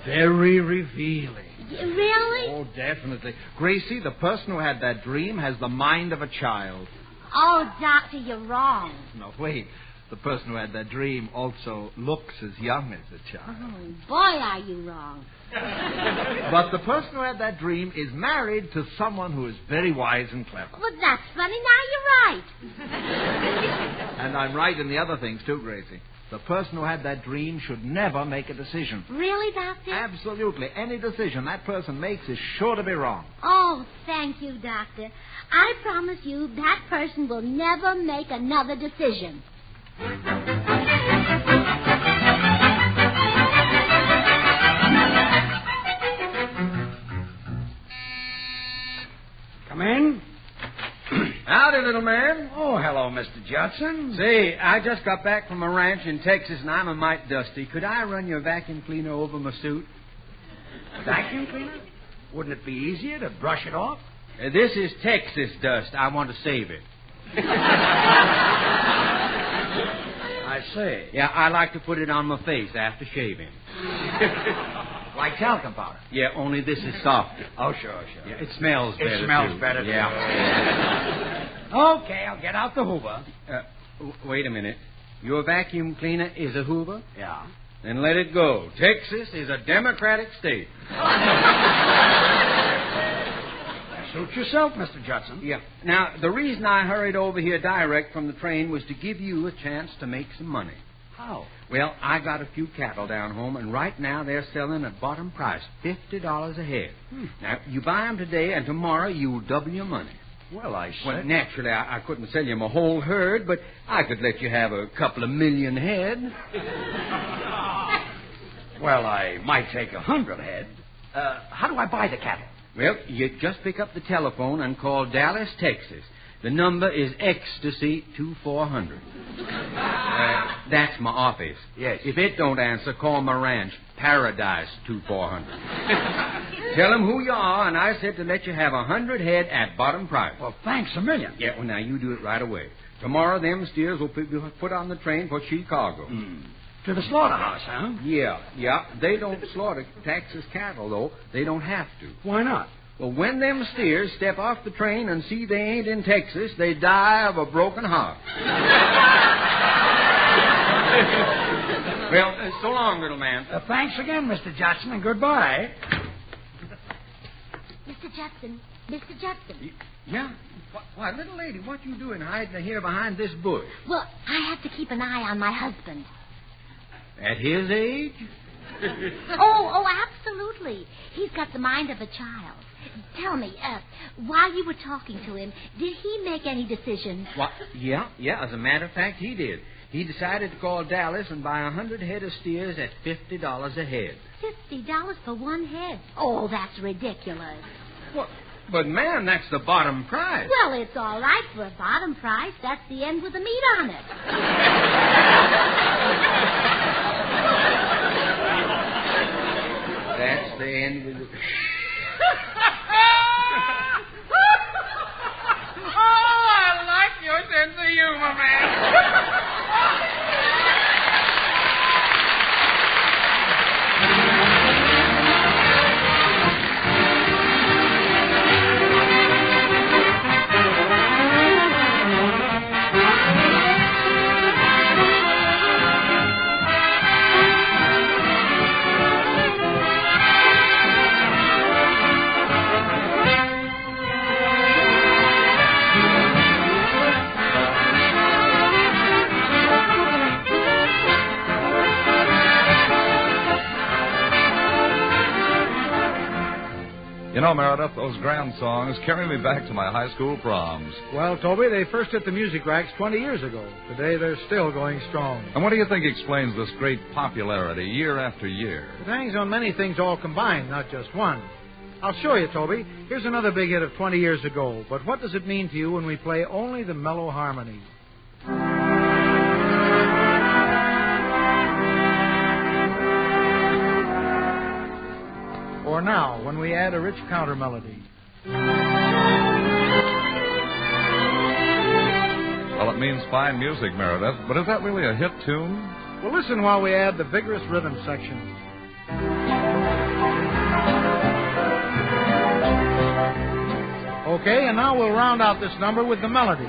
Very revealing. Really? Oh, definitely. Gracie, the person who had that dream has the mind of a child. Oh, Doctor, you're wrong. No, wait. The person who had that dream also looks as young as a child. Oh, boy, are you wrong. But the person who had that dream is married to someone who is very wise and clever. Well, that's funny. Now you're right. And I'm right in the other things, too, Gracie. The person who had that dream should never make a decision. Really, Doctor? Absolutely. Any decision that person makes is sure to be wrong. Oh, thank you, Doctor. I promise you that person will never make another decision. Come in. Howdy, little man. Oh, hello, Mr. Judson. Say, I just got back from a ranch in Texas, and I'm a mite dusty. Could I run your vacuum cleaner over my suit? Vacuum cleaner? Wouldn't it be easier to brush it off? This is Texas dust. I want to save it. I see. Yeah, I like to put it on my face after shaving. Like talcum powder? Yeah, only this is softer. Oh, sure. Yeah, it smells better. It smells too. better, Yeah. Okay, I'll get out the Hoover. Wait a minute. Your vacuum cleaner is a Hoover? Yeah. Then let it go. Texas is a Democratic state. Suit yourself, Mr. Judson. Yeah. Now, the reason I hurried over here direct from the train was to give you a chance to make some money. How? Well, I got a few cattle down home, and right now they're selling at bottom price, $50 a head. Now, you buy them today, and tomorrow you'll double your money. Well, I said... Well, naturally, I couldn't sell you my whole herd, but I could let you have a couple of million head. Well, I might take 100 head. How do I buy the cattle? Well, you just pick up the telephone and call Dallas, Texas. The number is Ecstasy 2400. That's my office. Yes. If it don't answer, call my ranch, Paradise 2400. Tell them who you are, and I said to let you have 100 head at bottom price. Well, thanks a million. Yeah, well, now you do it right away. Tomorrow, them steers will be put on the train for Chicago. To the slaughterhouse, huh? Yeah. They don't slaughter Texas cattle, though. They don't have to. Why not? Well, when them steers step off the train and see they ain't in Texas, they die of a broken heart. Well, so long, little man. Thanks again, Mr. Johnson, and goodbye. Mr. Judson. Mr. Judson. Yeah? Why, little lady, what you doing hiding here behind this bush? Well, I have to keep an eye on my husband. At his age? Oh, absolutely. He's got the mind of a child. Tell me, while you were talking to him, did he make any decisions? What? Yeah. As a matter of fact, he did. He decided to call Dallas and buy 100 head of steers at $50 a head. $50 for one head? Oh, that's ridiculous. What? But, ma'am, that's the bottom price. Well, it's all right for a bottom price. That's the end with the meat on it. That's the end with the... Oh, I like your sense of humor, man. You know, Meredith, those grand songs carry me back to my high school proms. Well, Toby, they first hit the music racks 20 years ago. Today, they're still going strong. And what do you think explains this great popularity year after year? It hangs on many things all combined, not just one. I'll show you, Toby. Here's another big hit of 20 years ago. But what does it mean to you when we play only the mellow harmonies? Or now, when we add a rich counter melody. Well, it means fine music, Meredith, but is that really a hit tune? Well, listen while we add the vigorous rhythm section. Okay, and now we'll round out this number with the melody,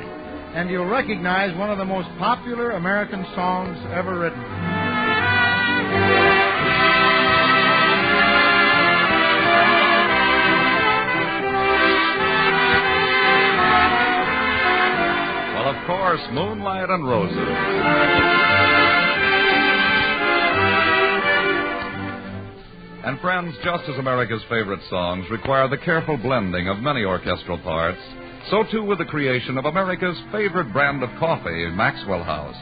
and you'll recognize one of the most popular American songs ever written. Well, of course, Moonlight and Roses. And friends, just as America's favorite songs require the careful blending of many orchestral parts, so too with the creation of America's favorite brand of coffee, Maxwell House.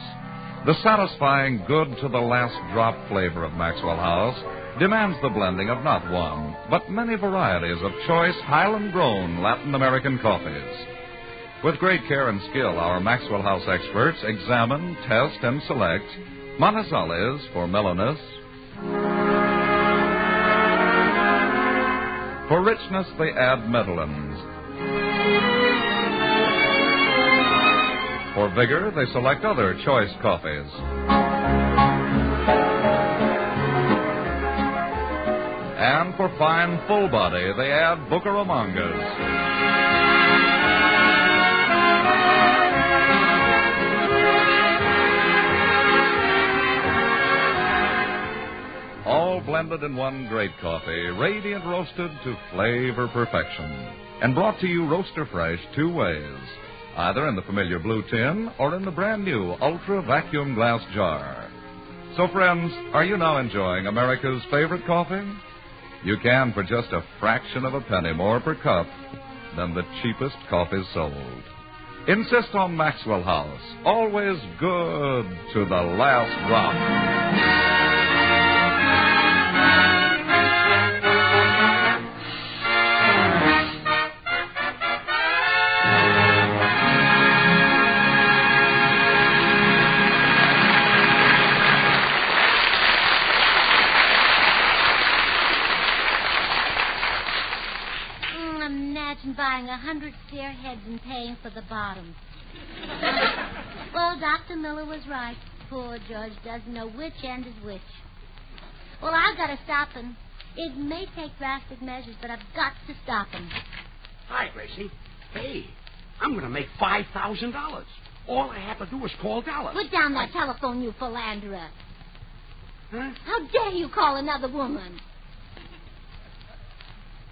The satisfying, good-to-the-last-drop flavor of Maxwell House demands the blending of not one, but many varieties of choice Highland-grown Latin American coffees. With great care and skill, our Maxwell House experts examine, test, and select Manizales for mellowness. For richness, they add Medellins. For vigor, they select other choice coffees. And for fine, full body, they add Bucaramangas. All blended in one great coffee, radiant roasted to flavor perfection, and brought to you roaster fresh 2 ways, either in the familiar blue tin or in the brand new ultra vacuum glass jar. So, friends, are you now enjoying America's favorite coffee? You can for just a fraction of a penny more per cup than the cheapest coffee sold. Insist on Maxwell House, always good to the last drop. Buying 100 steer heads and paying for the bottom. Well, Dr. Miller was right. Poor George doesn't know which end is which. Well, I've got to stop him. It may take drastic measures, but I've got to stop him. Hi, Gracie. Hey, I'm going to make $5,000. All I have to do is call Dallas. Put down that telephone, you philanderer. Huh? How dare you call another woman?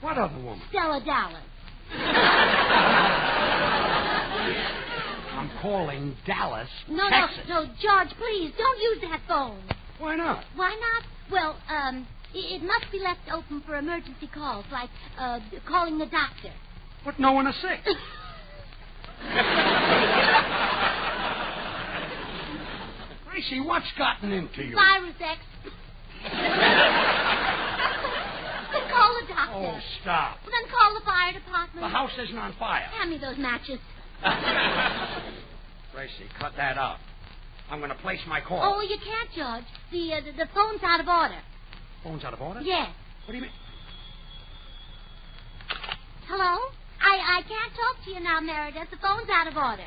What other woman? Stella Dallas. I'm calling Dallas, No, Texas. no, George, please, don't use that phone. Why not? Why not? Well, it must be left open for emergency calls, like calling the doctor. But no one is sick. Gracie, what's gotten into you? Virus X. Then call the doctor. Oh, stop. Then call the fire department. The house isn't on fire. Hand me those matches. Gracie, cut that out. I'm going to place my call. Oh, you can't, George. The phone's out of order. Phone's out of order? Yes. What do you mean? Hello? I can't talk to you now, Meredith. The phone's out of order.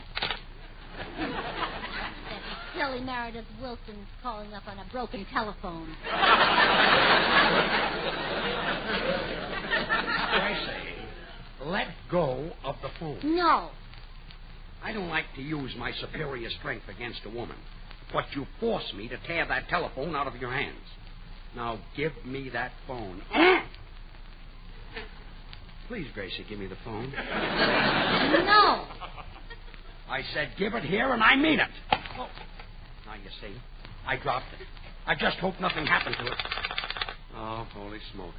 That silly Meredith Wilson's calling up on a broken telephone. Gracie, let go of the phone. No. I don't like to use my superior strength against a woman, but you force me to tear that telephone out of your hands. Now, give me that phone. Please, Gracie, give me the phone. No. I said give it here, and I mean it. Oh. Now, you see, I dropped it. I just hope nothing happened to it. Oh, holy smoke.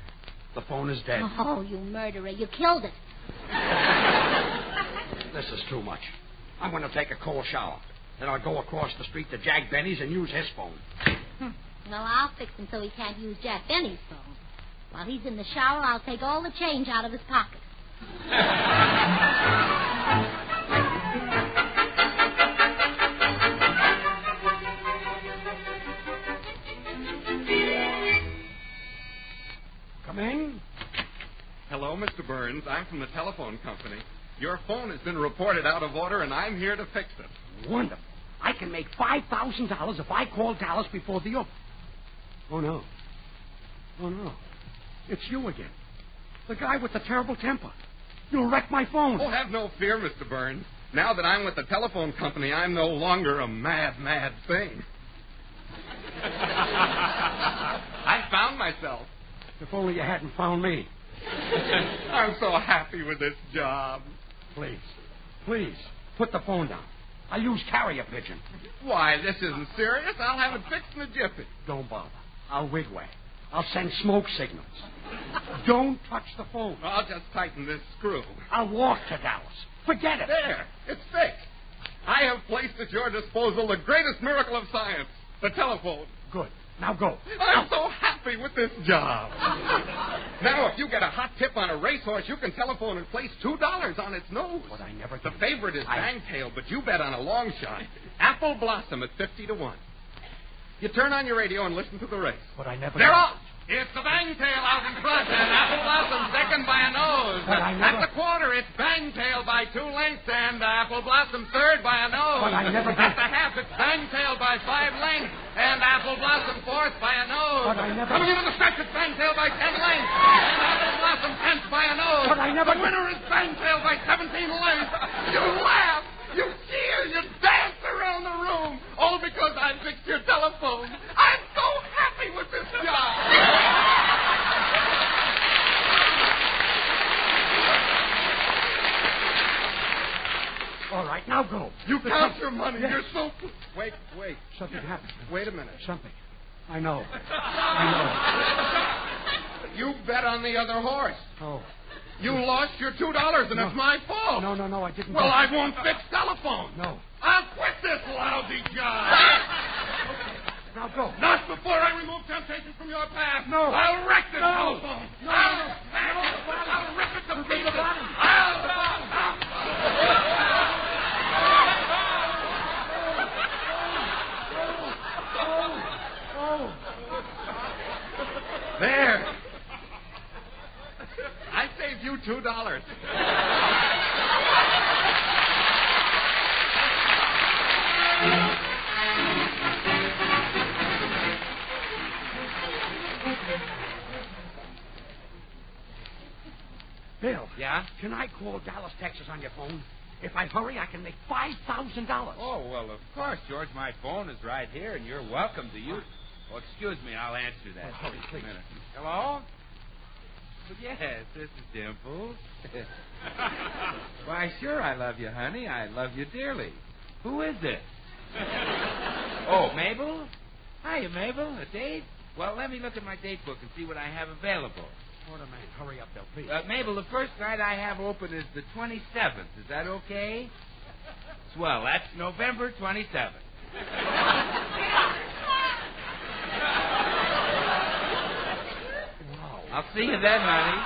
The phone is dead. Oh, you murderer. You killed it. This is too much. I'm going to take a cold shower. Then I'll go across the street to Jack Benny's and use his phone. Well, I'll fix him so he can't use Jack Benny's phone. While he's in the shower, I'll take all the change out of his pocket. Come in. Hello, Mr. Burns. I'm from the telephone company. Your phone has been reported out of order, and I'm here to fix it. Wonderful. I can make $5,000 if I call Dallas before the open. Oh, no. Oh, no. It's you again. The guy with the terrible temper. You'll wreck my phone. Oh, have no fear, Mr. Burns. Now that I'm with the telephone company, I'm no longer a mad thing. I found myself. If only you hadn't found me. I'm so happy with this job. Please, put the phone down. I use carrier pigeon. Why, this isn't serious. I'll have it fixed in a jiffy. Don't bother. I'll wigwag. I'll send smoke signals. Don't touch the phone. I'll just tighten this screw. I'll walk to Dallas. Forget it. There. It's fixed. I have placed at your disposal the greatest miracle of science, the telephone. Good. Now go. I'm so happy with this job. Now, if you get a hot tip on a racehorse, you can telephone and place $2 on its nose. But I never... The favorite is Bangtail, but you bet on a long shot. Apple Blossom at 50-1. You turn on your radio and listen to the race. But I never... They're off. It's the Bangtail out in front, and Apple Blossom second by a nose. But I never... At the quarter, it's Bangtail by 2 lengths, and Apple Blossom third by a nose. But I never... At the half, it's Bangtail by 5 lengths, and Apple Blossom fourth by a nose. But I never... Coming into the stretch, it's Bangtail by 10 lengths, and Apple Blossom 10th by a nose. But I never... The winner is Bangtail by 17 lengths. You laugh, you cheer, you dance around the room, all because I fixed your telephone. I'm so happy with this job. All right, now go. You count your money. Yes. You're so... Wait. Something happened. Wait a minute. Something. I know. You bet on the other horse. Oh. You lost your $2, and it's my fault. No, I didn't. Well, I won't fix telephone. No. I'll quit this lousy job. Now go. Not before I remove temptation from your path. No. I'll wreck this No. telephone. No. I'll rip it to pieces. There. I saved you $2. Bill. Yeah? Can I call Dallas, Texas on your phone? If I hurry, I can make $5,000. Oh, well, of course, George. My phone is right here, and you're welcome to use it. Oh, excuse me. I'll answer that. Oh, hurry, please. A minute. Hello? Yes, this is Dimples. Why, sure, I love you, honey. I love you dearly. Who is this? Oh, Mabel? Hiya, Mabel. A date? Well, let me look at my date book and see what I have available. Order, man. Hurry up, Bill, please. Mabel, the first night I have open is the 27th. Is that okay? Swell. That's November 27th. I'll see you then, honey.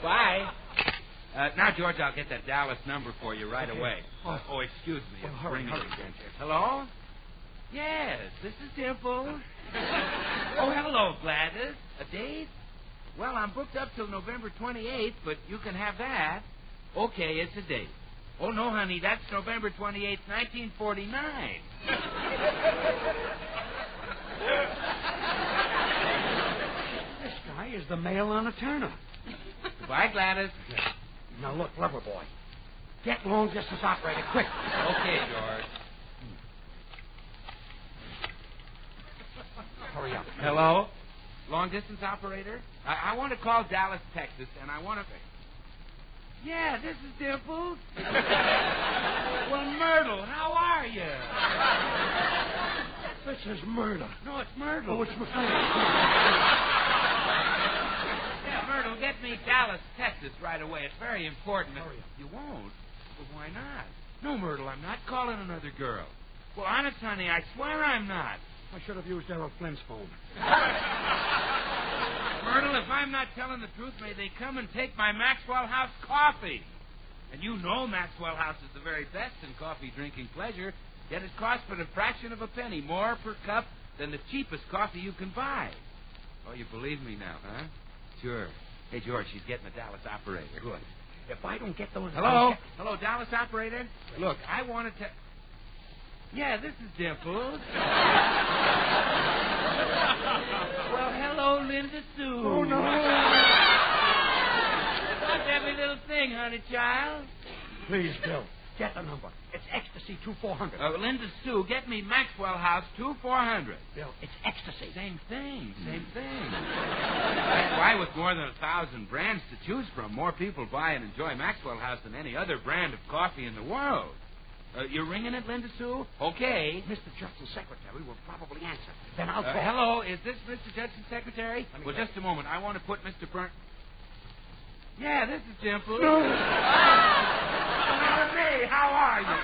Bye. Now, George, I'll get that Dallas number for you right away. Oh, excuse me. Well, It's hurry, ringing hurry. again. Hello? Yes, this is Dimple. Oh, hello, Gladys. A date? Well, I'm booked up till November 28th, but you can have that. Okay, it's a date. Oh, no, honey, that's November 28th, 1949. This guy is the male on a Turner. Goodbye, Gladys. Now, look, lover boy. Get long-distance operator, quick. Okay, George. Hurry up. Hello? Long-distance operator? I want to call Dallas, Texas, and I want to... Yeah, this is Dimples. Well, Myrtle, how are you? This is Myrtle. No, it's Myrtle. Oh, it's my friend. Yeah, Myrtle, get me Dallas, Texas right away. It's very important. Hurry up. You won't? Well, why not? No, Myrtle, I'm not calling another girl. Well, honest, honey, I swear I'm not. I should have used Errol Flynn's phone. Myrtle, if I'm not telling the truth, may they come and take my Maxwell House coffee. And you know Maxwell House is the very best in coffee drinking pleasure, yet it costs but a fraction of a penny more per cup than the cheapest coffee you can buy. Oh, you believe me now, huh? Sure. Hey, George, she's getting the Dallas operator. Good. If I don't get those... Hello? Hello, Dallas operator? Look, I wanted to... Yeah, this is Dimples. Well, hello, Linda Sue. Oh, no. How's every little thing, honey child? Please, Bill, get the number. It's Ecstasy 2400. Linda Sue, get me Maxwell House 2400. Bill, it's Ecstasy. Same thing. That's why with more than 1,000 brands to choose from, more people buy and enjoy Maxwell House than any other brand of coffee in the world. You're ringing it, Linda Sue? Okay. Mr. Judson's secretary will probably answer. Then I'll call. Hello, is this Mr. Judson's secretary? Well, just a moment. I want to put Mr. Burn... Yeah, this is Dimples. No. Hey, how are you?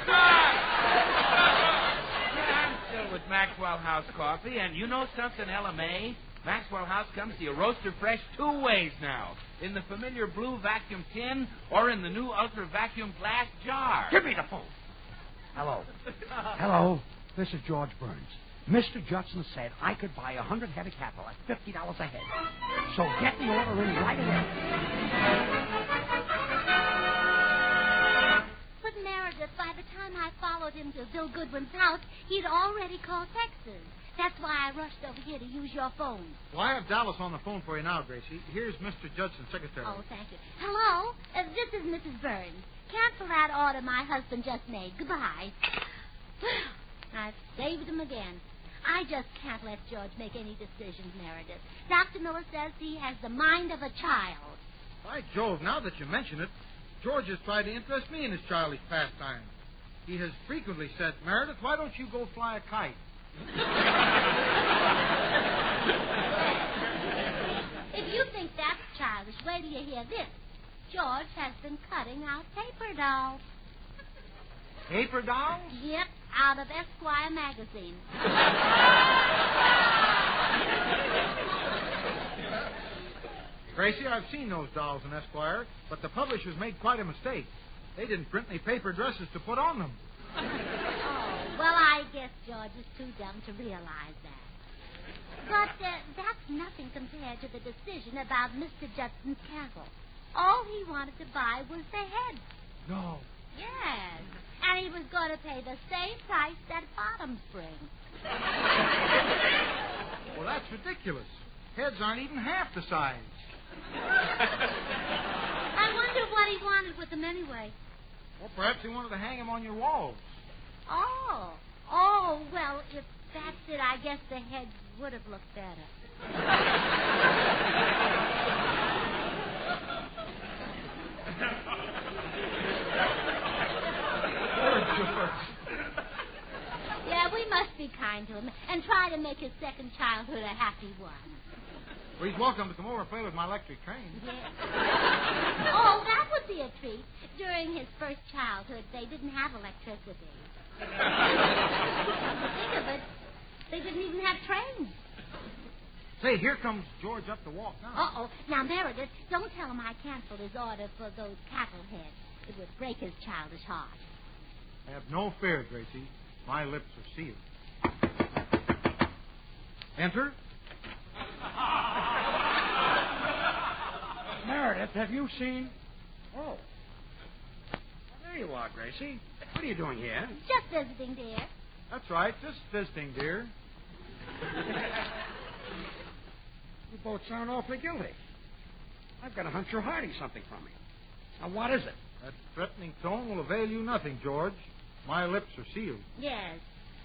Yeah, I'm still with Maxwell House Coffee, and you know something, LMA? Maxwell House comes to you roaster fresh 2 ways now. In the familiar blue vacuum tin or in the new ultra vacuum glass jar. Give me the phone. Hello. Hello. This is George Burns. Mr. Judson said I could buy 100 head of cattle at $50 a head. So get the order in right away. But Meredith, by the time I followed him to Bill Goodwin's house, he'd already called Texas. That's why I rushed over here to use your phone. Well, I have Dallas on the phone for you now, Gracie. Here's Mr. Judson's secretary. Oh, thank you. Hello, this is Mrs. Burns. Cancel that order my husband just made. Goodbye. I've saved him again. I just can't let George make any decisions, Meredith. Dr. Miller says he has the mind of a child. By Jove, now that you mention it, George has tried to interest me in his childish pastime. He has frequently said, Meredith, why don't you go fly a kite? If you think that's childish, wait till you hear this. George has been cutting out paper dolls. Paper dolls? Yep, out of Esquire magazine. Gracie, I've seen those dolls in Esquire, but the publishers made quite a mistake. They didn't print any paper dresses to put on them. Oh, well, I guess George is too dumb to realize that. But that's nothing compared to the decision about Mr. Judson's cattle. All he wanted to buy was the head. No. Yes. And he was going to pay the same price that Bottoms bring. Well, that's ridiculous. Heads aren't even half the size. I wonder what he wanted with them anyway. Well, perhaps he wanted to hang them on your walls. Oh, well, if that's it, I guess the heads would have looked better. Yeah, we must be kind to him and try to make his second childhood a happy one. Well, he's welcome to come over and play with my electric train. Yes. Oh, that would be a treat. During his first childhood, they didn't have electricity. Think of it, they didn't even have trains. Say, here comes George up the walk now. Uh-oh. Now, Meredith, don't tell him I canceled his order for those cattle heads. It would break his childish heart. Have no fear, Gracie. My lips are sealed. Enter. Meredith, have you seen... Oh. Well, there you are, Gracie. What are you doing here? Just visiting, dear. That's right. Just visiting, dear. You both sound awfully guilty. I've got a hunch you're hiding something from me. Now, what is it? That threatening tone will avail you nothing, George. My lips are sealed. Yes.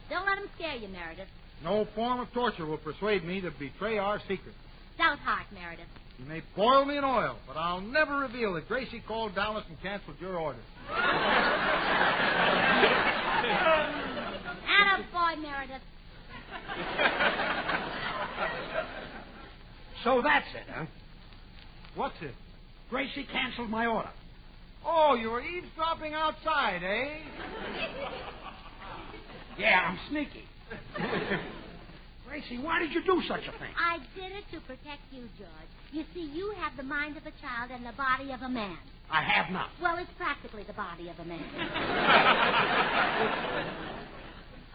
Don't let him scare you, Meredith. No form of torture will persuade me to betray our secret. Stout heart, Meredith. You may boil me in oil, but I'll never reveal that Gracie called Dallas and canceled your order. Attaboy, Meredith. So that's it, huh? What's it? Gracie canceled my order. Oh, you were eavesdropping outside, eh? Yeah, I'm sneaky. Gracie, why did you do such a thing? I did it to protect you, George. You see, you have the mind of a child and the body of a man. I have not. Well, it's practically the body of a man.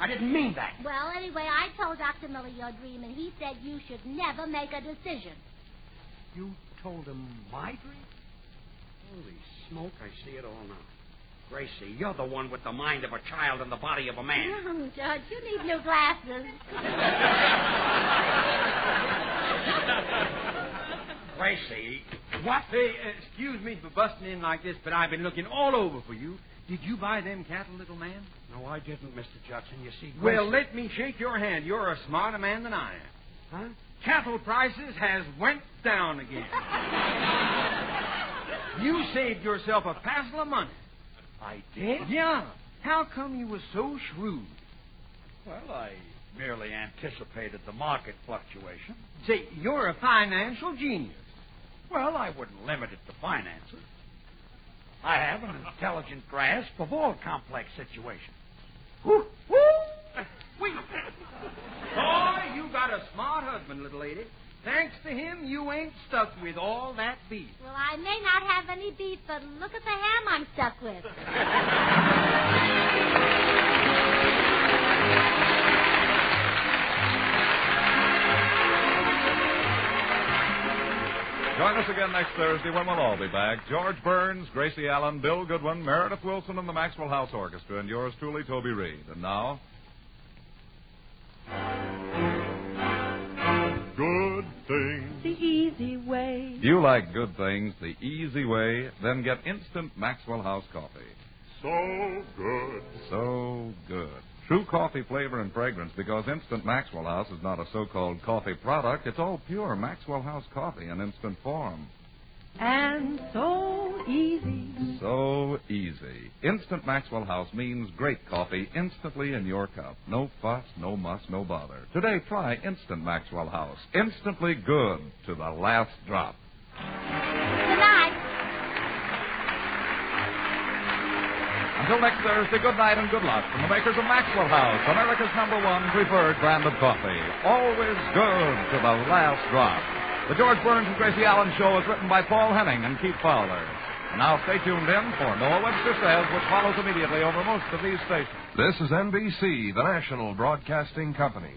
I didn't mean that. Well, anyway, I told Dr. Miller your dream, and he said you should never make a decision. You told him my dream? Holy smoke, I see it all now. Gracie, you're the one with the mind of a child and the body of a man. George, you need new glasses. Gracie, what? Hey, excuse me for busting in like this, but I've been looking all over for you. Did you buy them cattle, little man? No, I didn't, Mr. Judson. You see, Gracie... Well, let me shake your hand. You're a smarter man than I am. Huh? Cattle prices has went down again. You saved yourself a passel of money. I did? Yeah. How come you were so shrewd? Well, I merely anticipated the market fluctuation. Say, you're a financial genius. Well, I wouldn't limit it to finances. I have an intelligent grasp of all complex situations. Woo! Woo! Wait. Boy, you got a smart husband, little lady. Thanks to him, you ain't stuck with all that beef. Well, I may not have any beef, but look at the ham I'm stuck with. Join us again next Thursday when we'll all be back. George Burns, Gracie Allen, Bill Goodwin, Meredith Wilson, and the Maxwell House Orchestra, and yours truly, Toby Reed. And now... Good things. The easy way. Do you like good things the easy way? Then get instant Maxwell House coffee. So good. So good. True coffee flavor and fragrance, because Instant Maxwell House is not a so-called coffee product. It's all pure Maxwell House coffee in instant form. And so easy. So easy. Instant Maxwell House means great coffee instantly in your cup. No fuss, no muss, no bother. Today, try Instant Maxwell House. Instantly good to the last drop. Good night. Until next Thursday, good night and good luck from the makers of Maxwell House, America's #1 preferred brand of coffee. Always good to the last drop. The George Burns and Gracie Allen Show is written by Paul Henning and Keith Fowler. And now stay tuned in for Noah Webster Says, which follows immediately over most of these stations. This is NBC, the national broadcasting company.